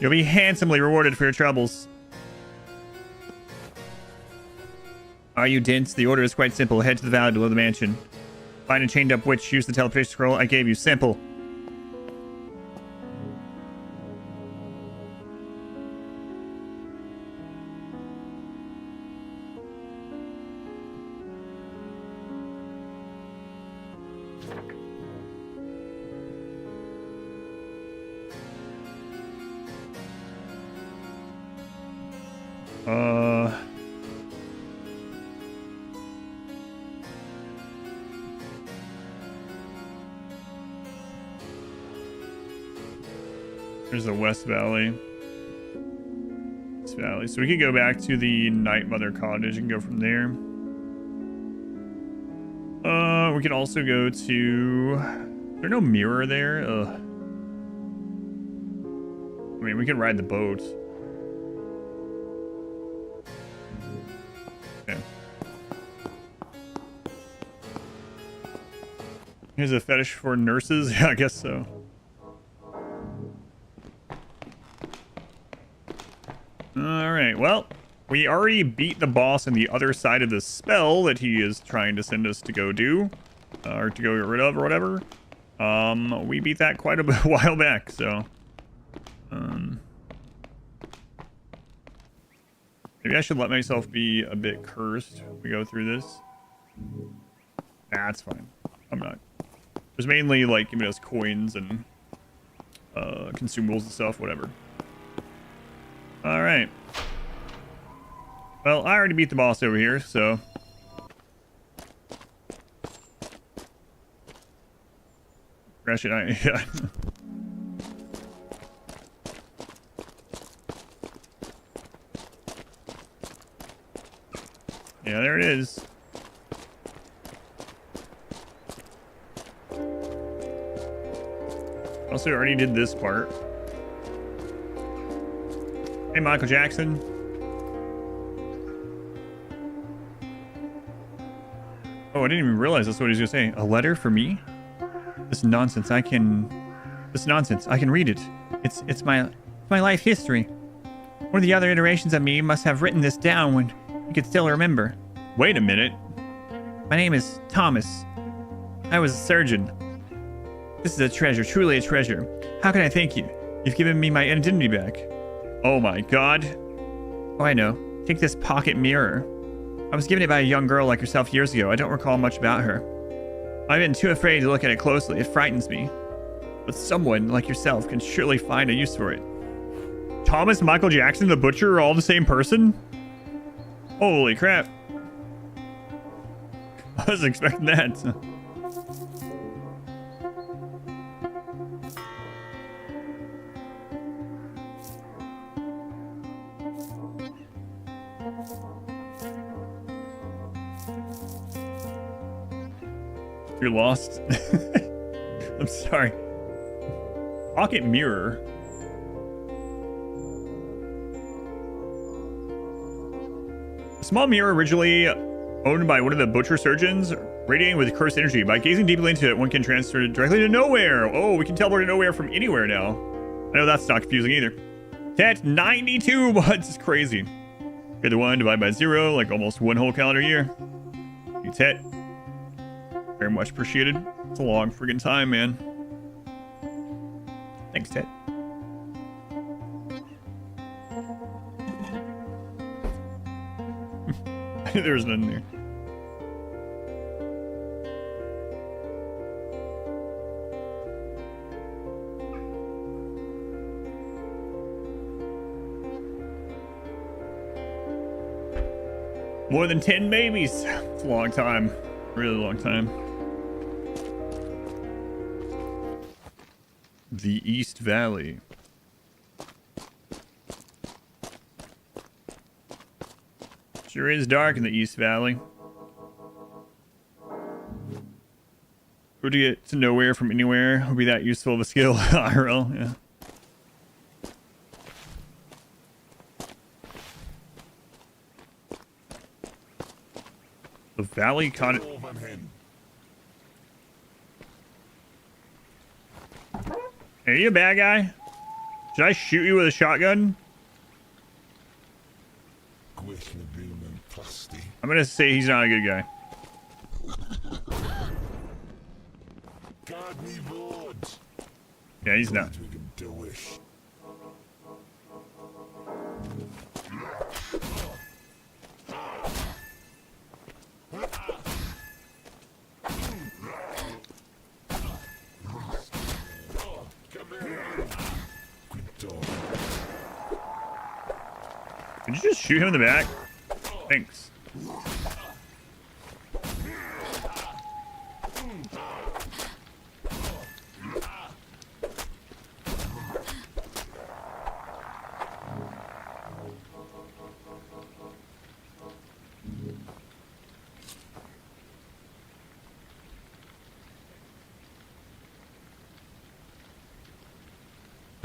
You'll be handsomely rewarded for your troubles. Are you dense? The order is quite simple. Head to the valley below the mansion. Find a chained up witch. Use the teleportation scroll I gave you. Simple. There's the West Valley. West Valley. So we could go back to the Night Mother Cottage and go from there. We can also go to... Is there no mirror there? Ugh. I mean, we can ride the boat. Okay. Here's a fetish for nurses. Yeah, I guess so. Alright, well, we already beat the boss on the other side of the spell that he is trying to send us to go do. Or to go get rid of, or whatever. We beat that quite a while back, so... maybe I should let myself be a bit cursed if we go through this. That's fine. I'm not. There's mainly, like, giving us coins and consumables and stuff, whatever. Alright. Well, I already beat the boss over here, so... Crash it, yeah. Yeah, there it is. Also, already did this part. Hey, Michael Jackson. Oh, I didn't even realize that's what he was gonna say. A letter for me? This nonsense, I can read it. It's my life history. One of the other iterations of me must have written this down when you could still remember. Wait a minute. My name is Thomas. I was a surgeon. This is a treasure, truly a treasure. How can I thank you? You've given me my identity back. Oh my god. Oh, I know. Take this pocket mirror. I was given it by a young girl like yourself years ago. I don't recall much about her. I've been too afraid to look at it closely. It frightens me. But someone like yourself can surely find a use for it. Thomas and Michael Jackson, the Butcher, are all the same person? Holy crap. I wasn't expecting that. You're lost. I'm sorry. Pocket mirror. A small mirror originally owned by one of the butcher surgeons, radiating with cursed energy. By gazing deeply into it, one can transfer it directly to nowhere. Oh, we can teleport to nowhere from anywhere now. I know that's not confusing either. That's 92 months. It's crazy. Get the 1 divided by 0, like almost 1 whole calendar year. You tet. Very much appreciated. It's a long friggin' time, man. Thanks, Ted. I knew there was none there. More than 10 babies. It's a long time. Really long time. The East Valley. Sure is dark in the East Valley. Would you get to nowhere from anywhere would be that useful of a skill? IRL, yeah. The Valley Cottage. Are you a bad guy? Should I shoot you with a shotgun? I'm gonna say he's not a good guy. Yeah, he's not. Did you just shoot him in the back? Thanks.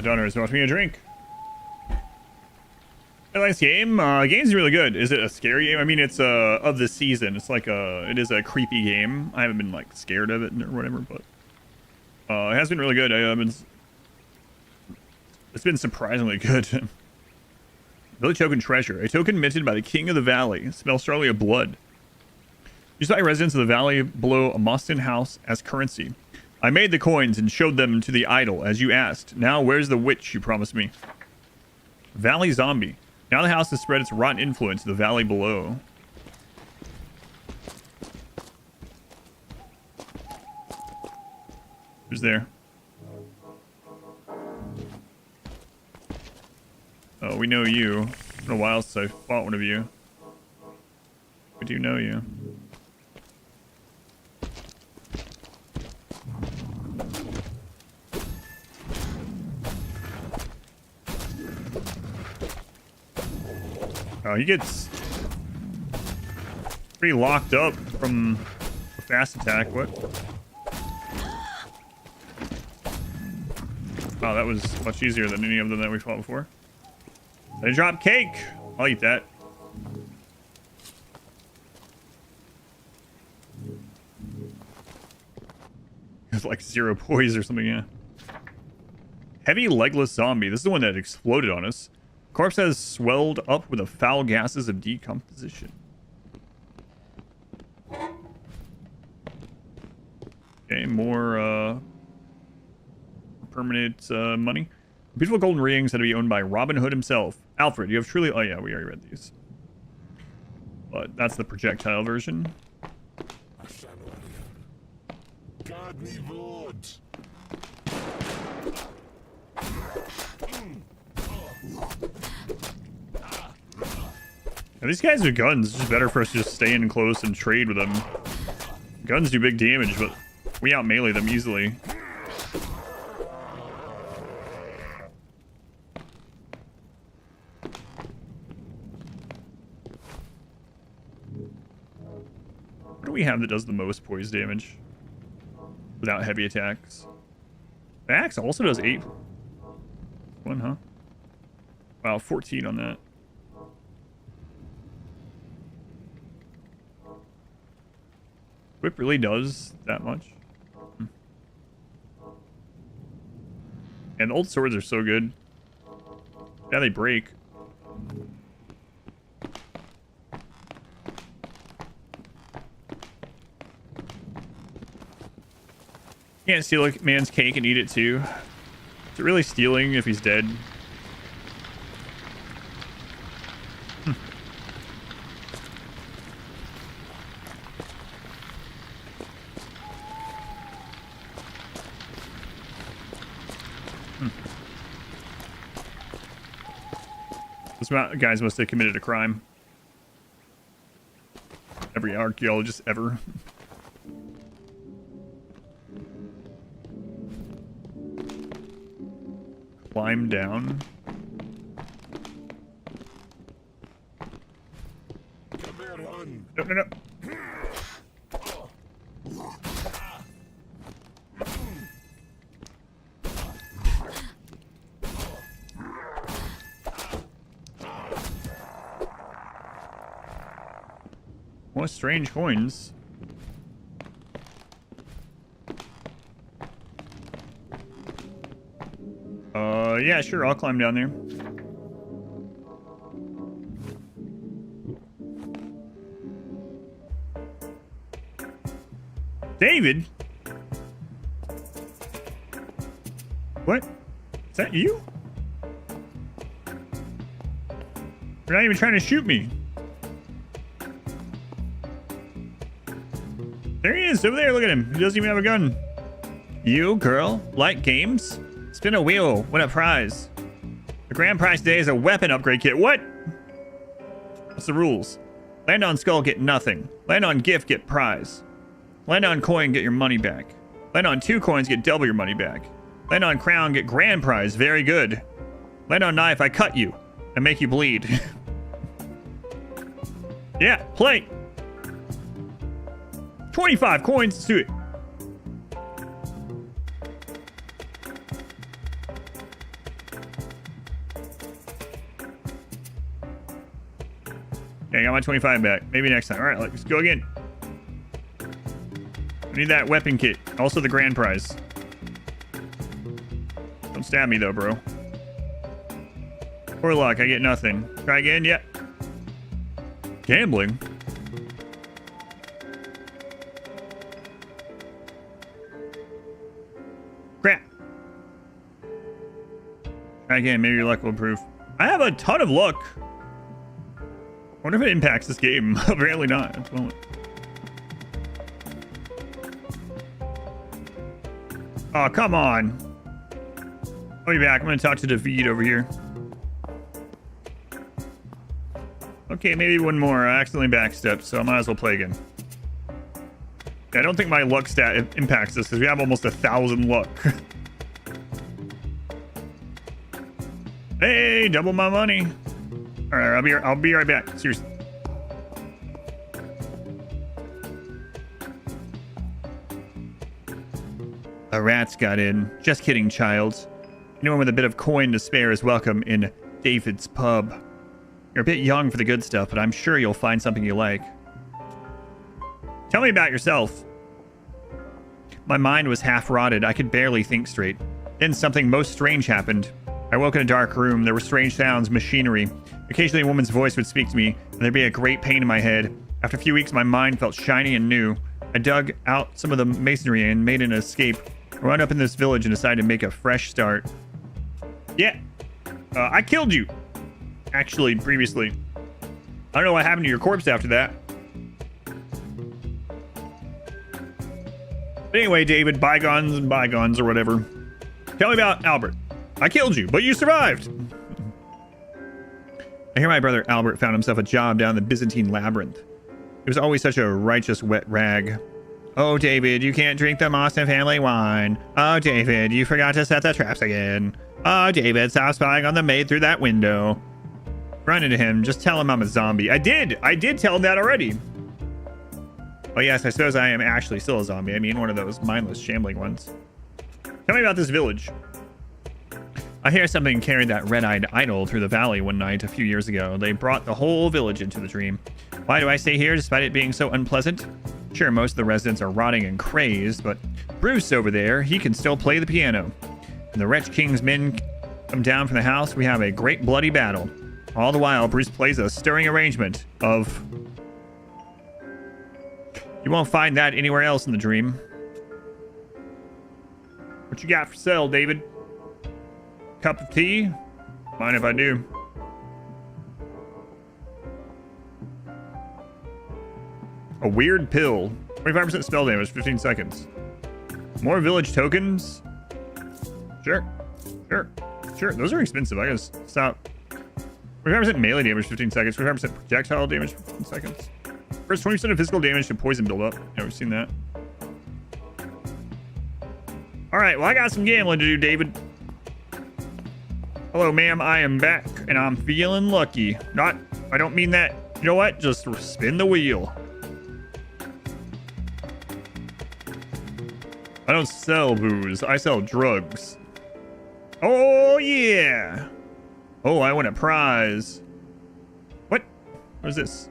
Donner is watching me a drink. A nice game. Game's really good. Is it a scary game? I mean, it's of the season. It's like it is a creepy game. I haven't been like scared of it or whatever, but it has been really good. It's been surprisingly good. Village token treasure. A token minted by the king of the valley. It smells strongly of blood. Used by residents of the valley below a Moston house as currency. I made the coins and showed them to the idol as you asked. Now where's the witch you promised me? Valley zombie. Now the house has spread its rotten influence to the valley below. Who's there? Oh, we know you. It's been a while since I fought one of you. We do know you. Oh, he gets pretty locked up from a fast attack. What? Oh, that was much easier than any of them that we fought before. They drop cake. I'll eat that. It's like 0 poise or something, yeah. Heavy legless zombie. This is the one that exploded on us. Corpse has swelled up with the foul gases of decomposition. Okay, more permanent money. Beautiful golden rings that to be owned by Robin Hood himself. Alfred, you have truly... Oh yeah, we already read these. But that's the projectile version. Now, these guys are guns. It's just better for us to just stay in close and trade with them. Guns do big damage, but we out melee them easily. What do we have that does the most poise damage without heavy attacks? The axe also does 8. One, huh? Wow, 14 on that. Whip really does that much. And the old swords are so good. Yeah, they break. Can't steal a man's cake and eat it too. Is it really stealing if he's dead? Those guys must have committed a crime. Every archaeologist ever. Climb down. No, no, no. More strange coins. Yeah, sure, I'll climb down there. David? What? Is that you? You're not even trying to shoot me. There he is, over there, look at him. He doesn't even have a gun. You, girl, like games? Spin a wheel, win a prize. The grand prize today is a weapon upgrade kit. What? What's the rules? Land on skull, get nothing. Land on gift, get prize. Land on coin, get your money back. Land on 2 coins, get double your money back. Land on crown, get grand prize. Very good. Land on knife, I cut you and make you bleed. Yeah, play. 25 coins, let's do it. Okay, I got my 25 back. Maybe next time. All right, let's go again. I need that weapon kit. Also the grand prize. Don't stab me though, bro. Poor luck, I get nothing. Try again, yeah. Gambling? Crap. Try again, maybe your luck will improve. I have a ton of luck. I wonder if it impacts this game. Apparently not at the moment. Oh, come on. I'll be back. I'm going to talk to David over here. Okay, maybe one more. I accidentally backstepped, so I might as well play again. I don't think my luck stat impacts this because we have almost 1,000 luck. Hey, double my money. All right, I'll be right back. Seriously. A rat's got in. Just kidding, child. Anyone with a bit of coin to spare is welcome in David's pub. You're a bit young for the good stuff, but I'm sure you'll find something you like. Tell me about yourself. My mind was half rotted. I could barely think straight. Then something most strange happened. I woke in a dark room. There were strange sounds, machinery. Occasionally a woman's voice would speak to me, and there'd be a great pain in my head. After a few weeks, my mind felt shiny and new. I dug out some of the masonry and made an escape. I wound up in this village and decided to make a fresh start. Yeah. I killed you. Actually, previously. I don't know what happened to your corpse after that. But anyway, David, bygones and bygones or whatever. Tell me about Albert. I killed you, but you survived. I hear my brother Albert found himself a job down the Byzantine Labyrinth. He was always such a righteous wet rag. Oh, David, you can't drink the Mawson family wine. Oh, David, you forgot to set the traps again. Oh, David, stop spying on the maid through that window. Run into him. Just tell him I'm a zombie. I did tell him that already. Oh, yes, I suppose I am actually still a zombie. I mean, one of those mindless, shambling ones. Tell me about this village. I hear something carried that red-eyed idol through the valley one night a few years ago. They brought the whole village into the dream. Why do I stay here despite it being so unpleasant? Sure, most of the residents are rotting and crazed, but Bruce over there, he can still play the piano. When the wretch king's men come down from the house, we have a great bloody battle. All the while, Bruce plays a stirring arrangement of... You won't find that anywhere else in the dream. What you got for sale, David? Cup of tea? Mind if I do? A weird pill. 25% spell damage, 15 seconds. More village tokens? Sure. Those are expensive. I guess stop. 25% melee damage, 15 seconds. 25% projectile damage, 15 seconds. First 20% of physical damage to poison buildup. Yeah, we've seen that. Alright, well, I got some gambling to do, David. Hello, ma'am. I am back, and I'm feeling lucky. I don't mean that. You know what? Just spin the wheel. I don't sell booze. I sell drugs. Oh, yeah. Oh, I won a prize. What? What is this?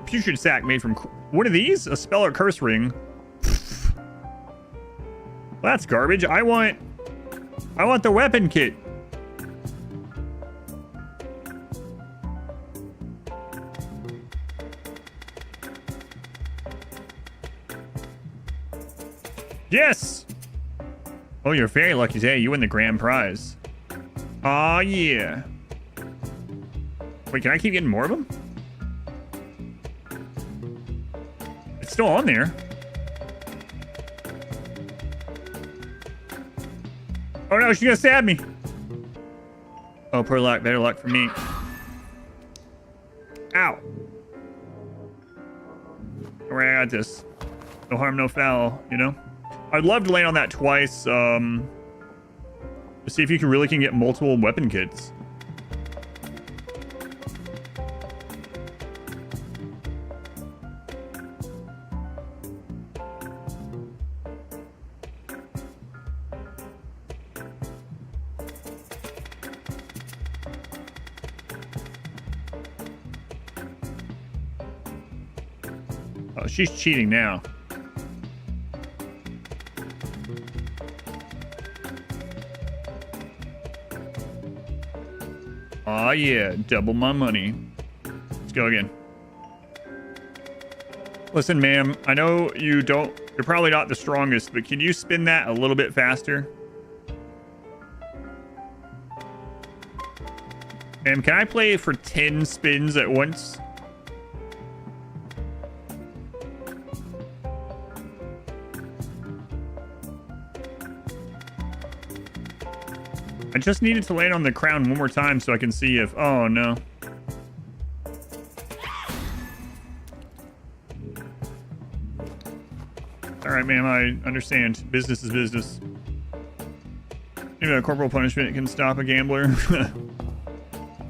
Putrid sack made from... What are these? A spell or curse ring. Well, that's garbage. I want the weapon kit. Yes! Oh, you're very lucky today. You win the grand prize. Aw, yeah. Wait, can I keep getting more of them? It's still on there. Oh no, she's gonna stab me. Oh, poor luck. Better luck for me. Ow. Alright, I got this. No harm, no foul, you know? I'd love to land on that twice, to see if you really can get multiple weapon kits. Oh, she's cheating now. Oh yeah, double my money. Let's go again. Listen, ma'am, I know you're probably not the strongest, but can you spin that a little bit faster? Ma'am, can I play for 10 spins at once? I just needed to land on the crown one more time so I can see if... Oh, no. All right, ma'am, I understand. Business is business. Maybe a corporal punishment can stop a gambler.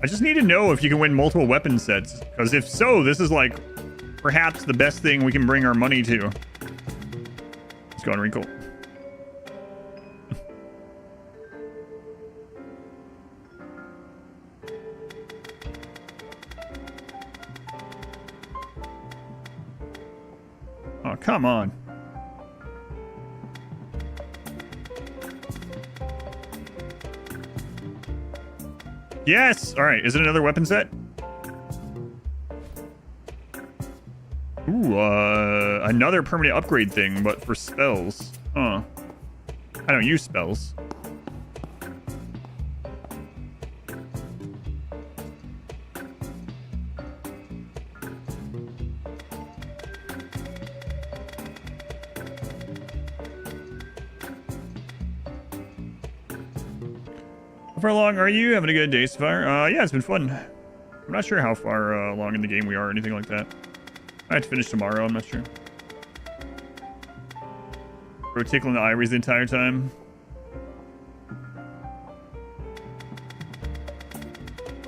I just need to know if you can win multiple weapon sets. Because if so, this is like perhaps the best thing we can bring our money to. Let's go on recall. Oh, come on. Yes! Alright, is it another weapon set? Ooh, another permanent upgrade thing, but for spells. Huh. I don't use spells. How far along are you? Having a good day so far? Yeah, it's been fun. I'm not sure how far along in the game we are or anything like that. I have to finish tomorrow, I'm not sure. We're tickling the ivories the entire time.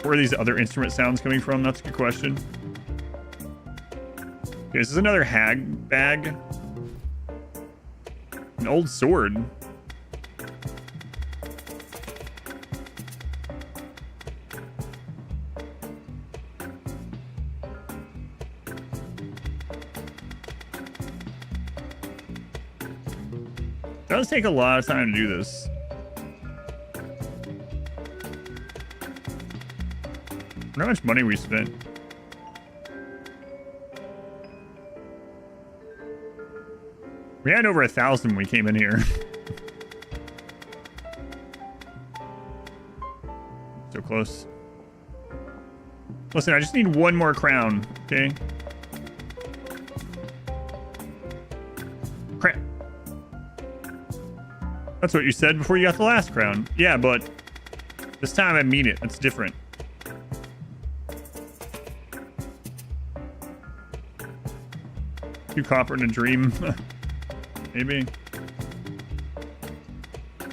Where are these other instrument sounds coming from? That's a good question. Okay, this is another hag bag. An old sword. It does take a lot of time to do this. I wonder how much money we spent. We had over 1,000 when we came in here. So close. Listen, I just need one more crown, okay? Crap. That's what you said before you got the last crown. Yeah, but this time I mean it. It's different. Two copper in a dream. Maybe. Come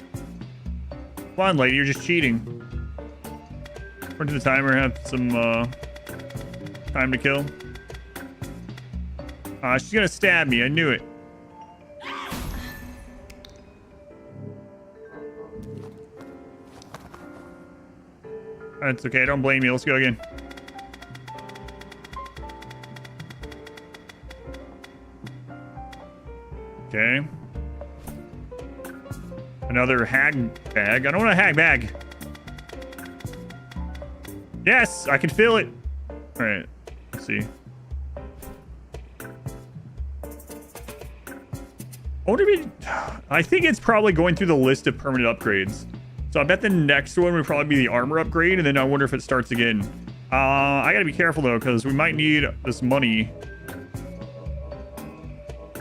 on, lady. You're just cheating. According to the timer, have some time to kill. She's gonna stab me. I knew it. That's okay. Don't blame me. Let's go again. Okay. Another hag bag. I don't want a hag bag. Yes, I can feel it. All right. Let's see. I think it's probably going through the list of permanent upgrades. So I bet the next one would probably be the armor upgrade, and then I wonder if it starts again. I gotta be careful though, because we might need this money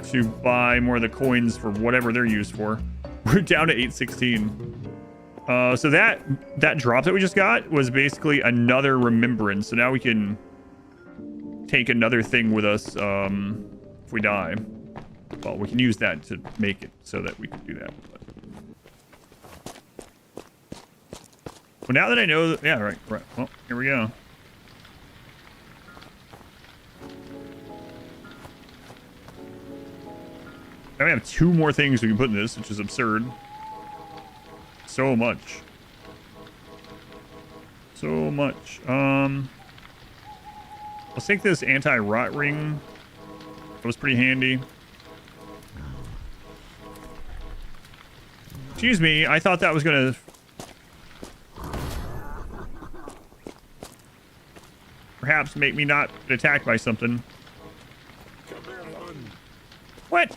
to buy more of the coins for whatever they're used for. We're down to 816. So that drop that we just got was basically another remembrance. So now we can take another thing with us if we die. Well, we can use that to make it so that we can do that. But... Well, now that I know that, yeah, right. Well, here we go. Now we have 2 more things we can put in this, which is absurd. So much. So much. Let's take this anti-rot ring. That was pretty handy. Excuse me, I thought that was gonna... perhaps make me not get attacked by something. What?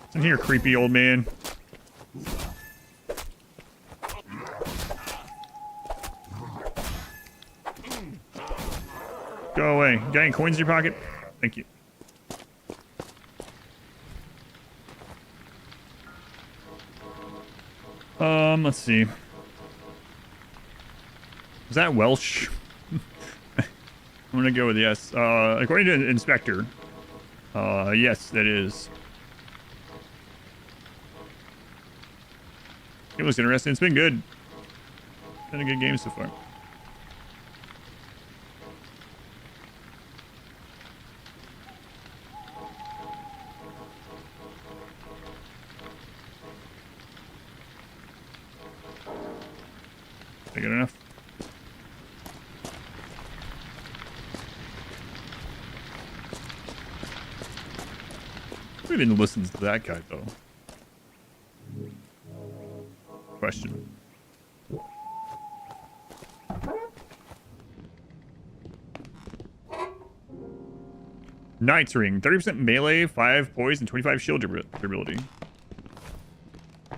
What's in here, creepy old man? Go away. Got any coins in your pocket? Thank you. Let's see. Is that Welsh? I'm gonna go with yes. According to Inspector, yes, that is. It looks interesting. It's been good. Been a good game so far. Good enough. Who even listens to that guy, though? Question. Knight's Ring. 30% melee, 5 poise, and 25 shield durability.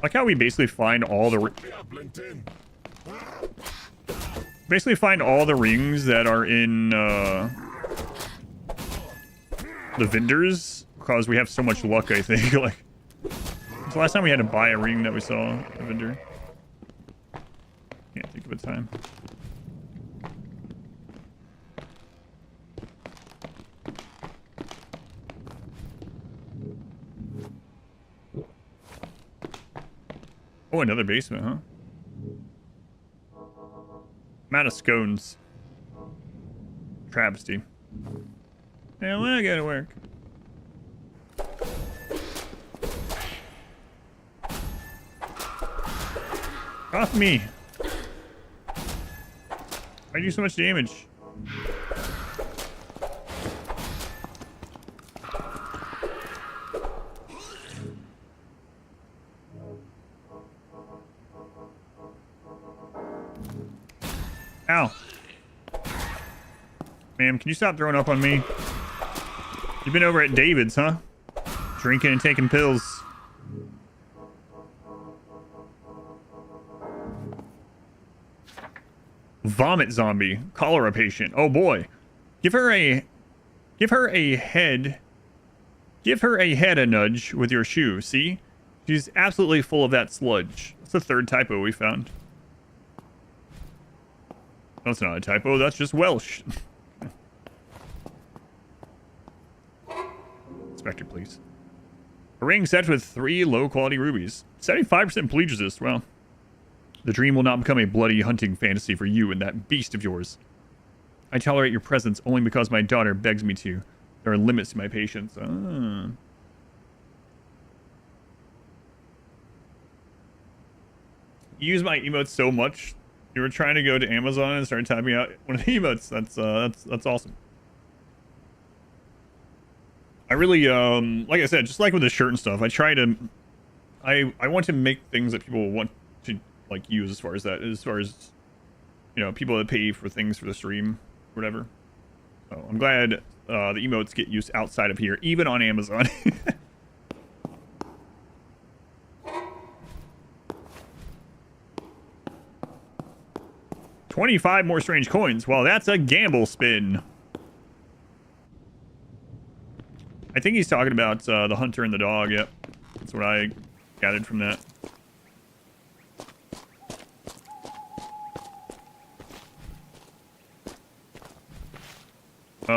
Like how we basically find all the... basically find all the rings that are in the vendors because we have so much luck, I think. Like, it's the last time we had to buy a ring that we saw at the vendor. Can't think of a time. Oh, another basement, huh? I'm out of scones. Travesty. Yeah, when I go to work. Off me. Why do so much damage? Ow. Ma'am, can you stop throwing up on me? You've been over at David's, huh? Drinking and taking pills. Vomit zombie. Cholera patient. Oh boy. Give her a head a nudge with your shoe. See? She's absolutely full of that sludge. That's the third typo we found. That's not a typo, that's just Welsh. Inspector, please. A ring set with 3 low-quality rubies. 75% bleed resist. Well, the dream will not become a bloody hunting fantasy for you and that beast of yours. I tolerate your presence only because my daughter begs me to. There are limits to my patience. Ah. You use my emotes so much. You were trying to go to Amazon and start typing out one of the emotes. That's awesome. I really like I said, just like with the shirt and stuff, I want to make things that people want to like use as far as you know, people that pay for things for the stream, whatever. So I'm glad the emotes get used outside of here, even on Amazon. 25 more strange coins. Well, that's a gamble spin. I think he's talking about the hunter and the dog. Yep. That's what I gathered from that.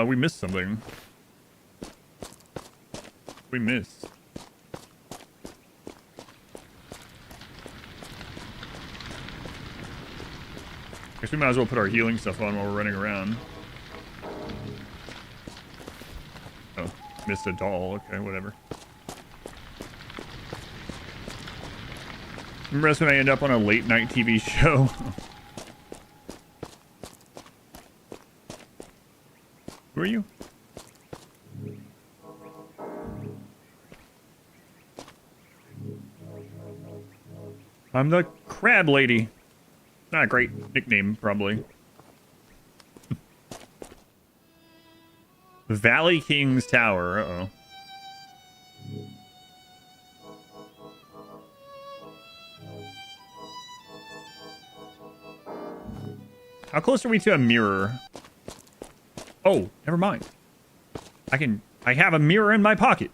We missed something. We missed. Guess we might as well put our healing stuff on while we're running around. Oh, missed a doll. Okay, whatever. Remember that's when I end up on a late night TV show? Who are you? I'm the crab lady. Not a great nickname, probably. Valley King's Tower. Uh-oh. How close are we to a mirror? Oh, never mind. I have a mirror in my pocket.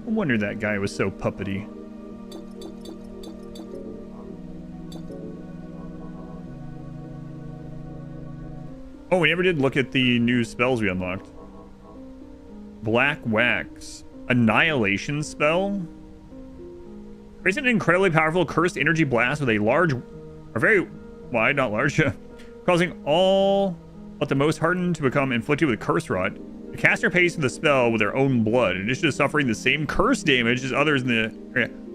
No wonder that guy was so puppety. Oh, we never did look at the new spells we unlocked. Black Wax. Annihilation spell? Creates an incredibly powerful cursed energy blast with a large, or very wide, not large, causing all but the most hardened to become inflicted with curse rot. The caster pays for the spell with their own blood, in addition to suffering the same curse damage as others in the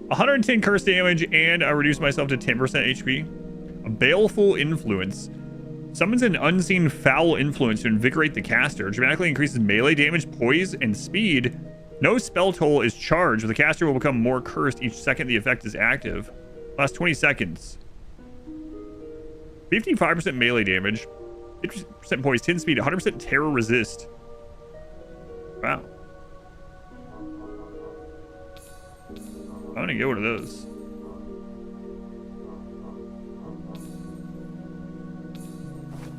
110 curse damage, and I reduce myself to 10% HP. A baleful influence. Summons an unseen foul influence to invigorate the caster. Dramatically increases melee damage, poise, and speed. No spell toll is charged. The caster will become more cursed each second the effect is active. Last 20 seconds. 55% melee damage. 50% poise, 10 speed, 100% terror resist. Wow. I'm gonna get one of those.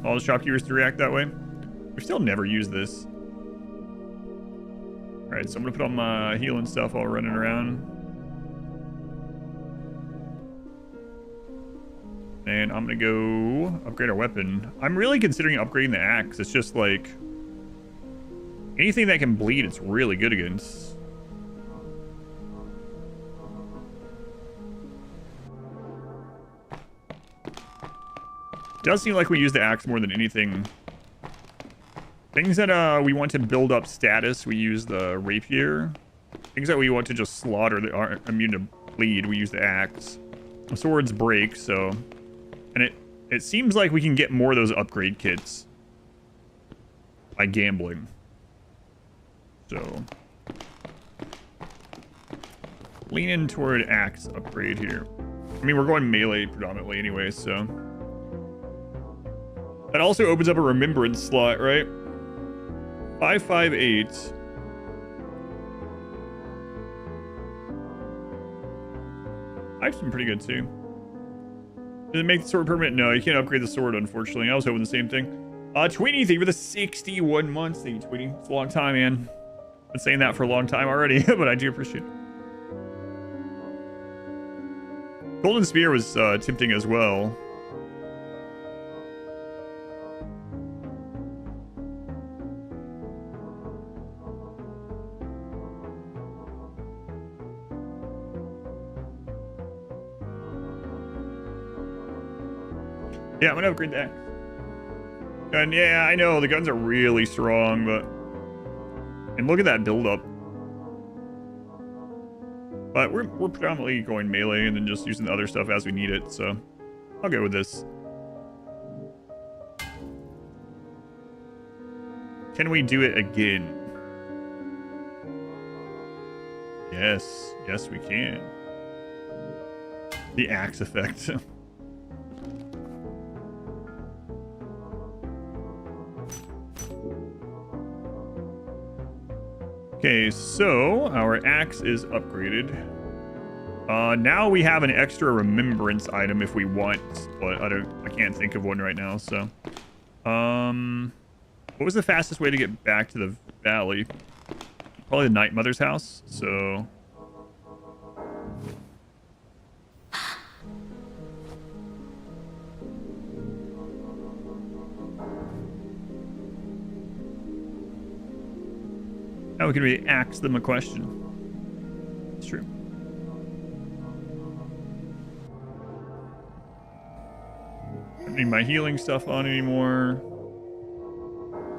All the shopkeepers to react that way. We've still never used this. Alright, so I'm gonna put on my healing stuff while running around. And I'm gonna go upgrade our weapon. I'm really considering upgrading the axe. It's just like anything that can bleed, it's really good against. Does seem like we use the axe more than anything. Things that we want to build up status, we use the rapier. Things that we want to just slaughter that aren't immune to bleed, we use the axe. The swords break, so... And it seems like we can get more of those upgrade kits by gambling. So... lean in toward axe upgrade here. I mean, we're going melee predominantly anyway, so... That also opens up a remembrance slot, right? 558. I've been pretty good too. Does it make the sword permanent? No, you can't upgrade the sword, unfortunately. I was hoping the same thing. Tweety, thank you for the 61 months. Thank you, Tweety. It's a long time, man. I've been saying that for a long time already, but I do appreciate it. Golden Spear was tempting as well. Yeah, I'm gonna upgrade that. And yeah, I know the guns are really strong, but... And look at that build-up. But we're predominantly going melee and then just using the other stuff as we need it, so... I'll go with this. Can we do it again? Yes. Yes, we can. The axe effect. Okay, so our axe is upgraded. Now we have an extra remembrance item if we want, but I can't think of one right now, so. What was the fastest way to get back to the valley? Probably the Night Mother's house, so. Now can we ask them a question? It's true. I don't need my healing stuff on anymore.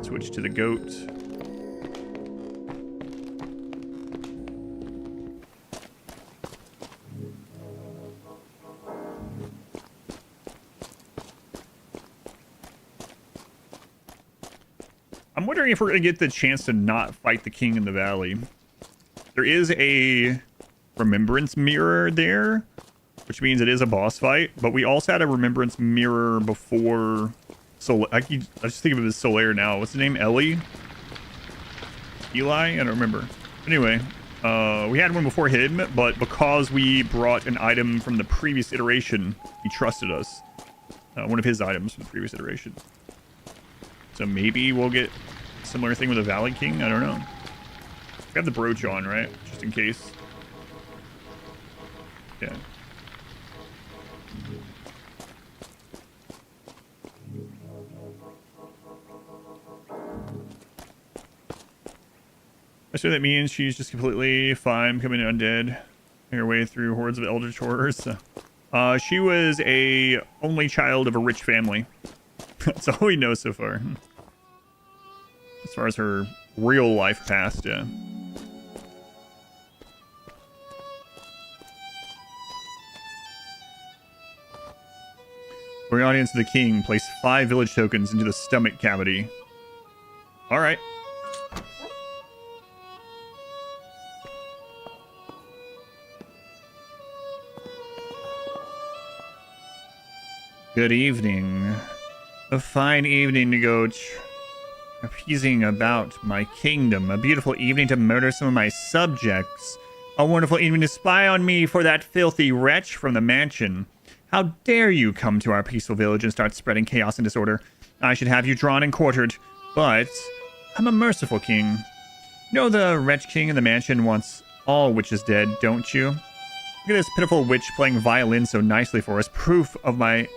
Switch to the goat. I'm wondering if we're going to get the chance to not fight the king in the valley. There is a remembrance mirror there, which means it is a boss fight, but we also had a remembrance mirror before I just think of it as Solaire now. What's the name? Ellie? Eli? I don't remember. Anyway, we had one before him, but because we brought an item from the previous iteration, he trusted us. One of his items from the previous iteration. So maybe we'll get a similar thing with a Valley King. I don't know. We have the brooch on, right? Just in case. Yeah. So that means she's just completely fine becoming undead. Her way through hordes of eldritch horrors. She was a only child of a rich family. That's all we know so far. As far as her real life past, yeah. For the audience of the king, place 5 village tokens into the stomach cavity. Alright. Good evening. A fine evening to go appeasing about my kingdom. A beautiful evening to murder some of my subjects. A wonderful evening to spy on me for that filthy wretch from the mansion. How dare you come to our peaceful village and start spreading chaos and disorder? I should have you drawn and quartered, but I'm a merciful king. You know the wretch king in the mansion wants all witches dead, don't you? Look at this pitiful witch playing violin so nicely for us, proof of my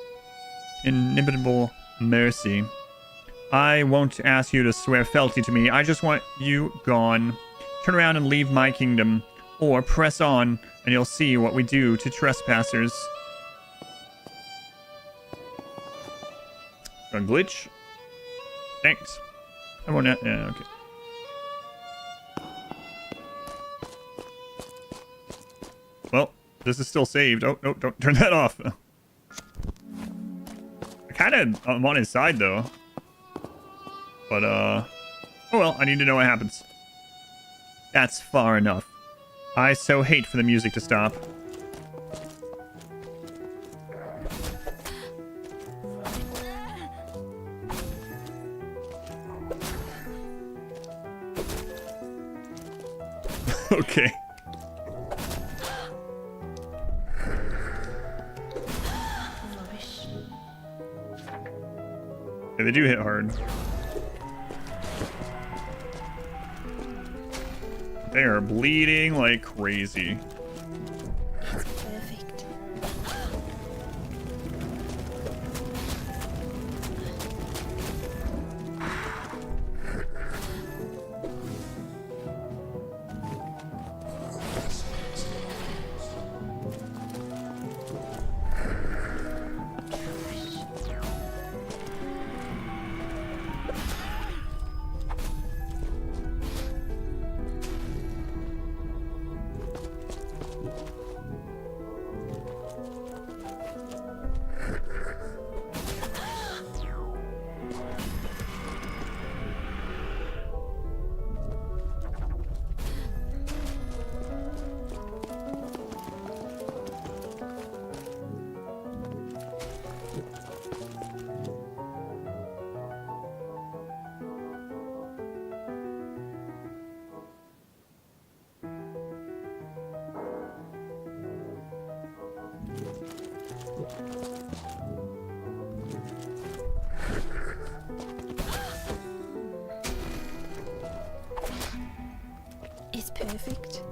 inimitable mercy. I won't ask you to swear fealty to me. I just want you gone. Turn around and leave my kingdom, or press on, and you'll see what we do to trespassers. A glitch? Thanks. I won't. Yeah, okay. Well, this is still saved. Oh, no, don't turn that off. I'm on his side, though. But, oh well, I need to know what happens. That's far enough. I so hate for the music to stop. Okay. Yeah, they do hit hard. They are bleeding like crazy. It's perfect. It's perfect.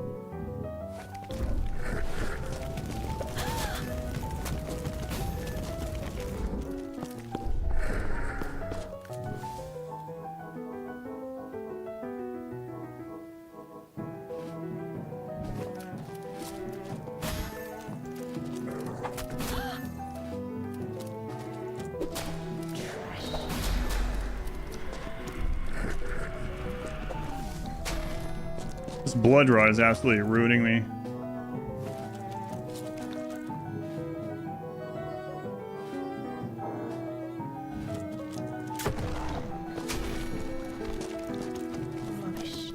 This blood rot is absolutely ruining me. Rubbish.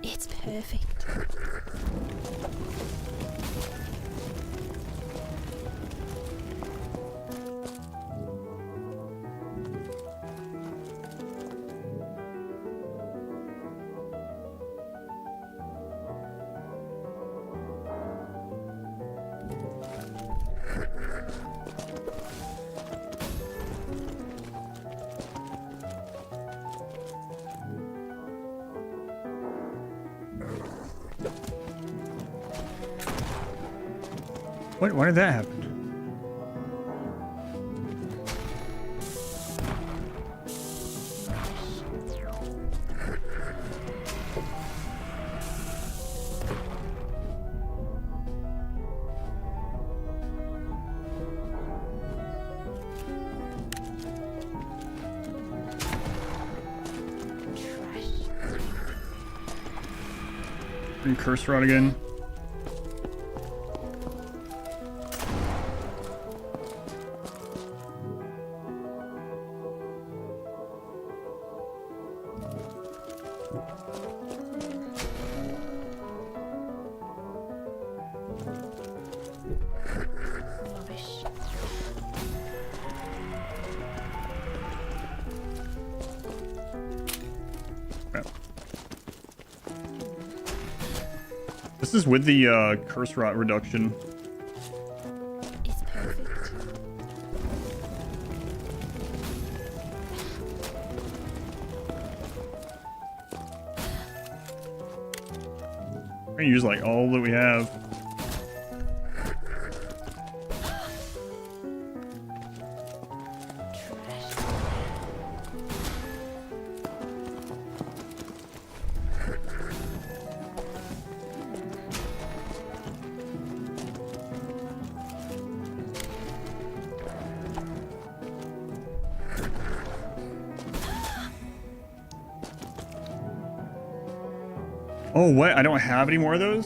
It's perfect. What? Why did that happen? Trash. And curse rod again. Rubbish. Crap. This is with the curse rot reduction. It's perfect. We're gonna use like all that we have. Trash. Oh, what? I don't have any more of those?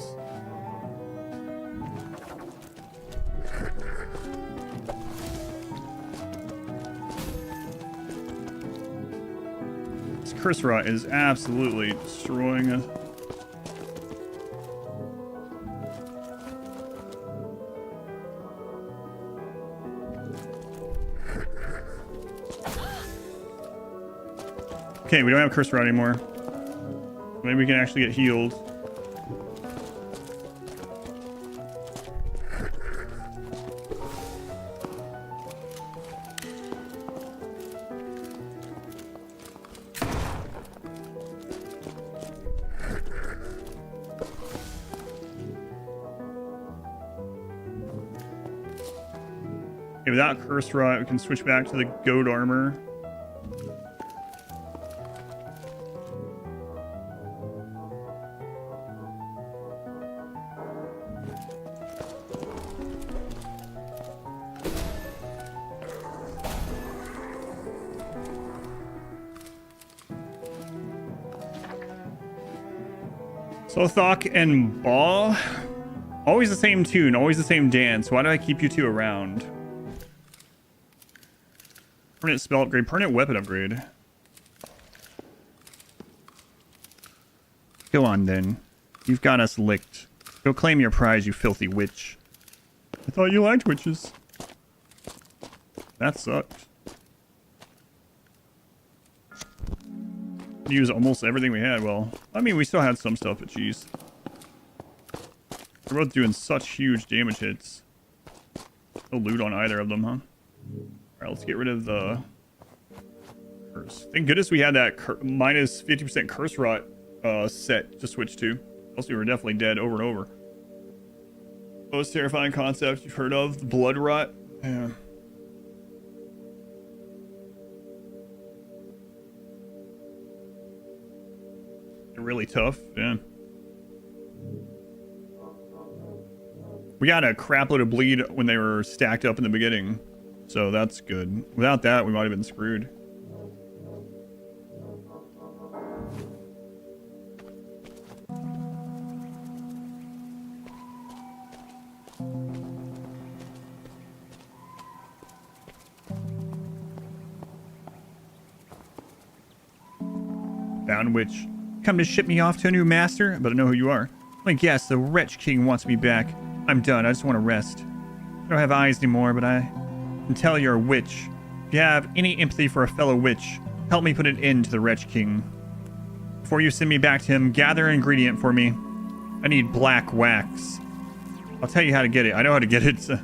This curse rot is absolutely destroying us. Okay, we don't have curse rot anymore. Maybe we can actually get healed. Okay, without curse rot, we can switch back to the goat armor. Slothok and Ball. Always the same tune, always the same dance. Why do I keep you two around? Permanent spell upgrade, permanent weapon upgrade. Go on then. You've got us licked. Go claim your prize, you filthy witch. I thought you liked witches. That sucked. Use almost everything we had. Well, I mean, we still had some stuff, but geez. They're both doing such huge damage hits. No loot on either of them, huh? Alright, let's get rid of the curse. Thank goodness we had that minus 50% curse rot set to switch to. Else we were definitely dead over and over. Most terrifying concept you've heard of, blood rot. Yeah. They're really tough, yeah. We got a crap load of bleed when they were stacked up in the beginning, so that's good. Without that, we might have been screwed. Found witch. Come to ship me off to a new master? But I know who you are. Like, yes, the wretch king wants me back. I'm done. I just want to rest. I don't have eyes anymore, but I can tell you're a witch. If you have any empathy for a fellow witch, help me put an end to the wretch king. Before you send me back to him, gather an ingredient for me. I need black wax. I'll tell you how to get it. I know how to get it. Will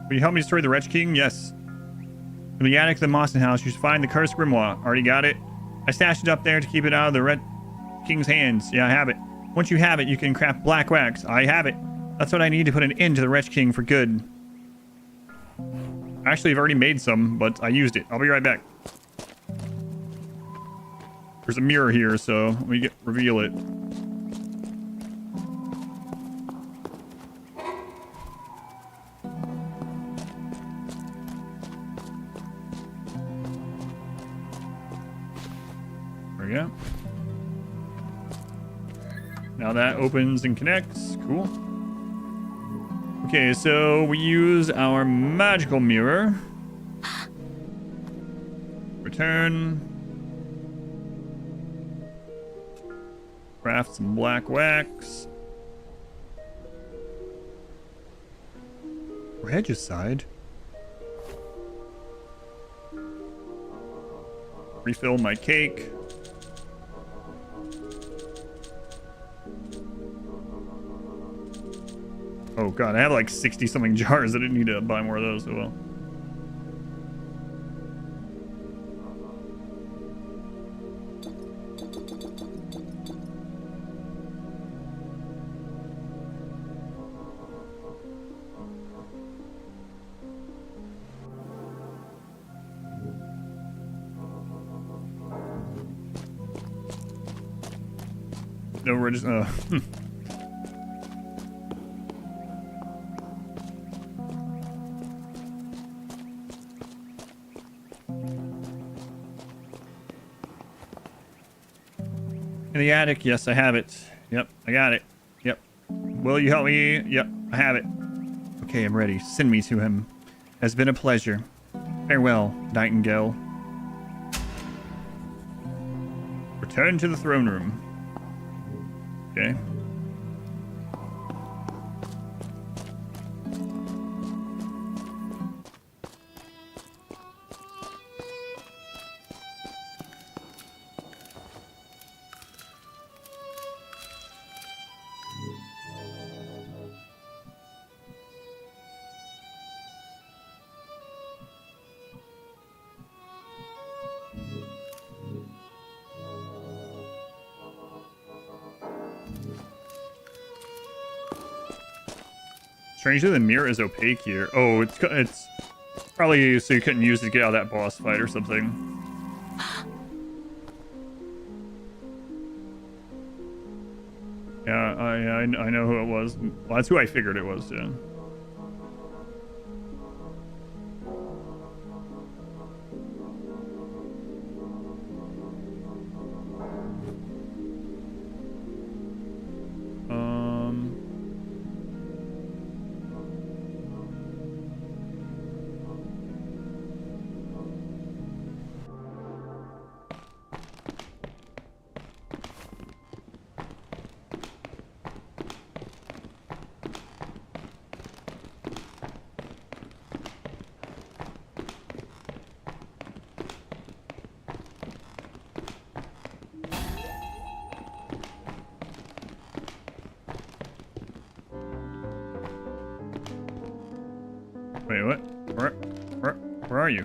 you help me destroy the wretch king? Yes. In the attic of the Mawson house, you should find the cursed grimoire. Already got it? I stashed it up there to keep it out of the Red King's hands. Yeah, I have it. Once you have it, you can craft black wax. I have it. That's what I need to put an end to the Wretch King for good. Actually, I've already made some, but I used it. I'll be right back. There's a mirror here, so let me reveal it. There we go. Now that opens and connects. Cool. Okay, so we use our magical mirror. Return. Craft some black wax. Regicide. Refill my cake. Oh god, I have like 60 something jars. I didn't need to buy more of those. Oh well. No, we're just In the attic, yes, I have it. Yep, I got it. Yep. Will you help me? Yep, I have it. Okay, I'm ready. Send me to him. It has been a pleasure. Farewell, Nightingale. Return to the throne room. Okay. Strangely, the mirror is opaque here. Oh, it's probably so you couldn't use it to get out of that boss fight or something. Yeah, I know who it was. Well, that's who I figured it was, yeah. Wait, what? Where are you?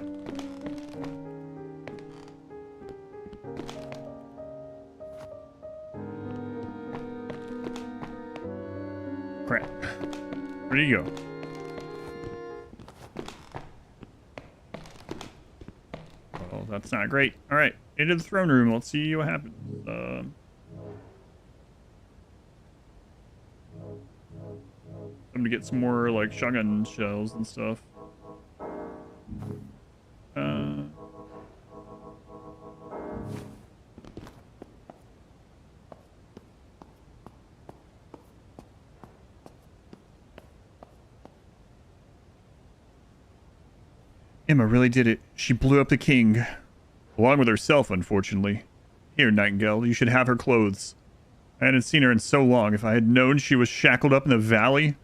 Where do you go? Oh, that's not great. All right, into the throne room. Let's see what happens. I'm gonna get some more like shotgun shells and stuff. Emma really did it. She blew up the king. Along with herself, unfortunately. Here, Nightingale, you should have her clothes. I hadn't seen her in so long. If I had known she was shackled up in the valley...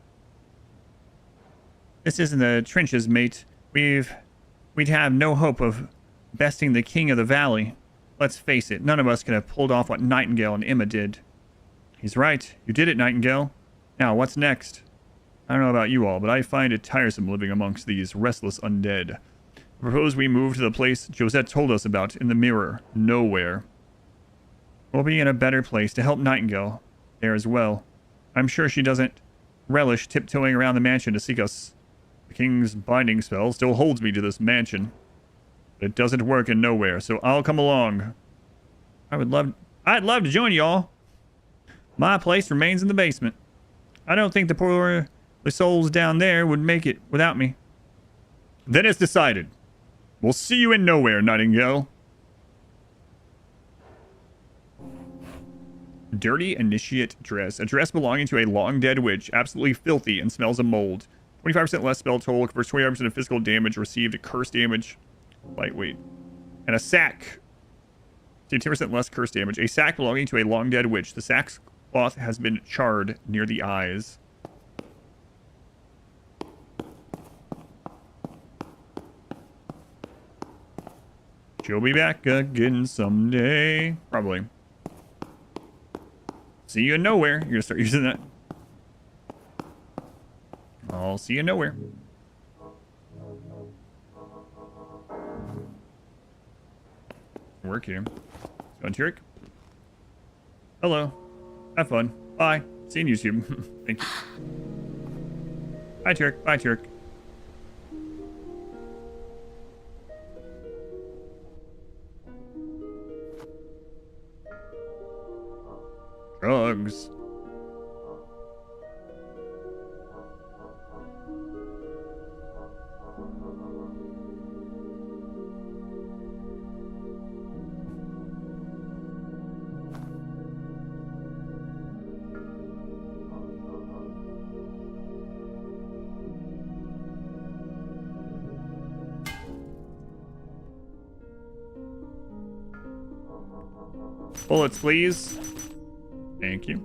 This isn't the trenches, mate. We'd have no hope of besting the king of the valley. Let's face it, none of us could have pulled off what Nightingale and Emma did. He's right. You did it, Nightingale. Now, what's next? I don't know about you all, but I find it tiresome living amongst these restless undead. I propose we move to the place Josette told us about in the mirror. Nowhere. We'll be in a better place to help Nightingale there as well. I'm sure she doesn't relish tiptoeing around the mansion to seek us. The king's binding spell still holds me to this mansion. But it doesn't work in Nowhere, so I'll come along. I'd love to join y'all. My place remains in the basement. I don't think the souls down there would make it without me. Then it's decided. We'll see you in Nowhere, Nightingale. Dirty initiate dress. A dress belonging to a long-dead witch. Absolutely filthy and smells of mold. 25% less spell total. Converts 25% of physical damage received. Curse damage. Lightweight. And a sack. 10% less curse damage. A sack belonging to a long-dead witch. The sack's cloth has been charred near the eyes. She'll be back again someday. Probably. See you in Nowhere. You're gonna start using that. I'll see you in Nowhere. Work here. Go on, Turek. Hello. Have fun. Bye. See you on YouTube. Thank you. Bye, Turek. Bye, Turek. Drugs. Bullets, please. Thank you.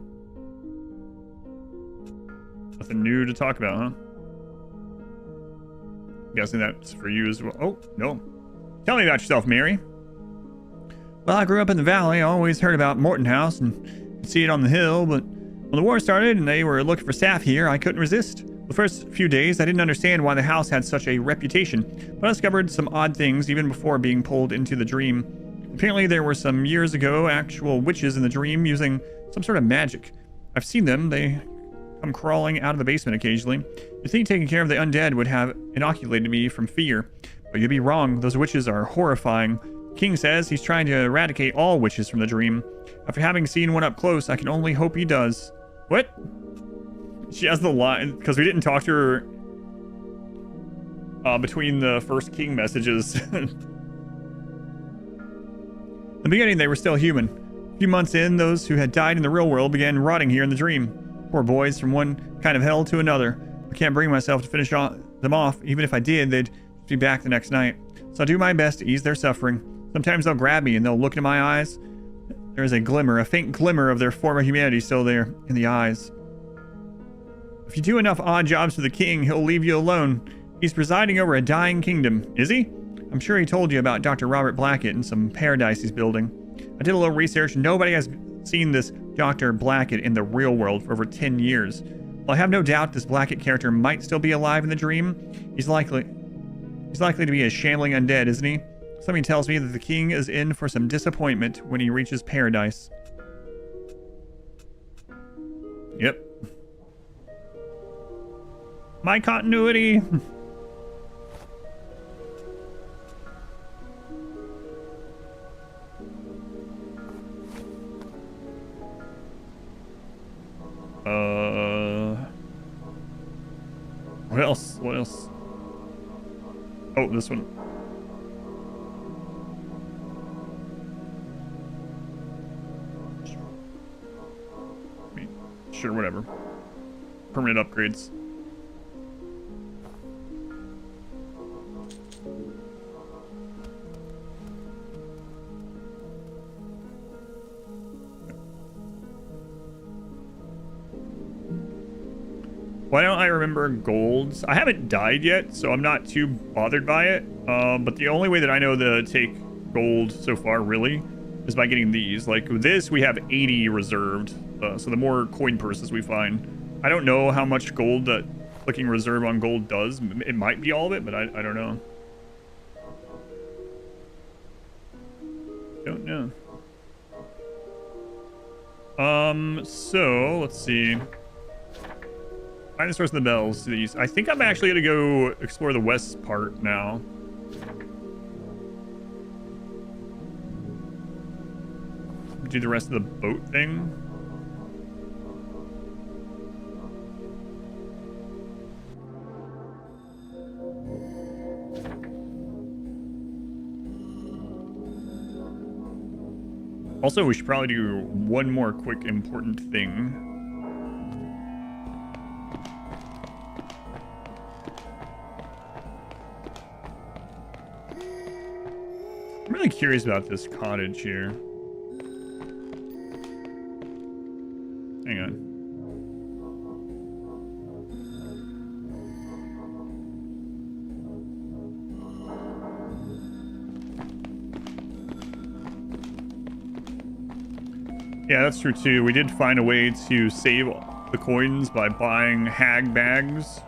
Nothing new to talk about, huh? I'm guessing that's for you as well. Oh, no. Tell me about yourself, Mary. Well, I grew up in the valley. I always heard about Morton House and could see it on the hill, but when the war started and they were looking for staff here, I couldn't resist. The first few days, I didn't understand why the house had such a reputation, but I discovered some odd things even before being pulled into the dream. Apparently, there were some years ago actual witches in the dream using some sort of magic. I've seen them. They come crawling out of the basement occasionally. You'd think taking care of the undead would have inoculated me from fear, but you'd be wrong. Those witches are horrifying. King says he's trying to eradicate all witches from the dream. After having seen one up close, I can only hope he does. What? She has the line, because we didn't talk to her between the first King messages. In the beginning, they were still human. A few months in, those who had died in the real world began rotting here in the dream. Poor boys, from one kind of hell to another. I can't bring myself to finish them off. Even if I did, they'd be back the next night. So I do my best to ease their suffering. Sometimes they'll grab me and they'll look into my eyes. There is a glimmer, a faint glimmer of their former humanity still there in the eyes. If you do enough odd jobs for the king, he'll leave you alone. He's presiding over a dying kingdom, is he? I'm sure he told you about Dr. Robert Blackett and some paradise he's building. I did a little research. Nobody has seen this Dr. Blackett in the real world for over 10 years. Well, I have no doubt this Blackett character might still be alive in the dream. He's likely to be a shambling undead, isn't he? Something tells me that the king is in for some disappointment when he reaches paradise. Yep. My continuity. What else? What else? Oh, this one. Sure, whatever. Permanent upgrades. Why don't I remember golds? I haven't died yet, so I'm not too bothered by it. But the only way that I know to take gold so far, really, is by getting these. Like with this, we have 80 reserved. So the more coin purses we find. I don't know how much gold that clicking reserve on gold does. It might be all of it, but I don't know. Don't know. So let's see. Find the source of the bells to the east. I think I'm actually gonna go explore the west part now. Do the rest of the boat thing. Also, we should probably do one more quick important thing. I'm really curious about this cottage here. Hang on. Yeah, that's true too. We did find a way to save the coins by buying hag bags.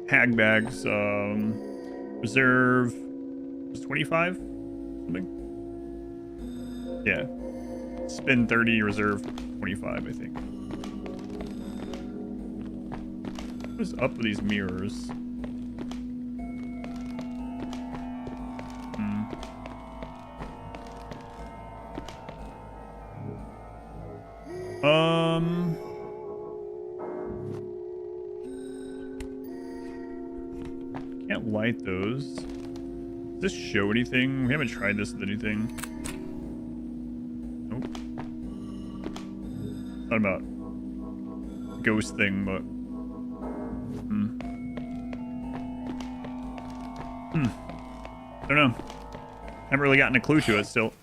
Hag bags, reserve was 25 something. Yeah, spend 30, reserve 25, I think. What is up with these mirrors? Can't light those. Does this show anything? We haven't tried this with anything. Nope. Not about ghost thing, but don't know. Haven't really gotten a clue to it still.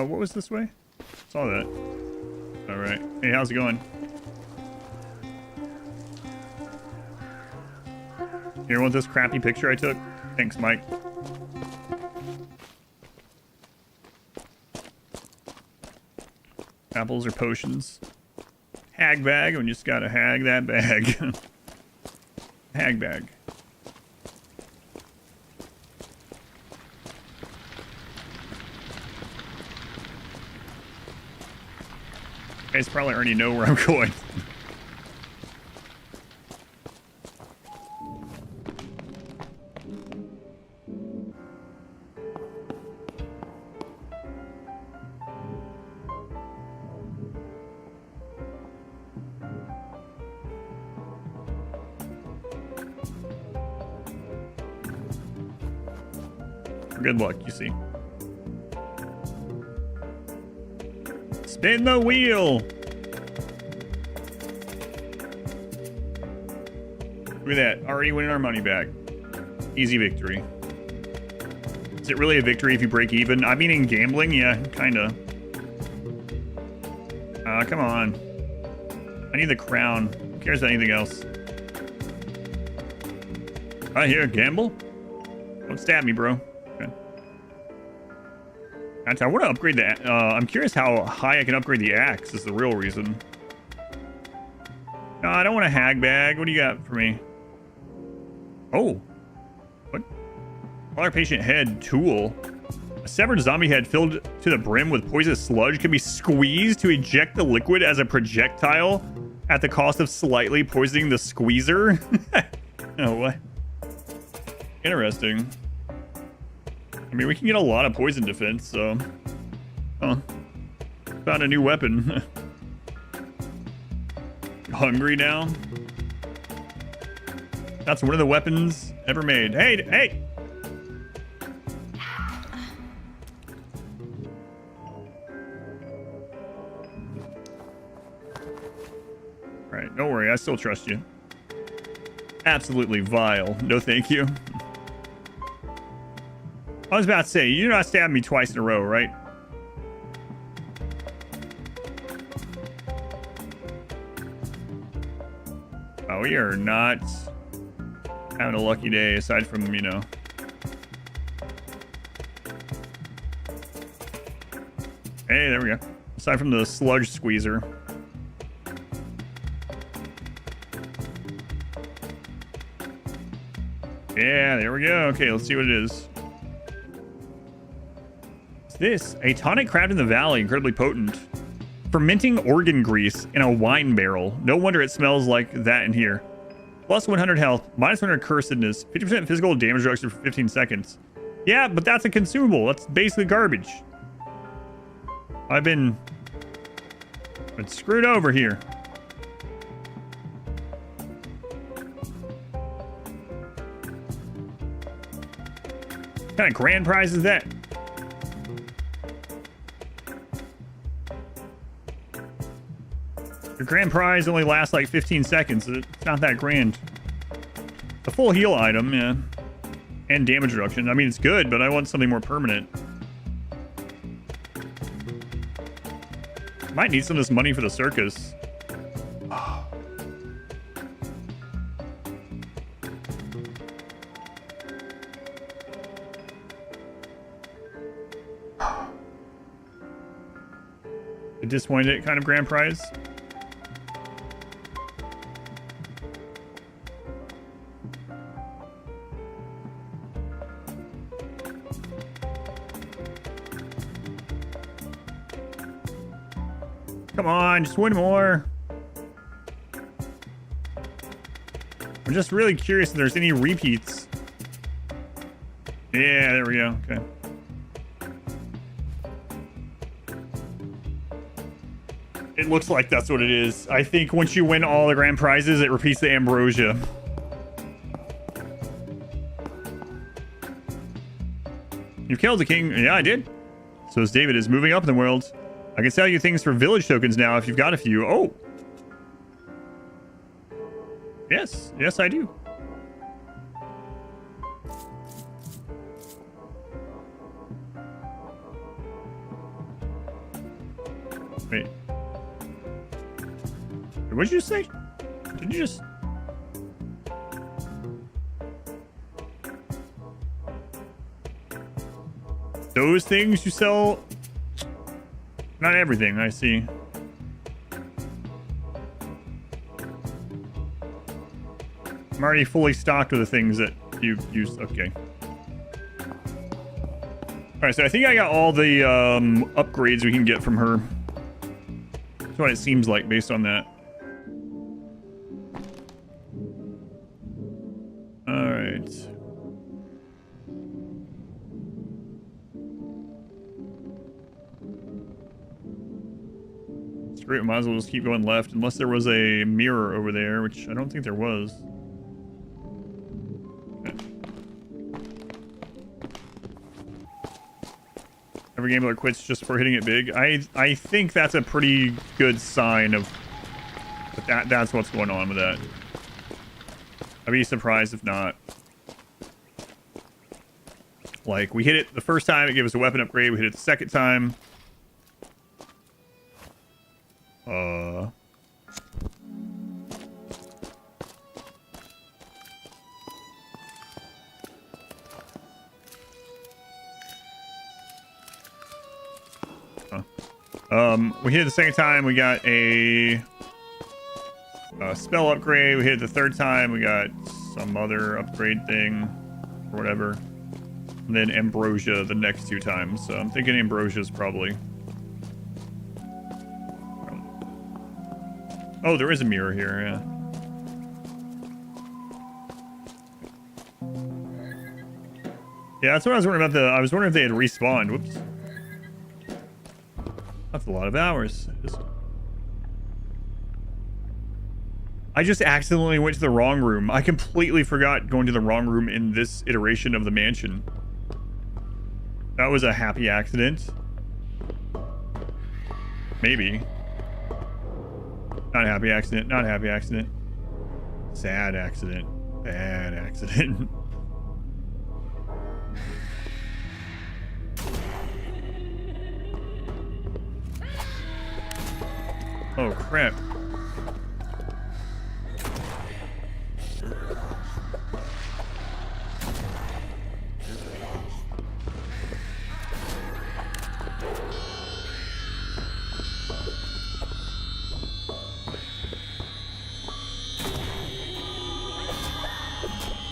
What was this way? Saw that. All right. Hey, how's it going? You want this crappy picture I took? Thanks, Mike. Apples or potions? Hag bag, and you just gotta hag that bag. Hag bag. You guys probably already know where I'm going. Good luck, you see. Spin the wheel! Look at that. Already winning our money back. Easy victory. Is it really a victory if you break even? I mean, in gambling, yeah, kinda. Come on. I need the crown. Who cares about anything else? I hear gamble? Don't stab me, bro. I want to upgrade the... I'm curious how high I can upgrade the axe is the real reason. No, I don't want a hag bag. What do you got for me? Oh. What? Collar patient head tool. A severed zombie head filled to the brim with poisonous sludge can be squeezed to eject the liquid as a projectile at the cost of slightly poisoning the squeezer. Oh, what? Interesting. I mean, we can get a lot of poison defense, so... Oh. Found a new weapon. Hungry now? That's one of the weapons ever made. Hey, hey! Alright, don't worry, I still trust you. Absolutely vile. No thank you. I was about to say, you're not stabbing me twice in a row, right? Oh, we are not having a lucky day, aside from, you know... Hey, there we go. Aside from the sludge squeezer. Yeah, there we go. Okay, let's see what it is. What's this? A tonic crafted in the valley, incredibly potent. Fermenting organ grease in a wine barrel. No wonder it smells like that in here. Plus 100 health, minus 100 cursedness, 50% physical damage reduction for 15 seconds. Yeah, but that's a consumable. That's basically garbage. I've been screwed over here. What kind of grand prize is that? Your grand prize only lasts like 15 seconds. It's not that grand. The full heal item, yeah. And damage reduction. I mean, it's good, but I want something more permanent. Might need some of this money for the circus. A disappointed kind of grand prize. Come on, just one more. I'm just really curious if there's any repeats. Yeah, there we go. Okay. It looks like that's what it is. I think once you win all the grand prizes, it repeats the ambrosia. You killed the king. Yeah, I did. So as David is moving up in the world. I can sell you things for village tokens now if you've got a few. Oh. Yes. Yes, I do. Wait. What did you say? Did you just... Those things you sell... Not everything, I see. I'm already fully stocked with the things that you use. Okay. Alright, so I think I got all the upgrades we can get from her. That's what it seems like based on that. Alright. Great, might as well just keep going left unless there was a mirror over there, which I don't think there was. Okay. Every gambler quits just for hitting it big. I think that's a pretty good sign of that's what's going on with that. I'd be surprised if not. Like, we hit it the first time, it gave us a weapon upgrade. We hit it the second time. We hit it the second time, we got a spell upgrade. We hit it the third time, we got some other upgrade thing or whatever. And then ambrosia the next 2 times. So I'm thinking ambrosia is probably... Oh, there is a mirror here, yeah. Yeah, that's what I was wondering about I was wondering if they had respawned. Whoops. That's a lot of hours. I just accidentally went to the wrong room. I completely forgot going to the wrong room in this iteration of the mansion. That was a happy accident. Maybe. Not a happy accident. Not a happy accident. Sad accident. Bad accident. Oh, crap.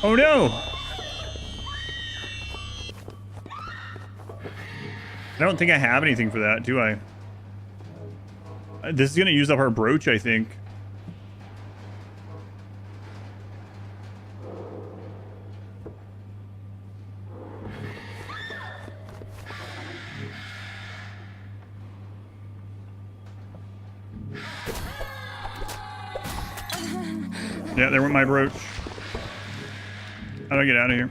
Oh no! I don't think I have anything for that, do I? This is gonna use up our brooch, I think. Yeah, there went my brooch. How do I get out of here?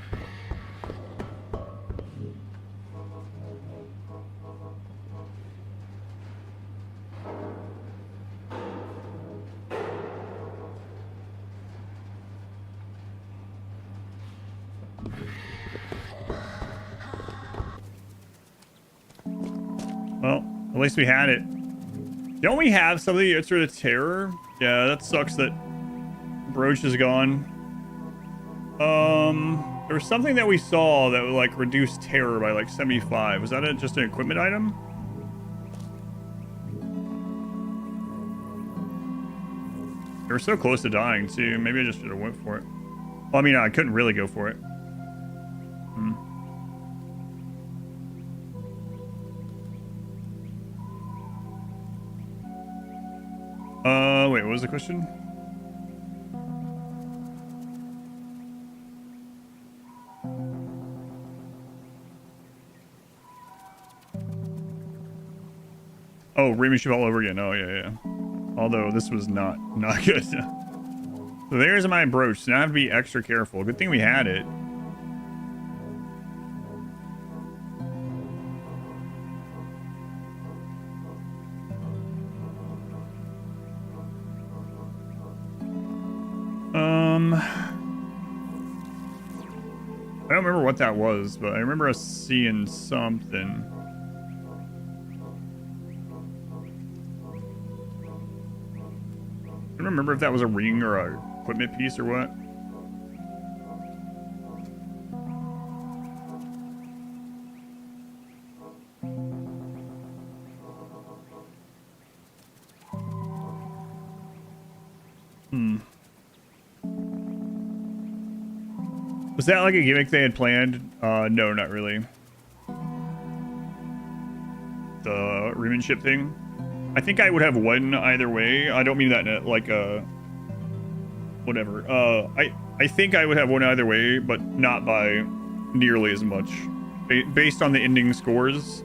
Well, at least we had it. Don't we have some of the Answer to Terror? Yeah, that sucks that brooch is gone. There was something that we saw that would like reduce terror by like 75. Was that just an equipment item? They were so close to dying too. Maybe I just should have went for it. Well, I mean, I couldn't really go for it. Wait, what was the question? Oh, remanship all over again. Oh, yeah. Although this was not good. So there's my brooch. So now I have to be extra careful. Good thing we had it. I don't remember what that was, but I remember us seeing something. I don't remember if that was a ring or a equipment piece or what. Was that like a gimmick they had planned? No, not really. The remanship thing? I think I would have won either way. I don't mean that like whatever. I think I would have won either way, but not by nearly as much. Based on the ending scores.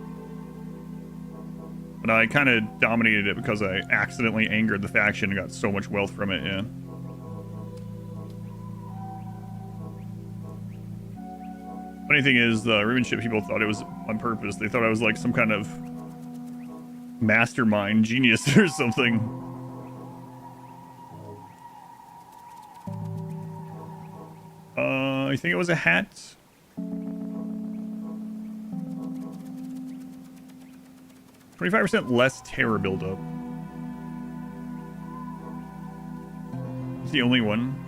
But I kind of dominated it because I accidentally angered the faction and got so much wealth from it, yeah. Funny thing is, the remanship people thought it was on purpose. They thought I was like some kind of mastermind genius or something. I think it was a hat. 25% less terror buildup. It's the only one.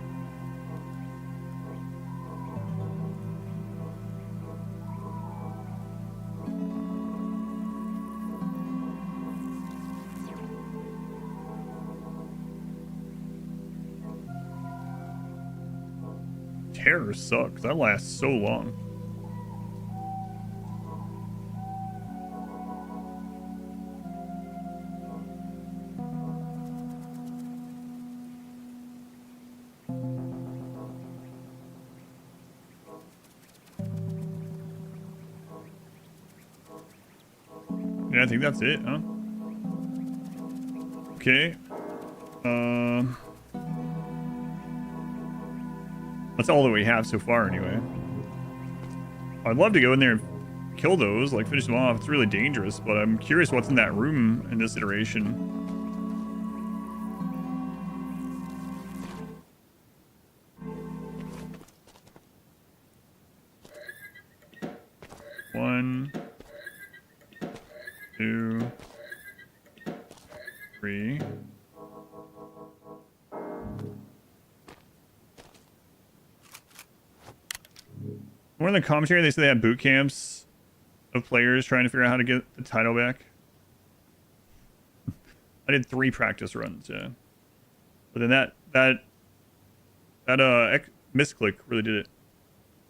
terror sucks. That lasts so long. Yeah, I think that's it, huh? Okay. That's all that we have so far, anyway. I'd love to go in there and kill those, like finish them off. It's really dangerous, but I'm curious what's in that room in this iteration. One, two, three. More in the commentary, they say they have boot camps of players trying to figure out how to get the title back. I did 3 practice runs, yeah. But then that misclick really did it.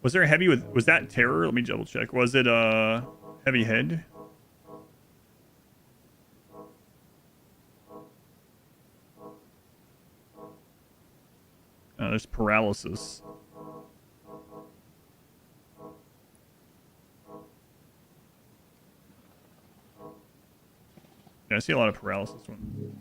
Was there a heavy with? Was that terror? Let me double check. Was it heavy head? There's paralysis. Yeah, I see a lot of paralysis ones.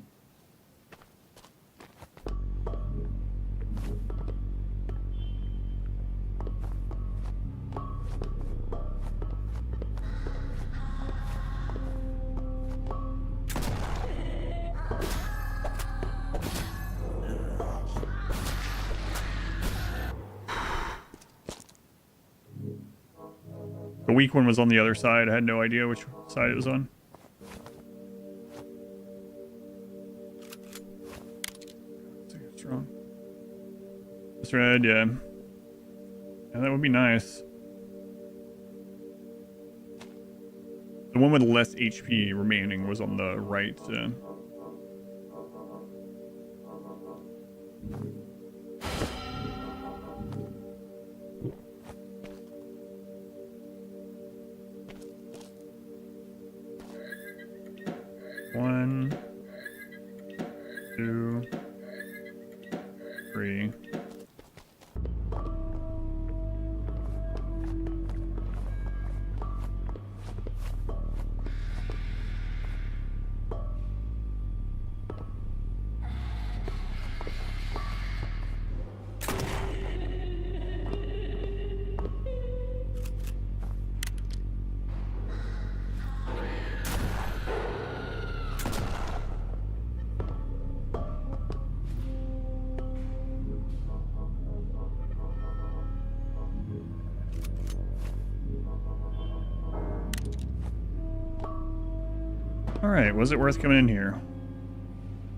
The weak one was on the other side. I had no idea which side it was on. Strong. This red, yeah. Yeah, that would be nice. The one with less HP remaining was on the right. One, two, three. Alright, was it worth coming in here?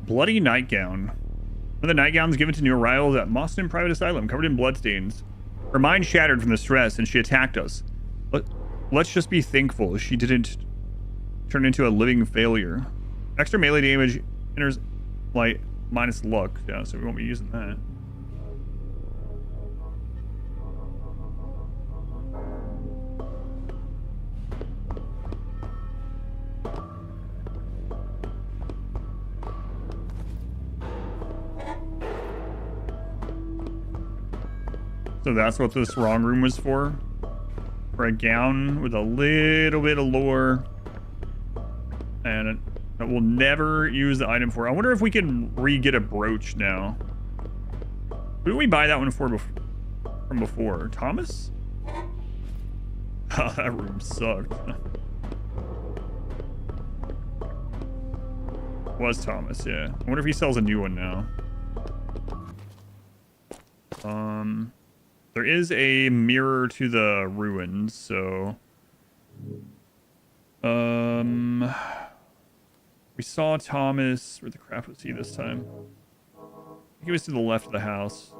Bloody nightgown. One of the nightgowns given to new arrivals at Moston Private Asylum, covered in bloodstains. Her mind shattered from the stress, and she attacked us. Let's just be thankful she didn't turn into a living failure. Extra melee damage enters light minus luck. Yeah, so we won't be using that. So that's what this wrong room was for? For a gown with a little bit of lore. And we'll never use the item for. I wonder if we can re-get a brooch now. Who did we buy that one for from before? Thomas? Oh, that room sucked. Was Thomas, yeah. I wonder if he sells a new one now. There is a mirror to the ruins, so... We saw Thomas... Where the crap was he this time? I think he was to the left of the house.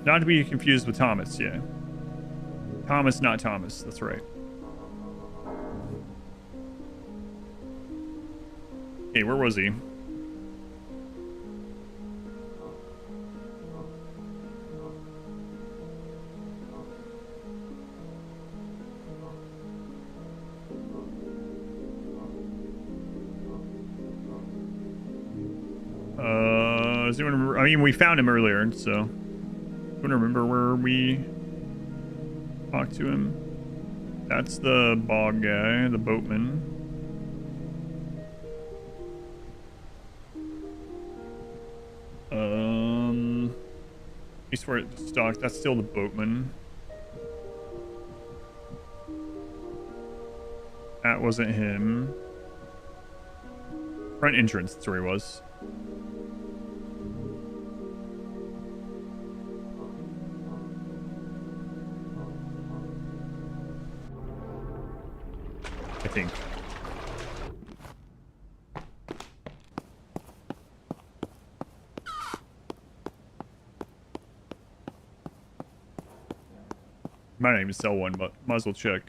Not to be confused with Thomas, yeah. Thomas, not Thomas, that's right. Hey, where was he? Does anyone remember? I mean, we found him earlier, so. I don't remember where we talked to him. That's the bog guy, the boatman. East where it stocked. That's still the boatman. That wasn't him. Front entrance, that's where he was. I think. Might not even sell one, but might as well check.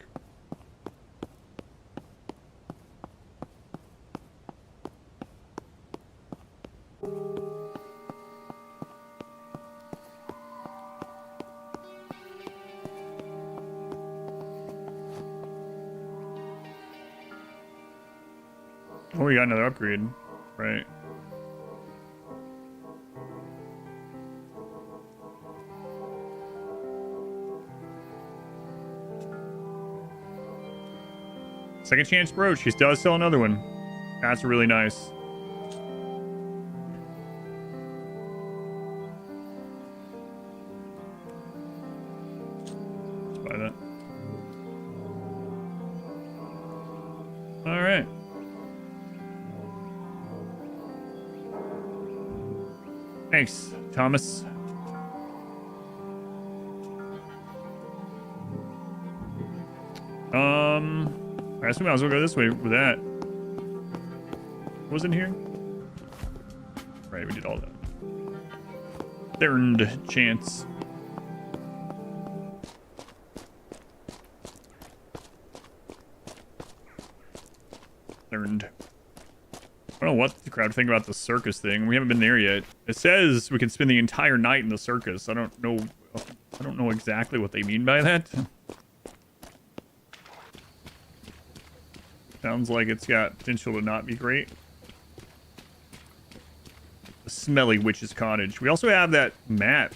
Oh, we got another upgrade, right? Second chance brooch. She does sell another one. That's really nice. Let's buy that. All right. Thanks, Thomas. I guess we might as well go this way with that. What was in here? Right, we did all that. Third chance. Third. I don't know what the crowd think about the circus thing. We haven't been there yet. It says we can spend the entire night in the circus. I don't know exactly what they mean by that. Sounds like it's got potential to not be great. The smelly witch's cottage. We also have that map.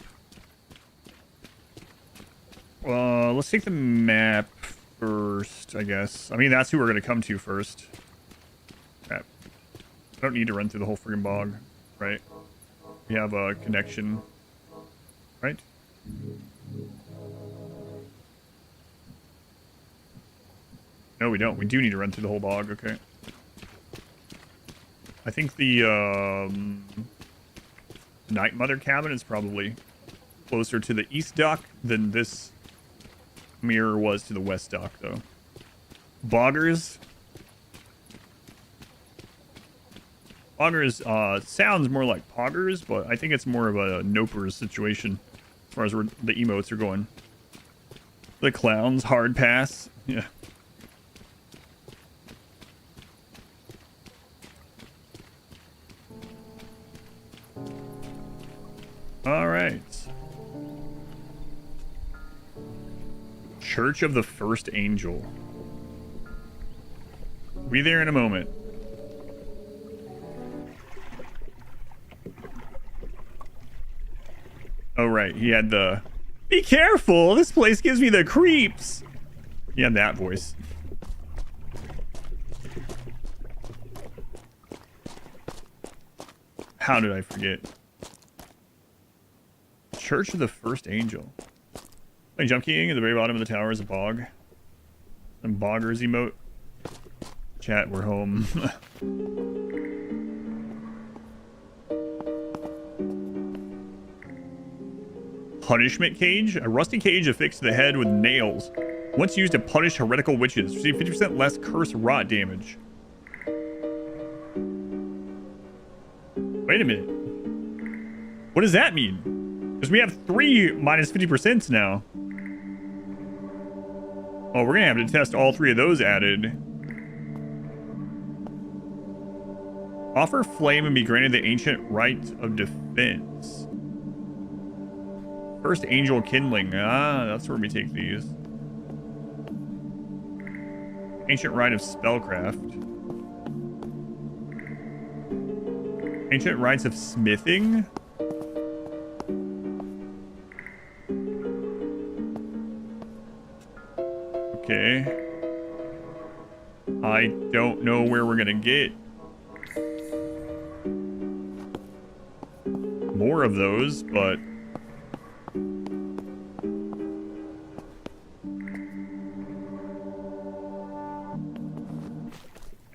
Let's take the map first, I guess. I mean, that's who we're going to come to first. Map. I don't need to run through the whole friggin' bog, right? We have a connection, right? No, we don't. We do need to run through the whole bog. Okay. I think the Night Mother cabin is probably closer to the east dock than this mirror was to the west dock, though. Boggers. Boggers sounds more like poggers, but I think it's more of a nopers situation as far as where the emotes are going. The clowns, hard pass. Yeah. All right. Church of the First Angel. Be there in a moment. Oh, right. He had the... Be careful! This place gives me the creeps! He had that voice. How did I forget? Church of the First Angel. Like jump keying at the very bottom of the tower is a bog. Some boggers emote. Chat, we're home. Punishment cage. A rusty cage affixed to the head with nails. Once used to punish heretical witches. Receive 50% less curse rot damage. Wait a minute. What does that mean? Because we have 3 minus 50% now. Oh, we're going to have to test all 3 of those added. Offer flame and be granted the ancient right of defense. First angel kindling. Ah, that's where we take these. Ancient rite of spellcraft. Ancient rites of smithing. Okay. I don't know where we're gonna get more of those, but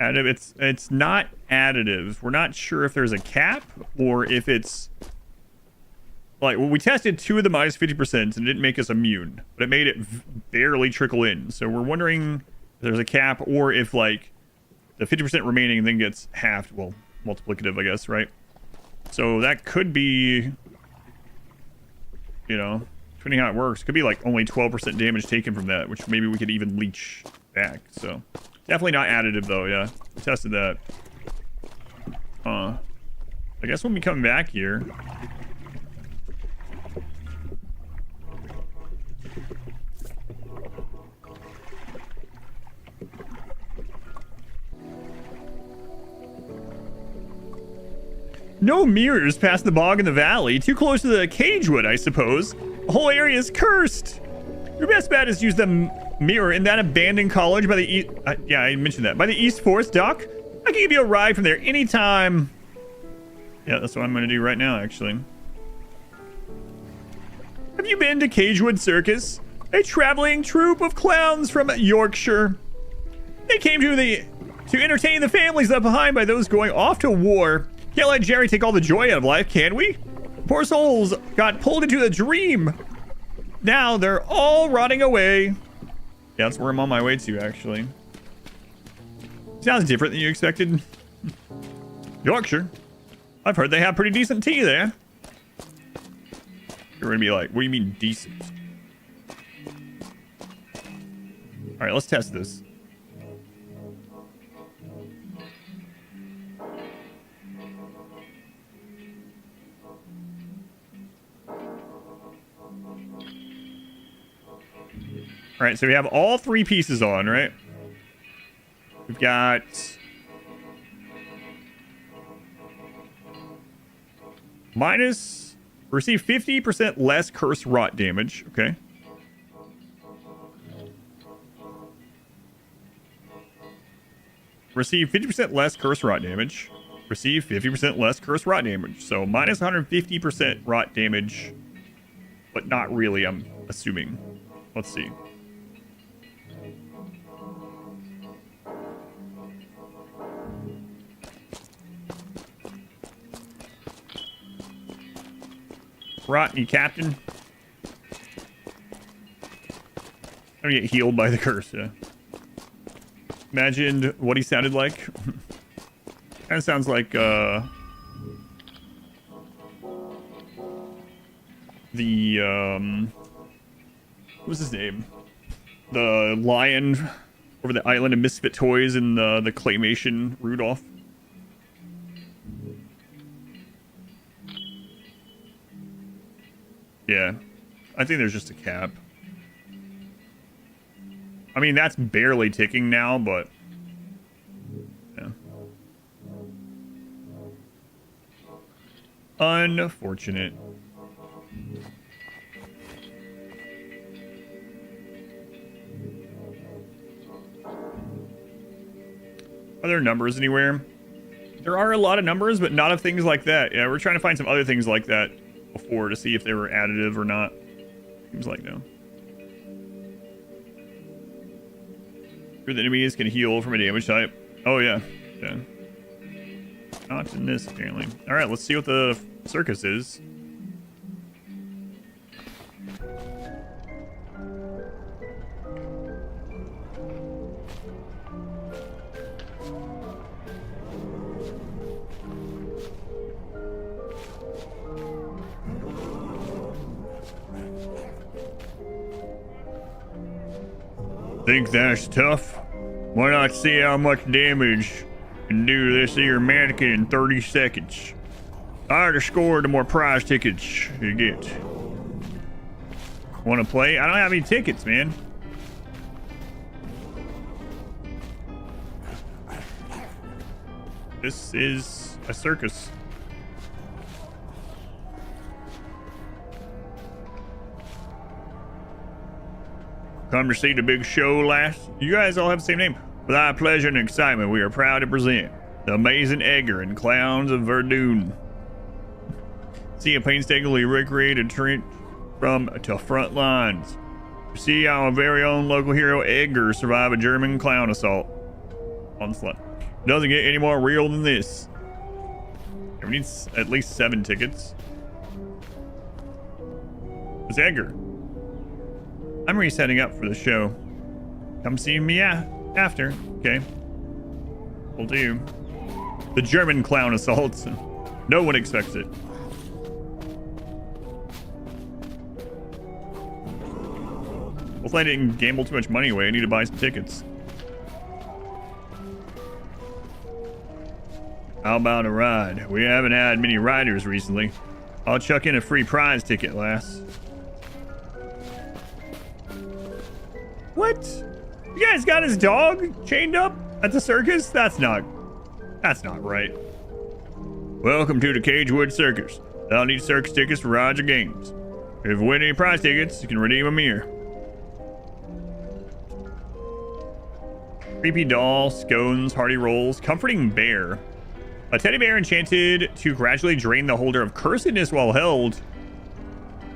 additive, it's not additive. We're not sure if there's a cap or if it's like, well, we tested 2 of the minus 50% and it didn't make us immune, but it made it barely trickle in. So we're wondering if there's a cap or if like the 50% remaining then gets halved. Well, multiplicative, I guess, right? So that could be, you know, depending how it works, could be like only 12% damage taken from that, which maybe we could even leech back. So definitely not additive though. Yeah, we tested that. I guess when we come back here, no mirrors past the bog in the valley. Too close to the cagewood, I suppose. The whole area is cursed. Your best bet is use the mirror in that abandoned college by the east. Yeah, I mentioned that. By the East Forest Dock. I can give you a ride from there anytime. Yeah, that's what I'm going to do right now, actually. Have you been to Cagewood Circus? A traveling troupe of clowns from Yorkshire. They came to entertain the families left behind by those going off to war. Can't let Jerry take all the joy out of life, can we? Poor souls got pulled into a dream. Now they're all rotting away. Yeah, that's where I'm on my way to, actually. Sounds different than you expected. Yorkshire. I've heard they have pretty decent tea there. You're gonna be like, what do you mean decent? All right, let's test this. All right, so we have all 3 pieces on, right? We've got minus, receive 50% less curse rot damage. Okay. Receive 50% less curse rot damage. Receive 50% less curse rot damage. So minus 150% rot damage, but not really, I'm assuming. Let's see. Rot, you captain. I'm gonna get healed by the curse, yeah. Imagine what he sounded like. Kind of sounds like, what was his name? The lion over the island of Misfit Toys in the claymation Rudolph. Yeah, I think there's just a cap. I mean, that's barely ticking now, but yeah. Unfortunate. Are there numbers anywhere? There are a lot of numbers, but not of things like that. Yeah, we're trying to find some other things like that before to see if they were additive or not. Seems like no. Sure, the enemies can heal from a damage type. Oh yeah. Yeah. Not in this apparently. All right, let's see what the circus is. Think that's tough? Why not see how much damage and do this here mannequin in 30 seconds. The higher the score, the more prize tickets you get. Want to play? I don't have any tickets, man. This is a circus. Come to see the big show, lass? You guys all have the same name. With our pleasure and excitement, we are proud to present the amazing Edgar and Clowns of Verdun. See a painstakingly recreated trench from to front lines. You see how our very own local hero Edgar survived a German clown assault. Onslaught. Doesn't get any more real than this. We need at least 7 tickets. It's Edgar. I'm resetting up for the show. Come see me after. Okay. Will do. The German clown assaults. No one expects it. Hopefully I didn't gamble too much money away. I need to buy some tickets. How about a ride? We haven't had many riders recently. I'll chuck in a free prize ticket, lass. What? You guys got his dog chained up at the circus? That's not right. Welcome to the Cagewood Circus. I'll need circus tickets for rides or games. If you win any prize tickets, you can redeem them here. Creepy doll, scones, hearty rolls, comforting bear. A teddy bear enchanted to gradually drain the holder of cursedness while held.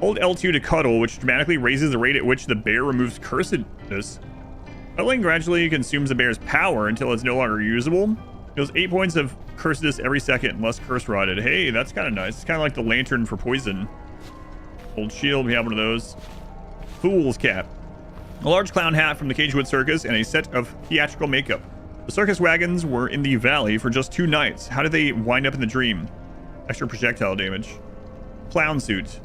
Hold L2 to cuddle, which dramatically raises the rate at which the bear removes cursedness. Cuddling gradually consumes the bear's power until it's no longer usable. Deals 8 points of cursedness every second unless curse rotted. Hey, that's kind of nice. It's kind of like the lantern for poison. Old shield, we have one of those. Fool's cap. A large clown hat from the Cagewood Circus and a set of theatrical makeup. The circus wagons were in the valley for just 2 nights. How did they wind up in the dream? Extra projectile damage. Clown suit.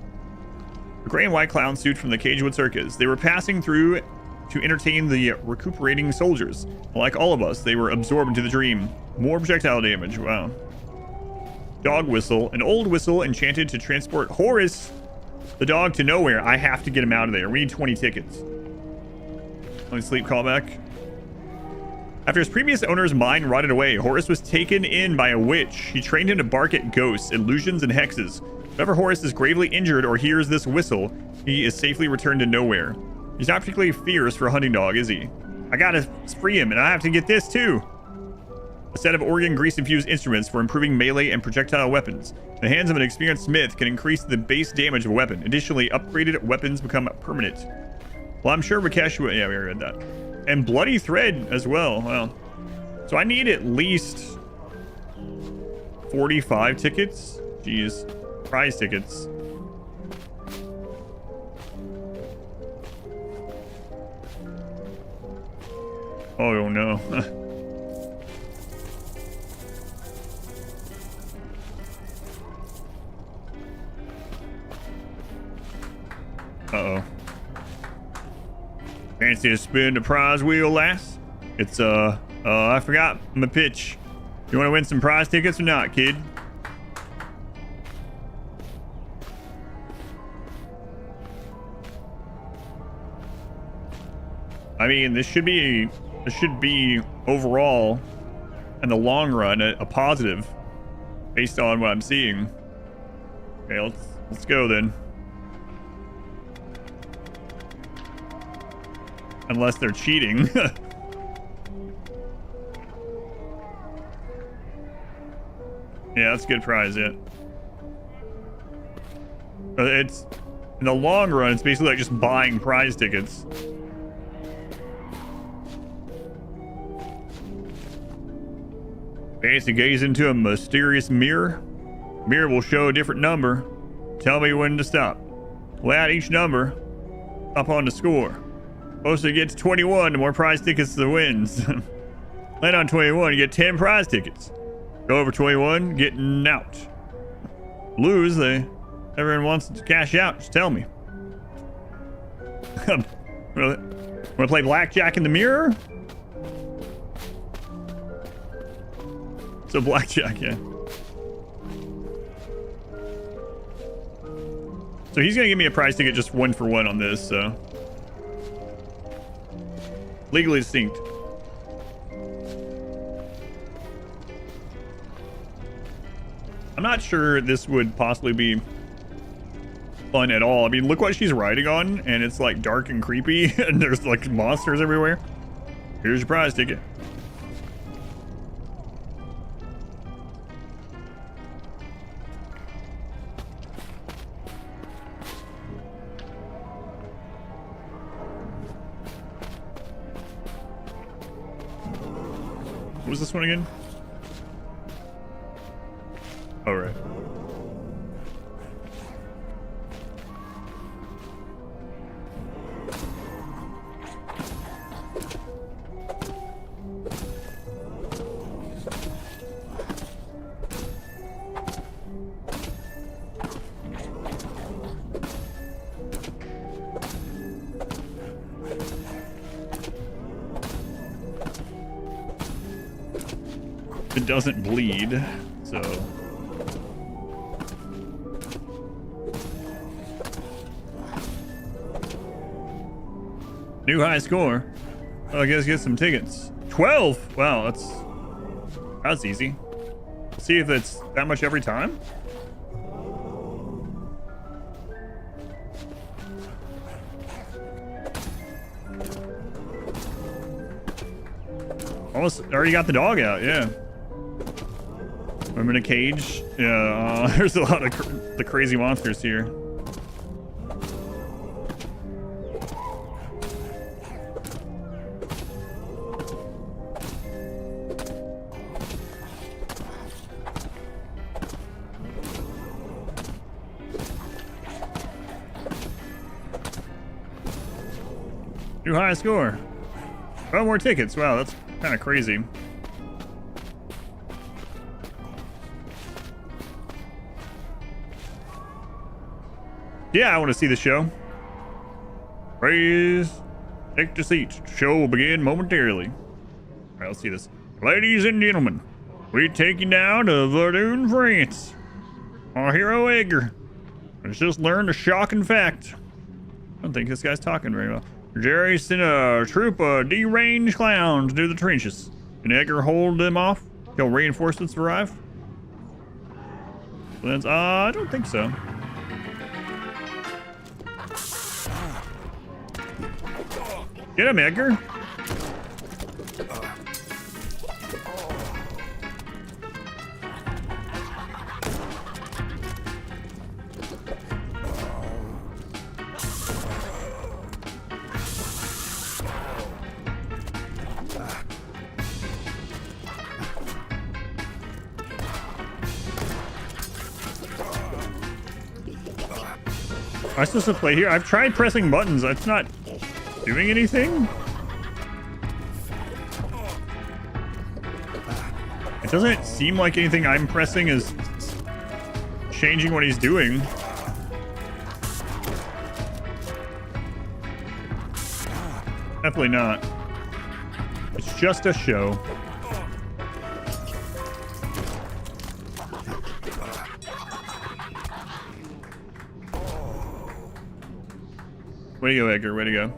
A gray and white clown suit from the Cagewood Circus. They were passing through to entertain the recuperating soldiers. Like all of us, they were absorbed into the dream. More projectile damage. Wow. Dog whistle. An old whistle enchanted to transport Horace, the dog, to nowhere. I have to get him out of there. We need 20 tickets. Only sleep callback. After his previous owner's mind rotted away, Horace was taken in by a witch. He trained him to bark at ghosts, illusions, and hexes. Whenever Horace is gravely injured or hears this whistle, he is safely returned to nowhere. He's not particularly fierce for a hunting dog, is he? I gotta free him, and I have to get this too. A set of organ grease-infused instruments for improving melee and projectile weapons. In the hands of an experienced smith can increase the base damage of a weapon. Additionally, upgraded weapons become permanent. Well, I'm sure Rakesh would... Yeah, we already read that. And bloody thread as well. Wow. So I need at least 45 tickets. Jeez. Prize tickets. Oh no. Uh-oh. Fancy to spin the prize wheel, lass? It's, I forgot my pitch. You want to win some prize tickets or not, kid? I mean, this should be overall, in the long run, a positive, based on what I'm seeing. Okay, let's go then. Unless they're cheating. Yeah, that's a good prize, yeah. It's, in the long run, it's basically like just buying prize tickets. Fancy gaze into a mysterious mirror. Mirror will show a different number. Tell me when to stop. We'll add each number up on the score. Closer you get to 21, the more prize tickets the wins. Land on 21, you get 10 prize tickets. Go over 21, getting out. Lose, everyone wants to cash out. Just tell me. Really? Want to play blackjack in the mirror? So blackjack, yeah. So he's gonna give me a prize ticket just 1 for 1 on this, so. Legally distinct. I'm not sure this would possibly be fun at all. I mean, look what she's riding on, and it's like dark and creepy, and there's like monsters everywhere. Here's your prize ticket. What was this one again? All right. It doesn't bleed, so. New high score. Well, I guess get some tickets. 12. Wow, that's easy. See if it's that much every time. Almost already got the dog out, yeah. I'm in a cage. Yeah, there's a lot of the crazy monsters here. New high score. 12 more tickets. Wow, that's kind of crazy. Yeah, I want to see the show. Please take the seats. Show will begin momentarily. All right, let's see this. Ladies and gentlemen, we take you now to Verdun, France. Our hero Edgar has just learned a shocking fact. I don't think this guy's talking very well. Jerry sent a troop of deranged clowns to the trenches. Can Edgar hold them off till reinforcements arrive? I don't think so. Get him, Edgar. Am I supposed to play here? I've tried pressing buttons. It's not doing anything. It doesn't seem like anything I'm pressing is changing what he's doing. Definitely not. It's just a show. Way to go, Edgar. Way to go.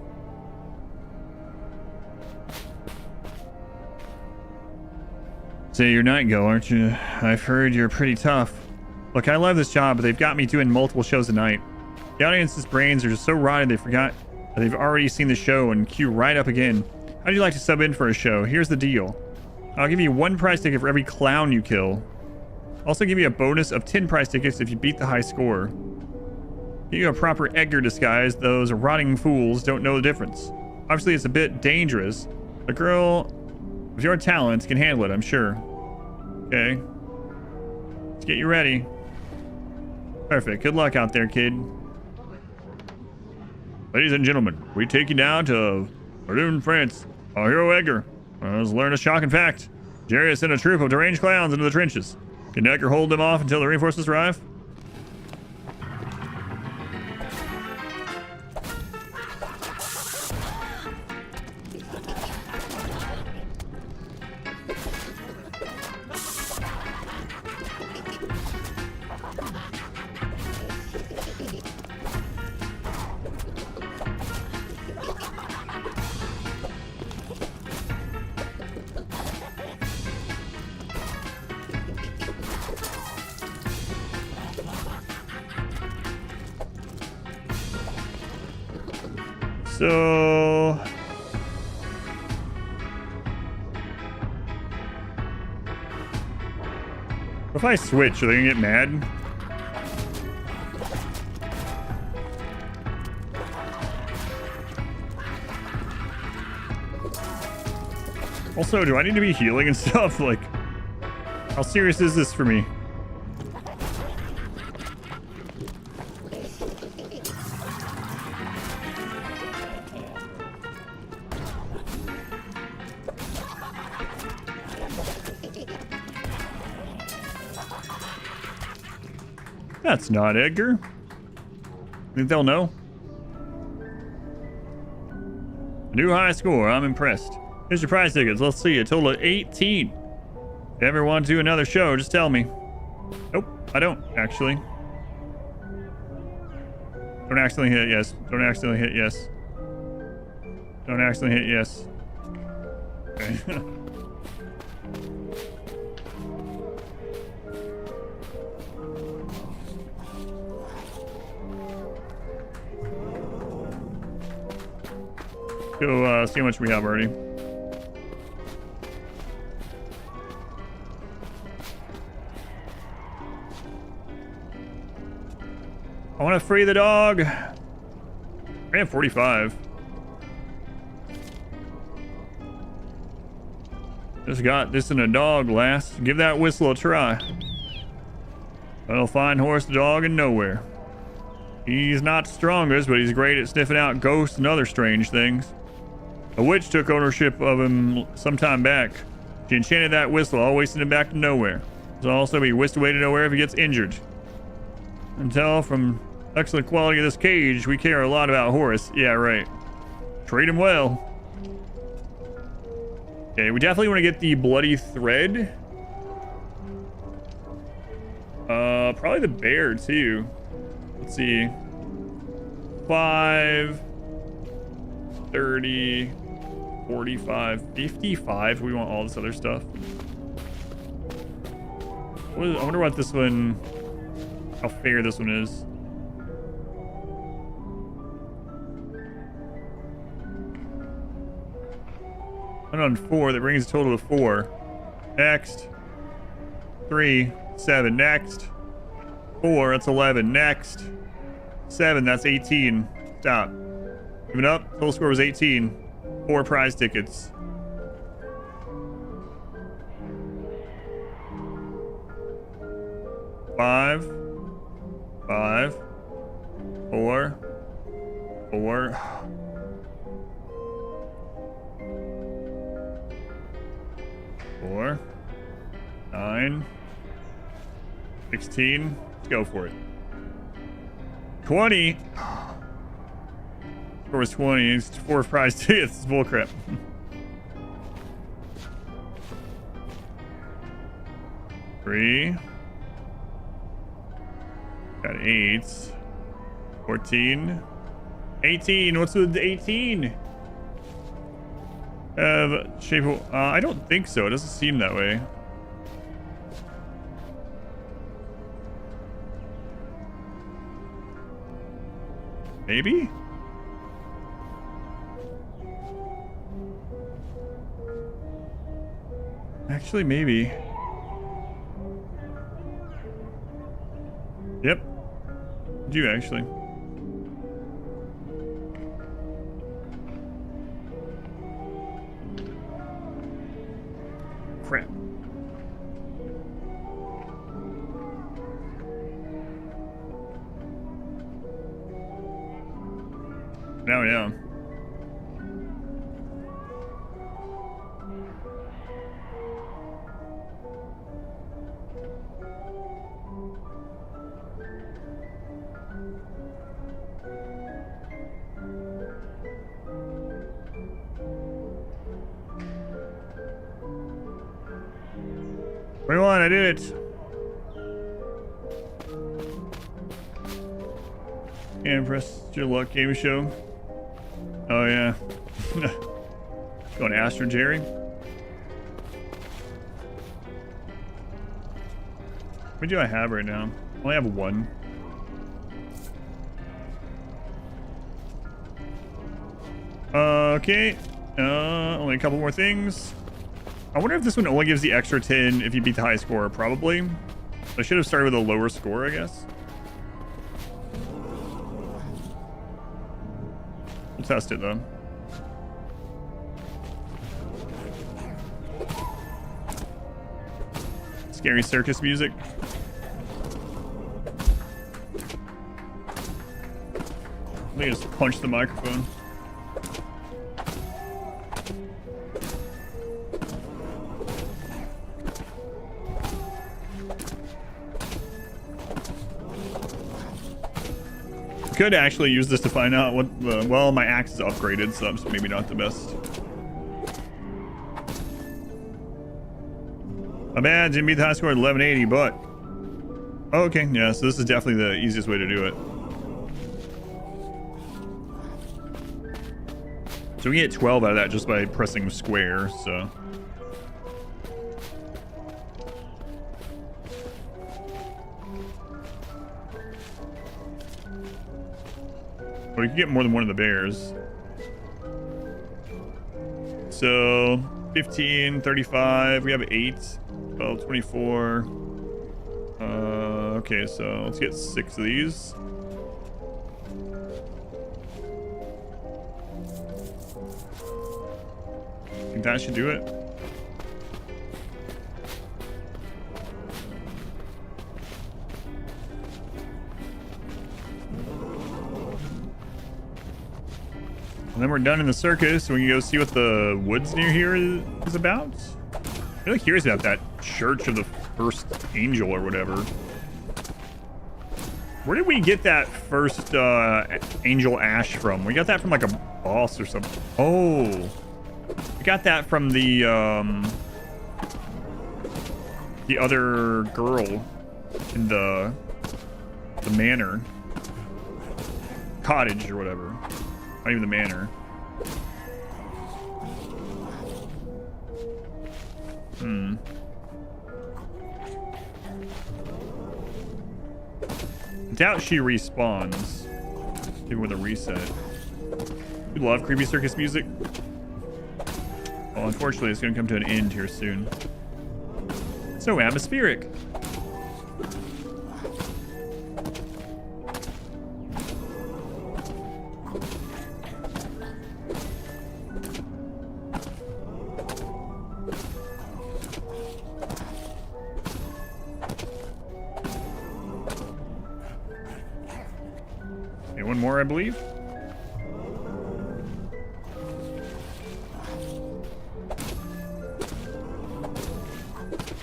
Say you're night girl, aren't you? I've heard you're pretty tough. Look, I love this job, but they've got me doing multiple shows a night. The audience's brains are just so rotted they forgot that they've already seen the show and queue right up again. How'd you like to sub in for a show? Here's the deal. I'll give you 1 prize ticket for every clown you kill. Also give you a bonus of 10 prize tickets if you beat the high score. Give you a proper Edgar disguise. Those rotting fools don't know the difference. Obviously, it's a bit dangerous. A girl with your talents can handle it, I'm sure. Okay. Let's get you ready. Perfect. Good luck out there, kid. Ladies and gentlemen, we take you down to Verdun, France. Our hero Edgar has learned a shocking fact. Jerry has sent a troop of deranged clowns into the trenches. Can Edgar hold them off until the reinforcements arrive? So... If I switch, are they gonna get mad? Also, do I need to be healing and stuff? Like, how serious is this for me? That's not Edgar. Think they'll know? New high score. I'm impressed. Here's your prize tickets. Let's see. A total of 18. If you ever want to do another show, just tell me. Nope, I don't, actually. Don't accidentally hit yes. Don't accidentally hit yes. Don't accidentally hit yes. Okay. Go see how much we have already. I want to free the dog. I have 45. Just got this in a dog, lass. Give that whistle a try. Well, fine horse, dog, and nowhere. He's not strongest, but he's great at sniffing out ghosts and other strange things. A witch took ownership of him some time back. She enchanted that whistle, always send him back to nowhere. He'll also be whisked away to nowhere if he gets injured. Until from excellent quality of this cage, we care a lot about Horace. Yeah, right. Treat him well. Okay, we definitely want to get the bloody thread. Probably the bear too. Let's see. 5, 30, 45, 55. We want all this other stuff. I wonder what this one, how fair this one is. And on 4, that brings a total of 4. Next. 3, 7. Next. 4, that's 11. Next. 7, that's 18. Stop. Even up, total score was 18. 4 prize tickets. Five, 4, 4, 9, 16. Let's go for it. 20. Score was 20. It's 4 prize tickets. It's bullcrap. 3. Got 8. 14. 18. What's with 18? Shape of, I don't think so. It doesn't seem that way. Maybe? Actually, maybe. Yep. Do actually. Crap. Now, yeah. I did it. And press your luck game show. Oh yeah. Going to Astro Jerry. What do I have right now? I only have 1. Okay. Only a couple more things. I wonder if this one only gives the extra 10 if you beat the high score. Probably. I should have started with a lower score, I guess. We'll test it, though. Scary circus music. Let me just punch the microphone. Could actually use this to find out what the, well, my axe is upgraded, so that's maybe not the best. My bad, didn't beat the high score at 1180, but okay, yeah, so this is definitely the easiest way to do it. So we get 12 out of that just by pressing square, so. Or we can get more than one of the bears. So 15, 35, we have 8, 12, 24. Okay, so let's get 6 of these. I think that should do it. And then we're done in the circus, so we can go see what the woods near here is about. I'm really curious about that Church of the First Angel or whatever. Where did we get that first angel ash from? We got that from like a boss or something. Oh, we got that from the other girl in the manor, cottage or whatever. Not even the manor. Doubt she respawns. Even with a reset. We love creepy circus music. Well, unfortunately, it's going to come to an end here soon. So atmospheric. One more, I believe.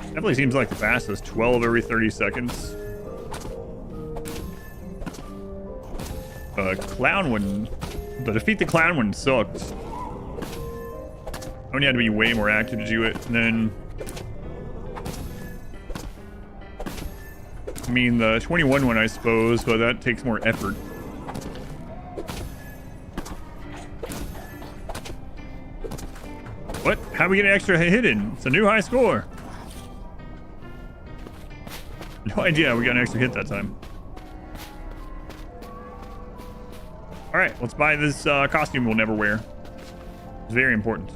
Definitely seems like the fastest. 12 every 30 seconds. Clown one. The defeat the clown one sucked. Only had to be way more active to do it. And then, I mean, the 21 one, I suppose, but that takes more effort. What? How we get an extra hidden? It's a new high score. No idea we got an extra hit that time. All right, let's buy this costume we'll never wear. It's very important.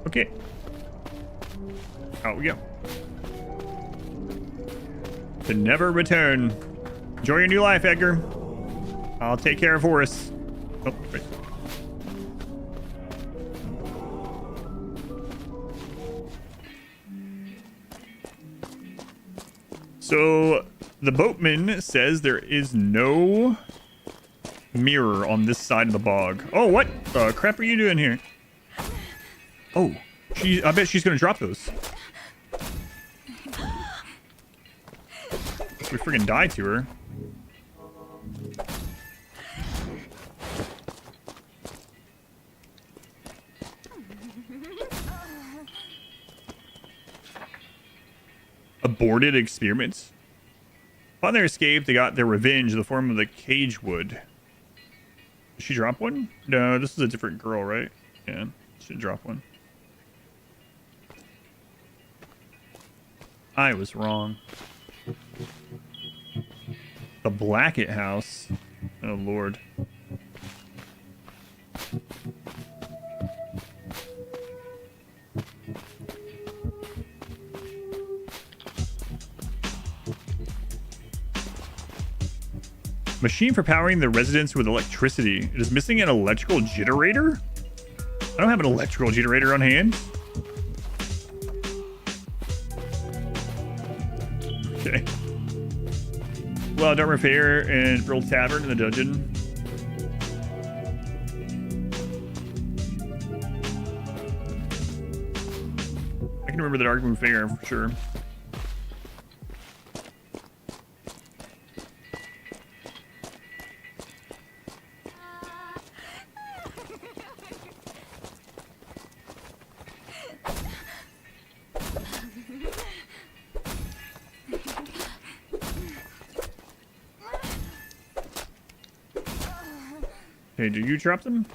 Okay. Out we go. To never return. Enjoy your new life, Edgar. I'll take care of Horace. Oh, wait. So, the boatman says there is no mirror on this side of the bog. Oh, what the crap are you doing here? Oh, I bet she's gonna drop those. We friggin' die to her. Aborted experiments? Upon their escape, they got their revenge in the form of the cage wood. Did she drop one? No, this is a different girl, right? Yeah, she didn't drop one. I was wrong. The Blackett house. Oh, Lord. Machine for powering the residence with electricity. It is missing an electrical generator? I don't have an electrical generator on hand. Okay. Well, Dartmoor Fair and Brill Tavern in the dungeon. I can remember the Dartmoor Fair for sure. Hey, did you drop them?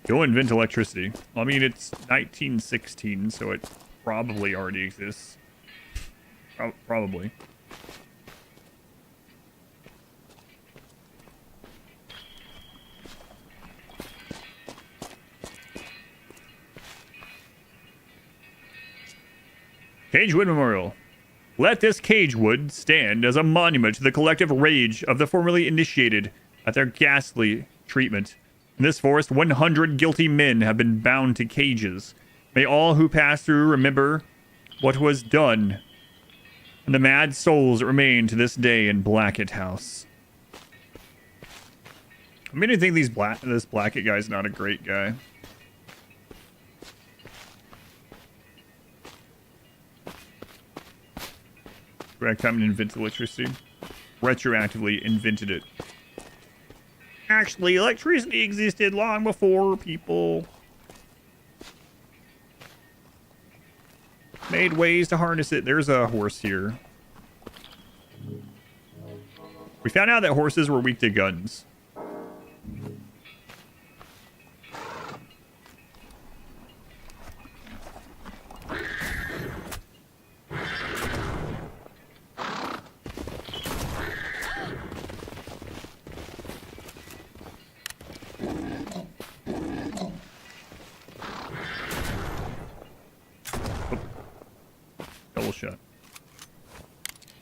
Go invent electricity. Well, I mean, it's 1916, so it probably already exists. Probably. Cagewood Memorial. Let this cagewood stand as a monument to the collective rage of the formerly initiated at their ghastly treatment. In this forest, 100 guilty men have been bound to cages. May all who pass through remember what was done, and the mad souls that remain to this day in Blackett House. I mean, I think this Blackett guy's not a great guy. Correct time and invent electricity. Retroactively invented it. Actually, electricity existed long before people made ways to harness it. There's a horse here. We found out that horses were weak to guns. Double shot.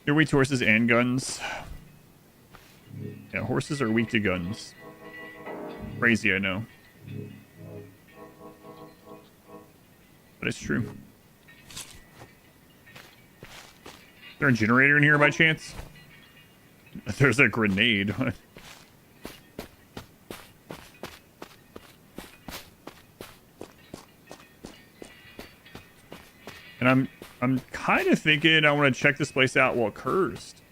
You're weak to horses and guns. Yeah, horses are weak to guns. Crazy, I know. But it's true. Is there a generator in here by chance? There's a grenade. And I'm kind of thinking I want to check this place out while cursed.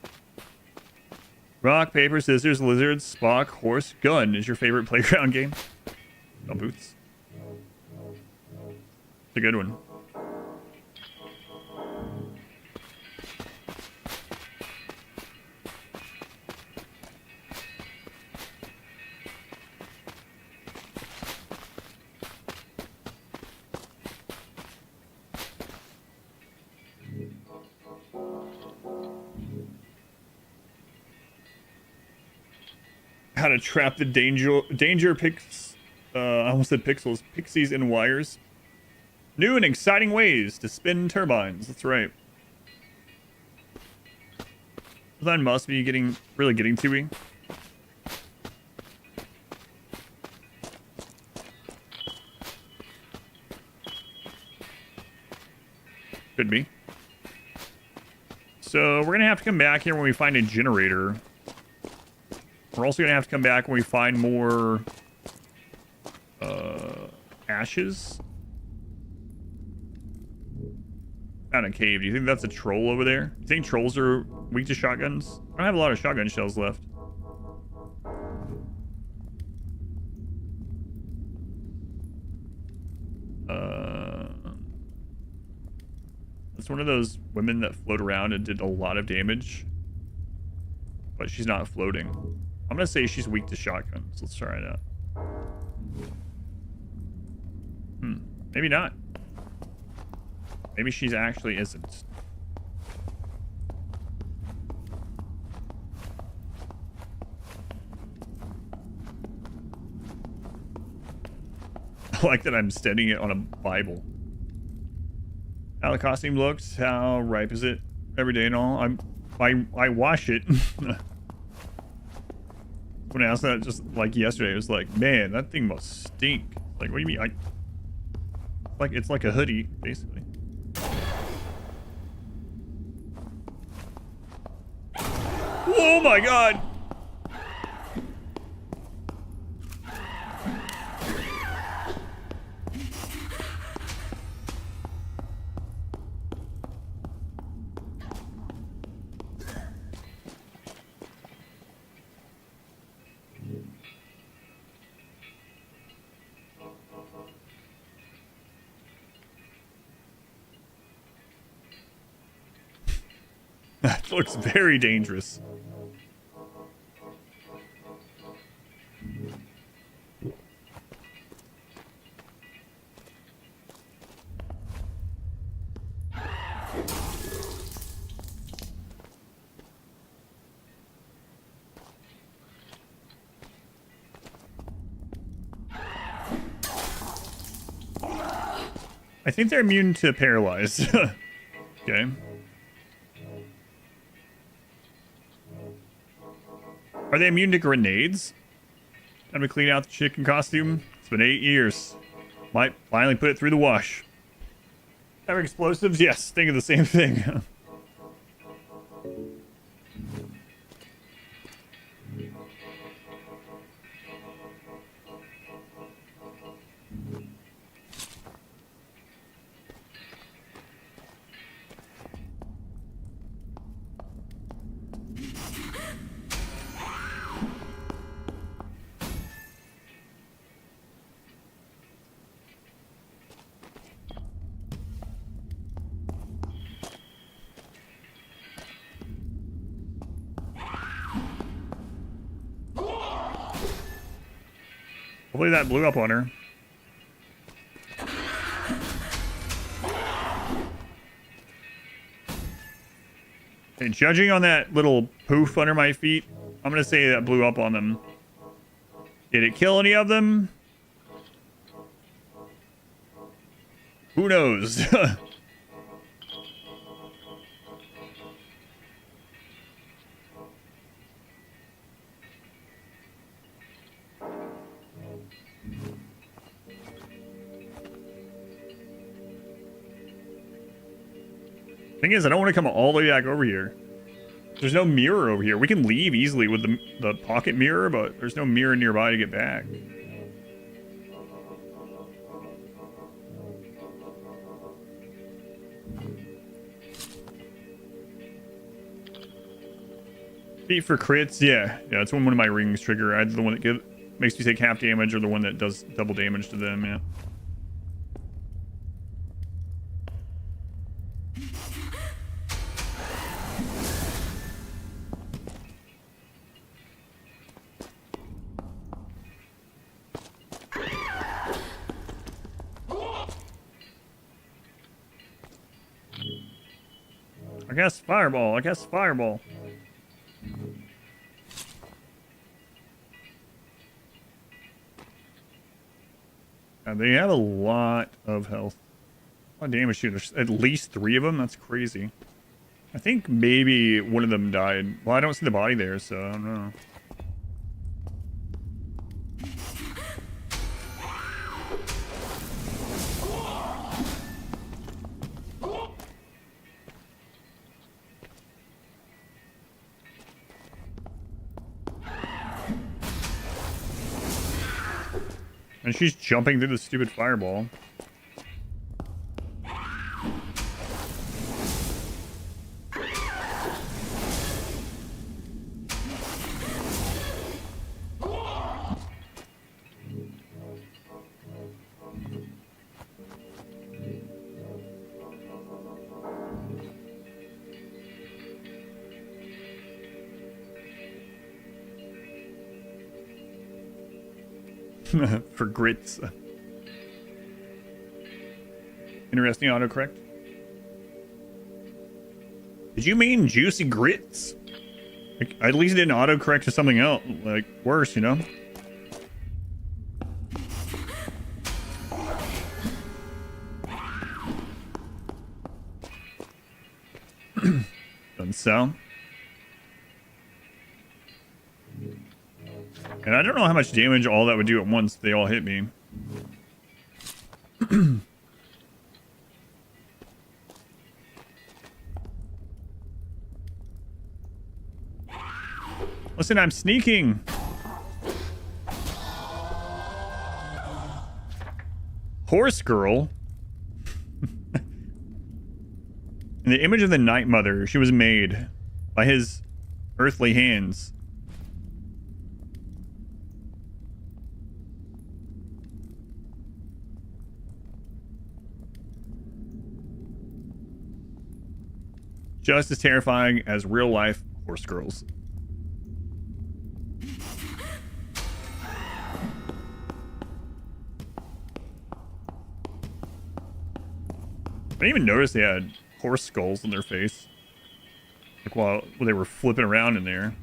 Rock, paper, scissors, lizards, Spock, horse, gun is your favorite playground game. No boots. It's a good one. How to trap the danger picks. I almost said pixels. Pixies and wires. New and exciting ways to spin turbines. That's right. Design must be really getting to me. Could be. So we're gonna have to come back here when we find a generator. We're also going to have to come back when we find more ashes. Found a cave. Do you think that's a troll over there? You think trolls are weak to shotguns? I don't have a lot of shotgun shells left. It's one of those women that float around and did a lot of damage. But she's not floating. I'm going to say she's weak to shotguns. Let's try it out. Maybe not. Maybe she's actually isn't. I like that I'm studying it on a Bible. How the costume looks, how ripe is it? Every day and all. I wash it. When I asked that just like yesterday, it was like, man, that thing must stink. Like, what do you mean? It's like a hoodie, basically. Oh my god! That looks very dangerous. I think they're immune to paralyze. Okay. Are they immune to grenades? Time to clean out the chicken costume. It's been 8 years. Might finally put it through the wash. Having explosives? Yes, think of the same thing. Hopefully that blew up on her. Okay, judging on that little poof under my feet, I'm gonna say that blew up on them. Did it kill any of them? Who knows? Thing is, I don't want to come all the way back over here. There's no mirror over here. We can leave easily with the pocket mirror, but there's no mirror nearby to get back. Feet for crits, yeah. Yeah, it's when one of my rings trigger. Either the one that makes me take half damage or the one that does double damage to them, yeah. I guess fireball. I guess fireball. They have a lot of health. A lot of damage too. There's at least 3 of them. That's crazy. I think maybe one of them died. Well, I don't see the body there, so I don't know. And she's jumping through the stupid fireball. For grits. Interesting autocorrect. Did you mean juicy grits? Like, at least it didn't autocorrect to something else, like worse, you know? Doesn't sound. And I don't know how much damage all that would do at once if they all hit me. Listen, I'm sneaking. Horse girl. In the image of the Night Mother, she was made by his earthly hands. Just as terrifying as real life horse girls. I didn't even notice they had horse skulls on their face. Like while they were flipping around in there.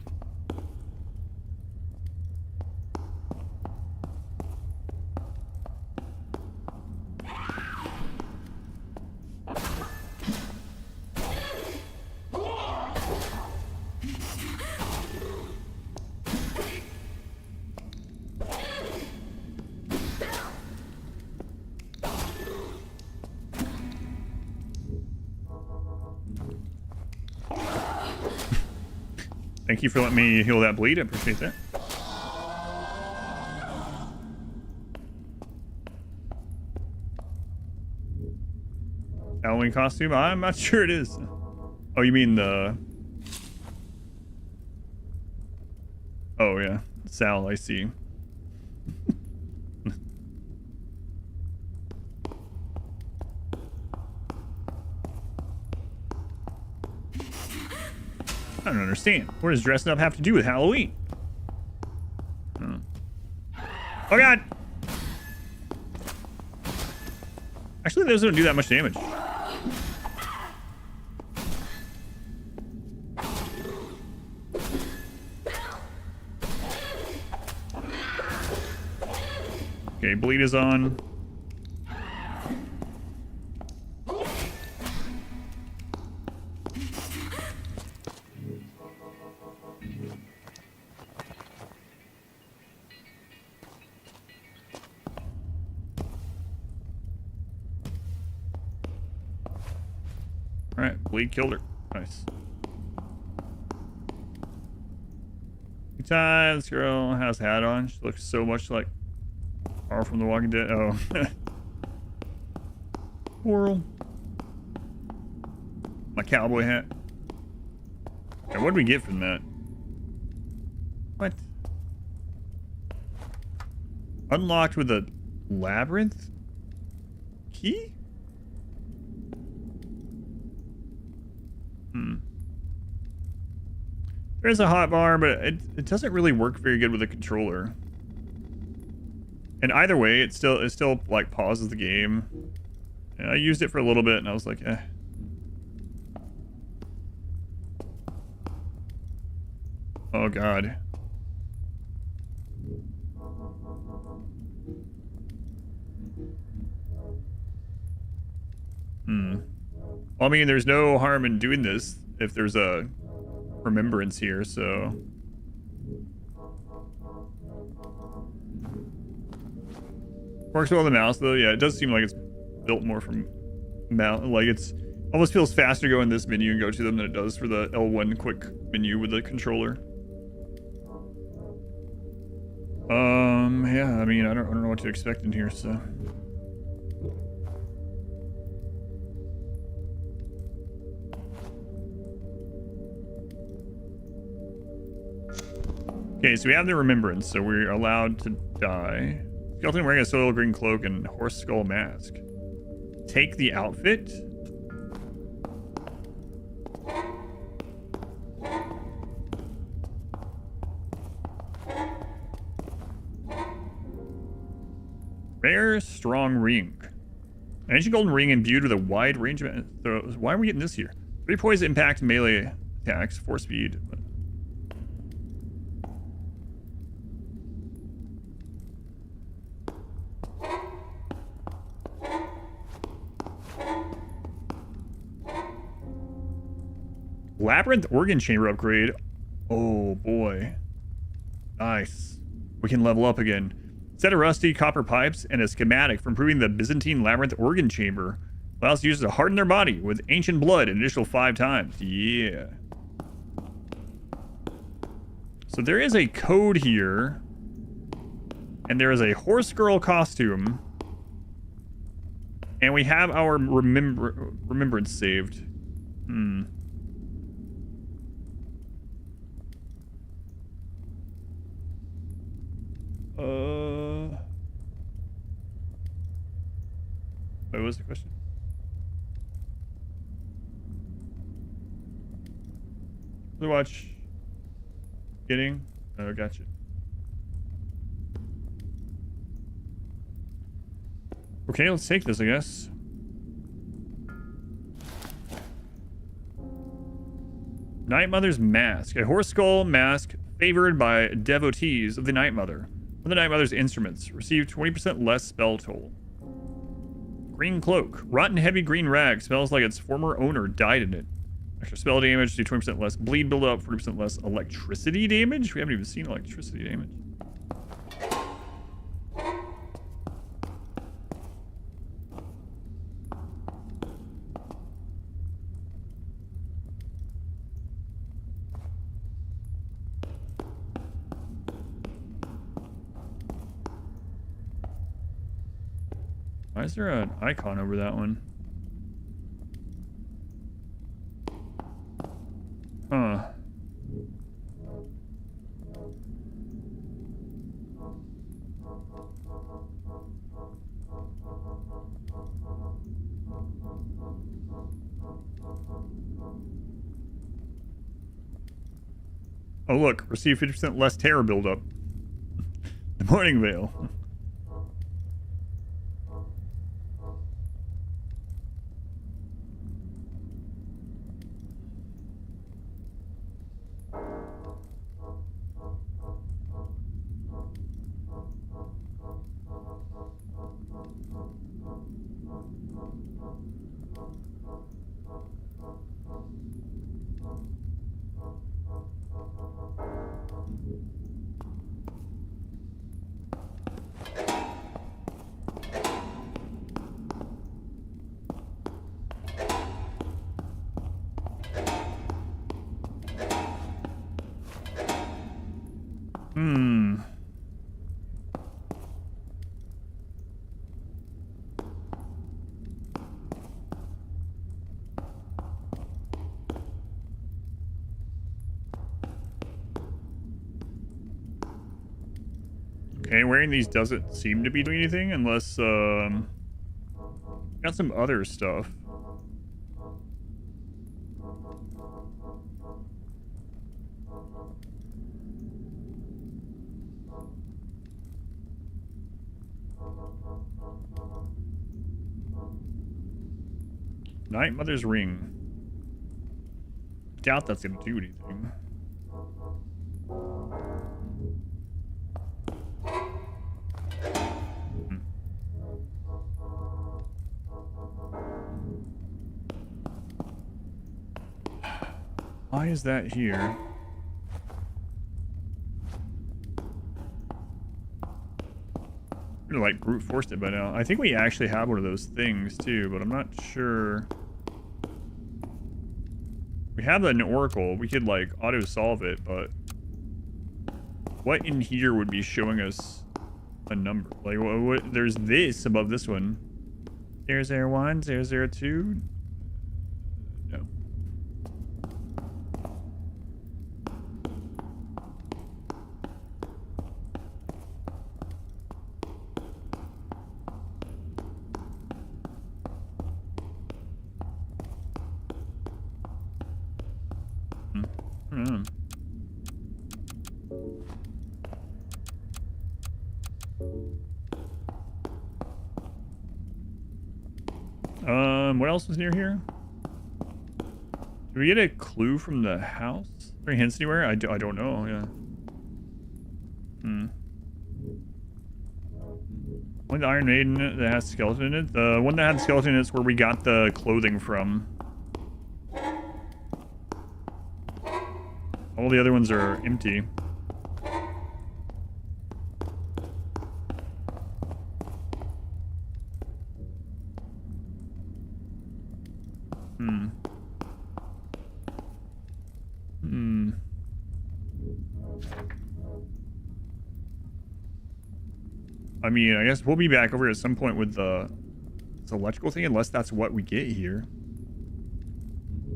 Thank you for letting me heal that bleed. I appreciate that. Halloween costume? I'm not sure it is. Oh, you mean the... Oh, yeah. Sal, I see. I don't understand. What does dressing up have to do with Halloween? Oh, oh God! Actually, those don't do that much damage. Okay, bleed is on. Alright, bleed killed her. Nice. This girl has a hat on. She looks so much like Carl from The Walking Dead. Oh. Squirrel. My cowboy hat. Okay, what did we get from that? What? Unlocked with a labyrinth key? There's a hotbar, but it doesn't really work very good with a controller. And either way, it still like pauses the game. And I used it for a little bit, and I was like, eh. Oh God. Well, I mean, there's no harm in doing this if there's a remembrance here, so works well on the mouse though. Yeah, it does seem like it's built more from mouse, like it's almost feels faster to go in this menu and go to them than it does for the L1 quick menu with the controller. Yeah, I mean, I don't know what to expect in here, so okay, so we have the remembrance, so we're allowed to die. Skeleton wearing a soil green cloak and horse skull mask. Take the outfit. Rare strong ring. An ancient golden ring imbued with a wide range of throws. Why are we getting this here? 3 poison impact melee attacks, 4 speed. Labyrinth organ chamber upgrade. Oh boy. Nice. We can level up again. Set of rusty copper pipes and a schematic for improving the Byzantine Labyrinth organ chamber. Allows users to harden their body with ancient blood an additional 5 times. Yeah. So there is a code here. And there is a horse girl costume. And we have our remembrance saved. What was the question? The watch. Getting? Oh, gotcha. Okay, let's take this, I guess. Night Mother's Mask. A horse skull mask favored by devotees of the Night Mother. One of the Night Mother's instruments. Receive 20% less spell toll. Green Cloak. Rotten heavy green rag. Smells like its former owner died in it. Extra spell damage. Do 20% less. Bleed build up. 40% less electricity damage. We haven't even seen electricity damage. Why is there an icon over that one? Huh. Oh look, receive 50% less terror buildup. The Morning Veil. Okay, wearing these doesn't seem to be doing anything unless, got some other stuff. Night Mother's Ring. Doubt that's gonna do anything. Why is that here? We're like brute forced it by now. I think we actually have one of those things too, but I'm not sure. We have an oracle. We could like auto solve it, but what in here would be showing us a number? Like what there's this above this one. 001, 002. No. What else was near here? Did we get a clue from the house? Any hints anywhere? I don't know, yeah. Only the Iron Maiden that has skeleton in it. The one that had skeleton in it is where we got the clothing from. All the other ones are empty. I mean, I guess we'll be back over here at some point with the this electrical thing, unless that's what we get here.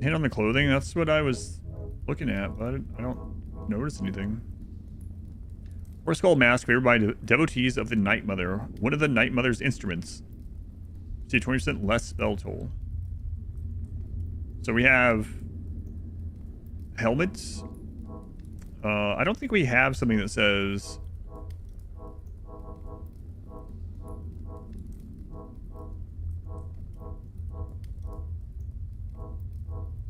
Hit on the clothing, that's what I was looking at, but I don't notice anything. Horse skull mask favored by devotees of the Night Mother. One of the Night Mother's instruments. See 20% less spell toll. So we have helmets. I don't think we have something that says...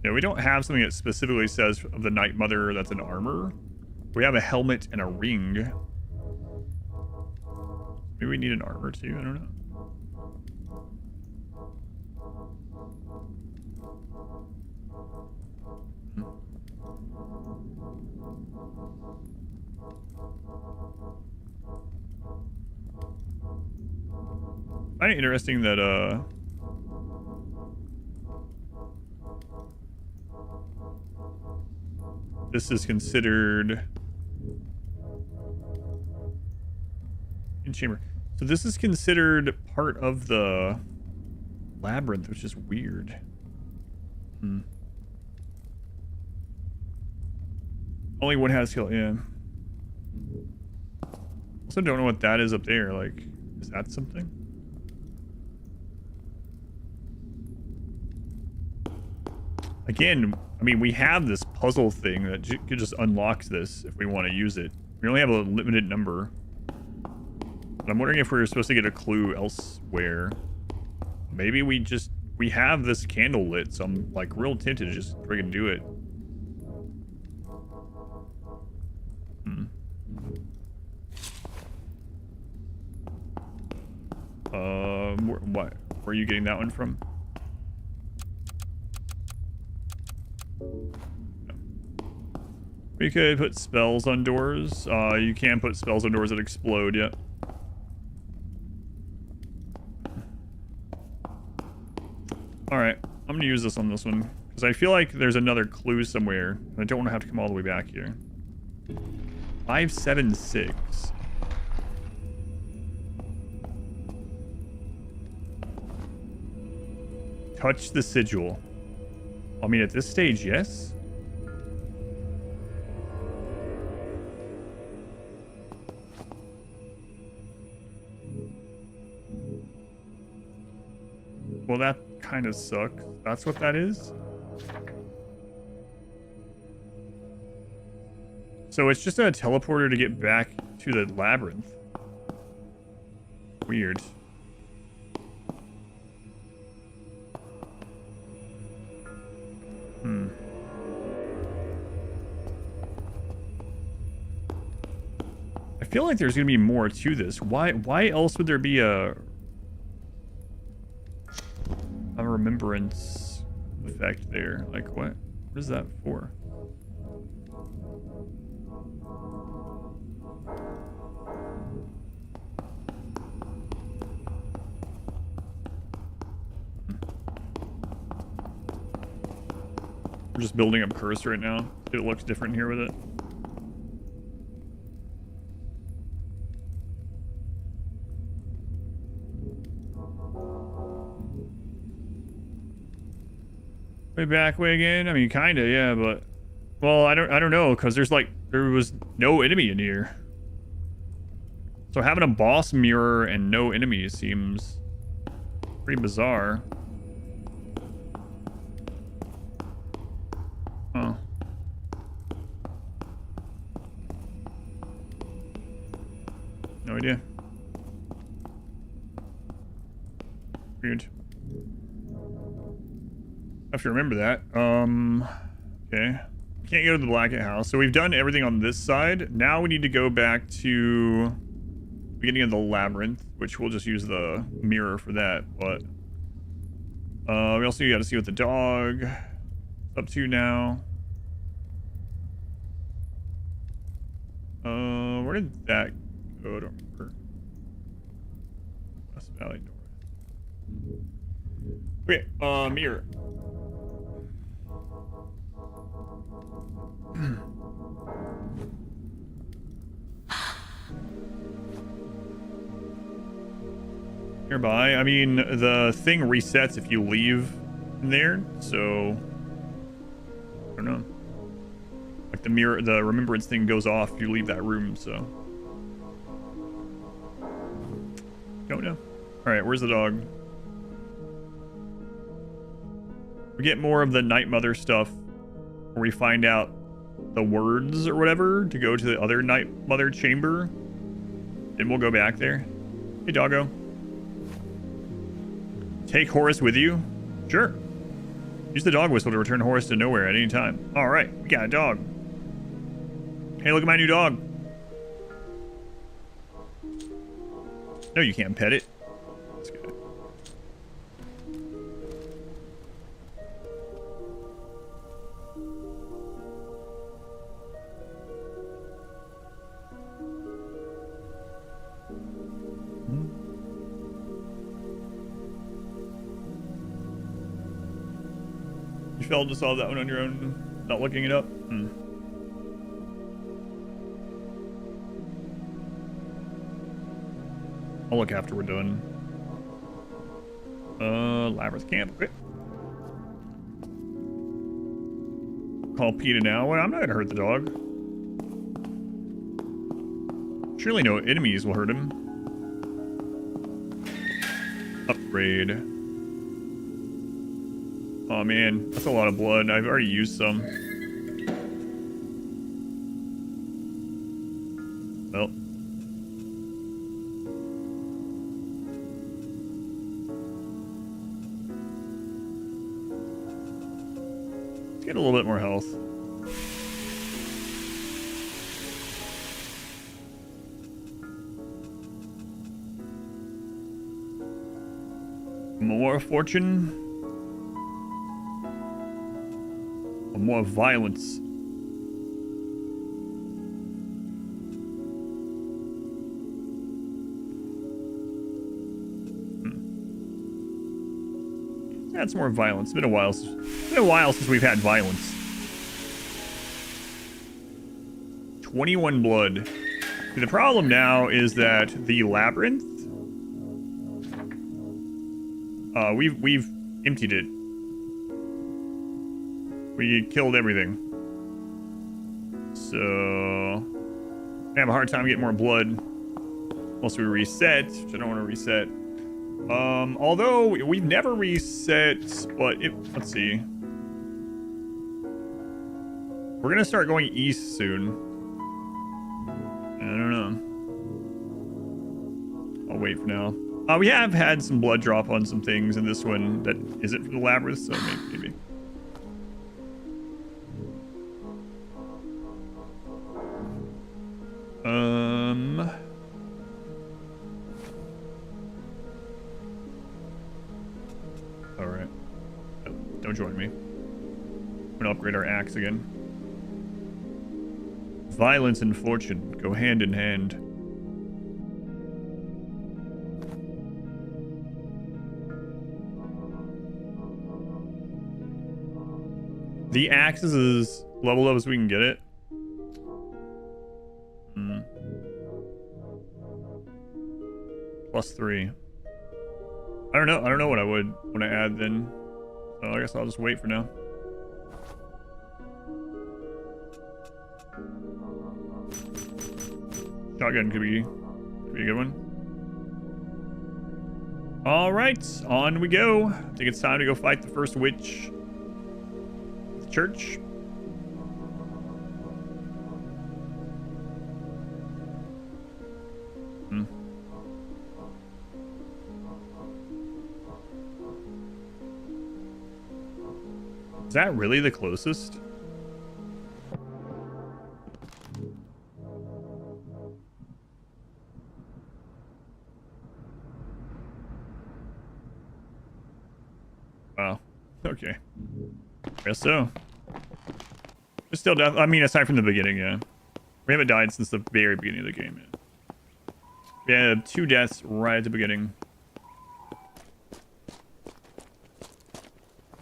Yeah, we don't have something that specifically says of the Night Mother that's an armor. We have a helmet and a ring. Maybe we need an armor too, I don't know. I find it interesting that this is considered in chamber. So this is considered part of the labyrinth, which is weird. Only one has skill, yeah. Also don't know what that is up there. Like, is that something? Again, I mean, we have this puzzle thing that could just unlock this if we want to use it. We only have a limited number. But I'm wondering if we're supposed to get a clue elsewhere. Maybe we have this candle lit, so I'm like real tempted to just friggin' do it. Where are you getting that one from? We could put spells on doors. You can put spells on doors that explode, yeah. Alright, I'm gonna use this on this one. Because I feel like there's another clue somewhere. And I don't want to have to come all the way back here. 576. Touch the sigil. I mean, at this stage, yes. Well, that kind of sucks. That's what that is? So it's just a teleporter to get back to the labyrinth. Weird. I feel like there's gonna be more to this. Why else would there be a remembrance effect there? Like what is that for? We're just building up cursor right now. It looks different here with it. Way back way again? I mean, kinda, yeah, but well, I don't know, because there was no enemy in here. So having a boss mirror and no enemies seems pretty bizarre. Oh. No idea. Weird. I have to remember that. Okay. Can't go to the Blackett house. So we've done everything on this side. Now we need to go back to beginning of the Labyrinth, which we'll just use the mirror for that. But we also got to see what the dog is up to now. Where did that go? I don't remember. West Valley North. Okay, mirror. Nearby. I mean, the thing resets if you leave in there, so I don't know. Like the mirror, the remembrance thing goes off if you leave that room, so don't know. All right, where's the dog? We get more of the Night Mother stuff where we find out the words or whatever to go to the other Night Mother chamber. Then we'll go back there. Hey, doggo. Take Horace with you? Sure. Use the dog whistle to return Horace to nowhere at any time. All right, we got a dog. Hey, look at my new dog. No, you can't pet it. That's good. You failed to solve that one on your own, not looking it up? I'll look after we're done. Labyrinth camp. Okay. Call PETA now. Well, I'm not gonna hurt the dog. Surely no enemies will hurt him. Upgrade. Oh man, that's a lot of blood. I've already used some. Well. Let's get a little bit more health. More fortune. Or more violence. Add some more violence. It's been a while since we've had violence. 21 blood. The problem now is that the Labyrinth, we've emptied it. We killed everything. So I have a hard time getting more blood unless we reset, which I don't want to reset. Although we've never reset, but let's see. We're gonna start going east soon. I don't know. I'll wait for now. We have had some blood drop on some things in this one that isn't for the Labyrinth, so maybe. Alright. Don't join me. I'm gonna upgrade our axe again. Violence and fortune go hand in hand. The axe is as leveled up as we can get it. +3. I don't know what I would want to add then. So I guess I'll just wait for now. Shotgun could be a good one. All right, on we go. I think it's time to go fight the first witch at the church. Is that really the closest? Wow. Okay. Guess so. We're still death. I mean, aside from the beginning, yeah. We haven't died since the very beginning of the game. Yeah. We had 2 deaths right at the beginning.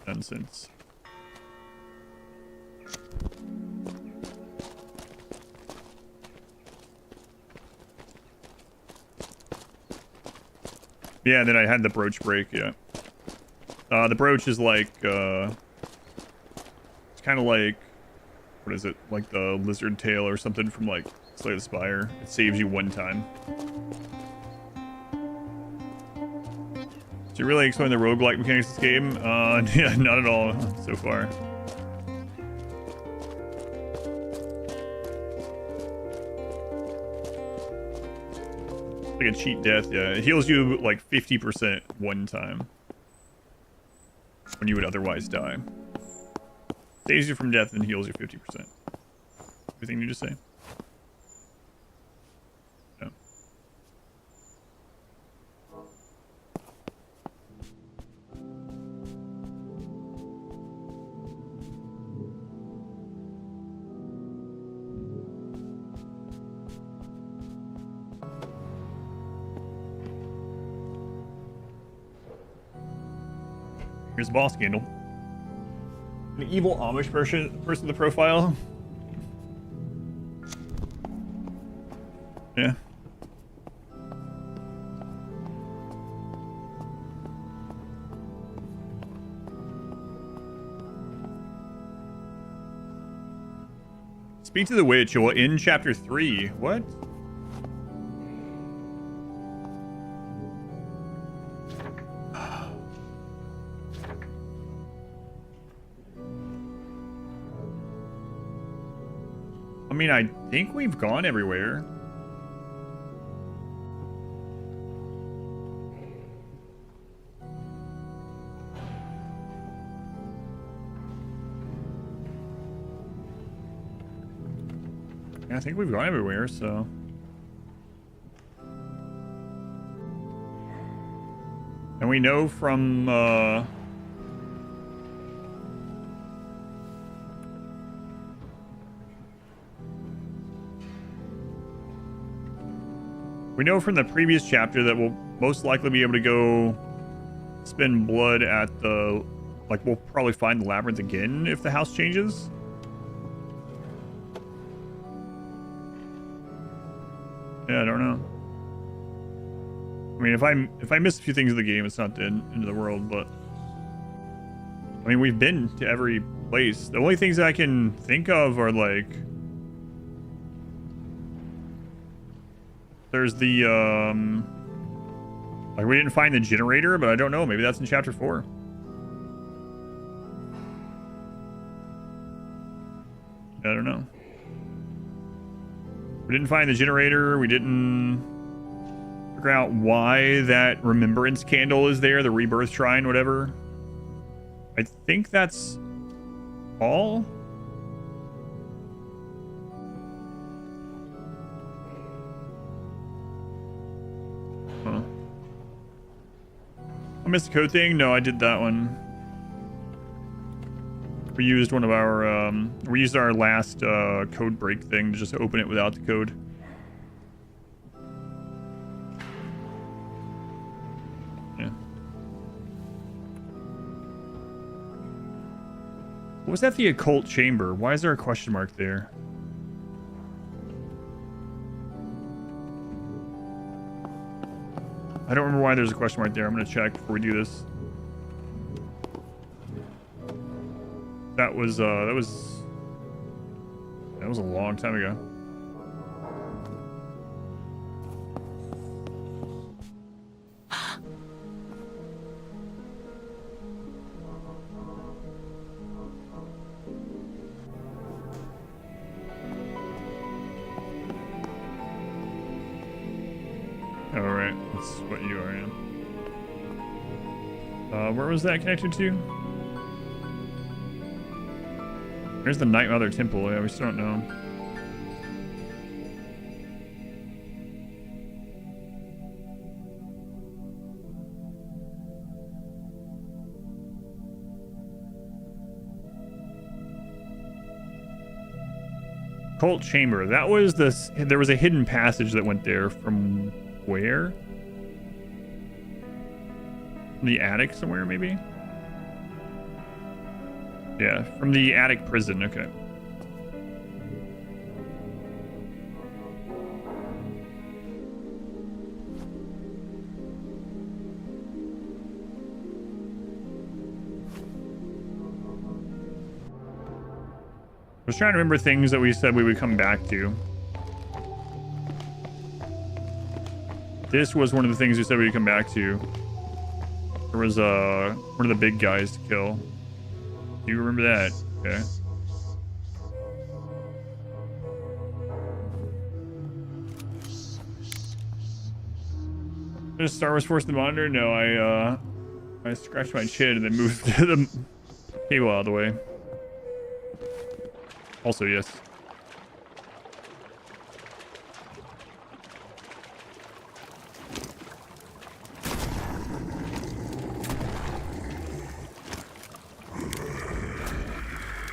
Nonsense. Yeah, and then I had the brooch break, yeah. The brooch is like, it's kind of like, what is it? Like the lizard tail or something from like Slay the Spire. It saves you 1 time. So you really explain the roguelike mechanics of this game? Yeah, not at all so far. Like a cheat death, yeah. It heals you like 50% 1 time. When you would otherwise die. Saves you from death and heals you 50%. Everything you just say? No. Here's the boss candle. An evil Amish person in the profile. Yeah. Speak to the witch. Well, in chapter 3. What? I mean, I think we've gone everywhere. Yeah, I think we've gone everywhere, so... And we know from, we know from the previous chapter that we'll most likely be able to go spend blood at the... Like, we'll probably find the Labyrinth again if the house changes. Yeah, I don't know. I mean, if I miss a few things in the game, it's not the end of the world, but... I mean, we've been to every place. The only things that I can think of are, like... There's the, like, we didn't find the generator, but I don't know. Maybe that's in chapter 4. I don't know. We didn't find the generator. We didn't figure out why that remembrance candle is there, the rebirth shrine, whatever. I think that's all. Huh. I missed the code thing? No, I did that one. We used one of our, we used our last code break thing to just open it without the code. Yeah. Was that the occult chamber? Why is there a question mark there? I don't remember why there's a question mark there. I'm going to check before we do this. That was a long time ago. All right, that's what you are in. Where was that connected to? There's the Night Mother Temple. Yeah, we still don't know. Cult Chamber. That was this. There was a hidden passage that went there from where? From the attic somewhere, maybe? Yeah, from the attic prison. Okay. I was trying to remember things that we said we would come back to. This was one of the things we said we'd come back to. There was one of the big guys to kill. Do you remember that? Okay. Does Star Wars force the monitor? No, I scratched my chin and then moved the cable out of the way. Also, yes.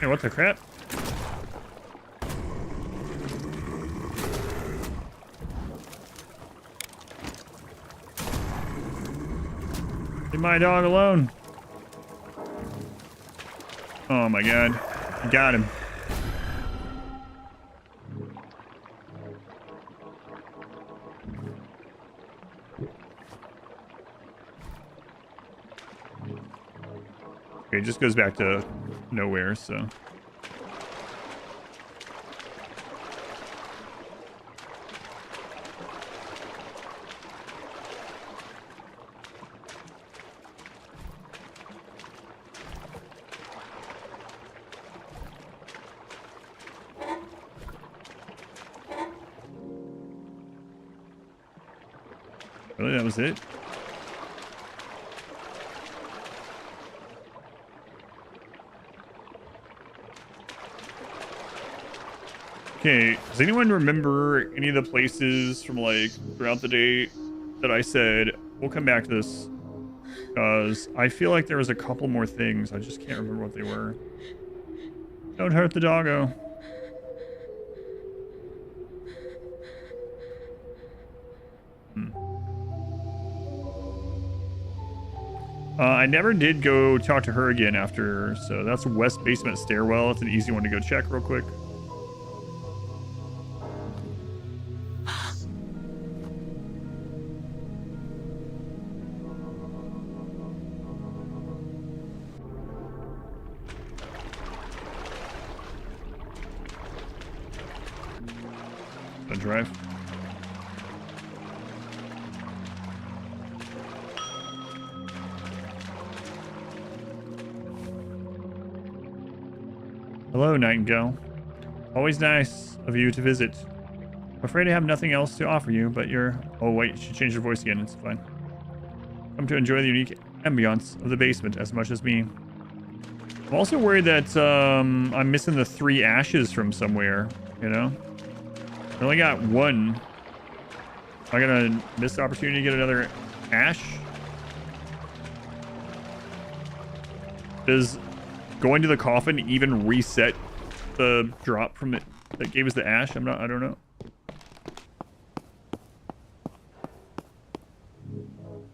Hey, what the crap? Leave my dog alone. Oh my god. I got him. Okay, it just goes back to nowhere, so. Really, that was it? Okay, does anyone remember any of the places from like throughout the day that I said we'll come back to this? Because I feel like there was a couple more things. I just can't remember what they were. Don't hurt the doggo. I never did go talk to her again after, so that's West Basement Stairwell. It's an easy one to go check real quick. The drive. Hello, Nightingale. Always nice of you to visit. I'm afraid I have nothing else to offer you, but you're... Oh, wait, she changed her voice again. It's fine. Come to enjoy the unique ambiance of the basement as much as me. I'm also worried that I'm missing the 3 ashes from somewhere, you know? I only got 1. Am I gonna miss the opportunity to get another ash? Does going to the coffin even reset the drop from it that gave us the ash? I don't know.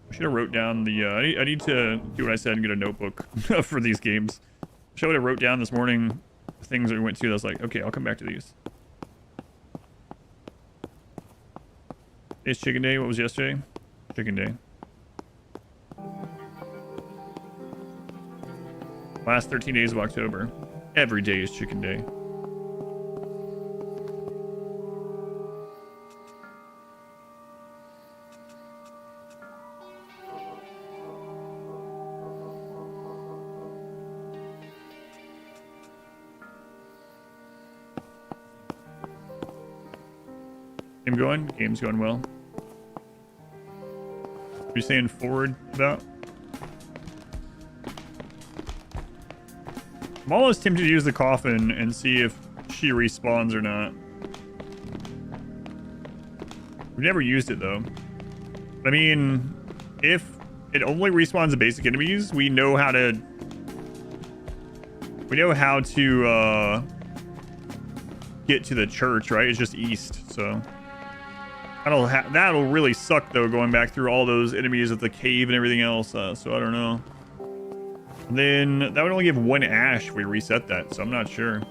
I should have wrote down the I need to do what I said and get a notebook for these games. I should have wrote down this morning the things that we went to. I was like, okay, I'll come back to these. It's chicken day. What was yesterday? Chicken day. Last 13 days of October. Every day is chicken day. Game going? Game's going well. What are you saying forward about? I'm almost tempted to use the coffin and see if she respawns or not. We've never used it though. I mean, if it only respawns the basic enemies, we know how to get to the church, right? It's just east, so that'll really suck though, going back through all those enemies at the cave and everything else. So I don't know. And then that would only give 1 ash if we reset that, so I'm not sure.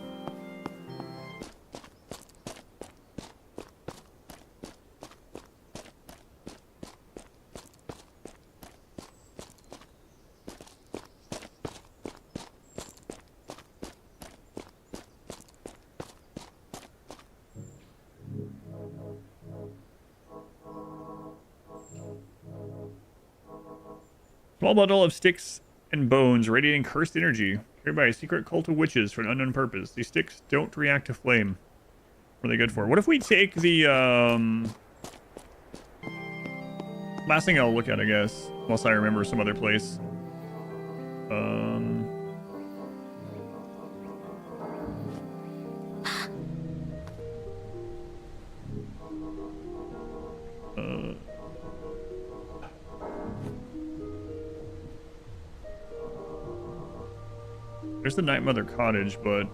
Small bundle of sticks and bones radiating cursed energy carried by a secret cult of witches for an unknown purpose. These sticks don't react to flame. What are they good for? What if we take the last thing I'll look at, I guess, unless I remember some other place. There's the Night Mother Cottage, but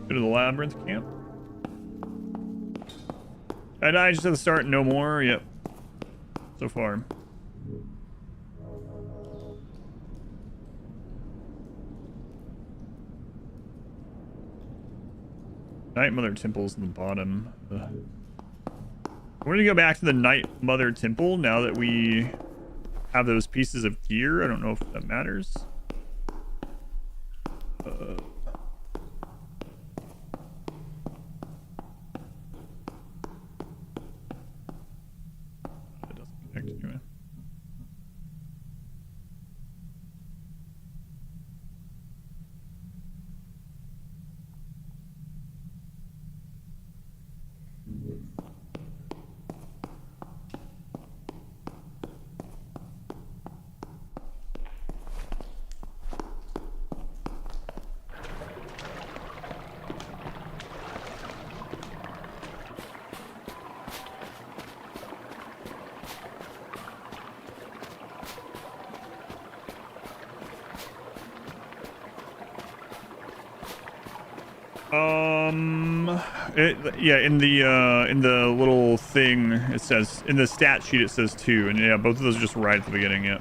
go to the Labyrinth camp. I died just at the start, no more. Yep. So far. Night Mother Temple's in the bottom. Ugh. We're gonna go back to the Night Mother Temple now that we have those pieces of gear. I don't know if that matters. It doesn't connect anyway. Yeah, in the little thing it says, in the stat sheet it says 2, and yeah, both of those are just right at the beginning. Yeah.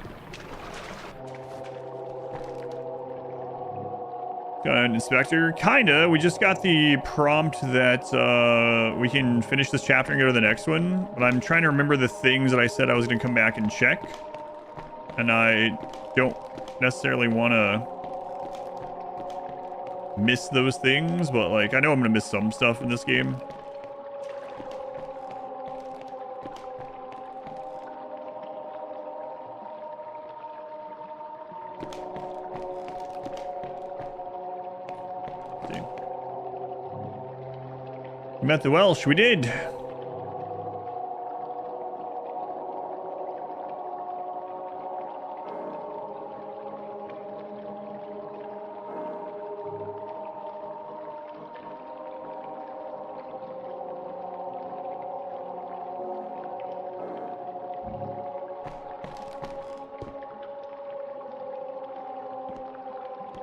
Got an inspector, kinda. We just got the prompt that we can finish this chapter and go to the next one, but I'm trying to remember the things that I said I was gonna come back and check, and I don't necessarily want to miss those things, but like I know I'm gonna miss some stuff in this game. We met the Welsh, we did.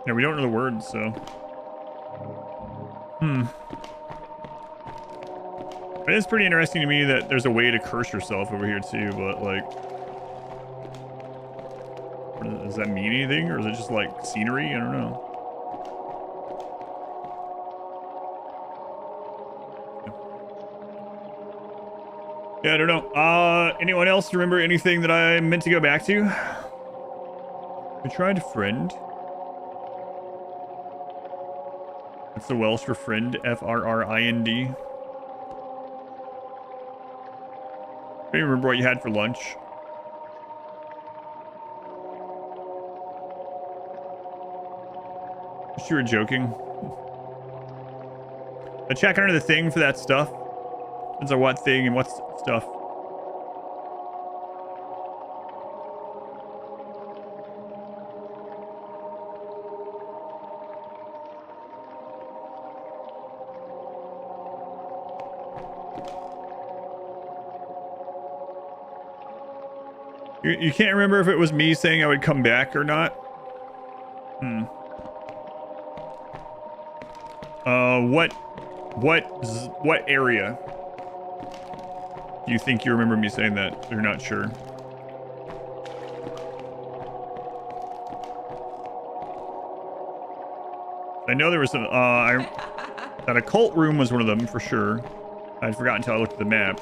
Yeah, we don't know the words, so. It is pretty interesting to me that there's a way to curse yourself over here too, but like, does that mean anything, or is it just like scenery? I don't know. Yeah, I don't know. Anyone else remember anything that I meant to go back to? I tried friend. That's the Welsh for friend, F-R-R-I-N-D. I don't remember what you had for lunch. You were joking. I check under the thing for that stuff. Depends on what thing and what stuff. You can't remember if it was me saying I would come back or not? Hmm. What area? Do you think you remember me saying that? You're not sure. I know there was some, that occult room was one of them for sure. I'd forgotten until I looked at the map.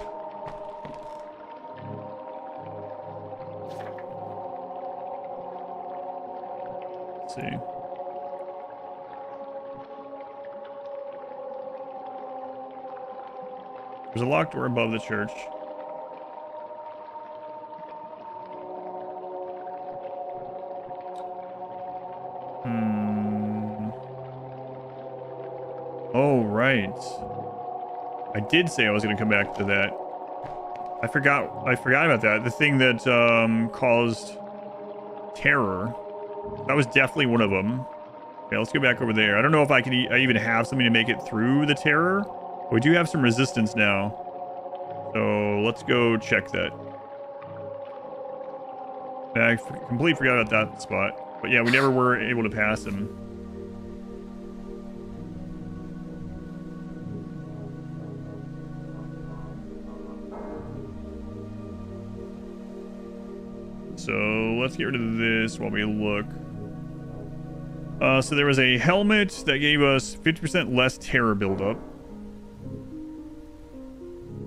Let's see. There's a locked door above the church. Oh, right. I did say I was going to come back to that. I forgot about that. The thing that caused terror. That was definitely one of them. Okay, let's go back over there. I don't know if I even have something to make it through the terror. We do have some resistance now. So let's go check that. I completely forgot about that spot. But yeah, we never were able to pass him. So let's get rid of this while we look. So there was a helmet that gave us 50% less terror buildup.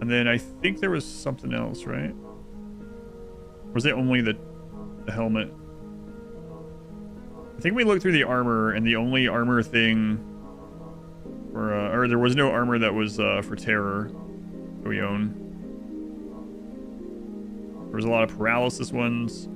And then I think there was something else, right? Or was it only the helmet? I think we looked through the armor, and the only armor thing, or there was no armor that was for terror that we own. There was a lot of paralysis ones.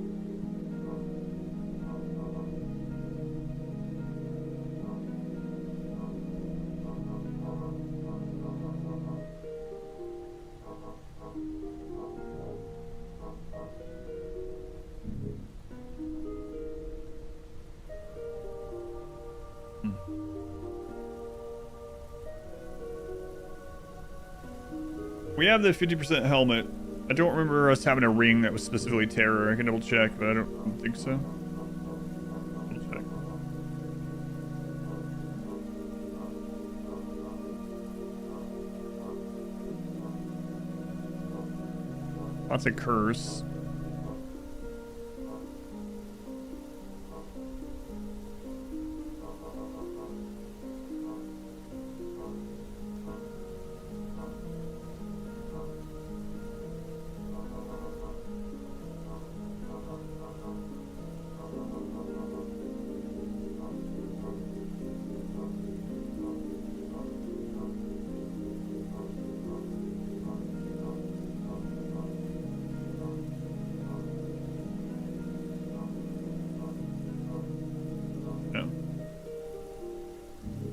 We have the 50% helmet. I don't remember us having a ring that was specifically terror. I can double check, but I don't think so. Double check. Lots of curse.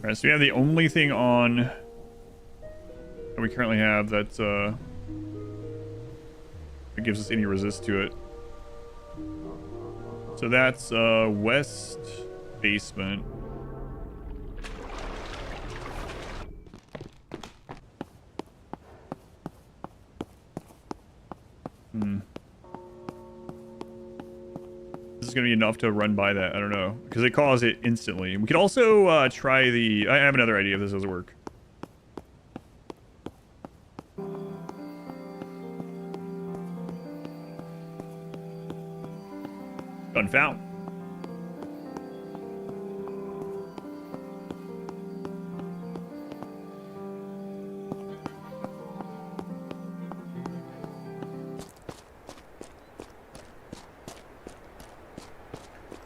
Alright, so we have the only thing on that we currently have that gives us any resist to it. So that's west basement. This is going to be enough to run by that. I don't know. Because it calls it instantly. We could also try the... I have another idea if this doesn't work. Gun found.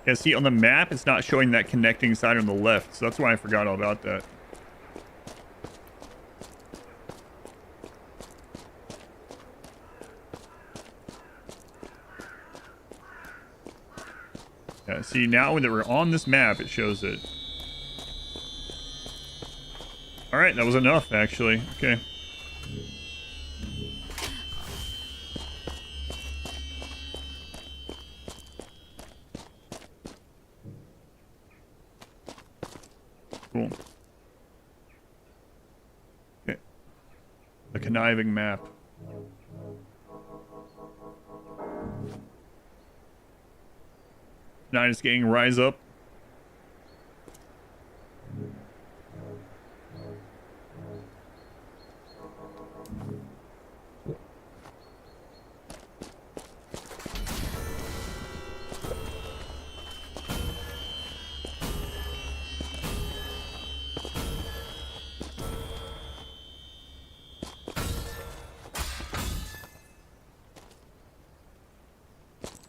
Yeah, see, on the map, it's not showing that connecting sign on the left, so that's why I forgot all about that. Yeah, see, now that we're on this map, it shows it. Alright, that was enough, actually. Okay. Cool. Okay. The conniving map. Nice gang, rise up.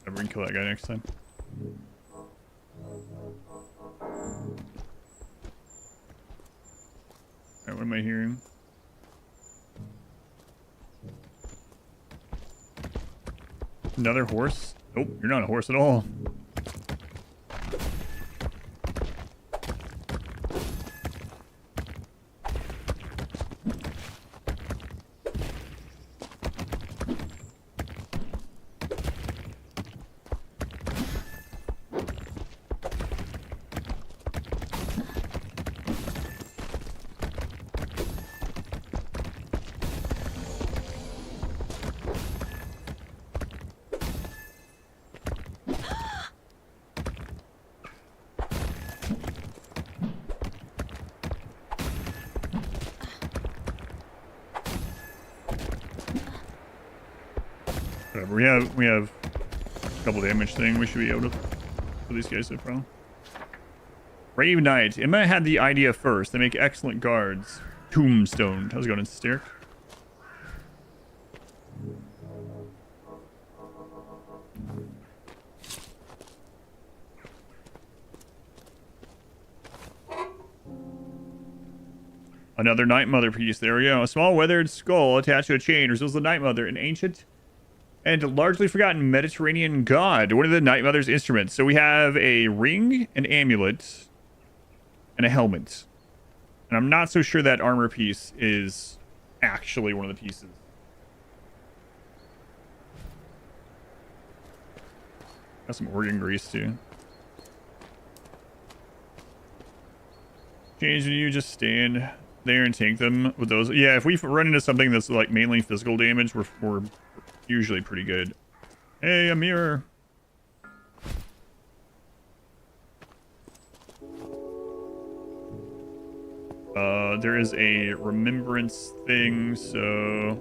We can kill that guy next time. Alright, what am I hearing? Another horse? Nope, you're not a horse at all. Whatever, we have a couple damage thing. We should be able to kill these guys no problem. Brave Knight. Emma had the idea first. They make excellent guards. Tombstone. How's it going, Sterk? Another Night Mother piece. There we go. A small weathered skull attached to a chain resembles the Night Mother, an ancient and largely forgotten Mediterranean god. One of the Night Mother's instruments. So we have a ring, an amulet, and a helmet. And I'm not so sure that armor piece is actually one of the pieces. Got some organ grease too. Change you just stand there and tank them with those. Yeah, if we run into something that's like mainly physical damage, we're usually pretty good. Hey, a mirror. There is a remembrance thing, so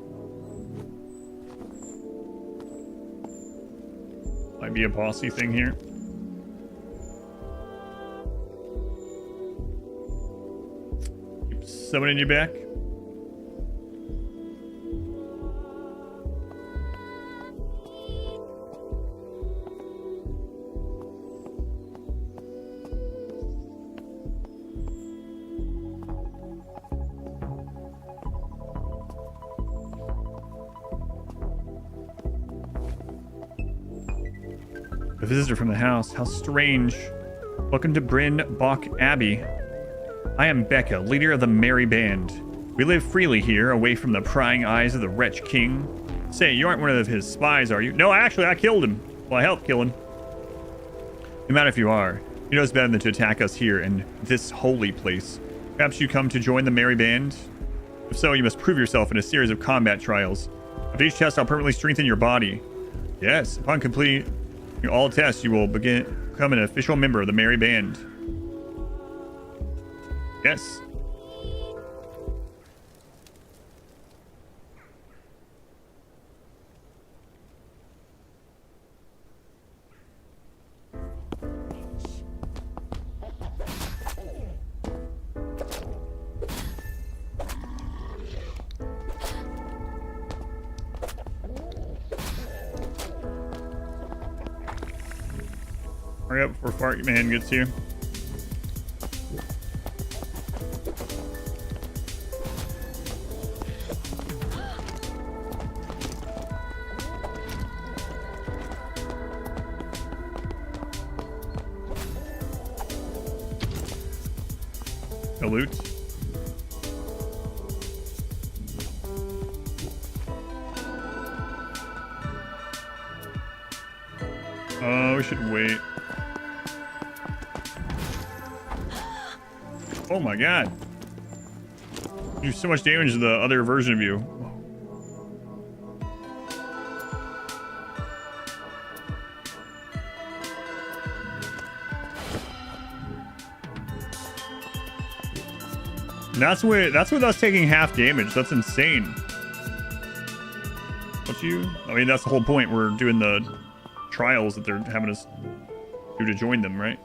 might be a bossy thing here. Keep summoning you back. A visitor from the house. How strange. Welcome to Bryn Bach Abbey. I am Becca, leader of the Merry Band. We live freely here, away from the prying eyes of the wretch king. Say, you aren't one of his spies, are you? No, actually, I killed him. Well, I helped kill him. No matter if you are, you know it's better than to attack us here in this holy place. Perhaps you come to join the Merry Band? If so, you must prove yourself in a series of combat trials. After each test, I'll permanently strengthen your body. Yes, upon completing all tests, you will become an official member of the Merry Band. Yes. Hurry up before Fart Man gets here. No loot. Oh, we should wait. Oh my god. You do so much damage to the other version of you. That's with us taking half damage. That's insane. I mean, that's the whole point. We're doing the trials that they're having us do to join them, right?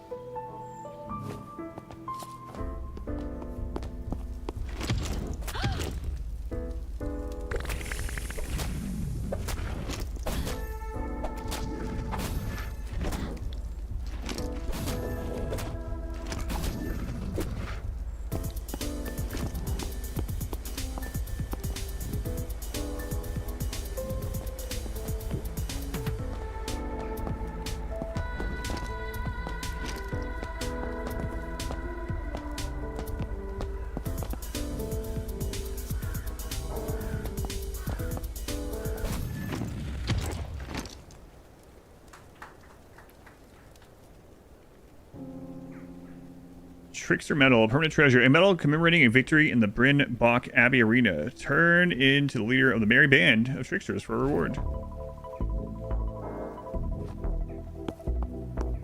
Trickster medal, a permanent treasure. A medal commemorating a victory in the Bryn Bach Abbey Arena. Turn into the leader of the merry band of tricksters for a reward.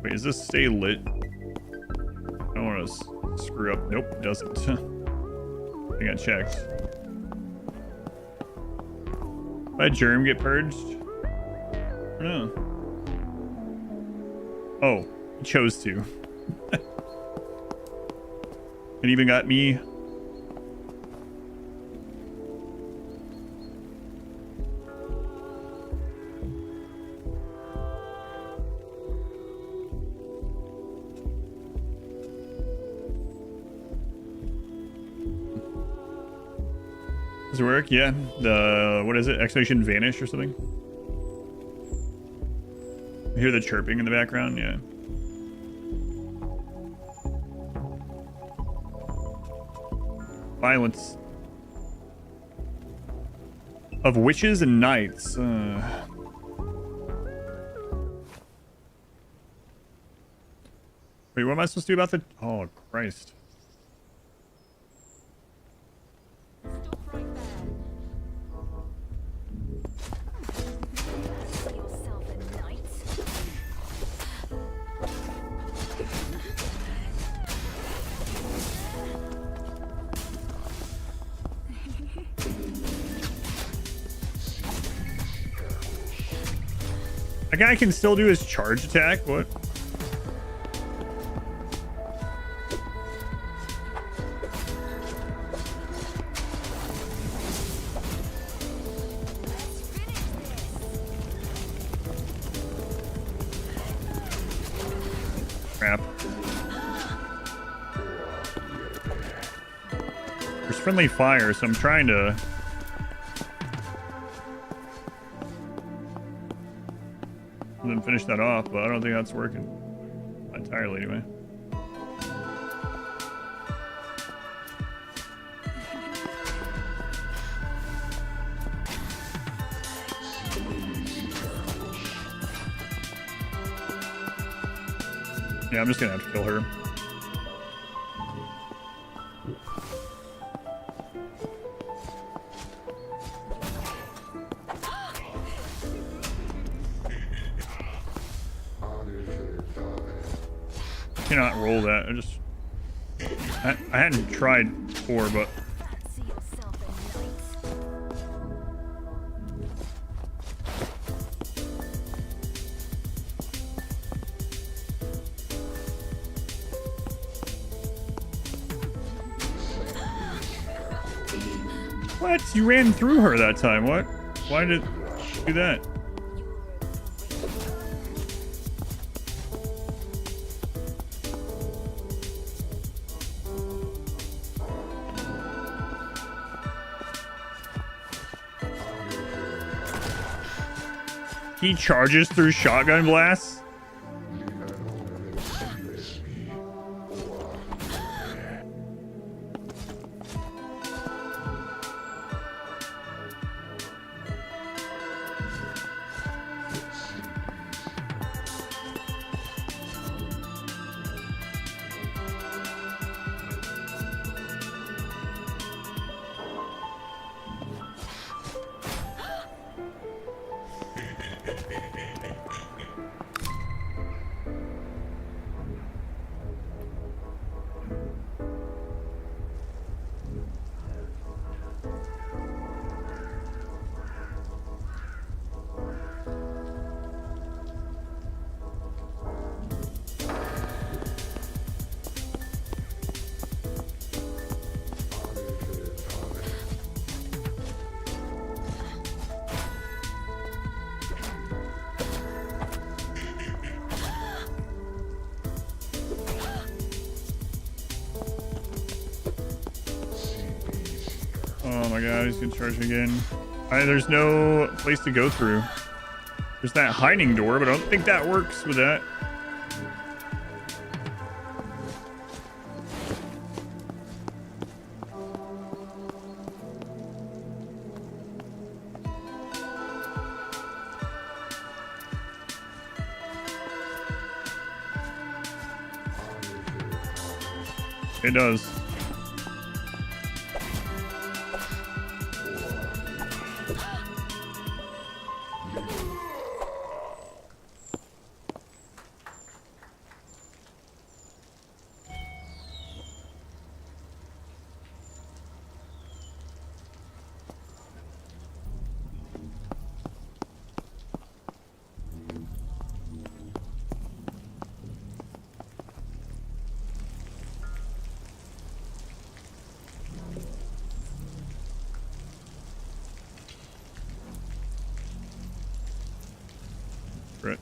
Wait, does this stay lit? I don't want to screw up. Nope, it doesn't. I think I checked. Did my germ get purged? I don't know. Oh, it chose to. It even got me. Does it work? Yeah. The, what is it? Exhalation vanish or something? I hear the chirping in the background. Yeah. Violence of witches and knights. Wait, what am I supposed to do about the... Oh, Christ. Stop right there. See yourself a knight. That guy can still do his charge attack? What? Crap. There's friendly fire, so I'm trying to... and then finish that off, but I don't think that's working entirely anyway. Yeah, I'm just gonna have to kill her. Cannot roll that. I hadn't tried before, but Fancy yourself a knight. what? You ran through her that time. What? Why did it do that? He charges through shotgun blasts. Oh my god, he's gonna charge me again. There's no place to go through. There's that hiding door, but I don't think that works with that. It does. Right.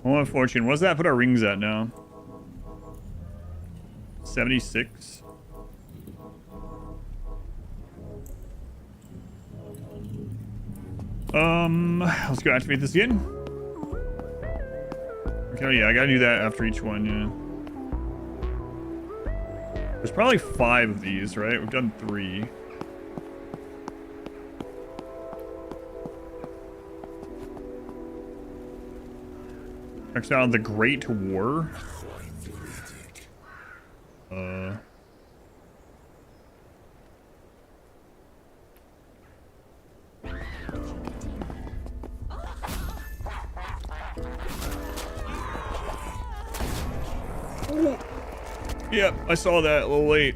Well, fortune. What's that put our rings at now? 76. Let's go activate this again. Okay, yeah, I gotta do that after each one, yeah. There's probably 5 of these, right? We've done 3. Next out, the Great War. Yep, I saw that a little late.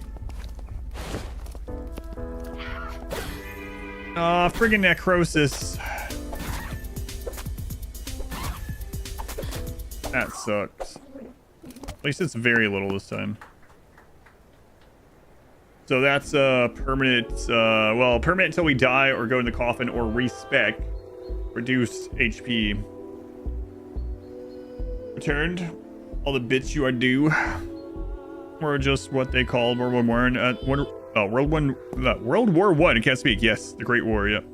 Friggin' necrosis. That sucks. At least it's very little this time. So that's permanent, well, permanent until we die or go in the coffin or respec. Reduced HP. Returned. All the bits you are due. Or just what they called World War I. World War I. I can't speak. Yes, the Great War. Yep.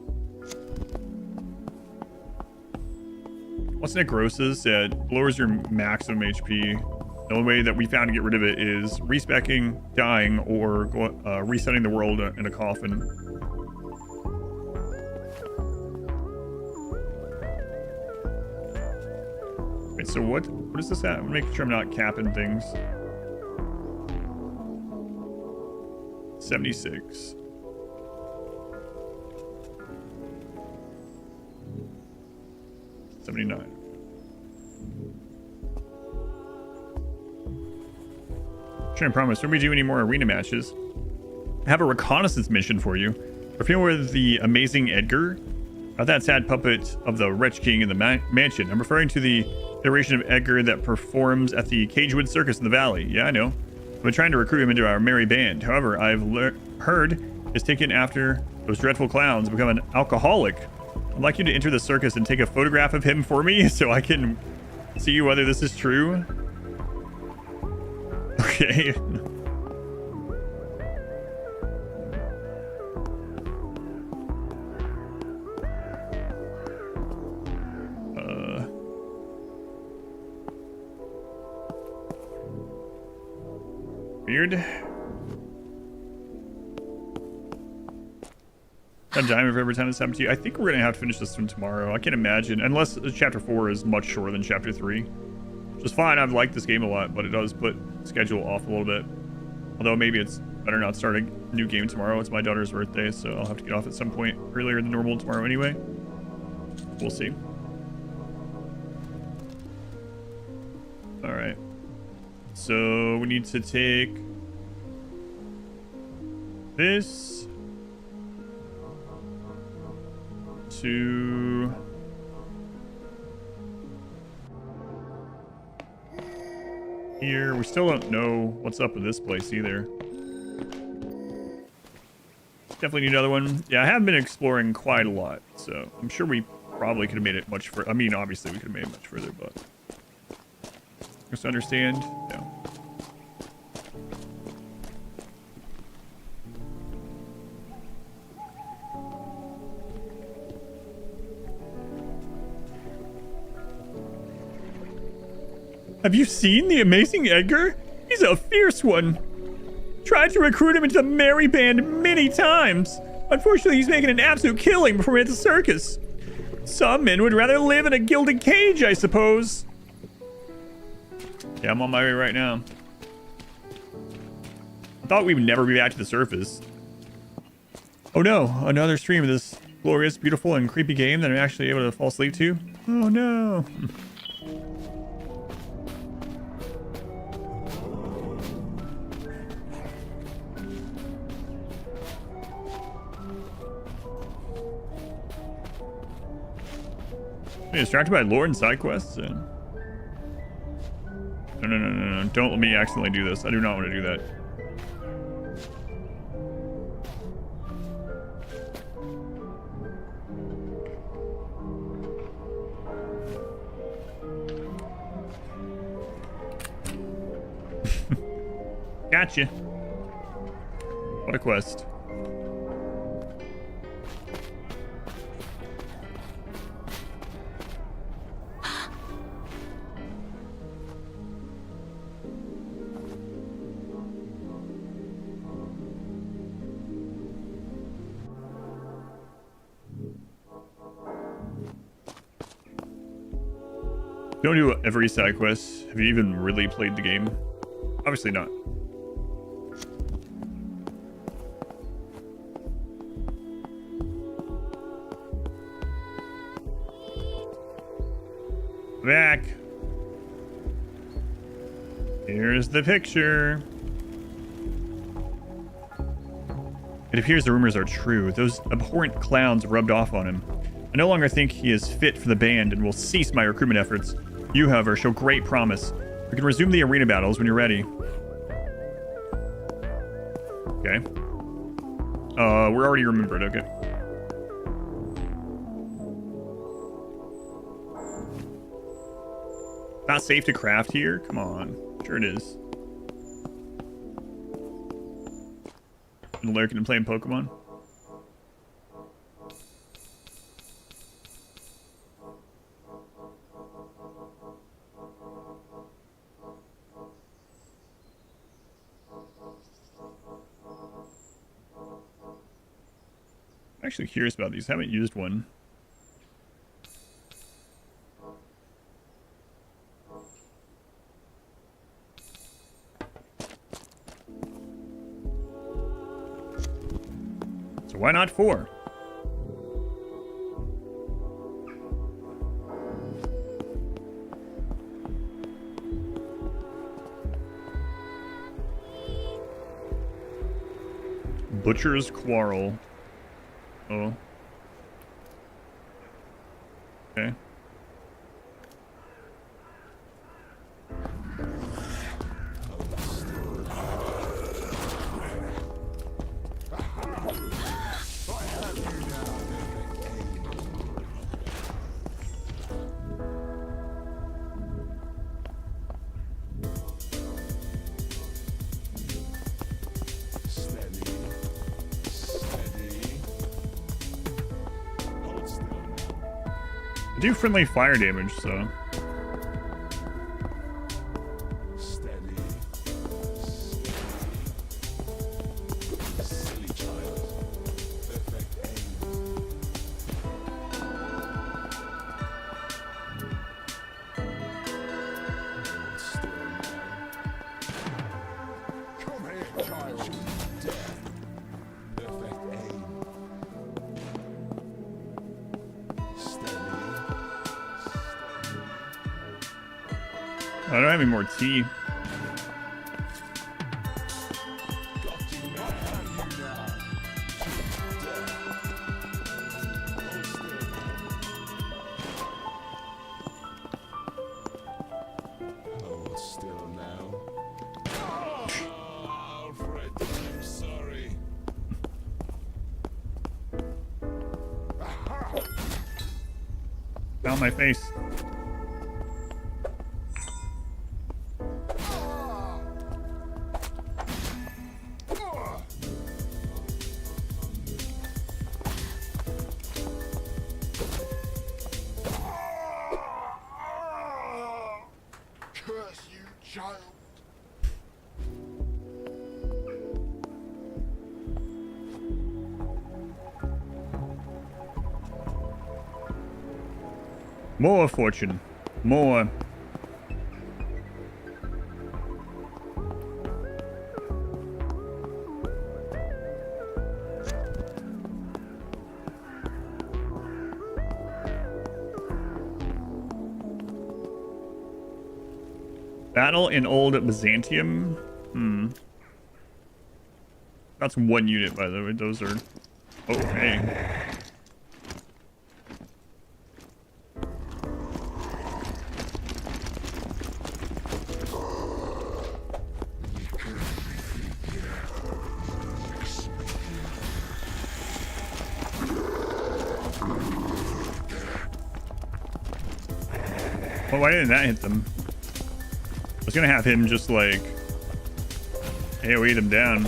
What's necrosis? It lowers your maximum HP. The only way that we found to get rid of it is respecking, dying, or resetting the world in a coffin. Wait, so what is this at? I'm making sure I'm not capping things. 76. $79. Trying to promise, don't we do any more arena matches? I have a reconnaissance mission for you. Are you familiar with the amazing Edgar? Not that sad puppet of the wretch king in the mansion. I'm referring to the iteration of Edgar that performs at the Cagewood Circus in the valley. Yeah, I know. I've been trying to recruit him into our merry band. However, I've heard he's taken after those dreadful clowns and become an alcoholic. I'd like you to enter the circus and take a photograph of him for me so I can see whether this is true. Okay. Weird. I'm dying every time this happens to you. I think we're gonna have to finish this one tomorrow. I can't imagine, unless chapter 4 is much shorter than chapter 3. Which is fine. I've liked this game a lot, but it does put schedule off a little bit. Although maybe it's better not start a new game tomorrow. It's my daughter's birthday, so I'll have to get off at some point earlier than normal tomorrow anyway. We'll see. All right. So we need to take this to here. We still don't know what's up with this place either. Definitely need another one. Yeah, I have been exploring quite a lot, so I'm sure we probably could have made it much further. I mean, obviously we could have made it much further, but just understand. No. Have you seen the amazing Edgar? He's a fierce one. Tried to recruit him into the merry band many times. Unfortunately, he's making an absolute killing before we hit the circus. Some men would rather live in a gilded cage, I suppose. Yeah, I'm on my way right now. I thought we would never be back to the surface. Oh no, another stream of this glorious, beautiful, and creepy game that I'm actually able to fall asleep to. Oh no. I'm distracted by lore and side quests. No. Don't let me accidentally do this. I do not want to do that. Gotcha. What a quest. Don't do every side quest. Have you even really played the game? Obviously not. Back. Here's the picture. It appears the rumors are true. Those abhorrent clowns rubbed off on him. I no longer think he is fit for the band and will cease my recruitment efforts. You, however, show great promise. We can resume the arena battles when you're ready. Okay. We're already remembered, okay. Not safe to craft here? Come on. Sure it is. And lurking and playing Pokemon? I'm actually curious about these. I haven't used one. So why not 4? Butcher's Quarrel. Oh. Okay. I do friendly fire damage, so. I don't have any more tea. Found my face. Curse More fortune. More. Battle in Old Byzantium. That's one unit, by the way. Those are... Oh, hey. Well, why didn't that hit them? I was gonna have him just like AoE them down.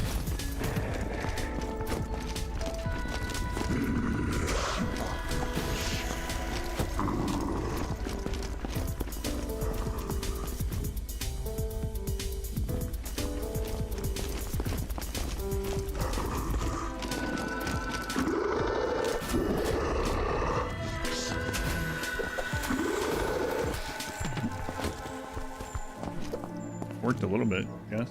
Worked a little bit, I guess.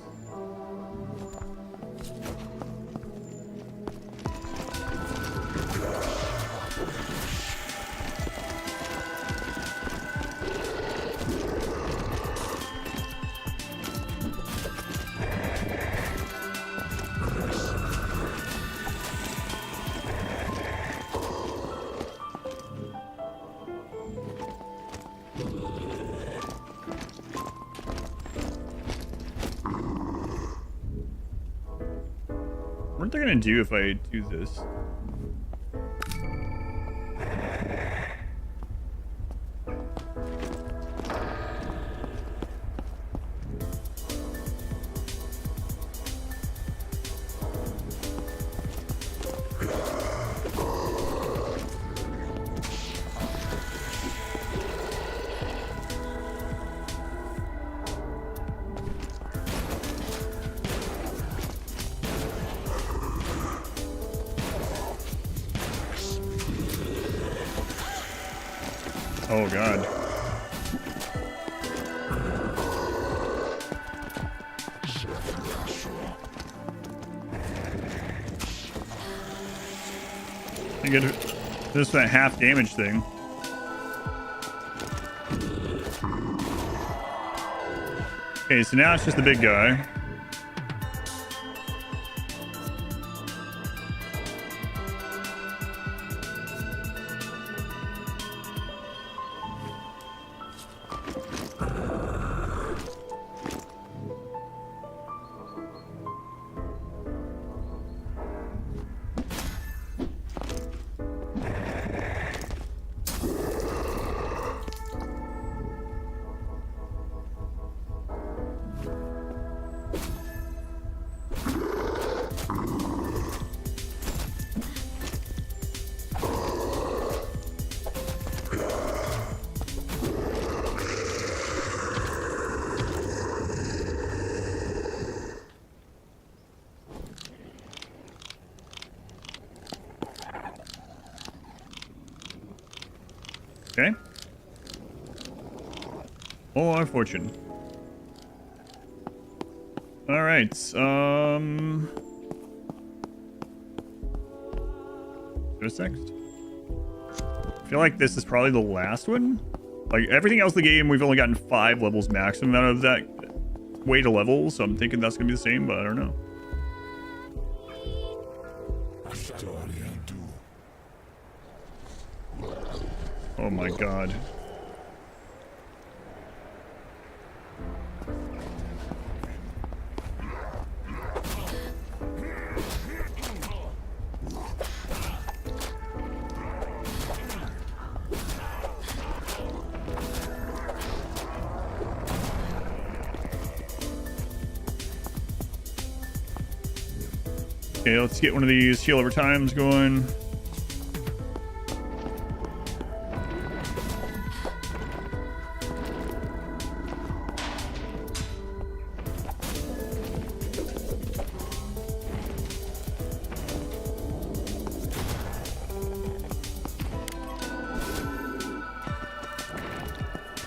What are they gonna do if I do this? Oh god. You get this that half damage thing. Okay, so now it's just the big guy. Okay. Oh, our fortune. All right. What's next? I feel like this is probably the last one. Like everything else in the game, we've only gotten 5 levels maximum out of that way to level, so I'm thinking that's gonna be the same, but I don't know. Oh my god. Okay, let's get one of these heal over times going.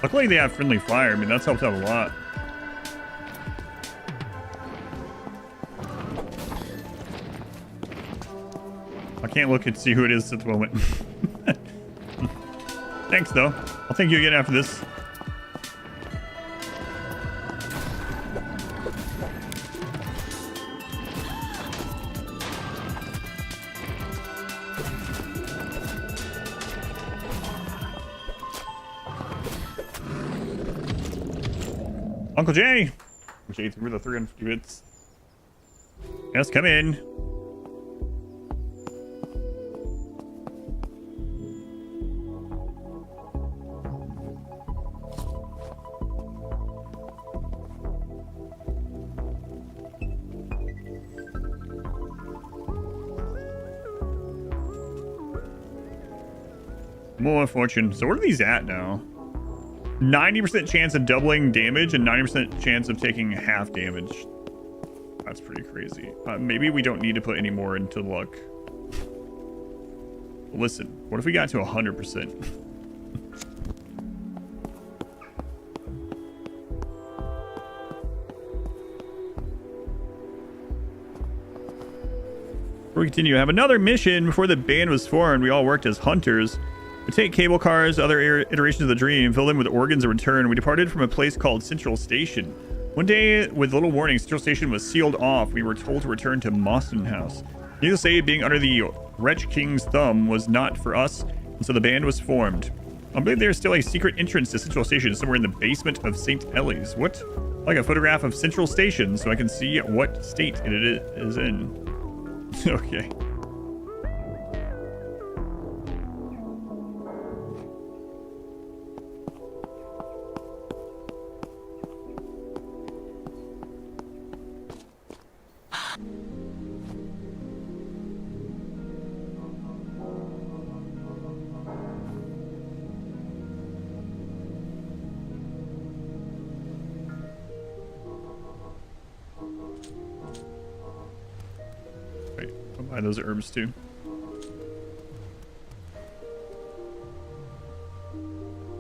Luckily they have friendly fire. I mean, that's helped out a lot. I can't look and see who it is at the moment. Thanks, though. I'll thank you again after this. Uncle Jay! Jay threw the 350 bits. Yes, come in. More fortune. So what are these at now? 90% chance of doubling damage and 90% chance of taking half damage. That's pretty crazy. Maybe we don't need to put any more into luck. Listen, what if we got to 100%? Before we continue, I have another mission. Before the band was formed, we all worked as hunters. We take cable cars, other iterations of the dream, fill them with organs, and return. We departed from a place called Central Station. One day, with little warning, Central Station was sealed off. We were told to return to Mawson House. Needless to say, being under the Wretch King's thumb was not for us, and so the band was formed. I believe there's still a secret entrance to Central Station somewhere in the basement of St. Ellie's. What? Like a photograph of Central Station so I can see what state it is in. Okay. Buy those herbs too.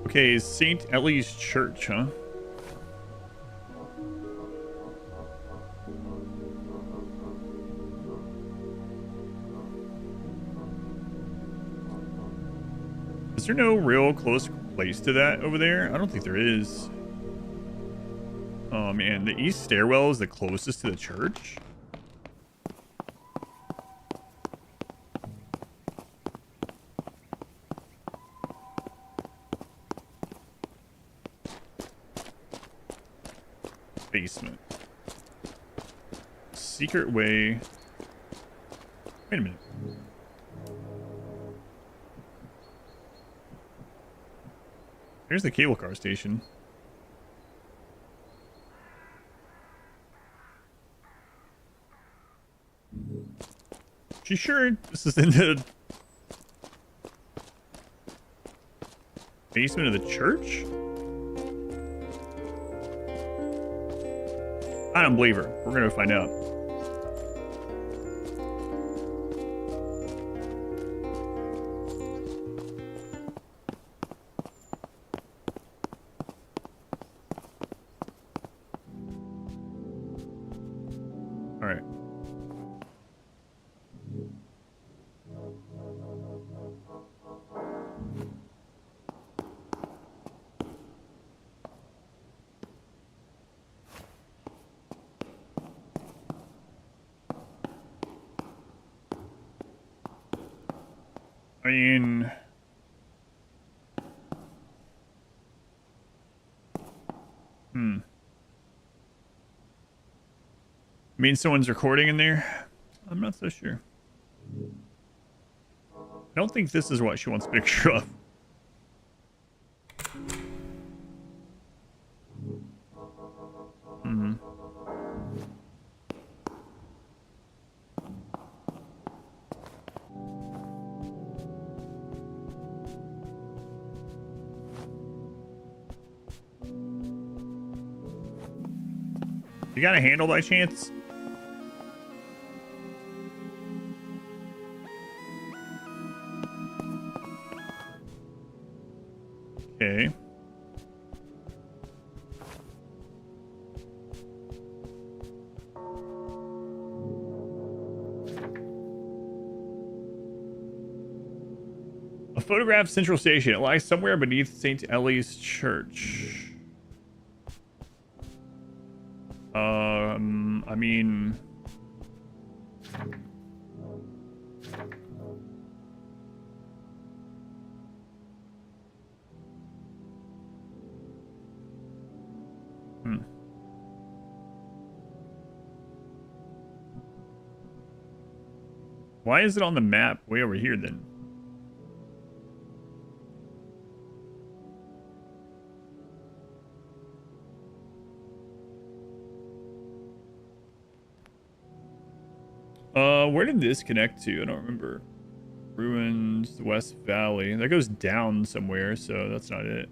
Okay, St. Ellie's Church, huh? Is there no real close place to that over there? I don't think there is. Oh man, the east stairwell is the closest to the church? Basement. Secret way. Wait a minute. There's the cable car station. You sure this is in the basement of the church? I don't believe her. We're gonna find out. All right. I mean, mean someone's recording in there? I'm not so sure. I don't think this is what she wants a picture of. You got a handle by chance? Okay. Photograph Central Station. It lies somewhere beneath St. Ellie's Church. I mean... Why is it on the map way over here then? Where did this connect to? I don't remember. Ruins, the West Valley. That goes down somewhere, so that's not it.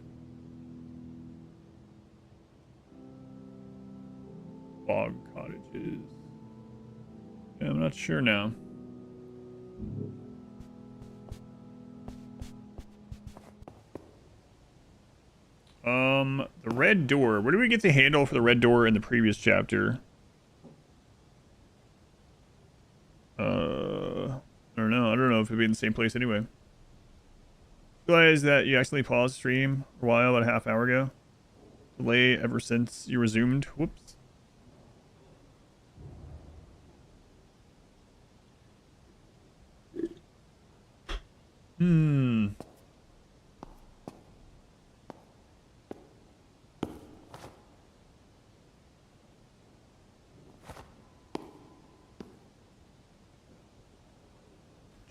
Fog cottages. Yeah, I'm not sure now. The red door. Where do we get the handle for the red door in the previous chapter? I don't know. I don't know if it'd be in the same place anyway. Realize that you accidentally paused stream for a while, about a half hour ago. Delay ever since you resumed. Whoops.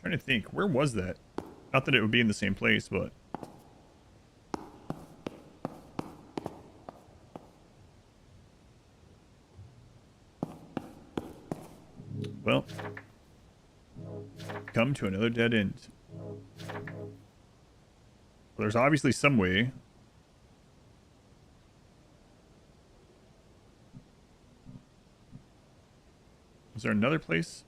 Trying to think, where was that? Not that it would be in the same place, but... Well, come to another dead end. Well, there's obviously some way. Is there another place?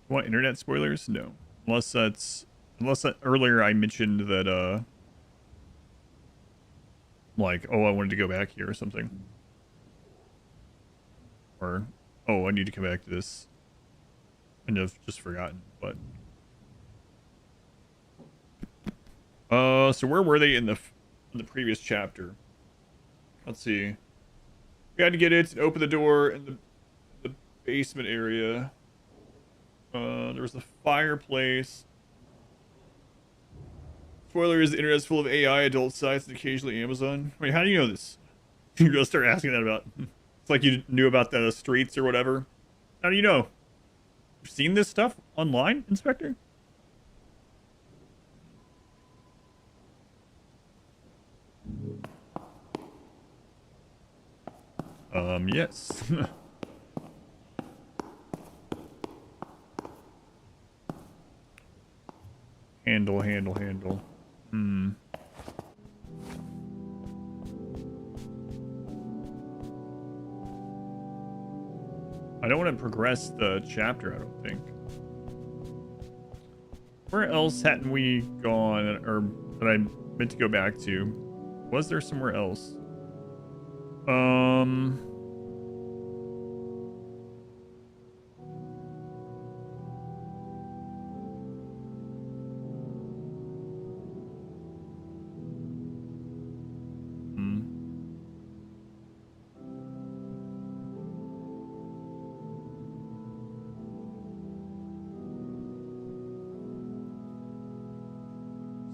You want internet spoilers? No. Unless that earlier I mentioned that, like, oh, I wanted to go back here or something. Or, oh, I need to come back to this. And I've just forgotten, but... so where were they in the previous chapter? Let's see. We had to get it and open the door in the basement area. There was the fireplace. Spoiler is the internet is full of AI, adult sites, and occasionally Amazon. Wait, how do you know this? You're gonna start asking that about... It's like you knew about the streets or whatever. How do you know? You've seen this stuff online, Inspector? Yes. Handle. I don't want to progress the chapter, I don't think. Where else hadn't we gone, or that I meant to go back to? Was there somewhere else?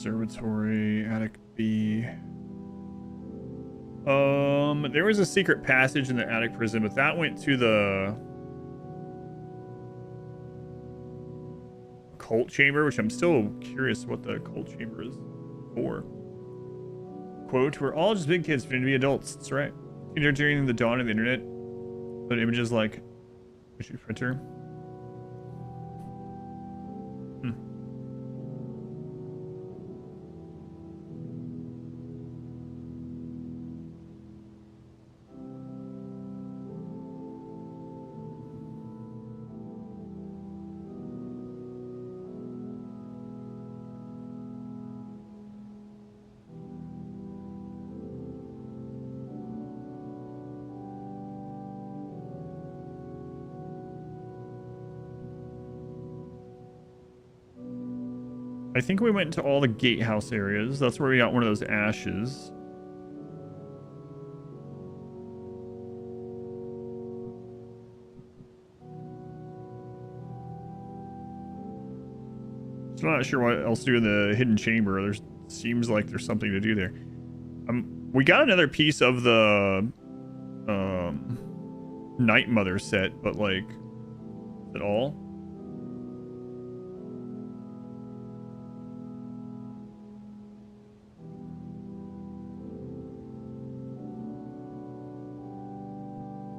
Observatory, attic B. There was a secret passage in the attic prison, but that went to the cult chamber, which I'm still curious what the cult chamber is for. Quote, we're all just big kids pretending to be adults. That's right. During the dawn of the internet, but images like issue printer. I think we went into all the gatehouse areas. That's where we got one of those ashes. So I'm not sure what else to do in the hidden chamber. There seems like there's something to do there. We got another piece of the Night Mother set, but like, is it all?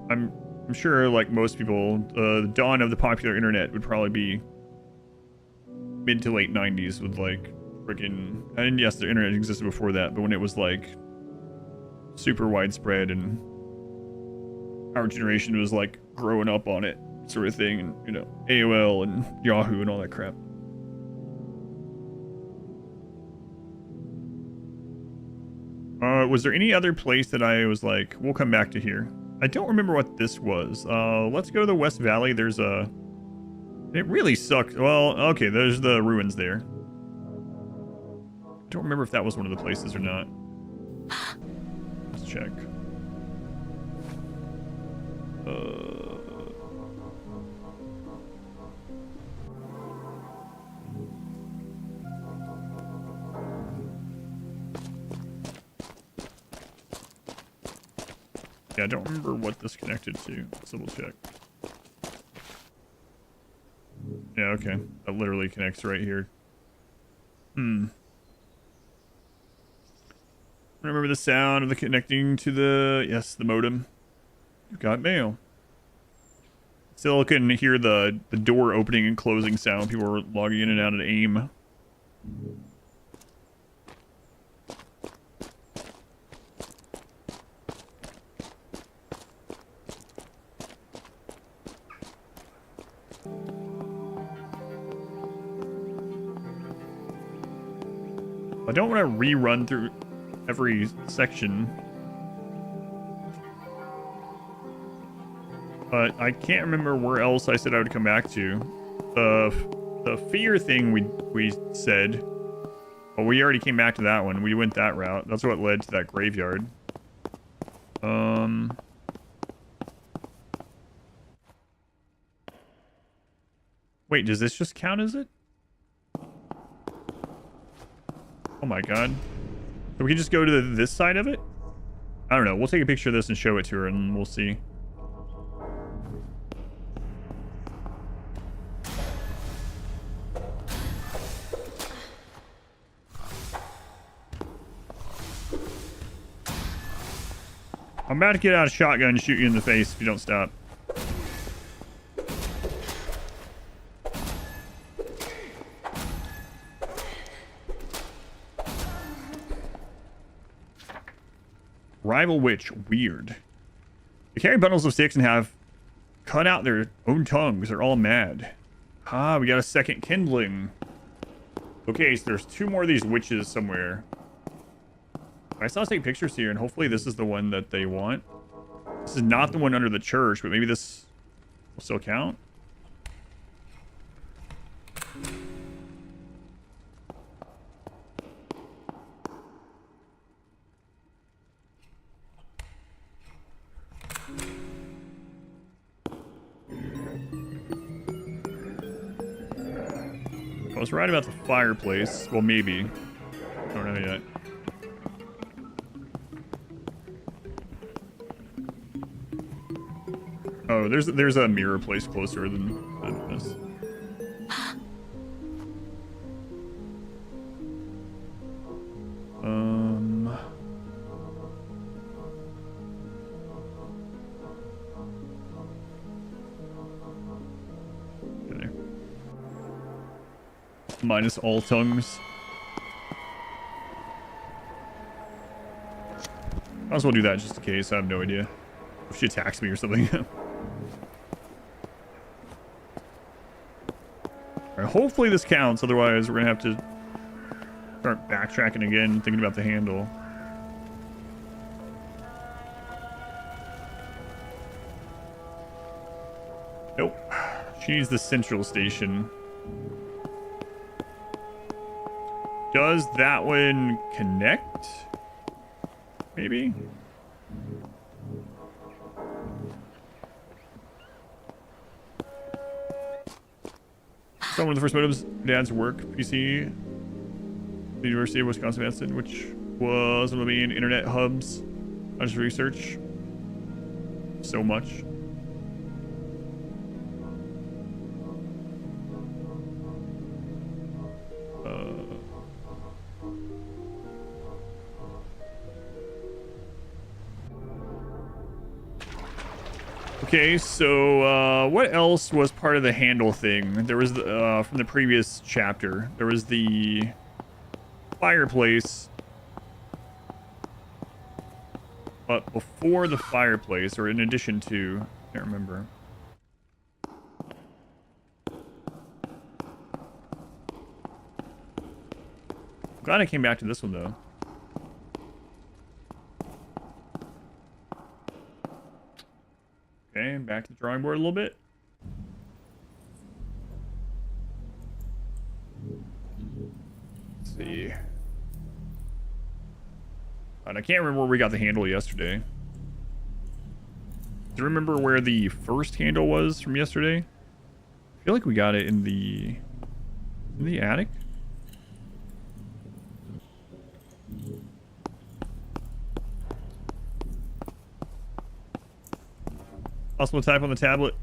I'm sure, like most people, the dawn of the popular internet would probably be mid to late 90s with like freaking, and yes, the internet existed before that, but when it was like super widespread and our generation was like growing up on it sort of thing, and you know, AOL and Yahoo and all that crap. Was there any other place that I was like, we'll come back to here? I don't remember what this was. Let's go to the West Valley. There's a... It really sucks. Well, okay, there's the ruins there. I don't remember if that was one of the places or not. Let's check. Yeah, I don't remember what this connected to. Let's double check. Yeah, okay. That literally connects right here. Remember the sound of the connecting to the... Yes, the modem. You've got mail. Still can hear the door opening and closing sound. People were logging in and out at AIM. I don't want to rerun through every section. But I can't remember where else I said I would come back to. The fear thing we said. Well, we already came back to that one. We went that route. That's what led to that graveyard. Wait, does this just count as it? Oh my god. So we can just go to this side of it? I don't know. We'll take a picture of this and show it to her and we'll see. I'm about to get out a shotgun and shoot you in the face if you don't stop. Rival witch, weird. They carry bundles of sticks and have cut out their own tongues. They're all mad. Ah, we got a second kindling. Okay, so there's two more of these witches somewhere. I saw us take pictures here, and hopefully this is the one that they want. This is not the one under the church, but maybe this will still count. I was right about the fireplace. Well, maybe. I don't know yet. Oh, there's a mirror place closer than this. Okay. Minus all tongues. Might as well do that just in case. I have no idea if she attacks me or something. Alright, hopefully this counts, otherwise we're gonna have to start backtracking again, thinking about the handle. Nope. She needs the central station. Does that one connect? Maybe? Some of the first motives, Dad's work, PC, the University of Wisconsin-Madison, which was one of the main internet hubs. I just research so much. Okay, so what else was part of the handle thing? There was the, from the previous chapter. There was the fireplace. But before the fireplace, or in addition to, I can't remember. Glad I came back to this one though. Okay, back to the drawing board a little bit. Let's see. And I can't remember where we got the handle yesterday. Do you remember where the first handle was from yesterday? I feel like we got it in the attic. Possible to type on the tablet.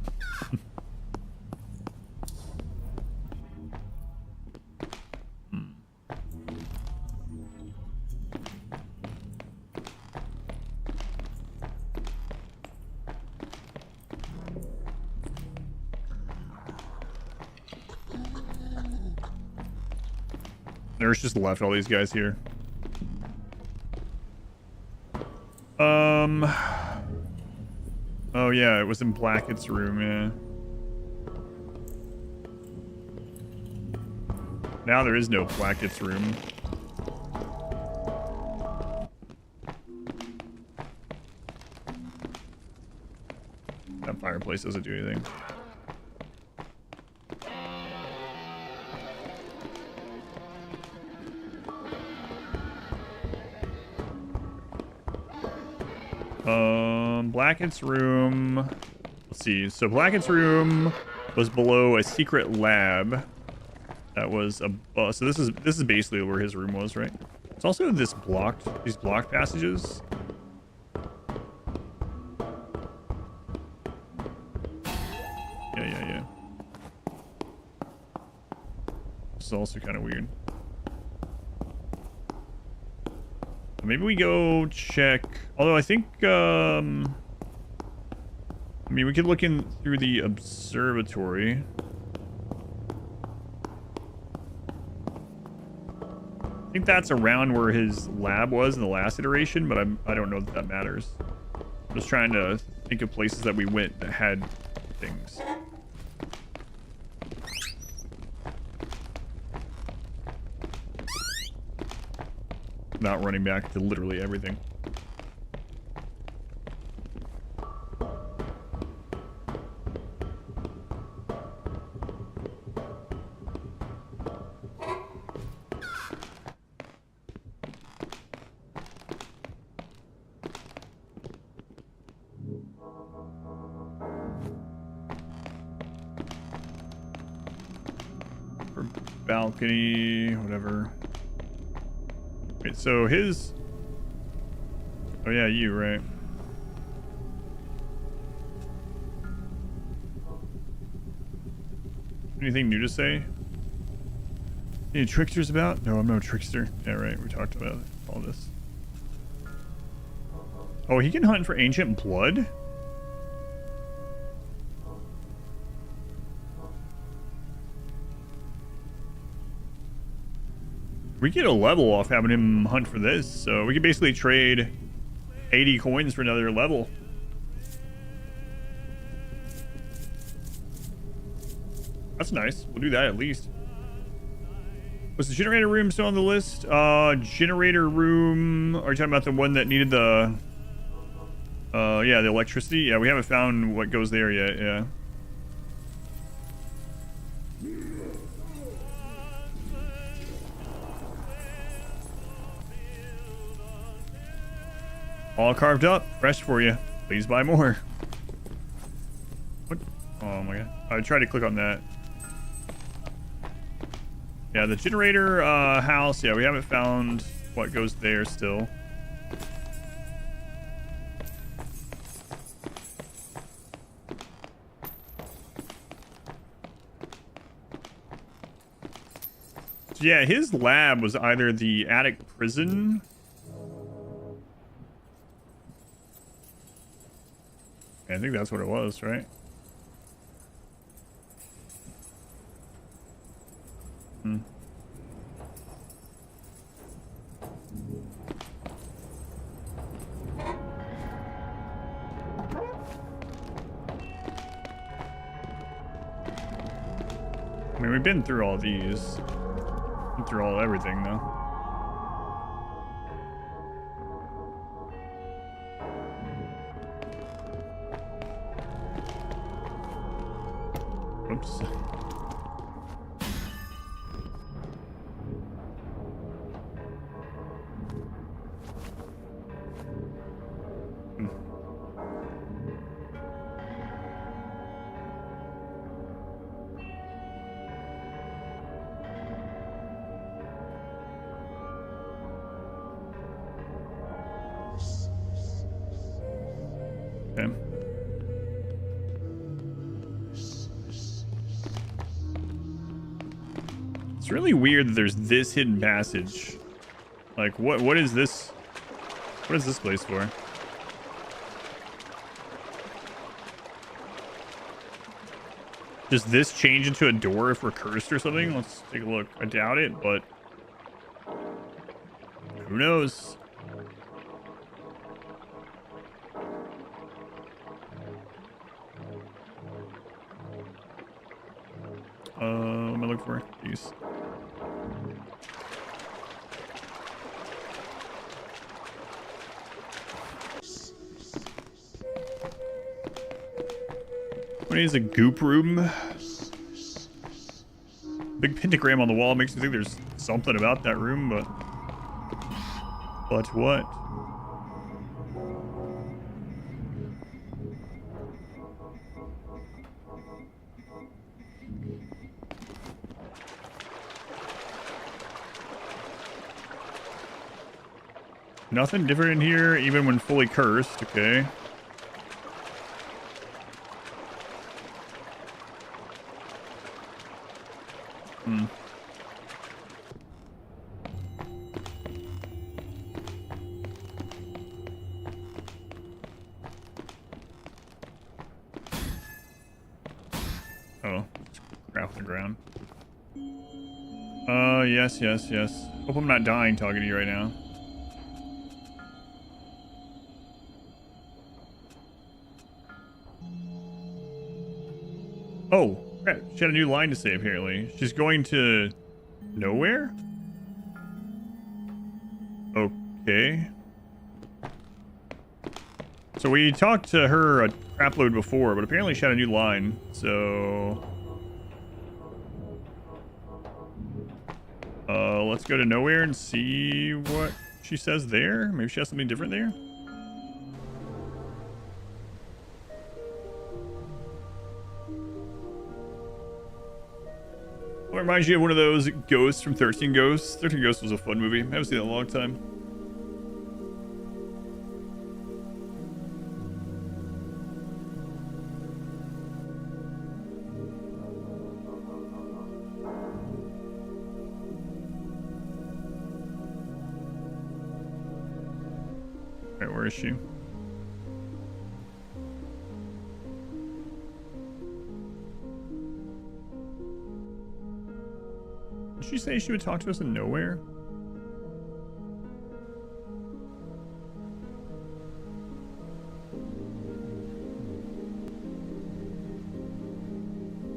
Nurse just left all these guys here. Oh yeah, it was in Blackett's room, yeah. Now there is no Blackett's room. That fireplace doesn't do anything. Blackett's room. Let's see. So Blackett's room was below a secret lab. That was above. So this is basically where his room was, right? It's also these blocked passages. Yeah. This is also kind of weird. Maybe we go check. Although I think, I mean, we could look in through the observatory. I think that's around where his lab was in the last iteration, but I don't know that matters. I'm just trying to think of places that we went that had things. Not running back to literally everything. For balcony, whatever. Wait, so his... Oh yeah, you, right? Anything new to say? Any tricksters about? No, I'm no trickster. Yeah, right, we talked about all this. Oh, he can hunt for ancient blood? We get a level off having him hunt for this, so we could basically trade 80 coins for another level. That's nice. We'll do that at least. Was the generator room still on the list? Generator room. Are you talking about the one that needed the... yeah, the electricity? Yeah, we haven't found what goes there yet, yeah. All carved up, fresh for you. Please buy more. What? Oh my god. I tried to click on that. Yeah, the generator house. Yeah, we haven't found what goes there still. So yeah, his lab was either the attic prison. I think that's what it was, right? Hmm. I mean, we've been through all these. Been through everything, though. Oops. Okay. It's really weird that there's this hidden passage. Like, what is this? What is this place for? Does this change into a door if we're cursed or something? Let's take a look. I doubt it, but who knows? What am I looking for? These. What is a goop room? Big pentagram on the wall makes me think there's something about that room, but what? Nothing different in here, even when fully cursed. Okay. Oh, crap on the ground. Yes. Hope I'm not dying talking to you right now. Oh, crap. She had a new line to say, apparently. She's going to nowhere? Okay. So we talked to her a crapload before, but apparently she had a new line, so... let's go to nowhere and see what she says there. Maybe she has something different there? Well, it reminds you of one of those ghosts from 13 Ghosts. 13 Ghosts was a fun movie. I haven't seen it in a long time. Alright, where is she? Did she say she would talk to us in nowhere?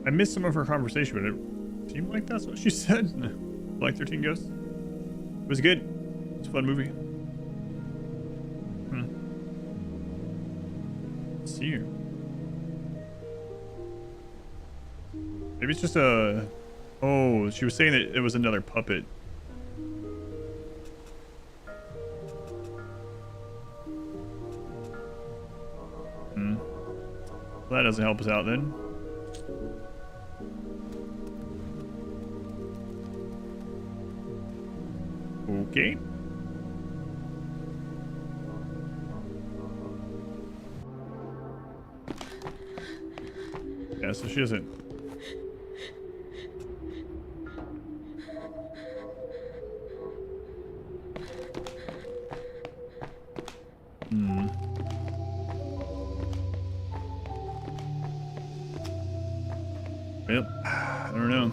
I missed some of her conversation, but it seemed like that's what she said. Like 13 Ghosts. It was good. It's a fun movie. Let's see her. Maybe it's just a... Oh, she was saying that it was another puppet. that doesn't help us out then. Okay. Yeah, so she doesn't. Yep. I don't know.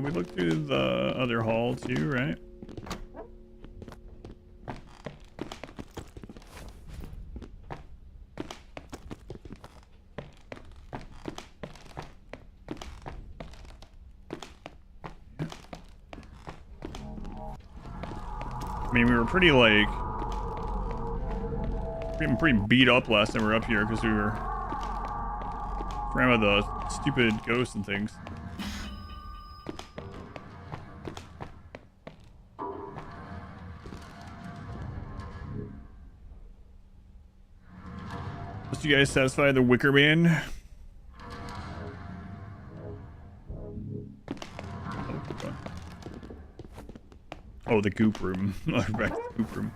We looked through the other hall too, right? I mean, we were pretty like getting pretty beat up last time we were up here because we were around with the stupid ghosts and things. Was you guys satisfied with the Wicker Man? Oh, the goop room. Back to the goop room.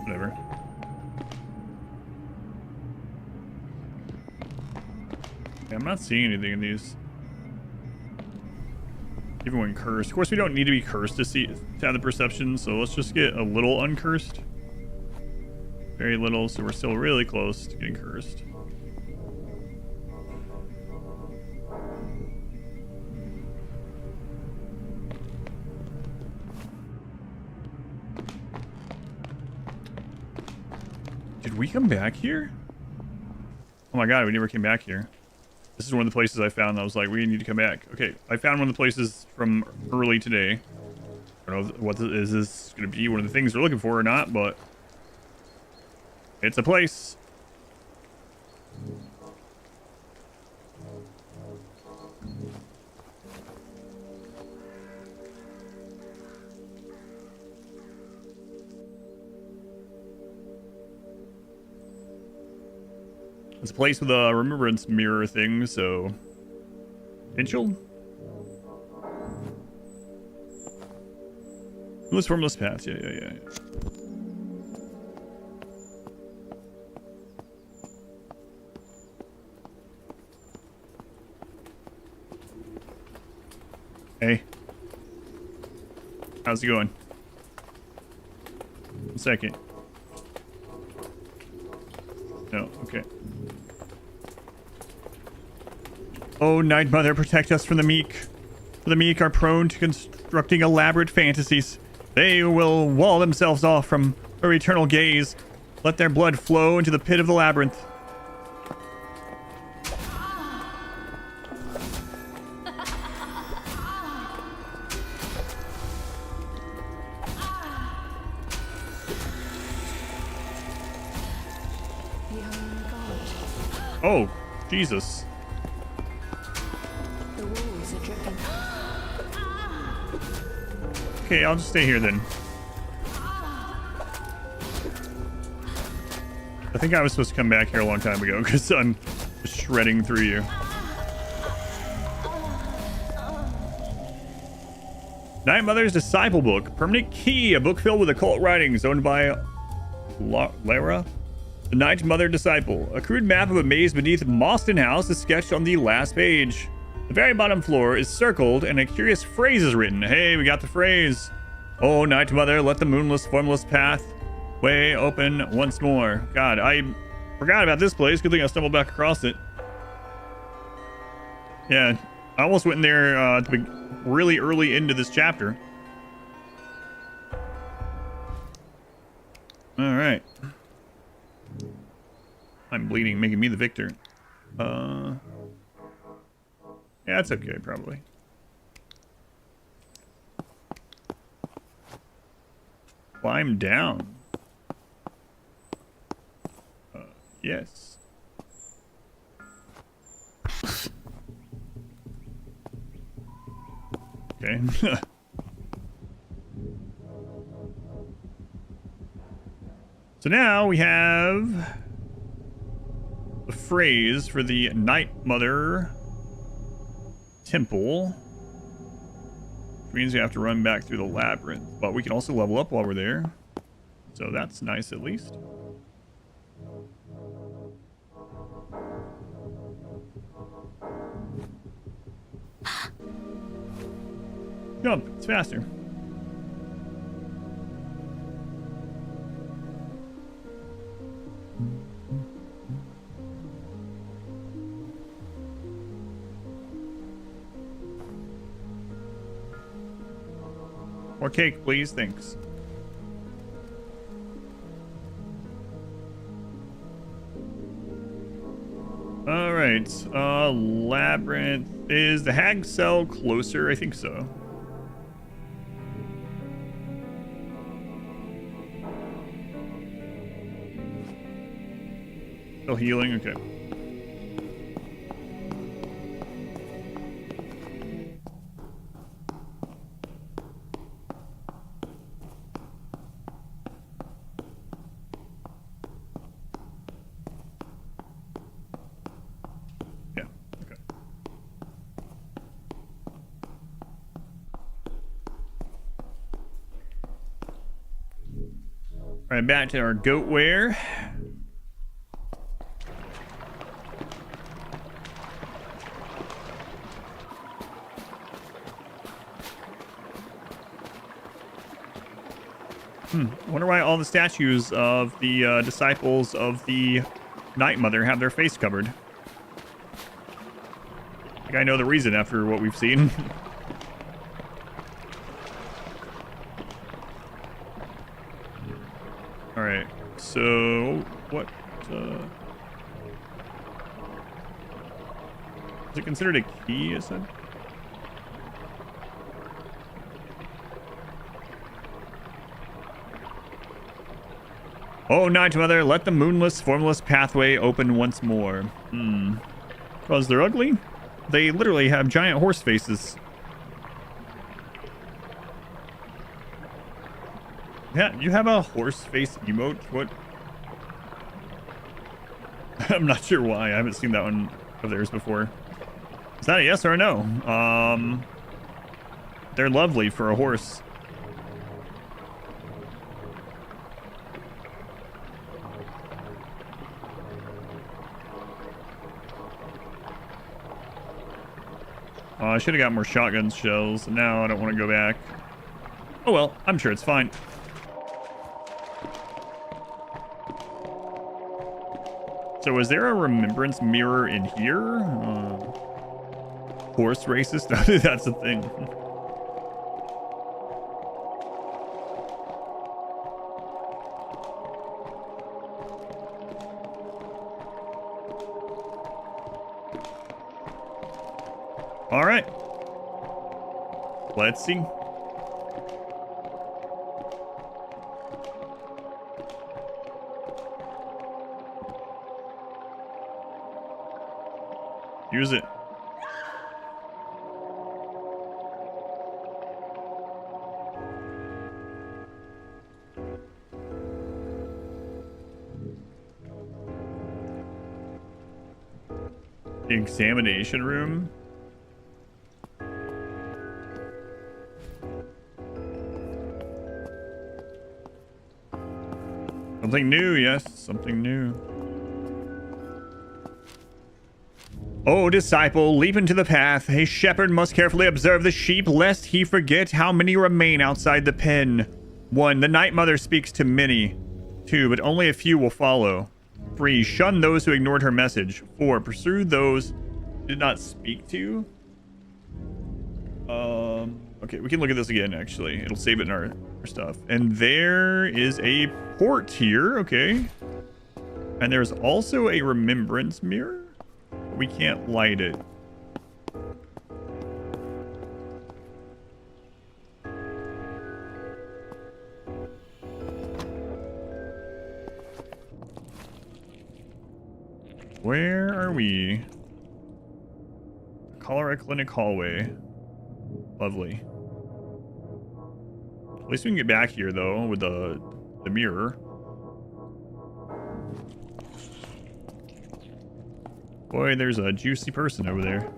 Whatever. Yeah, I'm not seeing anything in these. Even when cursed. Of course, we don't need to be cursed to have the perception, so let's just get a little uncursed. Very little, so we're still really close to getting cursed. Did we come back here? Oh my god, we never came back here. This is one of the places I found that I was like, we need to come back. Okay, I found one of the places from early today. I don't know what is this going to be one of the things we're looking for or not, but it's a place. It's a place with a remembrance mirror thing, so... Potential? Endless formless paths, yeah. Hey. How's it going? 1 second. No, okay. Oh, Night Mother, protect us from the meek. For the meek are prone to constructing elaborate fantasies. They will wall themselves off from her eternal gaze. Let their blood flow into the pit of the labyrinth. Oh, Jesus. The walls are dripping. Okay, I'll just stay here then. I think I was supposed to come back here a long time ago because I'm shredding through you. Night Mother's Disciple Book. Permanent Key. A book filled with occult writings owned by Lara. The Night Mother Disciple. A crude map of a maze beneath Mostyn House is sketched on the last page. The very bottom floor is circled and a curious phrase is written. Hey, we got the phrase. Oh, Night Mother, let the moonless, formless path way open once more. God, I forgot about this place. Good thing I stumbled back across it. Yeah, I almost went in there at the really early into this chapter. All right. I'm bleeding, making me the victor. Yeah, that's okay, probably. Climb down. Yes. Okay. So now we have the phrase for the Night Mother Temple, which means we have to run back through the labyrinth, but we can also level up while we're there. So that's nice at least. Jump, it's faster. More cake, please. Thanks. All right. Labyrinth. Is the hag cell closer? I think so. Still healing? Okay. All right, back to our goat wear. I wonder why all the statues of the disciples of the Night Mother have their face covered. I think I know the reason after what we've seen. All right, so what? Is it considered a key? Is it? Oh, Night Mother, let the moonless, formless pathway open once more. Because they're ugly? They literally have giant horse faces. Yeah, you have a horse face emote? What? I'm not sure why. I haven't seen that one of theirs before. Is that a yes or a no? They're lovely for a horse. I should have got more shotgun shells. Now I don't want to go back. Oh well, I'm sure it's fine. So is there a remembrance mirror in here? Horse racist? That's the thing. All right. Let's see. Use it. The examination room. Something new, yes, something new. O disciple, leap into the path. A shepherd must carefully observe the sheep, lest he forget how many remain outside the pen. 1. The Night Mother speaks to many. 2. But only a few will follow. 3. Shun those who ignored her message. 4. Pursue those who did not speak to. Okay, we can look at this again, actually. It'll save it in our stuff. And there is a port here. Okay. And there's also a remembrance mirror. We can't light it. Where are we? Cholera Clinic hallway. Lovely. At least we can get back here, though, with the mirror. Boy, there's a juicy person over there.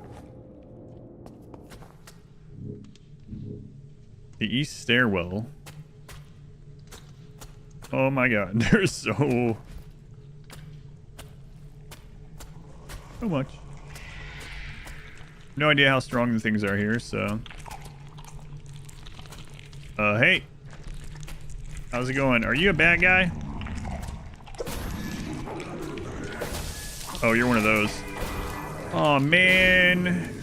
The east stairwell. Oh my god, there's so much. No idea how strong the things are here, so. Hey. How's it going? Are you a bad guy? Oh, you're one of those. Oh man.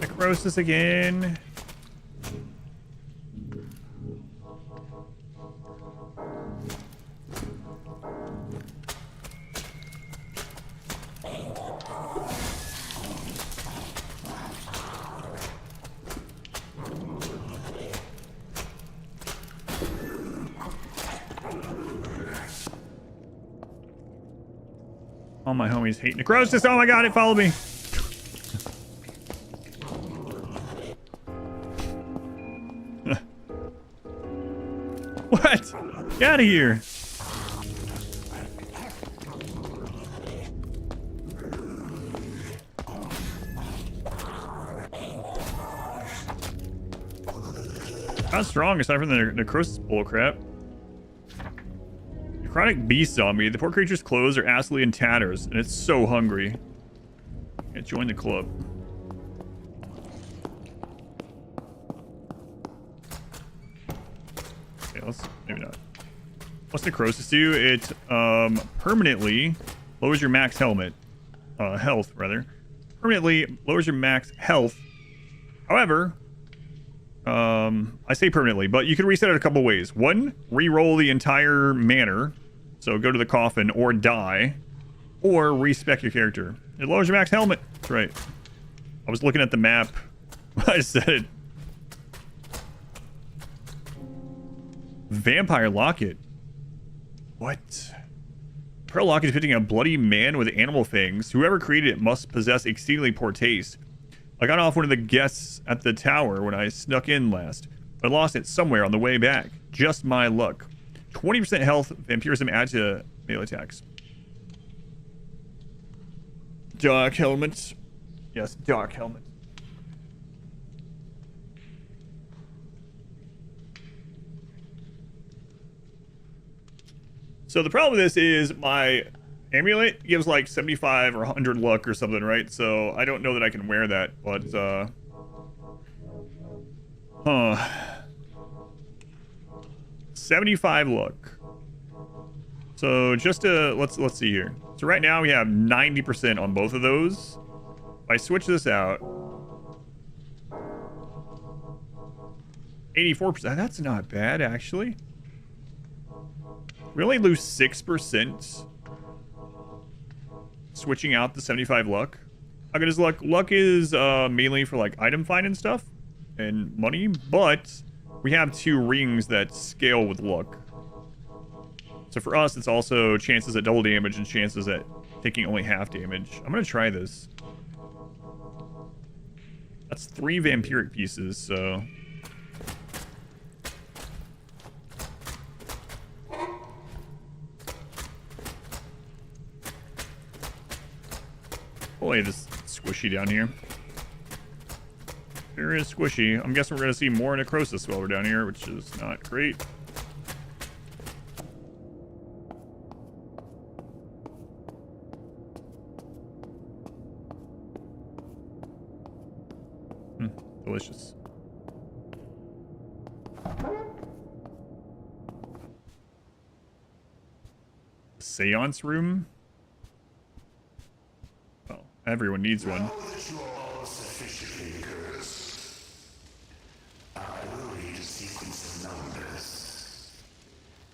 Necrosis again. All my homies hate necrosis. Oh my god, it followed me. What? Get out of here. Not strong aside from the necrosis bullcrap. Chronic beast zombie. The poor creature's clothes are absolutely in tatters, and it's so hungry. Can't join the club. Okay, let's maybe not. What's necrosis do? It permanently lowers your max health rather. Permanently lowers your max health. However, I say permanently, but you can reset it a couple ways. One, re-roll the entire manor. So go to the coffin or die. Or respec your character. It lowers your max helmet. That's right. I was looking at the map. I said it. Vampire locket. What? Pearl locket is depicting a bloody man with animal fangs. Whoever created it must possess exceedingly poor taste. I got off one of the guests at the tower when I snuck in last, but I lost it somewhere on the way back. Just my luck. 20% health, vampirism add to melee attacks. Dark helmets. Yes, dark helmet. So the problem with this is my amulet gives like 75 or 100 luck or something, right? So I don't know that I can wear that, but huh. 75 luck. So just to let's see here. So right now we have 90% on both of those. If I switch this out, 84%. That's not bad actually. We only lose 6%. Switching out the 75 luck. How good is luck? Luck is mainly for like item find and stuff and money, but we have 2 rings that scale with luck. So for us, it's also chances at double damage and chances at taking only half damage. I'm gonna try this. That's 3 vampiric pieces, so. Boy, this squishy down here. There is squishy. I'm guessing we're going to see more necrosis while we're down here, which is not great. Delicious. Seance room? Well, everyone needs one.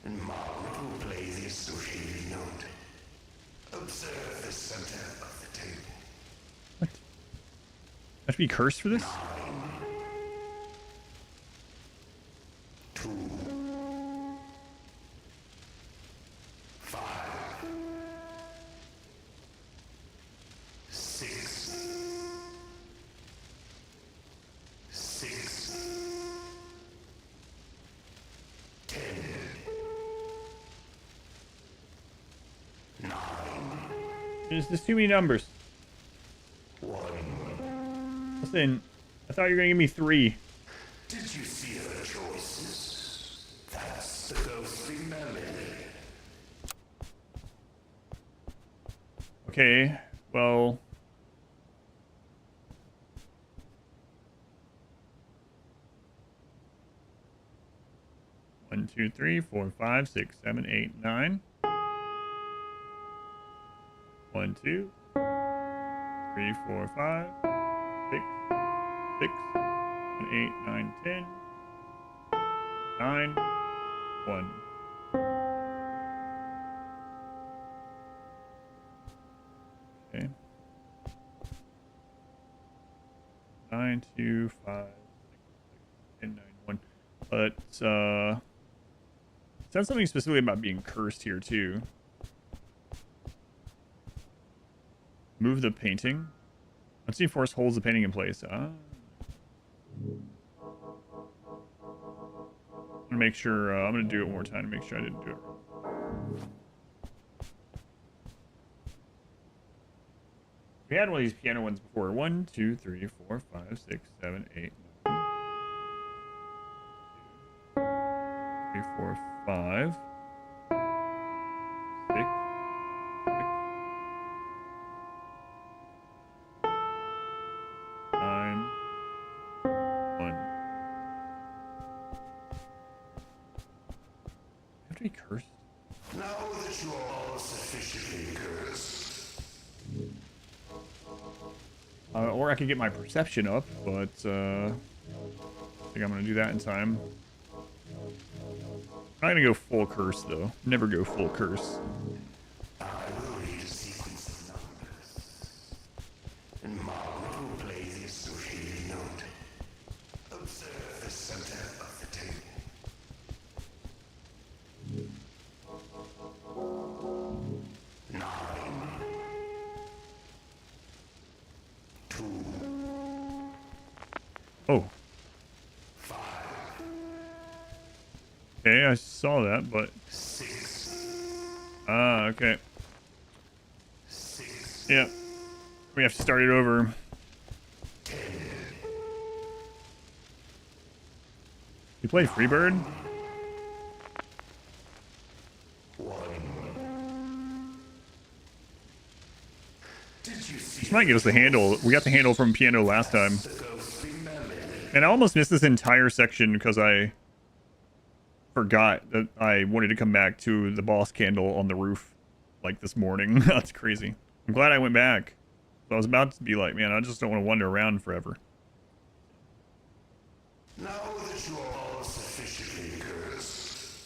And Margaret will play the associated note. Observe the center of the table. What? I have to be cursed for this? 2, 5, 6, 6, 10, 9, There's too many numbers. 1. Listen, I thought you were gonna give me 3. Did you see her choices? That's the ghostly melody. Okay, well. One, two, three, 4, 5, 6, 7, 8, 9. 1, 2, 3, 4, 5, 6, 6, 7, 8, 9, 10, 9, 1. Okay. 9, 2, 5, 6, 10, 9, 1. But it says something specifically about being cursed here too. Move the painting. Let's see if force holds the painting in place. I'm gonna make sure. I'm gonna do it one more time to make sure I didn't do it wrong. We had one of these piano ones before. 1, 2, 3, 4, 5, 6, 7, 8, 9. 3, 4, 5. 6. 9. 1. You have to be cursed. Now that you are all sufficiently cursed, Or I could get my perception up, but I think I'm gonna do that in time. I'm not gonna go full curse though. Never go full curse. I will read a sequence of numbers. And Margaret will play the associated note. Observe the center of the table. 9, 2, Oh, 5, okay, I saw that, but 6, okay, 6, yeah, we have to start it over. 10, You play Freebird? 1. Did you see This might get us the handle. We got the handle from piano last time. the ghostly melody? And I almost missed this entire section because I forgot that I wanted to come back to the boss candle on the roof like this morning. That's crazy. I'm glad I went back. I was about to be like, man, I just don't want to wander around forever. Now that you are all sufficiently cursed,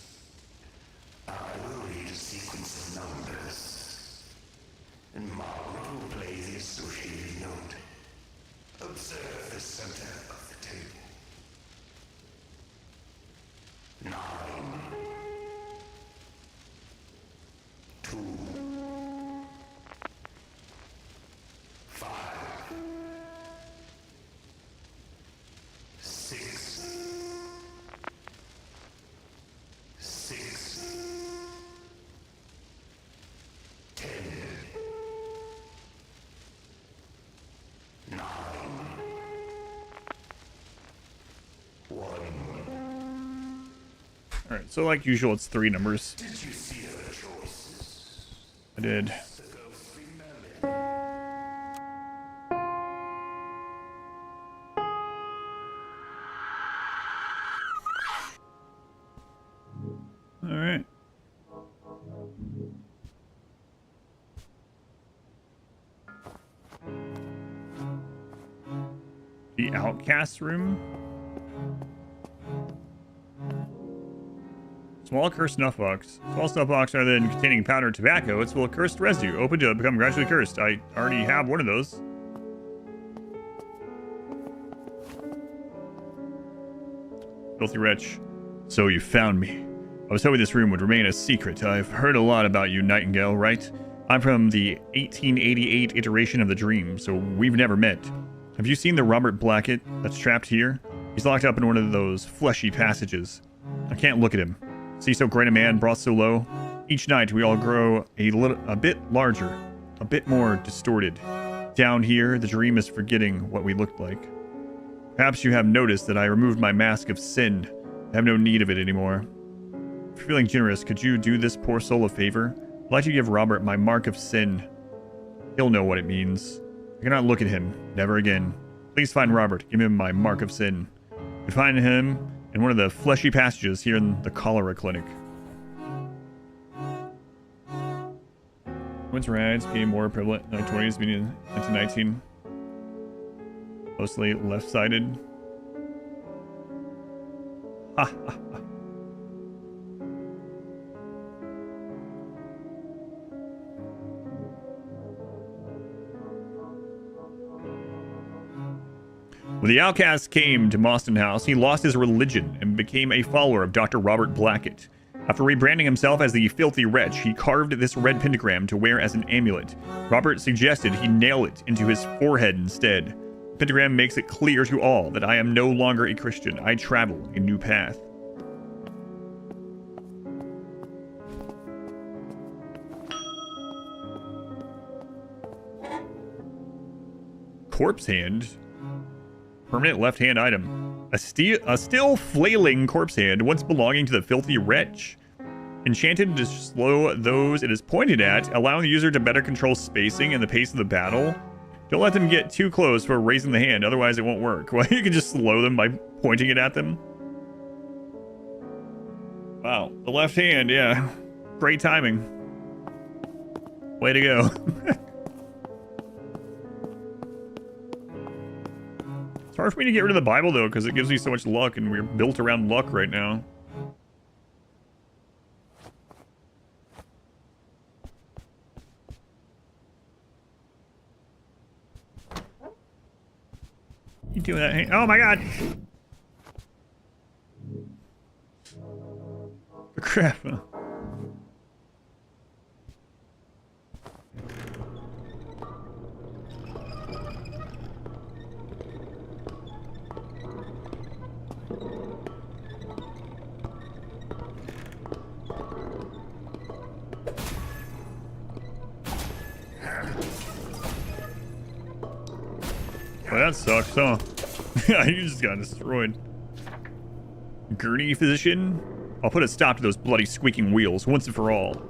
I will read a sequence of numbers. And Margaret will play the associated note. Observe the center of the table. 9, 2, 5, 6, 6, 10, 9, 1. All right, so like usual, it's 3 numbers. Did you see her choices? I did. The ghostly melody. All right. The outcast room. Small cursed snuff box. Small snuff box rather than containing powder or tobacco. It's full of cursed residue. Open to become gradually cursed. I already have one of those. Filthy wretch. So you found me. I was hoping this room would remain a secret. I've heard a lot about you, Nightingale, right? I'm from the 1888 iteration of the Dream, so we've never met. Have you seen the Robert Blackett that's trapped here? He's locked up in one of those fleshy passages. I can't look at him. See so great a man brought so low? Each night we all grow a bit larger, a bit more distorted. Down here, the Dream is forgetting what we looked like. Perhaps you have noticed that I removed my mask of sin. I have no need of it anymore. If you're feeling generous, could you do this poor soul a favor? I'd like to give Robert my mark of sin. He'll know what it means. I cannot look at him. Never again. Please find Robert. Give him my mark of sin. You can find him in one of the fleshy passages here in the cholera clinic. Women's rights became more prevalent in the 20s, beginning into 19. Mostly left-sided. Ha ha ha. When the outcast came to Mostyn House, he lost his religion and became a follower of Dr. Robert Blackett. After rebranding himself as the Filthy Wretch, he carved this red pentagram to wear as an amulet. Robert suggested he nail it into his forehead instead. The pentagram makes it clear to all that I am no longer a Christian. I travel a new path. Corpse hand. Permanent left-hand item. A still flailing corpse hand once belonging to the Filthy Wretch. Enchanted to slow those it is pointed at, allowing the user to better control spacing and the pace of the battle. Don't let them get too close for raising the hand, otherwise it won't work. Well, you can just slow them by pointing it at them. Wow, the left hand, yeah. Great timing. Way to go. It's hard for me to get rid of the Bible, though, because it gives me so much luck, and we're built around luck right now. You doing that? Oh my god! Crap. Well, that sucks, huh? You just got destroyed. Gurney physician? I'll put a stop to those bloody squeaking wheels once and for all.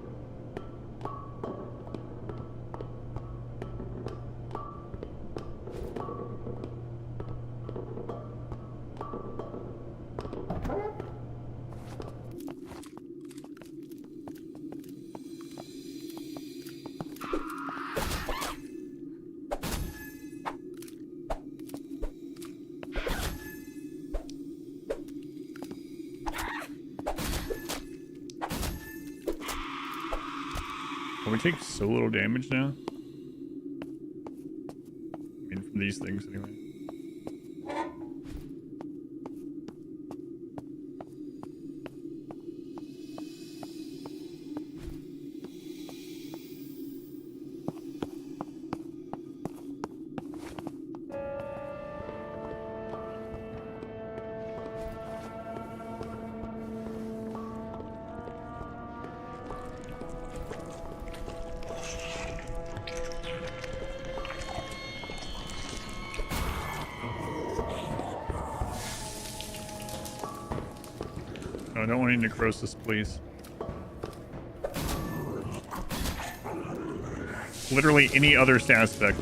We take so little damage now. I mean, from these things anyway. I don't want any necrosis, please. Literally any other stat effect.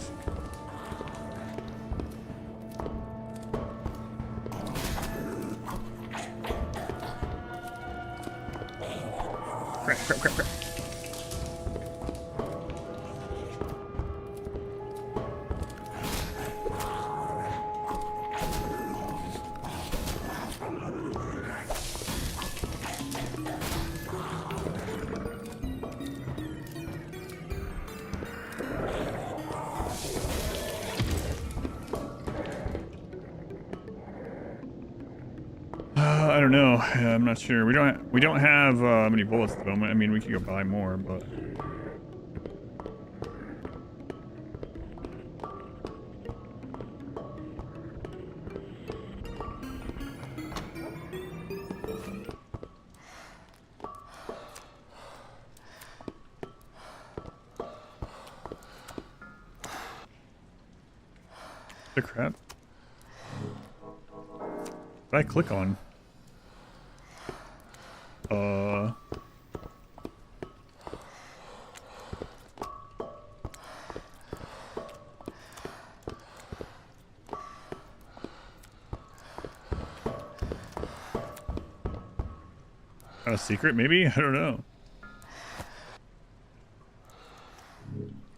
Crap, crap, crap, crap. I don't know. I'm not sure. We don't have many bullets at the moment. I mean, we could go buy more, but the crap. What did I click on? A secret, maybe? I don't know.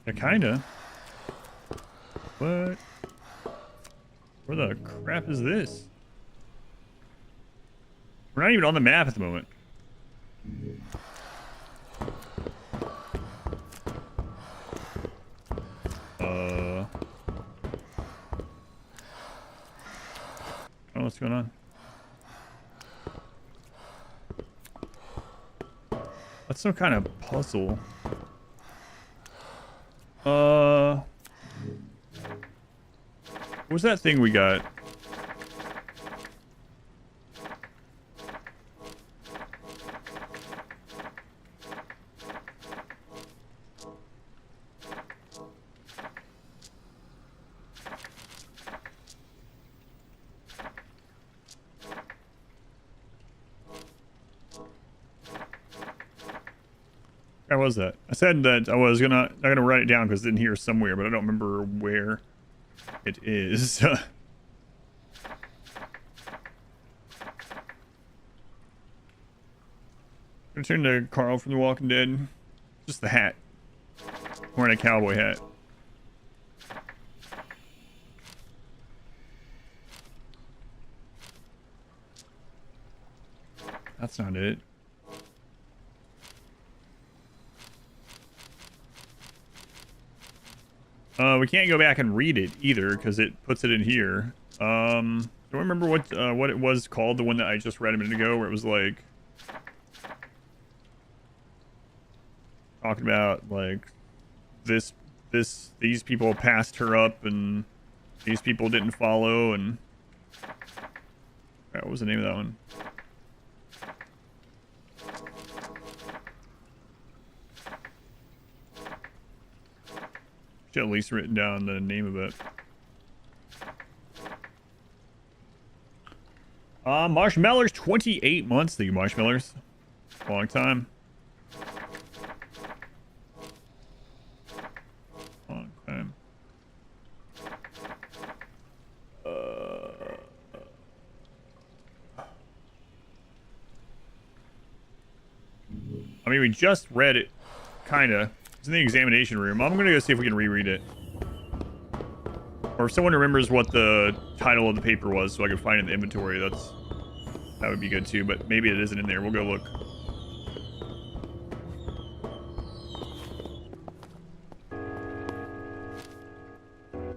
Yeah, kinda. What? Where the crap is this? We're not even on the map at the moment. Oh, what's going on? That's some kind of puzzle. What was that thing we got? Where was that? I said that I was not gonna write it down because it's in here somewhere, but I don't remember where it is. Gonna turn to Carl from The Walking Dead. Just the hat. Wearing a cowboy hat. That's not it. We can't go back and read it either because it puts it in here. Do I remember what it was called? The one that I just read a minute ago, where it was like talking about like these people passed her up and these people didn't follow, and what was the name of that one? Should at least written down the name of it. Marshmallows, 28 months. Thank you, Marshmallows. Long time. Long time. I mean, we just read it, kinda. It's in the examination room. I'm gonna go see if we can reread it. Or if someone remembers what the title of the paper was so I can find it in the inventory, that would be good too, but maybe it isn't in there. We'll go look.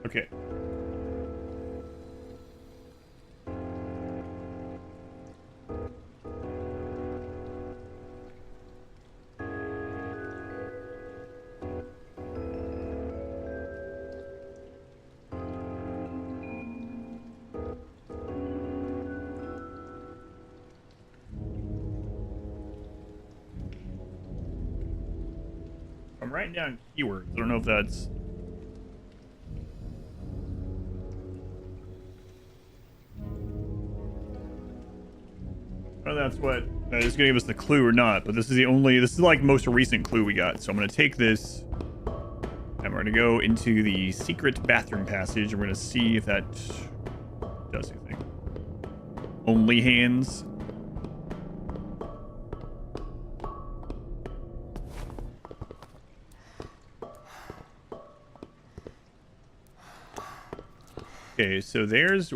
Okay. I'm writing down keywords. I don't know if that's... Oh, that's what is gonna give us the clue or not, but this is like most recent clue we got. So I'm gonna take this and we're gonna go into the secret bathroom passage and we're gonna see if that does anything. Only hands. Okay, so there's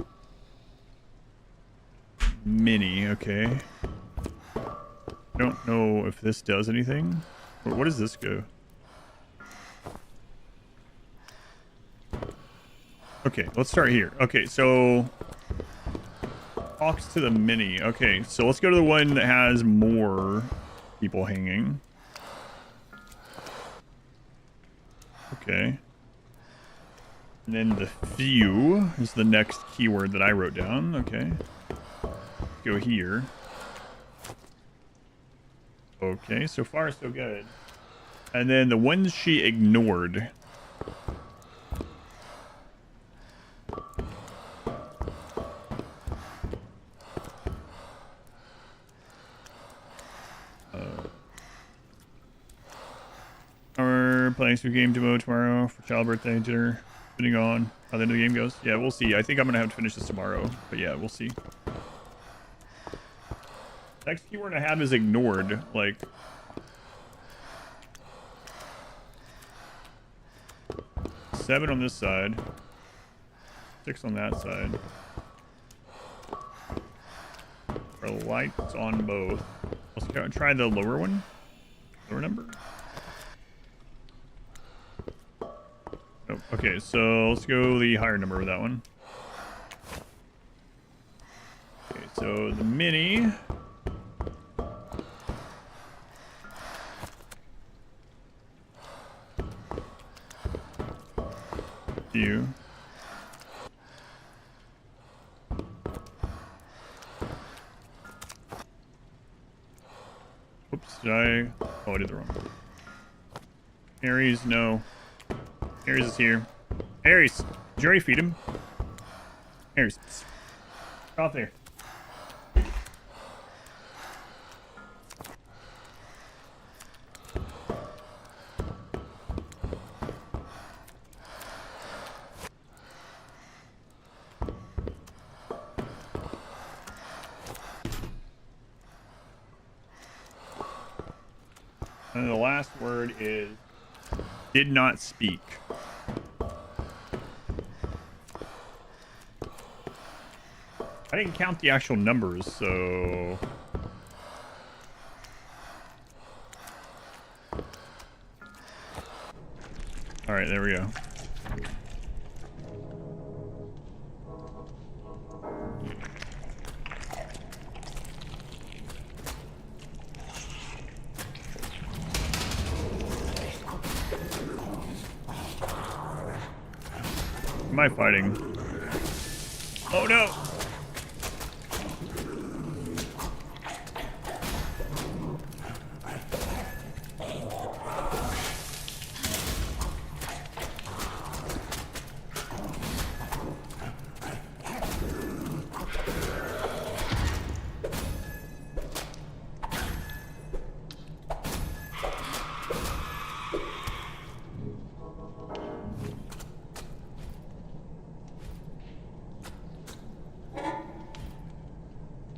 Mini, okay. I don't know if this does anything. Where does this go? Okay, let's start here. Okay, so Talks to the mini. Okay, so let's go to the one that has more people hanging. Okay. And then the few is the next keyword that I wrote down. Okay. Let's go here. Okay, so far so good. And then the ones she ignored. We're playing some game demo tomorrow for child birthday dinner. Depending on how the end of the game goes. Yeah, we'll see. I think I'm gonna have to finish this tomorrow. But yeah, we'll see. Next keyword I have is ignored. Like, seven on this side, 6 on that side. Our lights on both. Let's go try the lower one. Lower number. Oh, okay, so let's go the higher number with that one. Okay, so the mini. You. Oops, did I? Oh, I did the wrong one. Aries, no. Aries is here. Aries, did you already feed him? Aries, off there. And the last word is did not speak. I didn't count the actual numbers, so... Alright, there we go. Am I fighting? Oh no!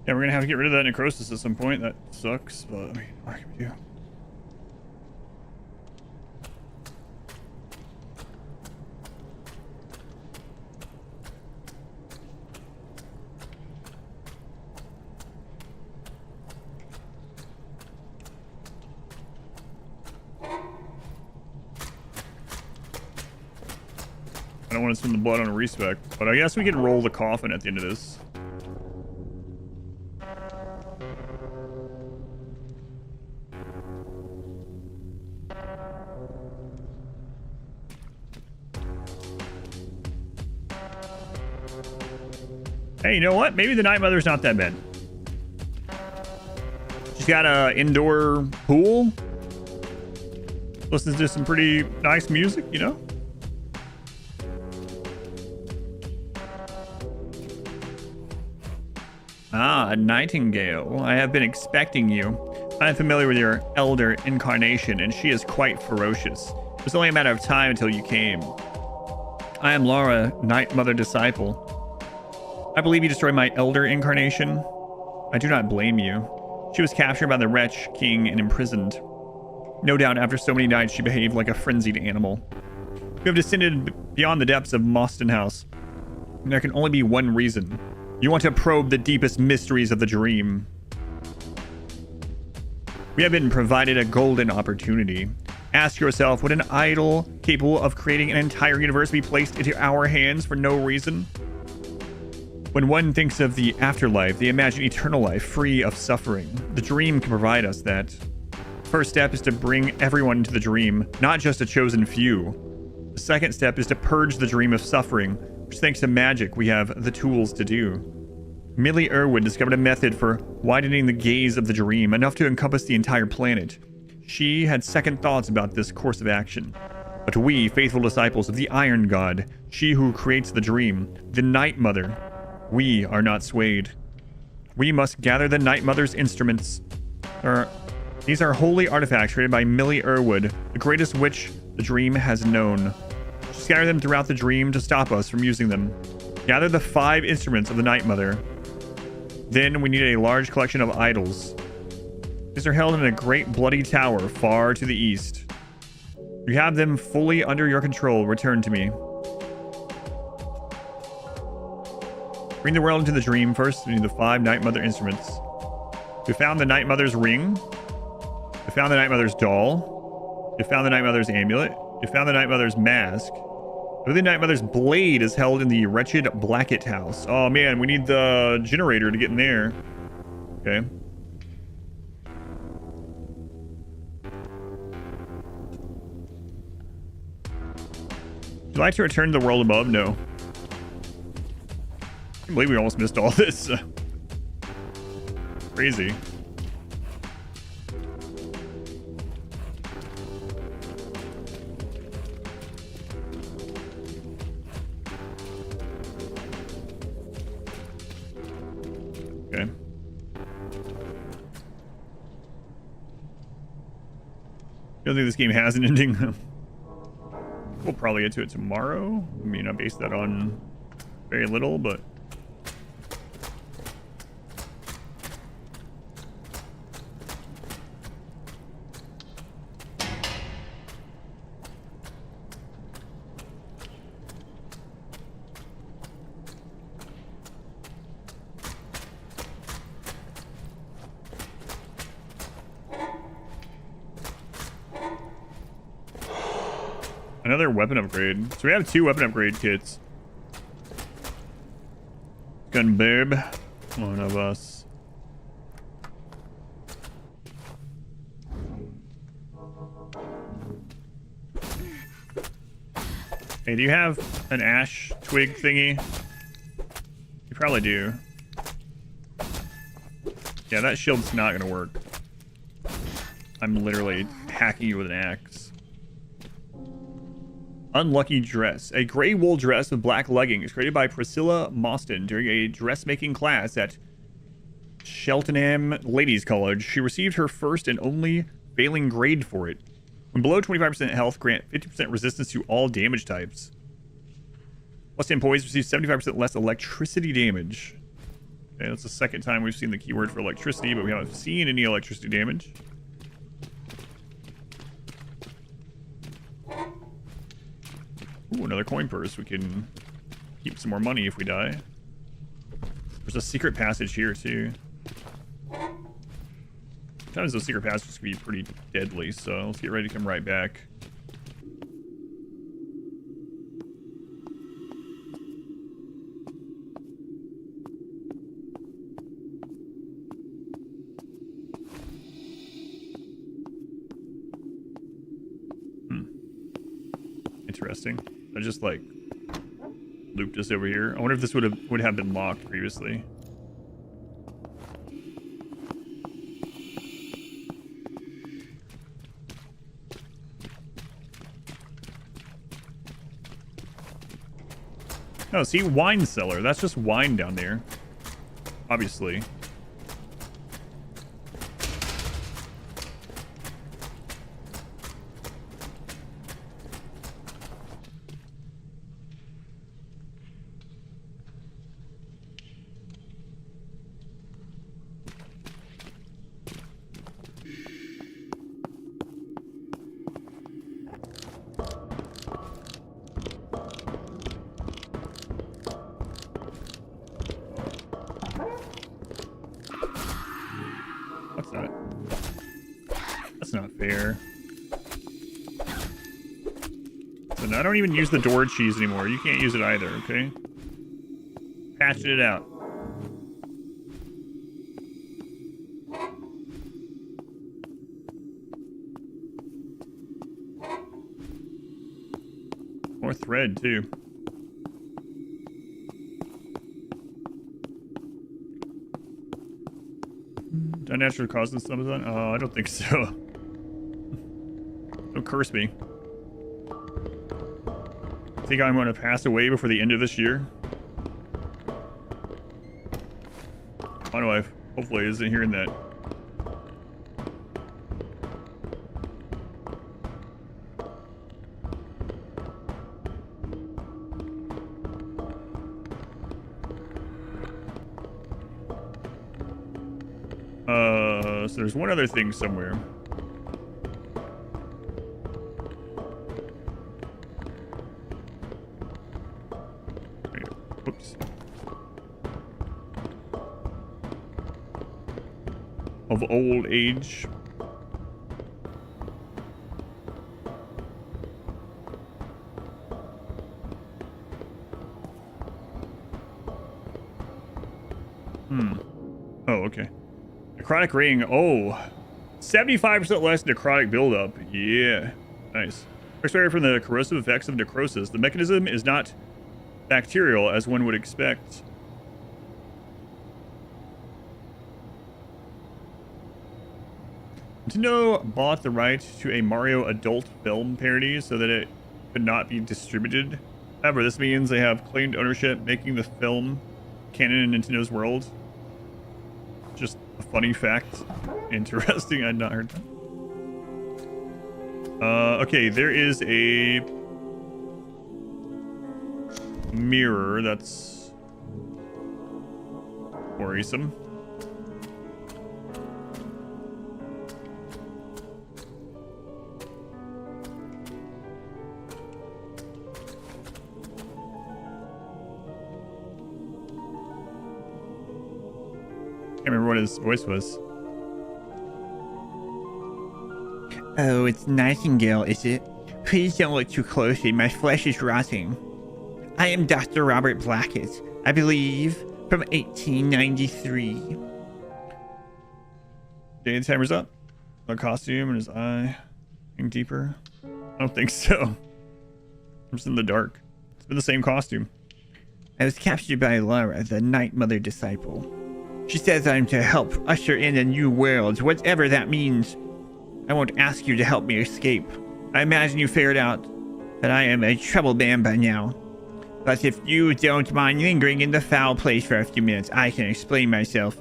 Yeah, we're gonna have to get rid of that necrosis at some point. That sucks, but I mean, what can we do? I don't want to spend the blood on a respec, but I guess we could roll the coffin at the end of this. Hey, you know what? Maybe the Night Mother's not that bad. She's got a indoor pool. Listens to some pretty nice music, you know? Ah, a nightingale. I have been expecting you. I am familiar with your elder incarnation, and she is quite ferocious. It was only a matter of time until you came. I am Laura, Night Mother disciple. I believe you destroyed my elder incarnation. I do not blame you. She was captured by the wretch king and imprisoned. No doubt after so many nights she behaved like a frenzied animal. You have descended beyond the depths of Mostyn House. And there can only be one reason. You want to probe the deepest mysteries of the dream. We have been provided a golden opportunity. Ask yourself, would an idol capable of creating an entire universe be placed into our hands for no reason? When one thinks of the afterlife, they imagine eternal life, free of suffering. The dream can provide us that. First step is to bring everyone into the dream, not just a chosen few. The second step is to purge the dream of suffering, which thanks to magic we have the tools to do. Millie Irwood discovered a method for widening the gaze of the dream, enough to encompass the entire planet. She had second thoughts about this course of action. But we, faithful disciples of the Iron God, she who creates the dream, the Night Mother, we are not swayed. We must gather the Night Mother's instruments. These are holy artifacts created by Millie Irwood, the greatest witch the dream has known. She scattered them throughout the dream to stop us from using them. Gather the 5 instruments of the Night Mother. Then we need a large collection of idols. These are held in a great bloody tower far to the east. You have them fully under your control. Return to me. Bring the world into the dream. First, we need the 5 Night Mother instruments. We found the Night Mother's ring. We found the Night Mother's doll. We found the Night Mother's amulet. We found the Night Mother's mask. The Night Mother's blade is held in the wretched Blackett house. Oh man, we need the generator to get in there. Okay. Would you like to return to the world above? No. I can't believe we almost missed all this. Crazy. Okay. I don't think this game has an ending. We'll probably get to it tomorrow. I mean, I base that on very little, but... Another weapon upgrade. So we have 2 weapon upgrade kits. Gun boob. One of us. Hey, do you have an ash twig thingy? You probably do. Yeah, that shield's not gonna work. I'm literally hacking you with an axe. Unlucky dress. A gray wool dress with black leggings created by Priscilla Mostyn during a dressmaking class at Cheltenham Ladies College. She received her first and only failing grade for it. When below 25% health, grant 50% resistance to all damage types. Plus employees receive 75% less electricity damage. Okay, that's the second time we've seen the keyword for electricity, but we haven't seen any electricity damage. Ooh, another coin purse. We can keep some more money if we die. There's a secret passage here, too. Sometimes those secret passages can be pretty deadly, so let's get ready to come right back. Interesting. I just like looped us over here. I wonder if this would have been locked previously. No, see, wine cellar. That's just wine down there. Obviously. I don't even use the door cheese anymore. You can't use it either, okay? hatchet it out. More thread, too. Did I naturally cause this some of that? Oh, I don't think so. Don't curse me. Think I'm going to pass away before the end of this year? My wife hopefully isn't hearing that. So there's one other thing somewhere. Whoops. Of old age. Oh, okay. Necrotic ring. Oh, 75% less necrotic buildup. Yeah, nice. Expired from the corrosive effects of necrosis. The mechanism is not bacterial as one would expect. Nintendo bought the right to a Mario adult film parody so that it could not be distributed. However, this means they have claimed ownership, making the film canon in Nintendo's world. Just a funny fact. Interesting. I'd not heard that. Okay, there is a mirror that's worrisome. Can't remember what his voice was. Oh, it's Nightingale, is it? Please don't look too closely. My flesh is rotting. I am Dr. Robert Blackett, I believe, from 1893. Okay, the timer's up. A costume and his eye getting deeper. I don't think so. I'm just in the dark. It's been the same costume. I was captured by Lara, the Night Mother disciple. She says I'm to help usher in a new world, whatever that means. I won't ask you to help me escape. I imagine you figured out that I am a troubled man by now. But if you don't mind lingering in the foul place for a few minutes, I can explain myself.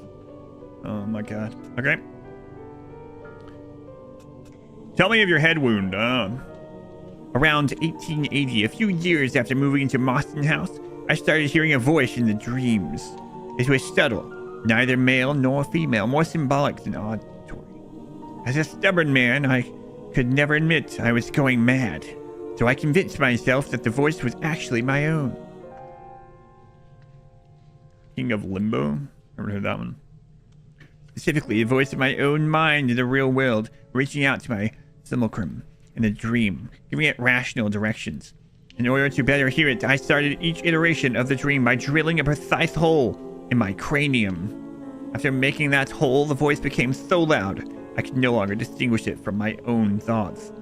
Oh my god. Okay. Tell me of your head wound. Around 1880, a few years after moving into Mostyn House, I started hearing a voice in the dreams. It was subtle, neither male nor female, more symbolic than auditory. As a stubborn man, I could never admit I was going mad, so I convinced myself that the voice was actually my own. King of Limbo? Never heard that one. Specifically, the voice of my own mind in the real world, reaching out to my simulacrum in a dream, giving it rational directions. In order to better hear it, I started each iteration of the dream by drilling a precise hole in my cranium. After making that hole, the voice became so loud, I could no longer distinguish it from my own thoughts.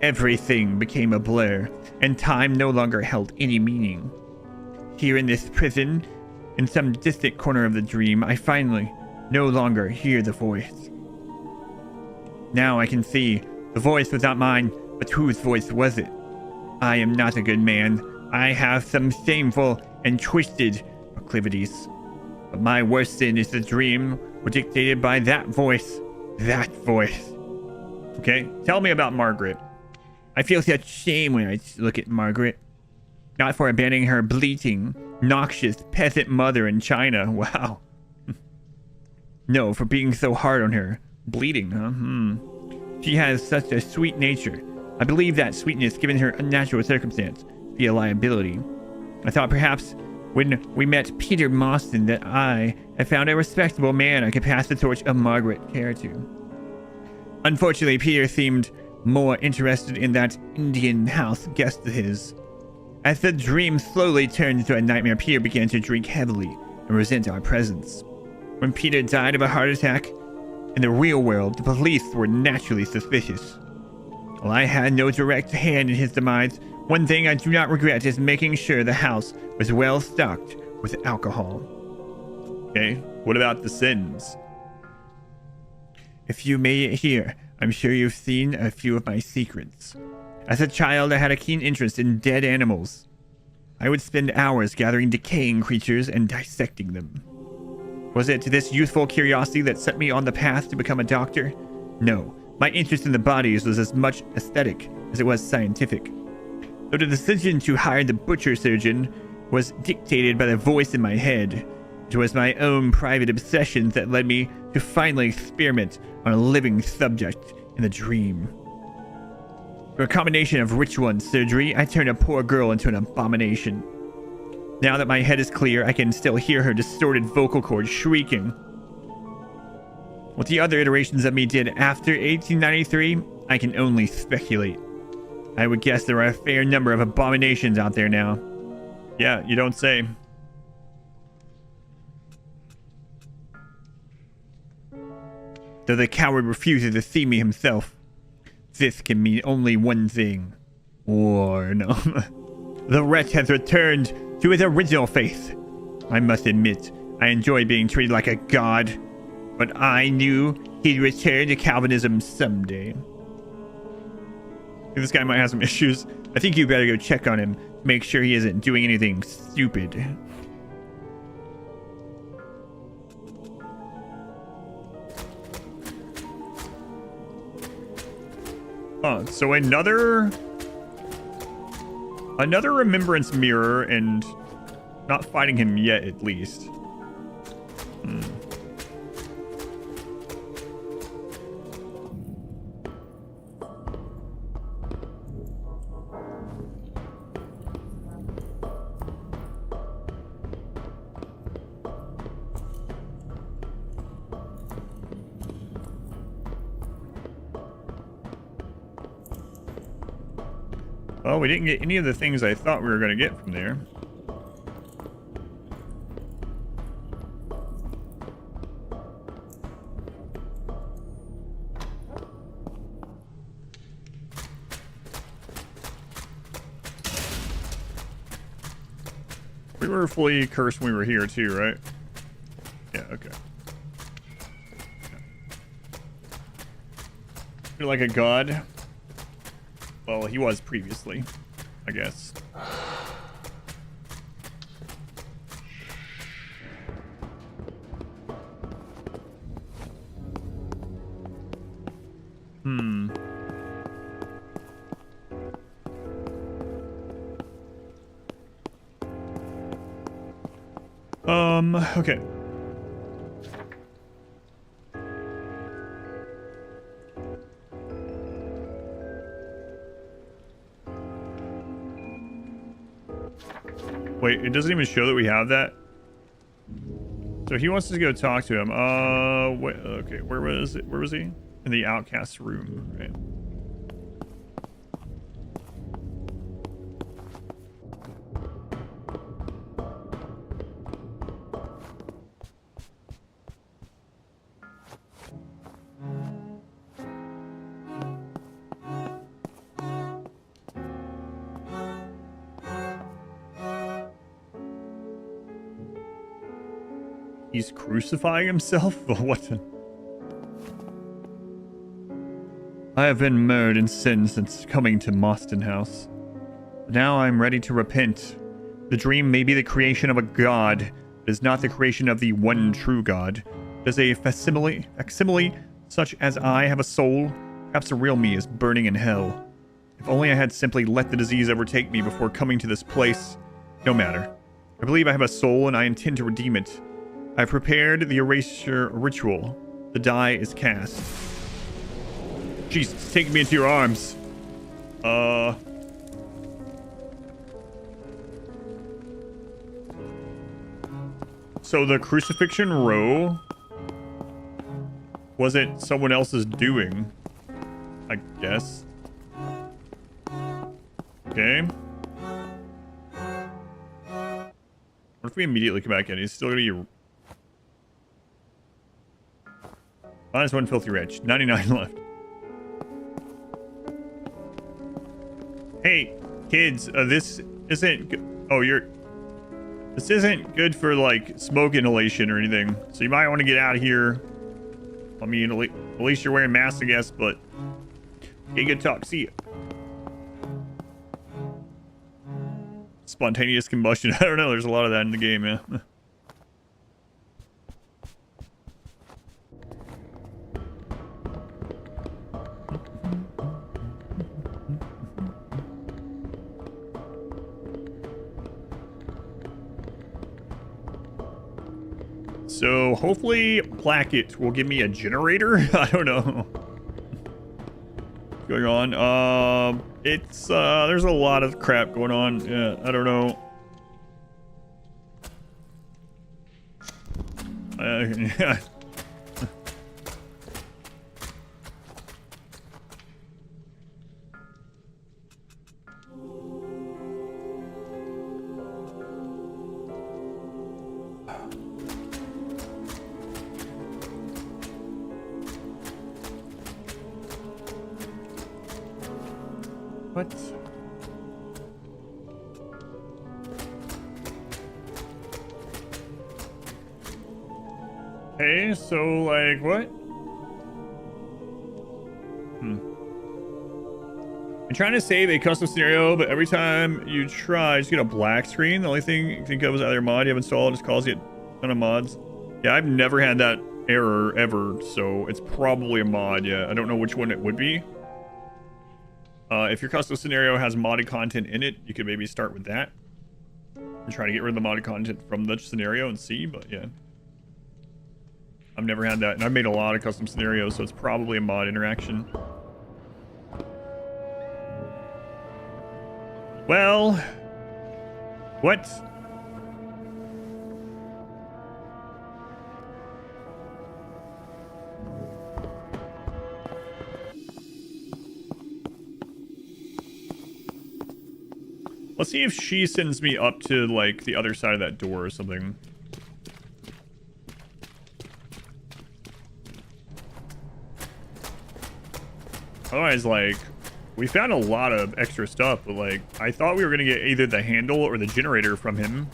Everything became a blur, and time no longer held any meaning. Here in this prison, in some distant corner of the dream, I finally no longer hear the voice. Now I can see the voice was not mine, but whose voice was it? I am not a good man. I have some shameful and twisted proclivities. But my worst sin is the dream were dictated by that voice. That voice. Okay, tell me about Margaret. I feel such shame when I look at Margaret. Not for abandoning her bleating, noxious peasant mother in China. Wow. No, for being so hard on her. Bleeding, huh? She has such a sweet nature. I believe that sweetness, given her unnatural circumstance, be a liability. I thought perhaps when we met Peter Mostyn that I had found a respectable man I could pass the torch of Margaret care to. Unfortunately, Peter seemed more interested in that Indian house guest of his. As the dream slowly turned into a nightmare, Peter began to drink heavily and resent our presence. When Peter died of a heart attack, in the real world, the police were naturally suspicious. While I had no direct hand in his demise, one thing I do not regret is making sure the house was well stocked with alcohol. Okay, what about the sins? If you made it here, I'm sure you've seen a few of my secrets. As a child, I had a keen interest in dead animals. I would spend hours gathering decaying creatures and dissecting them. Was it this youthful curiosity that set me on the path to become a doctor? No, my interest in the bodies was as much aesthetic as it was scientific. Though the decision to hire the butcher surgeon was dictated by the voice in my head, it was my own private obsessions that led me to finally experiment on a living subject in the dream. Through a combination of ritual and surgery, I turned a poor girl into an abomination. Now that my head is clear, I can still hear her distorted vocal cords shrieking. What the other iterations of me did after 1893, I can only speculate. I would guess there are a fair number of abominations out there now. Yeah, you don't say. Though the coward refuses to see me himself. This can mean only one thing. Or no. The wretch has returned to his original faith. I must admit, I enjoy being treated like a god. But I knew he'd return to Calvinism someday. This guy might have some issues. I think you better go check on him. Make sure he isn't doing anything stupid. So another remembrance mirror, and not fighting him yet, at least. Well, we didn't get any of the things I thought we were going to get from there. We were fully cursed when we were here too, right? Yeah, okay. You're like a god. Well, he was previously, I guess. Okay. Wait, it doesn't even show that we have that. So he wants us to go talk to him. Wait, okay, where was it? Where was he? In the outcast room, right? He's crucifying himself? What? I have been mired in sin since coming to Mostyn House. Now I'm ready to repent. The dream may be the creation of a god, but is not the creation of the one true god. Does a facsimile such as I have a soul? Perhaps the real me is burning in hell. If only I had simply let the disease overtake me before coming to this place. No matter. I believe I have a soul and I intend to redeem it. I've prepared the erasure ritual. The die is cast. Jesus, take me into your arms. So the crucifixion row wasn't someone else's doing, I guess. Okay. if we immediately come back in? He's still going to be... -1 filthy wretch. 99 left. Hey, kids, this isn't... Oh, this isn't good for, like, smoke inhalation or anything. So you might want to get out of here. I mean, at least you're wearing masks, I guess, but... Okay, good talk. See ya. Spontaneous combustion. I don't know. There's a lot of that in the game, yeah. So hopefully Placket will give me a generator. I don't know. What's going on? It's there's a lot of crap going on. Yeah, I don't know. Yeah. What? Okay, so like what? I'm trying to save a custom scenario, but every time you try, you just get a black screen. The only thing you think of is either mod you have installed, just calls you a ton of mods. Yeah, I've never had that error ever, so it's probably a mod. Yeah, I don't know which one it would be. If your custom scenario has modded content in it, you could maybe start with that and try to get rid of the modded content from the scenario and see, but yeah. I've never had that, and I've made a lot of custom scenarios, so it's probably a mod interaction. Well, what? Let's see if she sends me up to, like, the other side of that door or something. Otherwise, like, we found a lot of extra stuff, but, like, I thought we were going to get either the handle or the generator from him.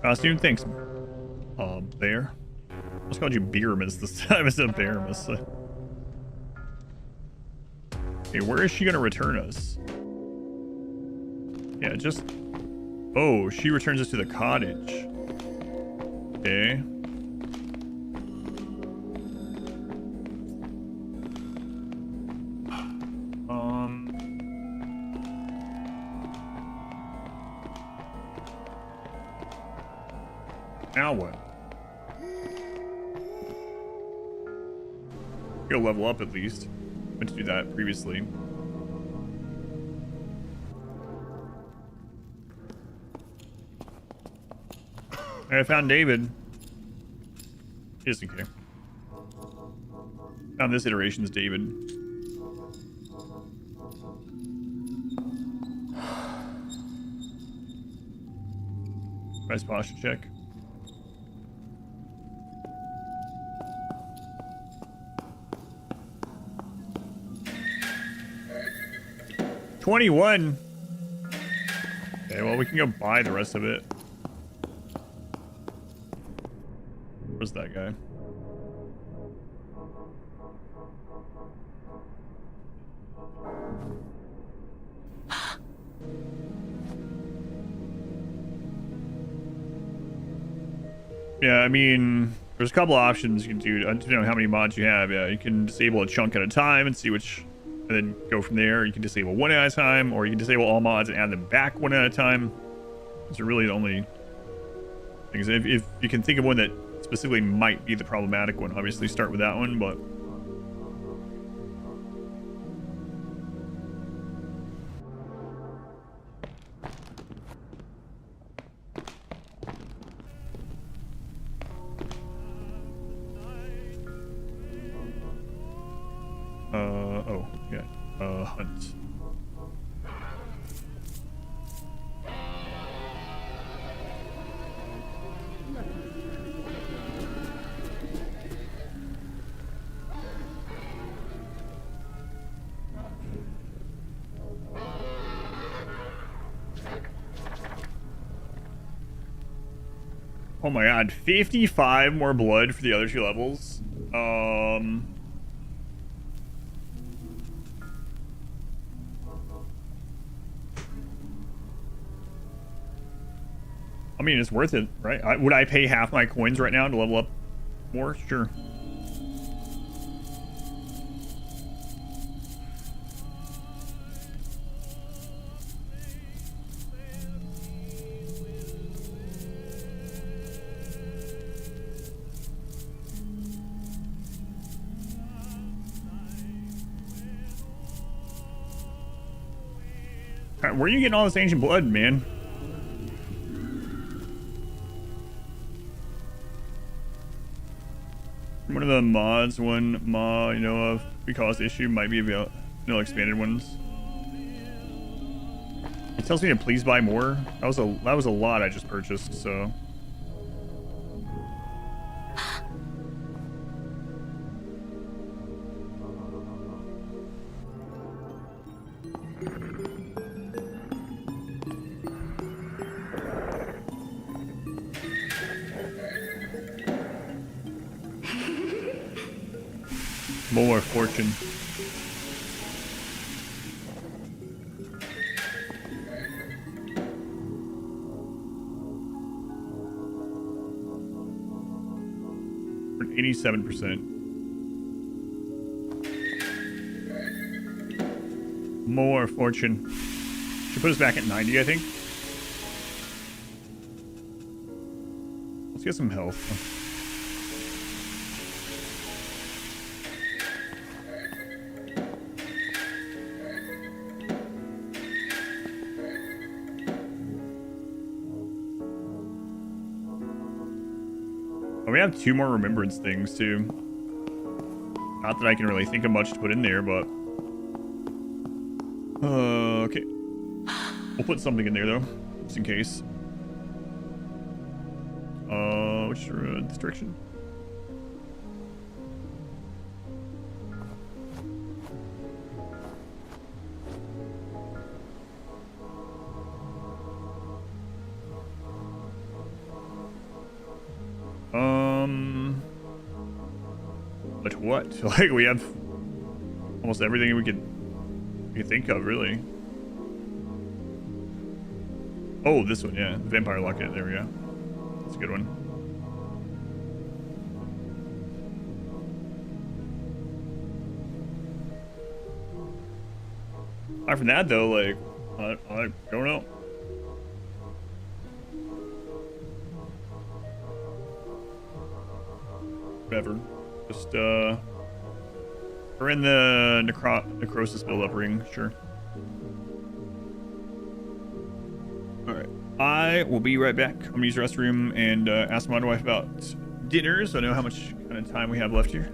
Costume, thanks. Bear. I just called you Beermas this time instead of Bearmas. Okay, where is she gonna return us? Yeah, just... Oh, she returns us to the cottage. Okay. Now what? You'll level up at least. I meant to do that previously. I found David. He doesn't care. Found this iteration's David. Nice posture check. $21. Okay, well, we can go buy the rest of it. Where's that guy? Yeah, I mean, there's a couple options you can do depending on how many mods you have. Yeah, you can disable a chunk at a time and see which, and then go from there. You can disable one at a time, or you can disable all mods and add them back one at a time. Those are really the only things. If you can think of one that specifically might be the problematic one, obviously start with that one, but Oh, yeah. Hunt. Oh my god, 55 more blood for the other 2 levels. I mean, it's worth it, right? Would I pay half my coins right now to level up more? Sure. All right, where are you getting all this ancient blood, man? One of the mods, one mod you know of, because issue might be available. No expanded ones. It tells me to please buy more. That was a lot I just purchased, so. More fortune. For 87%. More fortune. Should put us back at 90, I think. Let's get some health. We have 2 more remembrance things too. Not that I can really think of much to put in there, but okay. We'll put something in there though, just in case. Which direction? But what? Like, we have almost everything we could think of, really. Oh, this one, yeah. Vampire locket. There we go. That's a good one. Apart from that, though, like, I don't know. Whatever. Just, we're in the necrosis build-up ring, sure. Alright. I will be right back. I'm gonna use the restroom and ask my wife about dinner, so I know how much kind of time we have left here.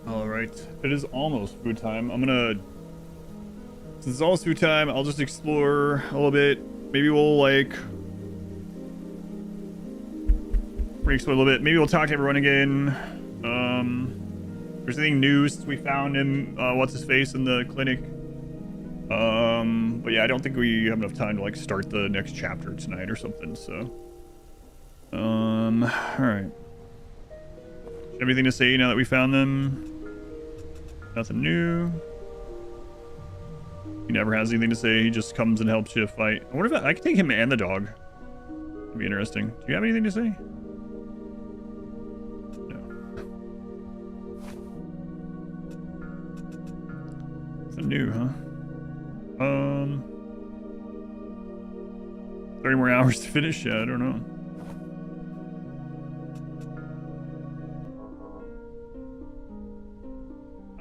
All right, it is almost food time. Since it's almost food time, I'll just explore a little bit. Maybe we'll explore a little bit. Maybe we'll talk to everyone again. If there's anything new since we found him, what's his face in the clinic. But yeah, I don't think we have enough time to like start the next chapter tonight or something. So, all right. Anything to say now that we found them? Nothing new. He never has anything to say. He just comes and helps you fight. I wonder if I could take him and the dog. That'd be interesting. Do you have anything to say? No. Nothing new, huh? 30 more hours to finish? Yeah, I don't know.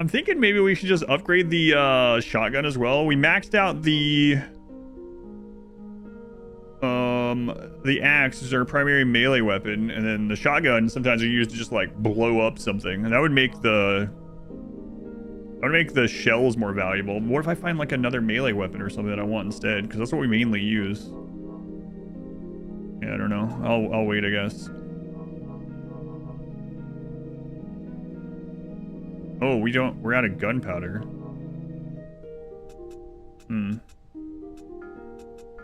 I'm thinking maybe we should just upgrade the shotgun as well. We maxed out the axe is our primary melee weapon, and then the shotgun sometimes are used to just like blow up something, and that would make the shells more valuable. What if I find like another melee weapon or something that I want instead? Because that's what we mainly use. Yeah, I don't know. I'll wait, I guess. Oh, we're out of gunpowder. Nothing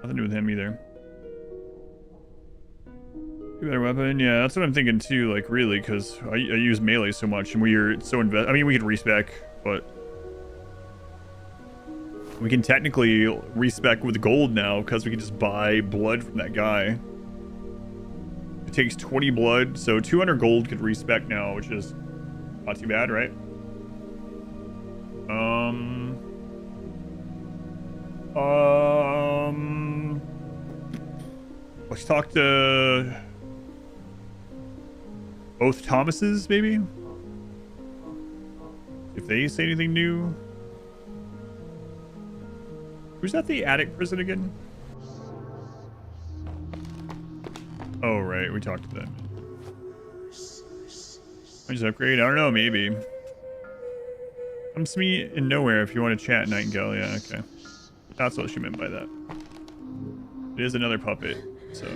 to do with him either. Better weapon, yeah, that's what I'm thinking too, like really, because I use melee so much and we're so I mean, we could respec, but we can technically respec with gold now because we can just buy blood from that guy. It takes 20 blood, so 200 gold could respec now, which is not too bad, right? Let's talk to both Thomases, maybe? If they say anything new. Who's at the attic prison again? Oh, right, we talked to them. I just upgrade? I don't know, maybe. Come to me in nowhere if you want to chat, Nightingale. Yeah, okay. That's what she meant by that. It is another puppet, so.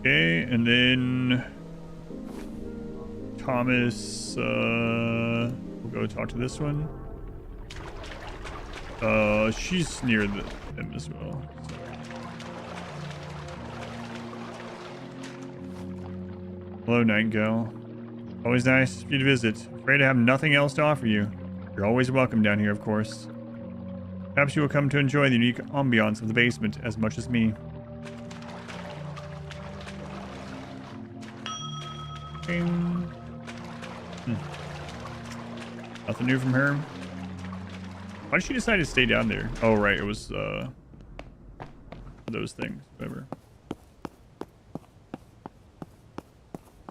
Okay, and then Thomas, we'll go talk to this one. She's near him as well. So. Hello, Nightingale. Always nice of you to visit. Afraid I have nothing else to offer you. You're always welcome down here, of course. Perhaps you will come to enjoy the unique ambiance of the basement as much as me. Nothing new from her. Why did she decide to stay down there? Oh, right. It was those things. Whatever.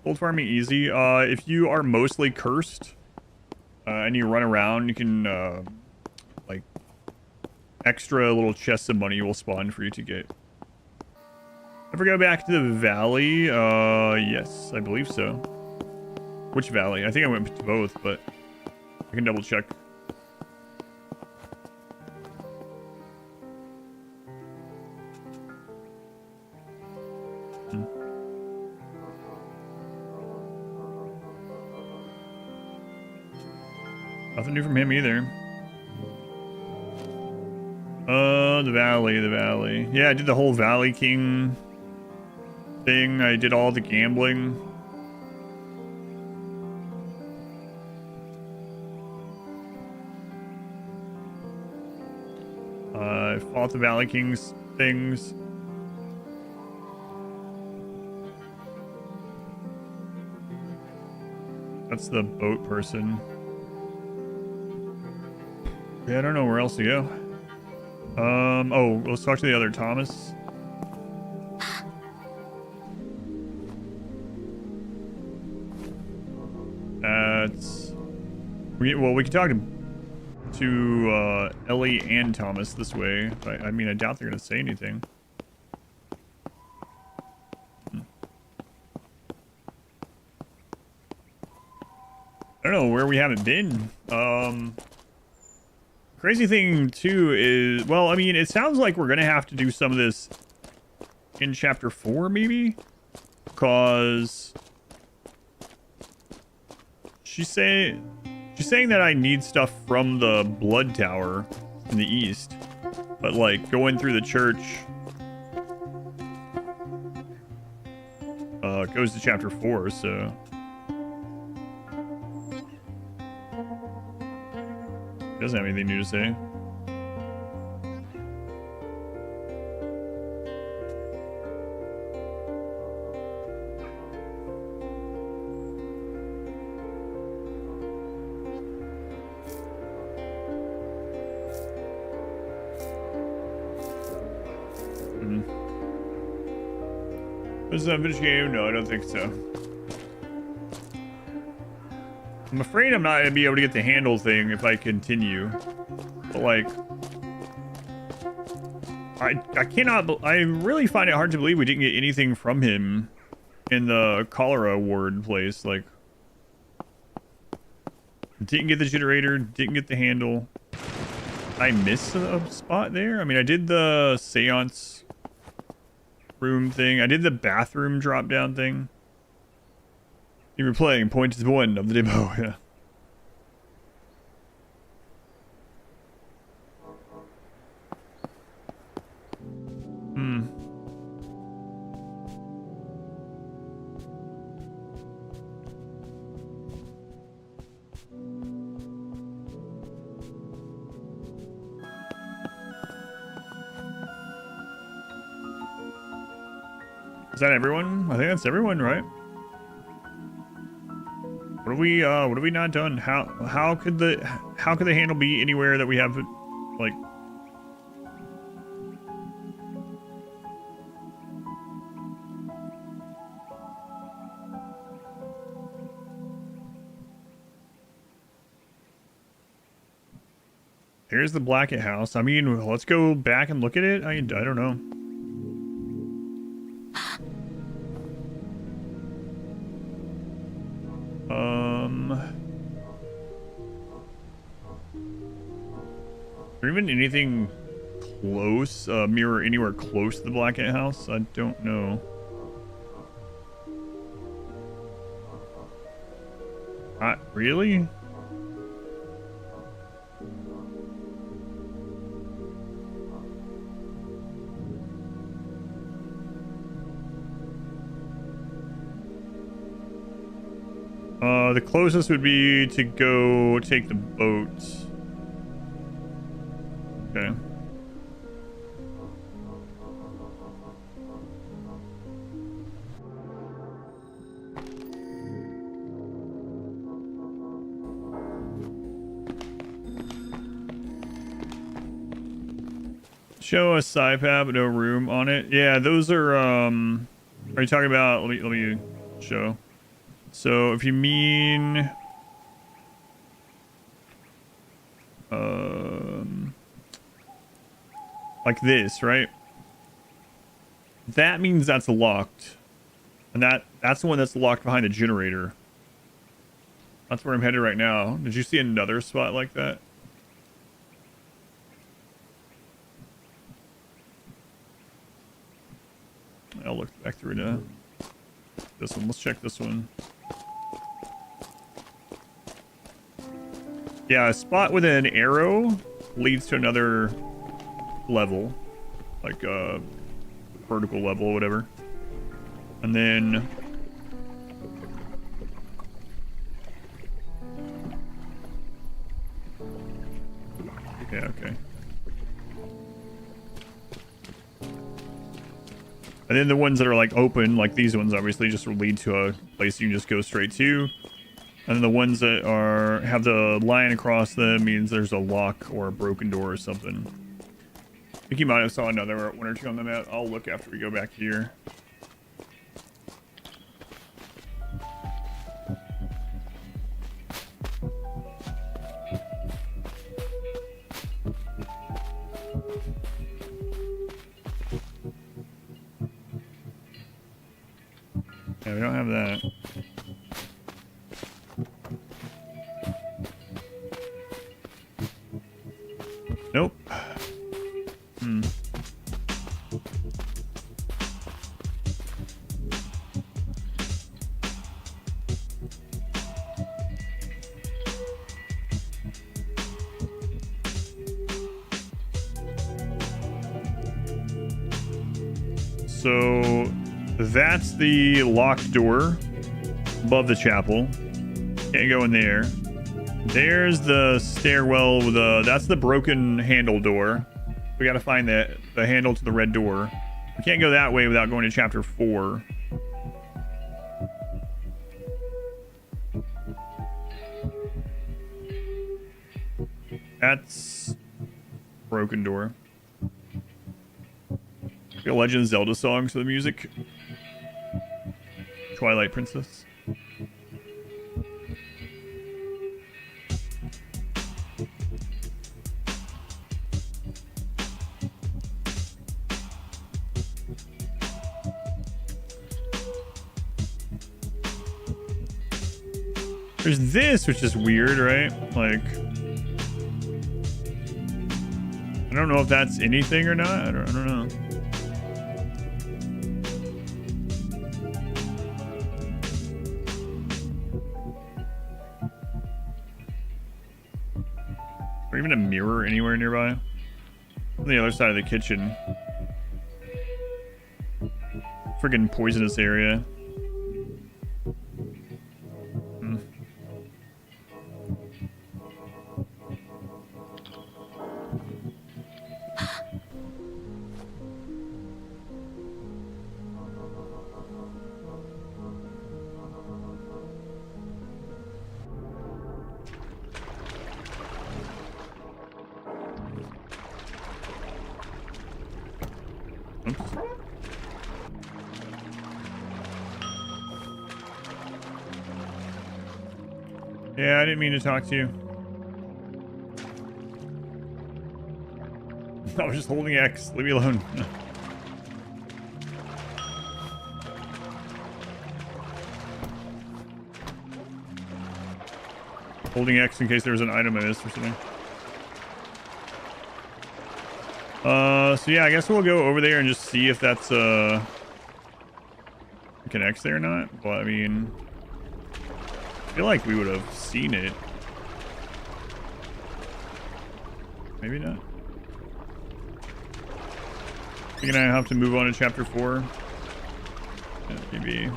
Gold farming easy. If you are mostly cursed and you run around, you can like extra little chests of money will spawn for you to get. Ever go back to the valley? Yes, I believe so. Which valley? I think I went to both, but I can double check. Nothing new from him either. The valley. Yeah, I did the whole Valley King thing. I did all the gambling. I fought the Valley King's things. That's the boat person. Yeah, I don't know where else to go. Oh, let's talk to the other Thomas. We can talk to Ellie and Thomas this way. I mean, I doubt they're gonna say anything. where we haven't been. Crazy thing too is, well, I mean, it sounds like we're gonna have to do some of this in chapter 4, maybe, because she's saying that I need stuff from the blood tower in the east, but like going through the church goes to chapter 4, so doesn't have anything new to say. Is that a finished game? No, I don't think so. I'm afraid I'm not gonna be able to get the handle thing if I continue. But like, I cannot. I really find it hard to believe we didn't get anything from him in the cholera ward place. Like, didn't get the generator, didn't get the handle. I missed a spot there. I mean, I did the seance room thing. I did the bathroom drop down thing. You were playing point to one of the demo, yeah. Is that everyone? I think that's everyone, right? What have we not done? How could the handle be anywhere that we have, like? Here's the Blackett house. I mean, let's go back and look at it. I don't know. Is there even anything close, mirror anywhere close to the Blackett house? I don't know. Really? The closest would be to go take the boat. Okay. Show a side path but no room on it. Yeah, those are you talking about, let me show. So if you mean like this, right? That means that's locked. And that's the one that's locked behind the generator. That's where I'm headed right now. Did you see another spot like that? I'll look back through now. This one, let's check this one. Yeah, a spot with an arrow leads to another level, like a vertical level or whatever. And then yeah, okay. And then the ones that are like open, like these ones, obviously just will lead to a place you can just go straight to. And then the ones that have the line across them means there's a lock or a broken door or something. I think you might have saw another one or two on the map. I'll look after we go back here. Yeah, we don't have that. So that's the locked door above the chapel. Can't go in there. There's the stairwell with that's the broken handle door. We got to find the handle to the red door. We can't go that way without going to chapter 4. That's broken door. The Legend of Zelda songs for the music. Twilight Princess. There's this, which is weird, right? Like, I don't know if that's anything or not. I don't know. Or even a mirror anywhere nearby. On the other side of the kitchen. Friggin' poisonous area. Yeah, I didn't mean to talk to you. I was just holding X. Leave me alone. Holding X in case there was an item I missed or something. So yeah, I guess we'll go over there and just see if that's like an X there or not. But I mean, I feel like we would have seen it. Maybe not. Thinking I have to move on to chapter 4. Yeah, maybe.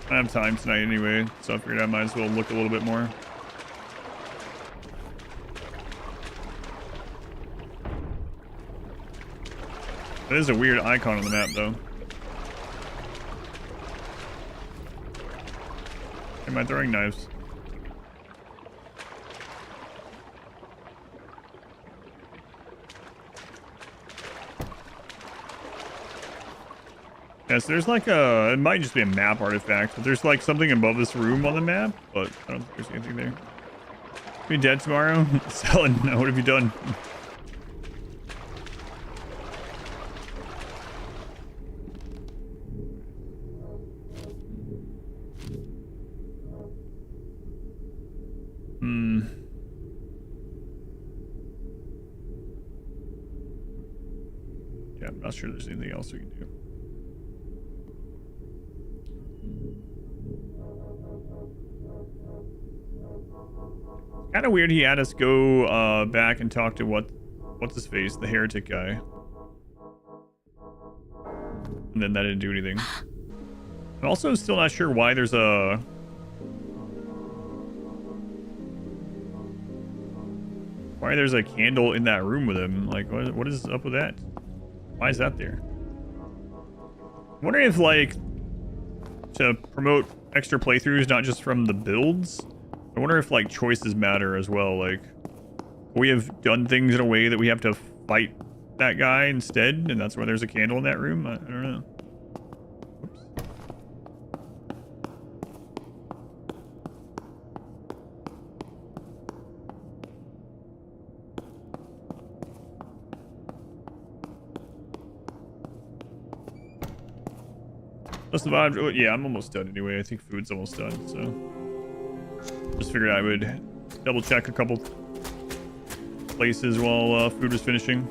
I have time tonight anyway, so I figured I might as well look a little bit more. That is a weird icon on the map, though. Am I throwing knives? Yeah, so there's like a... It might just be a map artifact, but there's like something above this room on the map, but I don't think there's anything there. Be dead tomorrow? Selling? No, what have you done? Yeah, I'm not sure there's anything else we can do. Kind of weird he had us go back and talk to what's his face, the heretic guy. And then that didn't do anything. I'm also still not sure why there's a... Why there's a candle in that room with him. Like, what is up with that? Why is that there? I'm wondering if, like, to promote extra playthroughs, not just from the builds, I wonder if, like, choices matter as well. Like, we have done things in a way that we have to fight that guy instead, and that's why there's a candle in that room. I don't know. Oops. That's the vibe. Yeah, I'm almost done anyway. I think food's almost done, so just figured I would double check a couple places while food was finishing.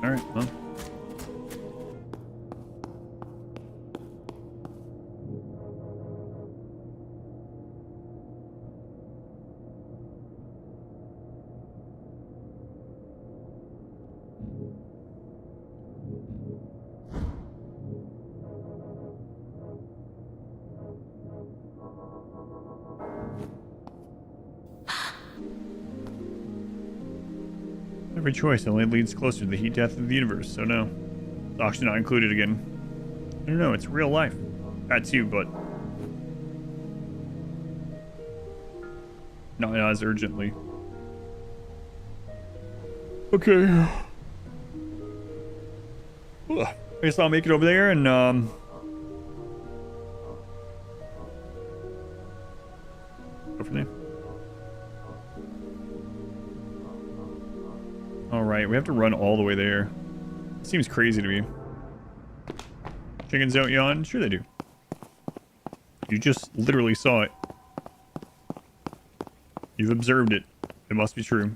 All right, well, Every choice only leads closer to the heat death of the universe, so no. Oxygen not included again. I don't know, it's real life. That too, but not as urgently. Okay. I guess I'll make it over there and go from there. Alright, we have to run all the way there. Seems crazy to me. Chickens don't yawn? Sure they do. You just literally saw it. You've observed it. It must be true.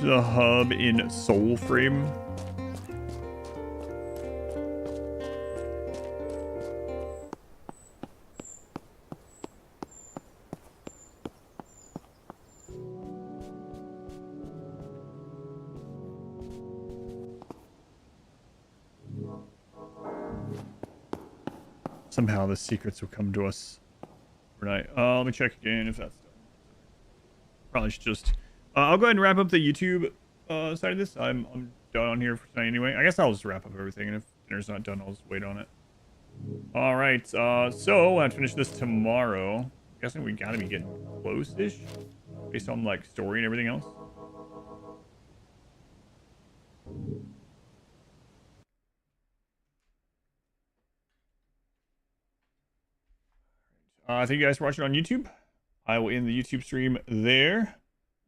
The hub in Soul Frame. Somehow the secrets will come to us overnight. Let me check again if that's done. Probably should just I'll go ahead and wrap up the YouTube side of this. I'm done on here for tonight anyway. I guess I'll just wrap up everything, and if dinner's not done, I'll just wait on it. All right, so I'll finish this tomorrow. I'm guessing we gotta be getting close-ish based on like story and everything else. Thank you guys for watching on YouTube. I will end the YouTube stream there.